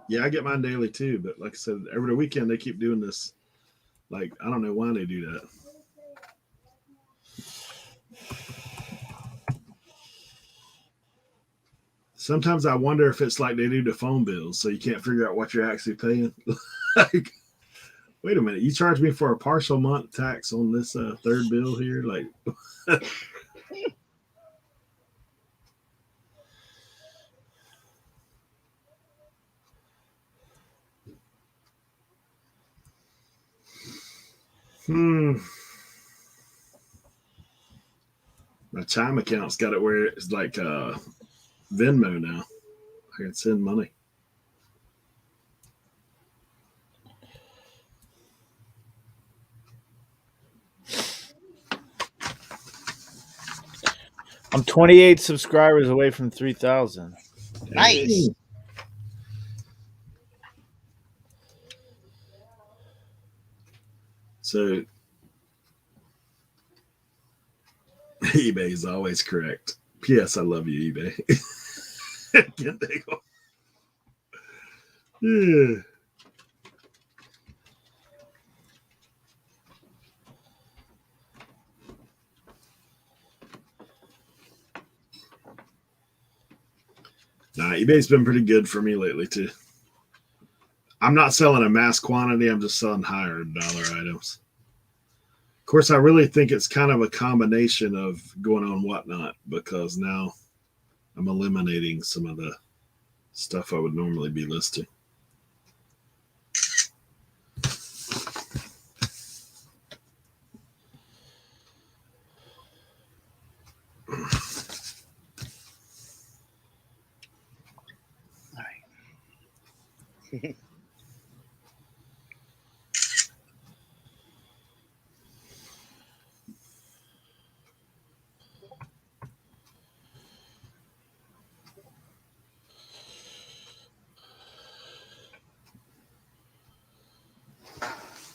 Yeah, I get mine daily too, but like I said, every weekend they keep doing this. Like I don't know why they do that. Sometimes I wonder if it's like they do the phone bills, so you can't figure out what you're actually paying. Like, wait a minute, you charged me for a partial month tax on this third bill here, like. My Chime account's got it where it's like Venmo now. I can send money. I'm 28 subscribers away from 3,000. Nice. So eBay is always correct. P.S. I love you, eBay. Can't take off. Yeah. Nah, eBay's been pretty good for me lately too. I'm not selling a mass quantity. I'm just selling higher dollar items. Of course, I really think it's kind of a combination of going on Whatnot because now I'm eliminating some of the stuff I would normally be listing.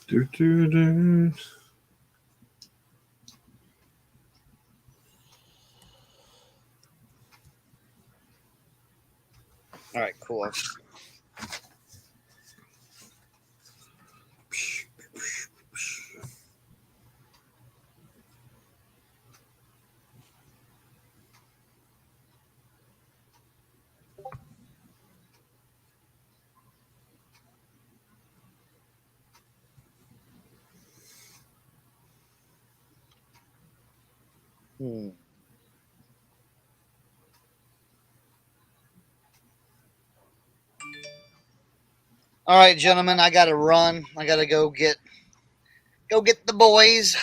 Do, do, do. All right, cool. All right, gentlemen, I gotta run. I gotta go get the boys.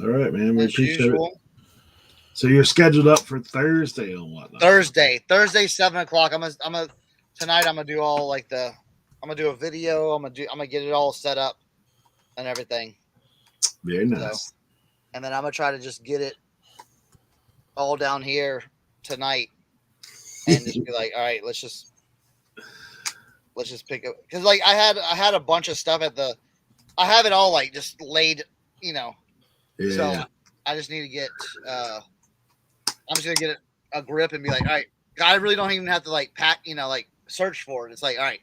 All right, man. We as appreciate usual. it. So you're scheduled up for Thursday on Whatnot? Thursday, 7:00. Tonight. I'm gonna do all like I'm gonna do a video. I'm gonna get it all set up and everything. Very nice. So, and then I'm gonna try to just get it all down here tonight, and just be like, all right, let's just pick up because like I had a bunch of stuff I have it all like just laid, Yeah. So I just need to get I'm just gonna get a grip and be like, all right, I really don't even have to like pack, like search for it. It's like, all right,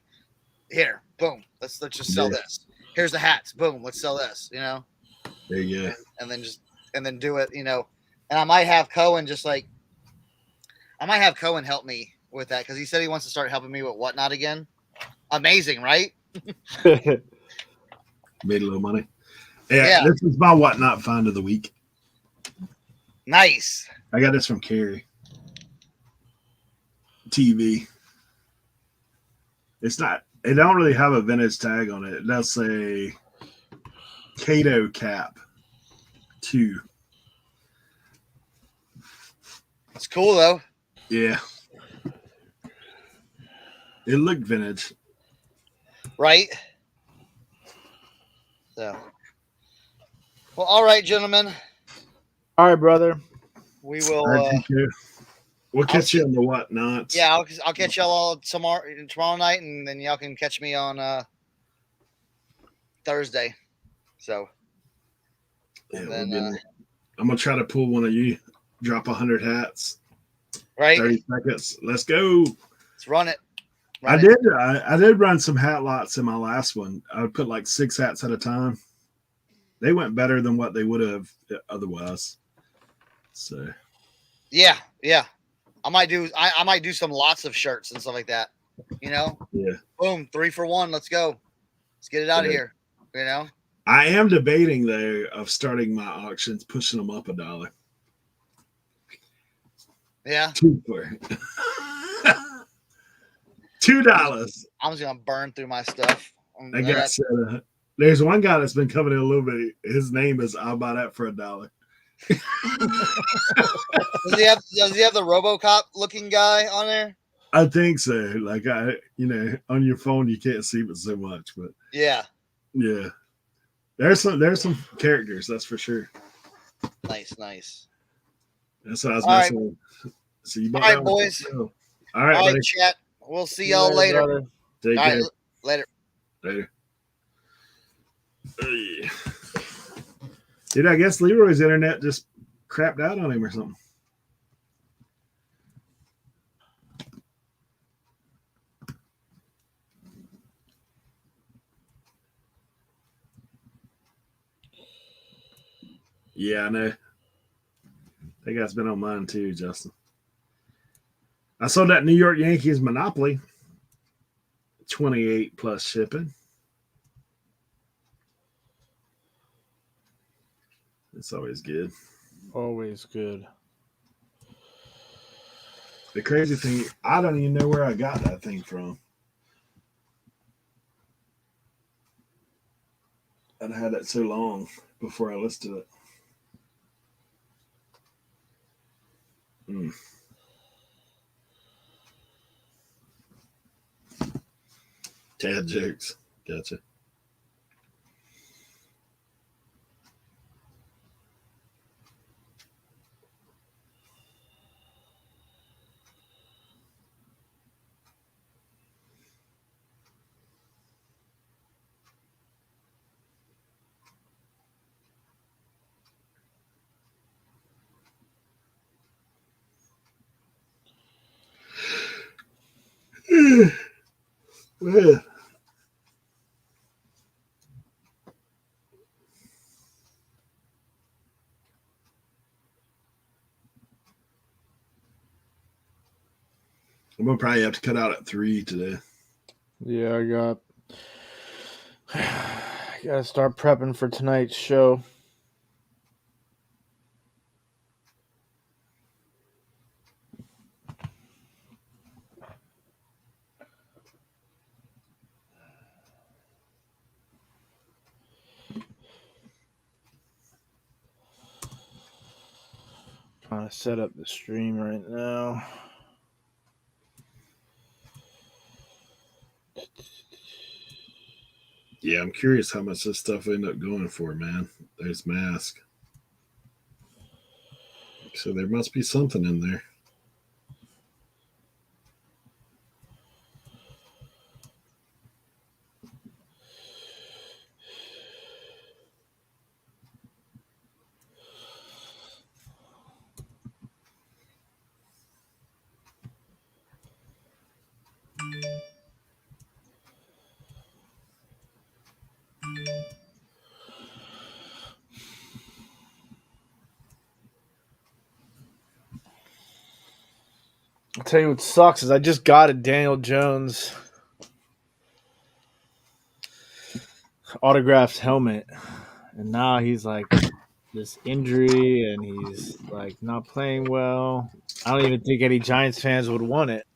here, boom, let's just sell this. here's the hats. Boom, let's sell this. You know, There you go. and then do it. You know, and I might have Cohen help me with that because he said he wants to start helping me with Whatnot again. Amazing, right? Made a little money. Yeah. This is my Whatnot find of the week. Nice. I got this from Carrie. TV. It don't really have a vintage tag on it. It does say Cato Cap 2. It's cool though. Yeah. It looked vintage. Right? So. Well, all right, gentlemen. All right, brother. We will. We'll catch you on the Whatnots. Yeah, I'll catch y'all all tomorrow night, and then y'all can catch me on Thursday. So. Yeah, then, I'm gonna try to pull one of you. Drop 100 hats. Right. 30 seconds. Let's go. Let's run it. I did run some hat lots in my last one. I would put like 6 hats at a time. They went better than what they would have otherwise. So yeah. I might do some lots of shirts and stuff like that. You know? Yeah. Boom, 3 for 1. Let's go. Let's get it out of here. You know? I am debating though of starting my auctions, pushing them up $1. Yeah. $2. I'm just gonna burn through my stuff. There's one guy that's been coming in a little bit. His name is I'll buy that for $1. Does he have the RoboCop looking guy on there? I think so. Like on your phone you can't see it so much, but yeah. There's some characters, that's for sure. Nice. That's what I was messing with. So you bought all right, boys. All right, buddy. Chat. We'll see y'all later. Take care. Later. Hey. Dude, I guess Leroy's internet just crapped out on him or something. Yeah, I know. That guy's been on mine too, Justin. I sold that New York Yankees Monopoly. 28 plus shipping. It's always good. Always good. The crazy thing, I don't even know where I got that thing from. I'd had it so long before I listed it. Dad jokes. Gotcha. Well, I'm gonna probably have to cut out at 3 today. Yeah, I gotta start prepping for tonight's show. Trying to set up the stream right now. Yeah, I'm curious how much this stuff end up going for, man. There's mask. So there must be something in there. tell you what sucks is I just got a Daniel Jones autographed helmet, and now he's like this injury, and he's like not playing well. I don't even think any Giants fans would want it.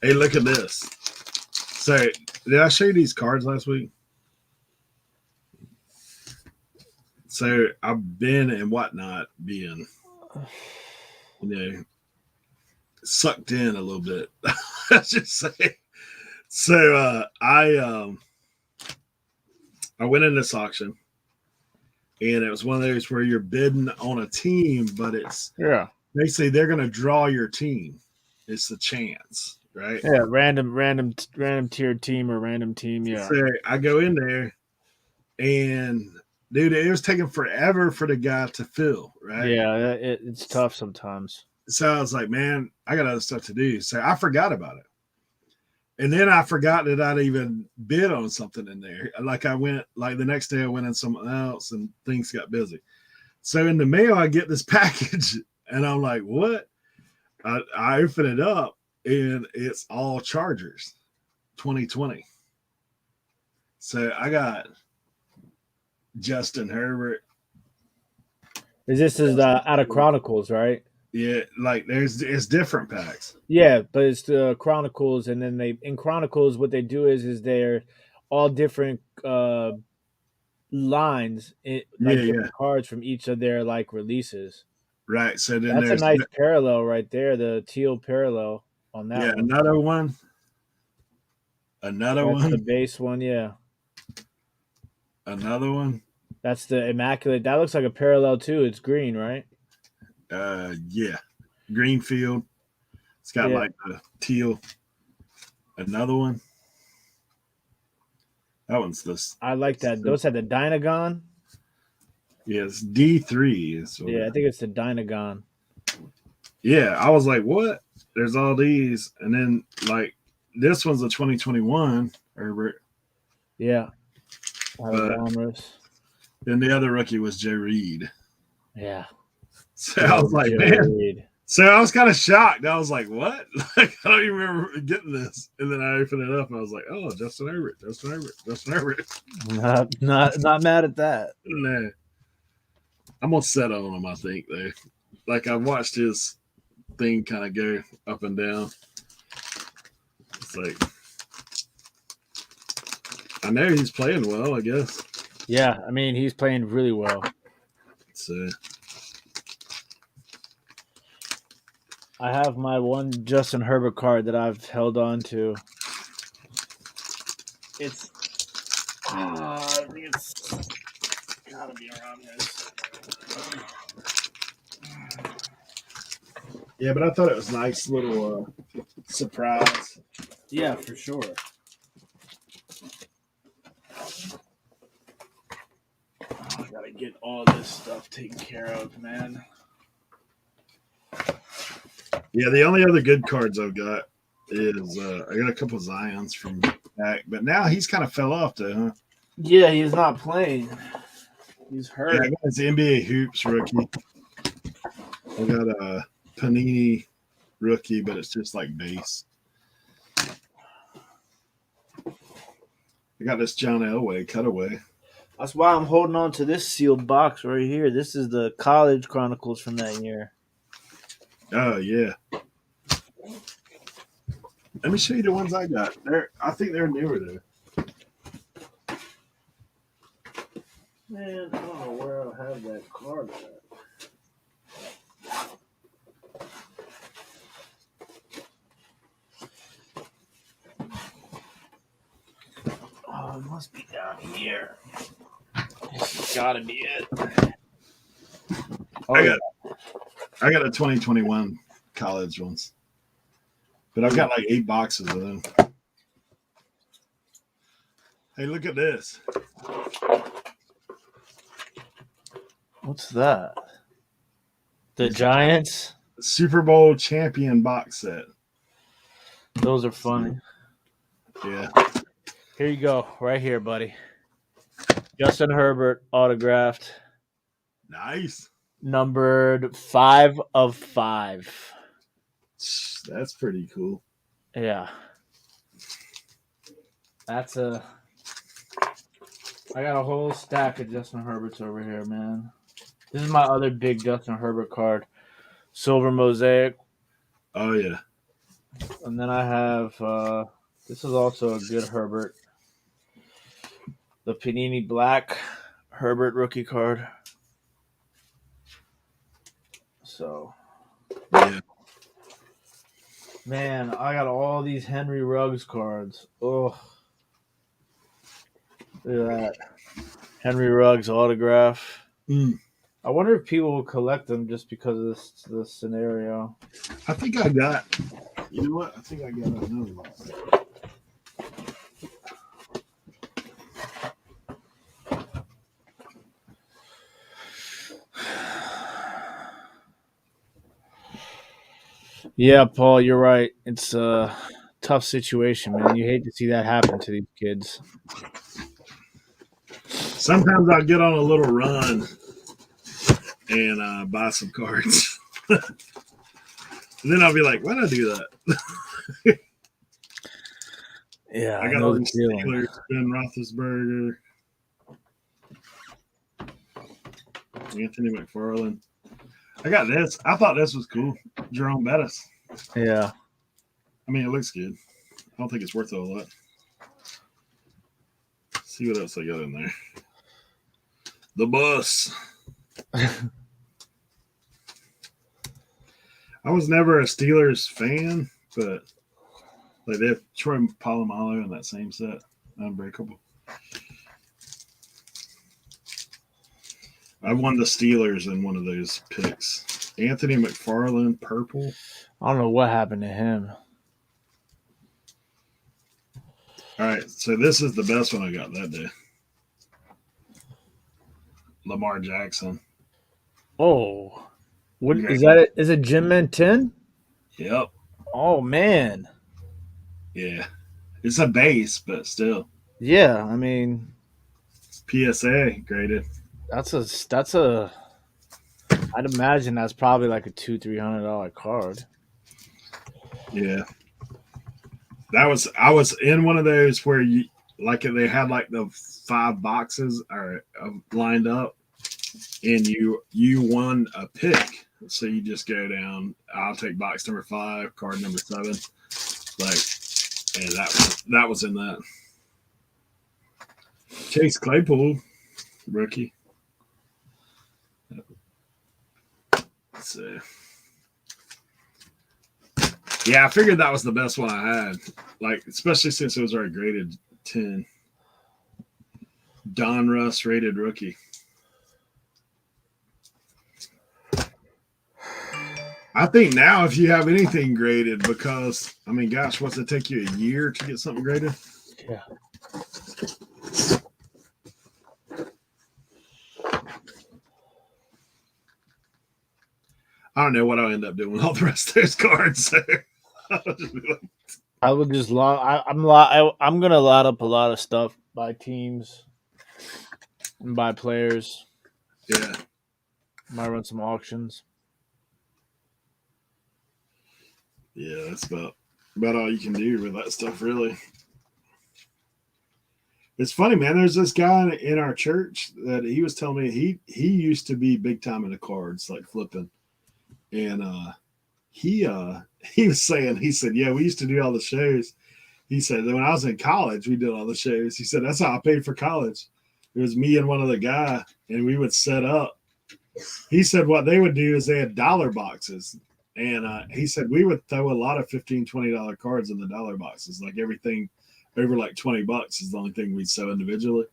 Hey, look at this. So, did I show you these cards last week? So, I've been and whatnot being, sucked in a little bit. Let's just say. So, I went in this auction, and it was one of those where you're bidding on a team, but it's basically they're going to draw your team. It's the chance, right? Yeah, random tiered team or random team. Yeah. So I go in there, and dude, it was taking forever for the guy to fill, right? Yeah, it's tough sometimes. So I was like, man, I got other stuff to do. So I forgot about it. And then I forgot that I'd even bid on something in there. Like I went, like the next day I went in something else and things got busy. So in the mail, I get this package and I'm like, what? I open it up and it's all Chargers 2020. So I got Justin Herbert. This is out of Chronicles, right? Yeah, like it's different packs. Yeah, but it's the Chronicles, and then in Chronicles what they do is they're all different lines, different cards from each of their like releases. Right. So then that's a nice parallel right there, the teal parallel on that. Yeah, one. another one. That's the base one, yeah. Another one. That's the immaculate. That looks like a parallel too. It's green, right? Yeah. Greenfield. It's got like the teal. Another one. That one's this. I like that. Those had the Dynagon. Yes, D3 is. Yeah, I think it's the Dynagon. Yeah, I was like, what? There's all these, and then like this one's a 2021 Herbert. Yeah. Then the other rookie was Joe Reed. Yeah. So I was like, man. Reed. So I was kind of shocked. I was like, what? Like, I don't even remember getting this. And then I opened it up and I was like, oh, Justin Herbert. Not mad at that. Nah. I'm gonna set on him, I think, though. Like I watched his thing kind of go up and down. It's like I know he's playing well, I guess. Yeah, I mean he's playing really well. So I have my one Justin Herbert card that I've held on to. I think it's gotta be around this. Yeah, but I thought it was a nice little surprise. Yeah, for sure. I gotta get all this stuff taken care of, man. Yeah, the only other good cards I've got is I got a couple of Zions from back, but now he's kind of fell off though, huh? Yeah, he's not playing. He's hurt. Yeah, I got his NBA Hoops rookie. I got a Panini rookie, but it's just like base. I got this John Elway cutaway. That's why I'm holding on to this sealed box right here. This is the College Chronicles from that year. Oh yeah. Let me show you the ones I got. I think they're newer though. Man, I don't know where I'll have that card at. Oh, it must be down here. It's gotta be it. I got a 2021 college ones. But I've got like 8 boxes of them. Hey, look at this. What's that? The Giants? Super Bowl champion box set. Those are funny. Yeah. Here you go. Right here, buddy. Justin Herbert autographed. Nice. numbered 5 of 5. That's pretty cool. Yeah. That's a. I got a whole stack of Justin Herberts over here, man. This is my other big Justin Herbert card. Silver Mosaic. Oh yeah. And then I have this is also a good Herbert. The Panini Black Herbert rookie card. So Yeah. man, I got all these Henry Ruggs cards. Oh, look at that. Henry Ruggs autograph. Mm. I wonder if people will collect them just because of this scenario. I think I got. You know what? I think I got another one. Yeah, Paul, you're right. It's a tough situation, man. You hate to see that happen to these kids. Sometimes I'll get on a little run and buy some cards. And then I'll be like, why did I do that? Yeah, I got all these Steelers, Ben Roethlisberger, Anthony McFarland. I got this. I thought this was cool. Jerome Bettis. Yeah. I mean, it looks good. I don't think it's worth a lot. Let's see what else I got in there. The bus. I was never a Steelers fan, but like they have Troy Polamalu in that same set. Unbreakable. I won the Steelers in one of those picks. Anthony McFarland, purple. I don't know what happened to him. All right, so this is the best one I got that day. Lamar Jackson. Oh. What Okay. is that? Is it Jim Man 10? Yep. Oh man. Yeah. It's a base, but still. Yeah, I mean PSA graded. that's a I'd imagine that's probably like a $200-$300 card. Yeah. I was in one of those where you like they had like the 5 boxes are lined up and you won a pick. So you just go down, I'll take box number 5, card number 7. Like, and that was in that. Chase Claypool, rookie. Let's see. Yeah, I figured that was the best one I had. Like, especially since it was already graded 10. Don Russ rated rookie. I think now if you have anything graded, because I mean, gosh, what's it take you a year to get something graded? Yeah. I don't know what I'll end up doing with all the rest of those cards. So I'll just be like, I would just I'm gonna lot up a lot of stuff by teams and by players. yeah. Might run some auctions. Yeah, that's about all you can do with that stuff, really. It's funny, man. There's this guy in our church that he was telling me he used to be big time into cards, like flipping, and he was saying, he said, yeah, we used to do all the shows. He said that when I was in college, we did all the shows. He said that's how I paid for college. It was me and one other guy, and we would set up. He said what they would do is they had dollar boxes. And he said we would throw a lot of $15, $20 cards in the dollar boxes. Like everything over like $20 is the only thing we'd sell individually.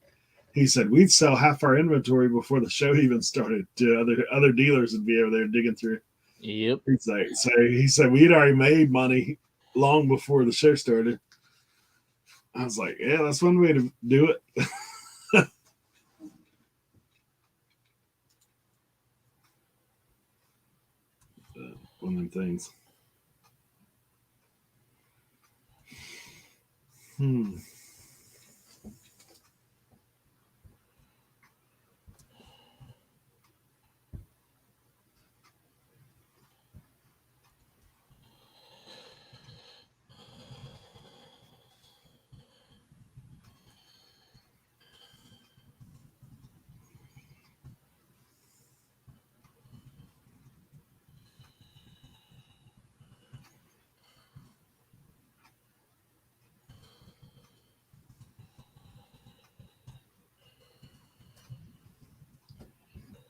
He said we'd sell half our inventory before the show even started to other dealers would be over there digging through. Yep. He said we'd already made money long before the show started. I was like, yeah, that's one way to do it. One of them things.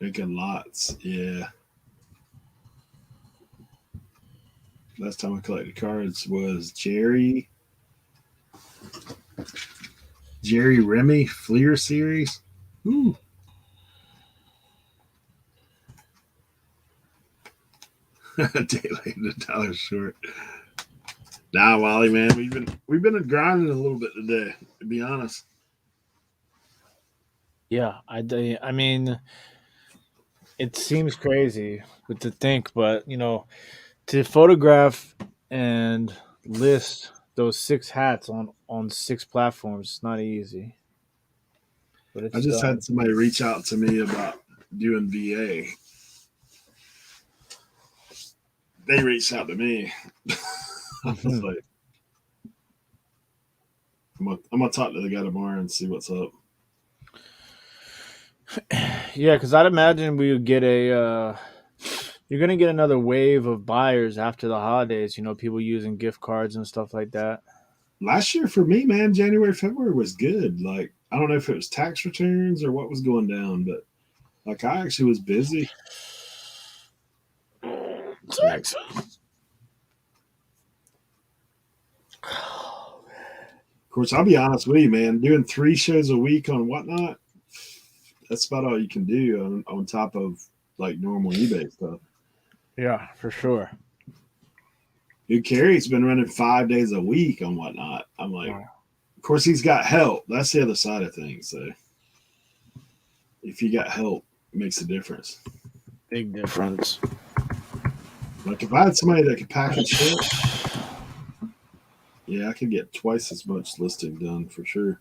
Making lots. Yeah. Last time I collected cards was Jerry Remy Fleer series. Ooh. Daily $1 short. Nah, Wally, man, we've been grinding a little bit today, to be honest. Yeah, I mean, it seems crazy to think, but to photograph and list those 6 hats on 6 platforms is not easy. But I it's just done. had somebody reach out to me about doing VA. They reached out to me. I was like, I'm gonna talk to the guy tomorrow and see what's up. Yeah, because I'd imagine we would get you're gonna get another wave of buyers after the holidays. People using gift cards and stuff like that. Last year for me, man, January, February was good. Like, I don't know if it was tax returns or what was going down, but like I actually was busy. Tax. Of course, I'll be honest with you, man. Doing 3 shows a week on Whatnot, that's about all you can do on top of like normal eBay stuff. Yeah, for sure. Dude, Carrie's been running 5 days a week on Whatnot. I'm like, Wow. of course, he's got help. That's the other side of things. So if you got help, it makes a difference. Big difference. Like if I had somebody that could package shit, yeah, I could get twice as much listing done for sure.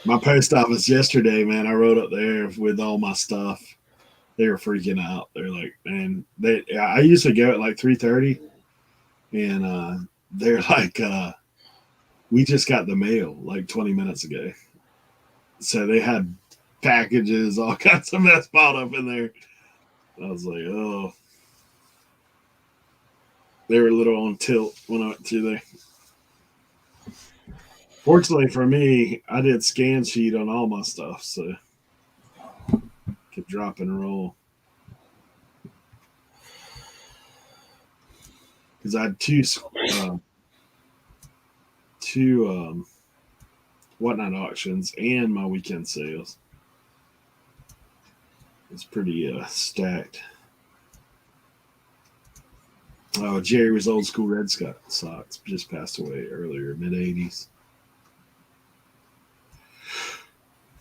My post office yesterday, man, I rode up there with all my stuff. They were freaking out. They're like, man, I usually go at like 3:30, and they're like, we just got the mail like 20 minutes ago. So they had packages, all kinds of mess piled up in there. I was like, oh. They were a little on tilt when I went through there. Fortunately for me, I did scan sheet on all my stuff, so could drop and roll. Because I had two Whatnot auctions and my weekend sales. It's pretty stacked. Oh, Jerry was old school Red Sox. Just passed away earlier, mid 80s.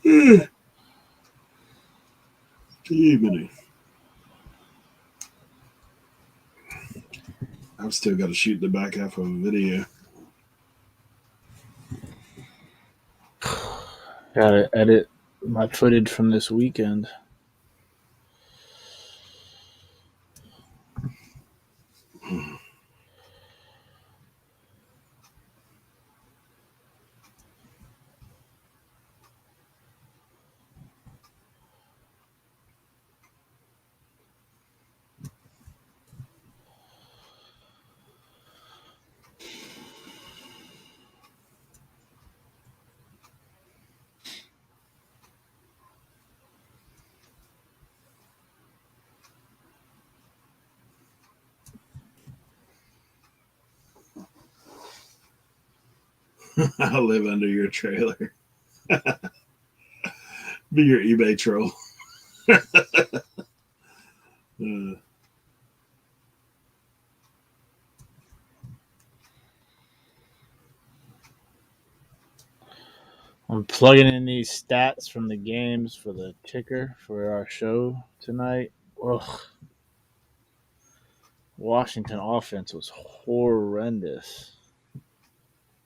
Good evening. I've still got to shoot the back half of a video. Gotta edit my footage from this weekend. I'll live under your trailer. Be your eBay troll. I'm plugging in these stats from the games for the ticker for our show tonight. Ugh. Washington offense was horrendous.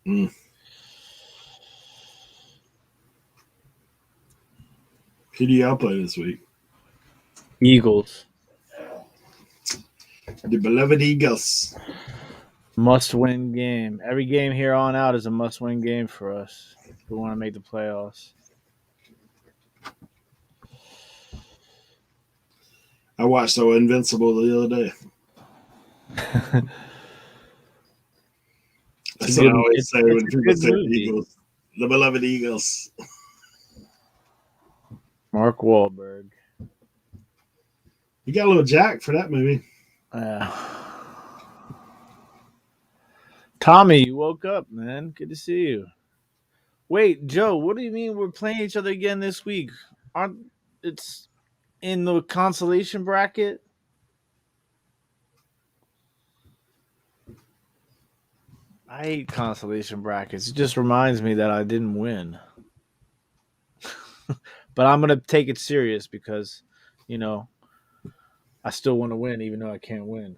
Mm. Who do y'all play this week? Eagles. The beloved Eagles. Must-win game. Every game here on out is a must-win game for us if we want to make the playoffs. I watched So Invincible the other day. That's what I always say when people say Eagles. The beloved Eagles. Mark Wahlberg. You got a little jack for that movie. Tommy, you woke up, man. Good to see you. Wait, Joe, what do you mean we're playing each other again this week? Aren't it's in the consolation bracket? I hate consolation brackets. It just reminds me that I didn't win. But I'm gonna take it serious because, you know, I still want to win even though I can't win.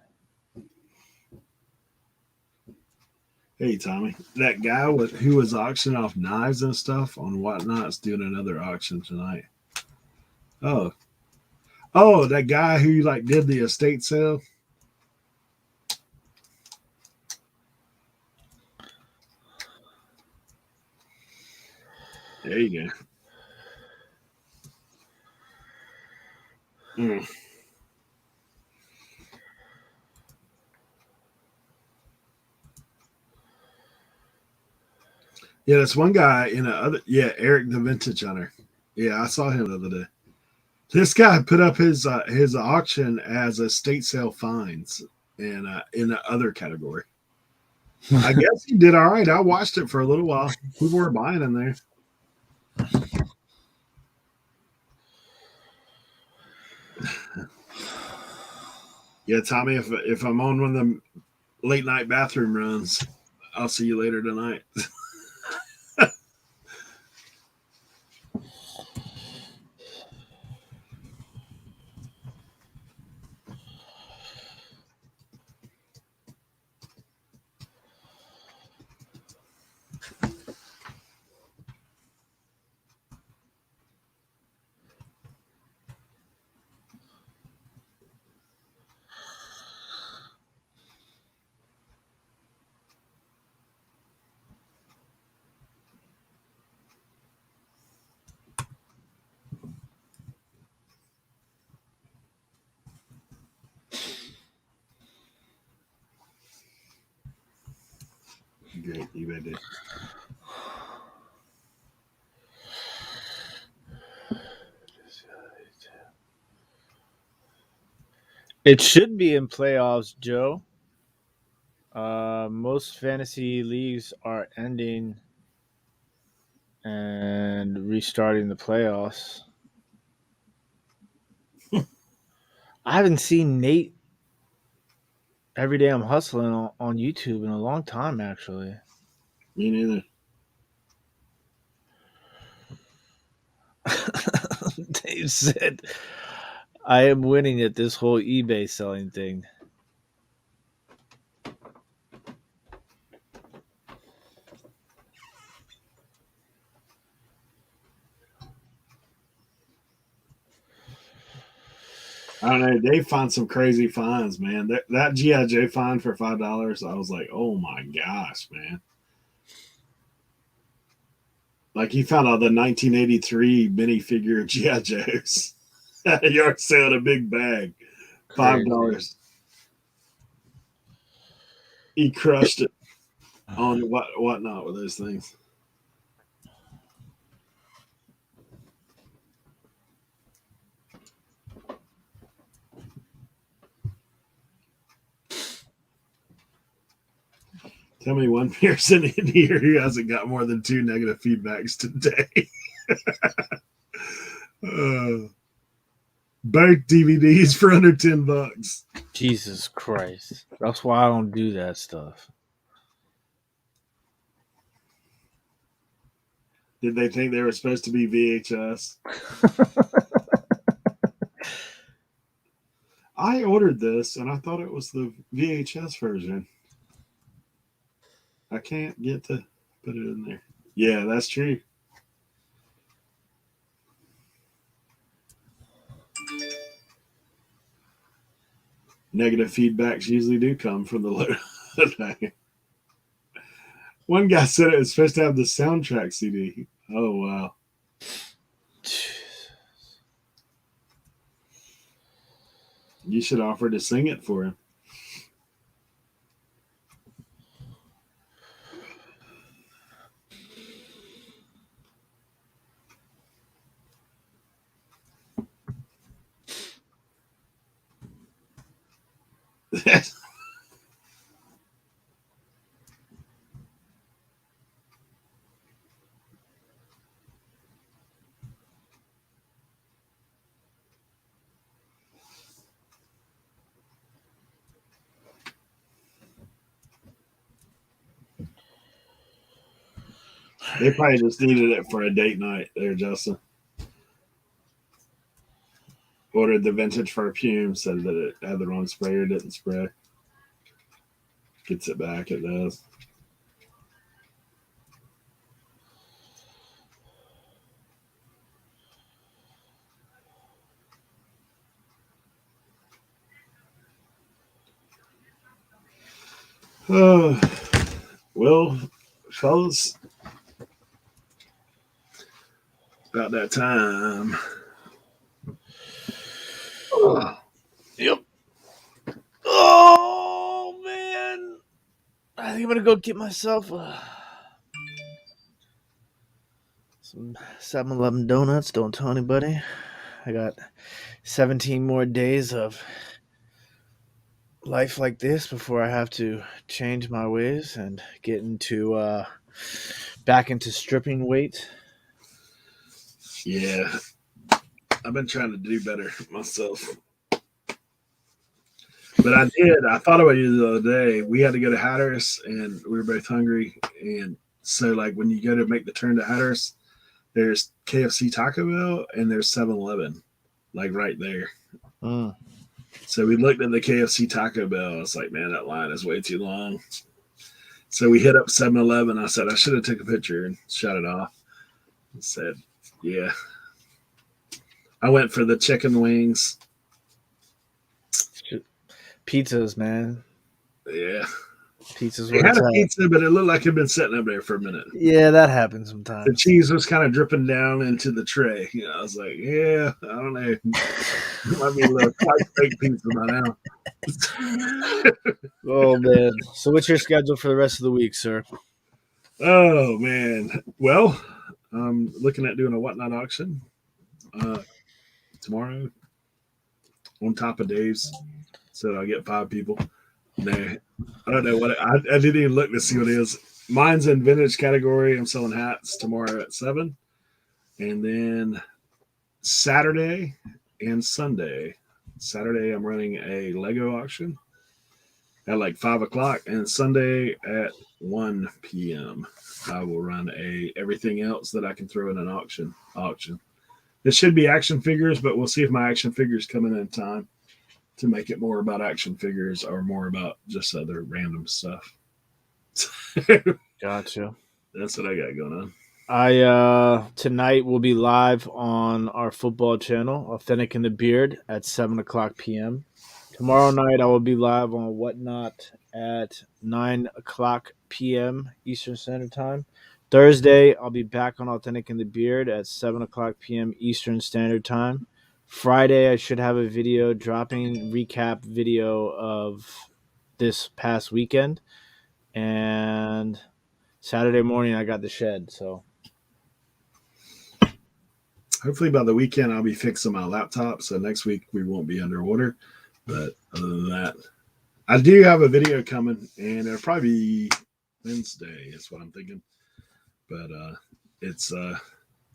Hey, Tommy, that guy who was auctioning off knives and stuff on Whatnot's doing another auction tonight. Oh, that guy who like did the estate sale. There you go. Mm. Yeah, that's one guy in a other. Yeah, Eric the Vintage Hunter. Yeah, I saw him the other day. This guy put up his auction as estate sale finds in the other category. I guess he did all right. I watched it for a little while. People were buying in there. Yeah, Tommy, if I'm on one of them late night bathroom runs, I'll see you later tonight. Great, you bet. It should be in playoffs, Joe. Most fantasy leagues are ending and restarting the playoffs. I haven't seen Nate every day I'm hustling on YouTube in a long time, actually. Me neither. Dave said, I am winning at this whole eBay selling thing. I don't know. They found some crazy finds, man. That GI Joe find for $5, I was like, oh my gosh, man! Like he found all the 1983 minifigure GI Joes at a yard sale in a big bag, $5. He crushed it on whatnot with those things. Tell me one person in here who hasn't got more than 2 negative feedbacks today. Both DVDs for under $10. Jesus Christ. That's why I don't do that stuff. Did they think they were supposed to be VHS? I ordered this and I thought it was the VHS version. I can't get to put it in there. Yeah, that's true. Negative feedbacks usually do come from the load. One guy said it was supposed to have the soundtrack CD. Oh, wow. You should offer to sing it for him. They probably just needed it for a date night there, Justin. Ordered the vintage perfume, said that it had the wrong sprayer, didn't spray. Gets it back, it does. Oh, well, fellas, about that time. Oh, Yep. Oh man, I think I'm gonna go get myself some 7-Eleven donuts. Don't tell anybody. I got 17 more days of life like this before I have to change my ways and get into back into stripping weight. yeah. I've been trying to do better myself. But I did. I thought about you the other day. We had to go to Hatteras, and we were both hungry. And so, like, when you go to make the turn to Hatteras, there's KFC Taco Bell and there's 7-Eleven, like right there. Mm. So we looked at the KFC Taco Bell. I was like, man, that line is way too long. So we hit up 7-Eleven. I said, I should have took a picture and shot it off. I said, yeah. I went for the chicken wings. Pizzas, man. Yeah. Pizzas. They had a pizza, but it looked like it had been sitting up there for a minute. Yeah, that happens sometimes. The cheese was kind of dripping down into the tray. You know, I was like, yeah, I don't know. Might be a little quite fake pizza by now. Oh man. So what's your schedule for the rest of the week, sir? Oh man. Well, I'm looking at doing a whatnot auction tomorrow on top of Dave's. So I'll get 5 people. No, I don't know what I didn't even look to see what it is. Mine's in vintage category. I'm selling hats tomorrow at 7. And then Saturday and Sunday. Saturday, I'm running a Lego auction at like 5 o'clock. And Sunday at 1 p.m. I will run a everything else that I can throw in an auction. This should be action figures, but we'll see if my action figures come in time to make it more about action figures or more about just other random stuff. Gotcha. That's what I got going on. I tonight will be live on our football channel, Authentic in the Beard, at 7:00 p.m. Tomorrow night I will be live on Whatnot at 9:00 p.m. Eastern Standard Time. Thursday I'll be back on Authentic in the Beard at 7:00 p.m. Eastern Standard Time. Friday I should have a video dropping, recap video of this past weekend, and Saturday morning I got the shed. So hopefully by the weekend I'll be fixing my laptop, so next week we won't be underwater. But other than that, I do have a video coming, and it'll probably be Wednesday. Is what I'm thinking. But it's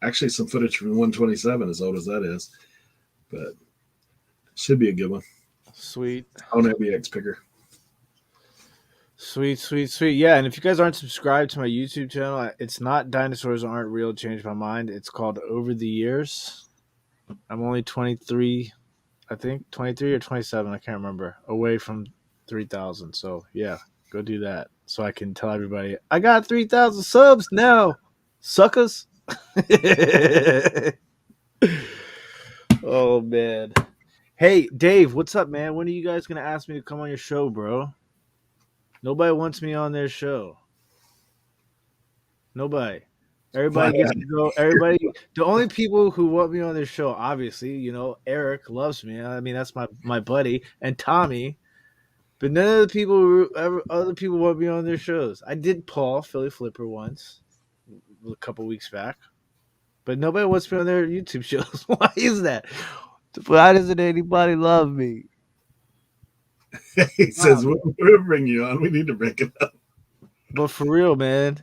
actually some footage from 127, as old as that is. But should be a good one. sweet. On ABX picker. Sweet. Yeah, and if you guys aren't subscribed to my YouTube channel, it's not Dinosaurs Aren't Real, Changed My Mind. It's called Over the Years. I'm only 23, I think, 23 or 27, I can't remember, away from 3,000. So, yeah, go do that so I can tell everybody, I got 3,000 subs now, suckers. Oh, man. Hey, Dave, what's up, man? When are you guys going to ask me to come on your show, bro? Nobody wants me on their show. Nobody. Everybody gets to go. Everybody. The only people who want me on their show, obviously, Eric loves me. I mean, that's my buddy, and Tommy. But none of the people other people want me on their shows. I did Paul Philly Flipper once, a couple weeks back, but nobody wants me on their YouTube shows. Why is that? Why doesn't anybody love me? He says, we'll bring you on. We need to break it up. But for real, man,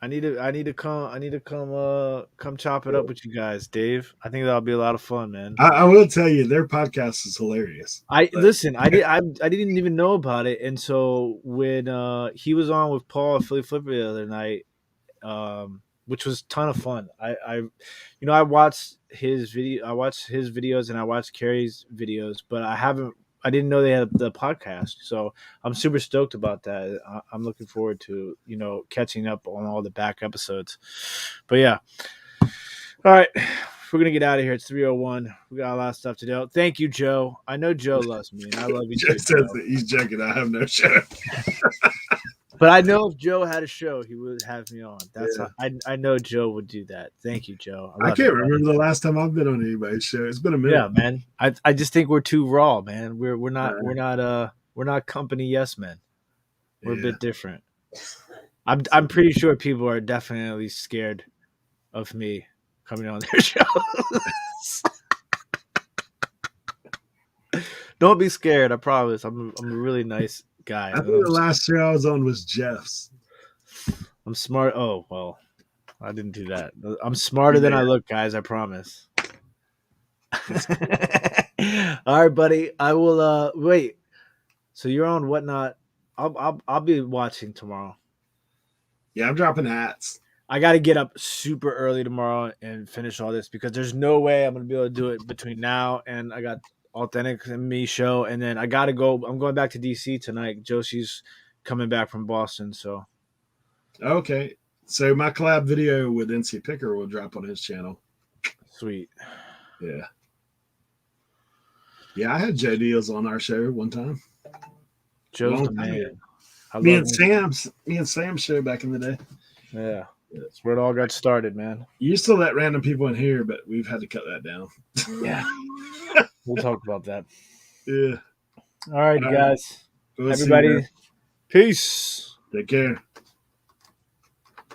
I need to come chop it up with you guys, Dave. I think that'll be a lot of fun, man. I will tell you, their podcast is hilarious. Listen. I didn't even know about it, and so when he was on with Paul at Philly Flipper the other night, which was a ton of fun. I watched his videos and I watched Carrie's videos, but I didn't know they had the podcast. So I'm super stoked about that. I'm looking forward to, catching up on all the back episodes. But yeah. All right. We're going to get out of here. It's 3:01. We got a lot of stuff to do. Thank you, Joe. I know Joe loves me, and I love you Joe too, says Joe. that he's joking. I have no show. But I know if Joe had a show, he would have me on. Yeah. I know Joe would do that. Thank you, Joe. I can't remember the last time I've been on anybody's show. It's been a minute. Yeah, man. I just think we're too raw, man. We're not company yes men. We're a bit different. I'm pretty sure people are definitely scared of me coming on their show. Don't be scared. I promise. I'm a really nice guy. I think the last show I was on was Jeff's. I'm smart. Oh, well, I didn't do that. I'm smarter than I look, guys. I promise. All right, buddy. I will wait. So you're on Whatnot. I'll be watching tomorrow. Yeah, I'm dropping hats. I got to get up super early tomorrow and finish all this because there's no way I'm going to be able to do it between now and I got Authentic and Me show, and then I got to go. I'm going back to DC tonight. Josie's coming back from Boston, so. Okay, so my collab video with NC Picker will drop on his channel. Sweet. Yeah, I had Joe Deals on our show one time. Joe's the man. Me and Sam's show back in the day. Yeah, that's where it all got started, man. You used to let random people in here, but we've had to cut that down. Yeah. We'll talk about that. Yeah. All right, you guys. We'll everybody, peace. Take care.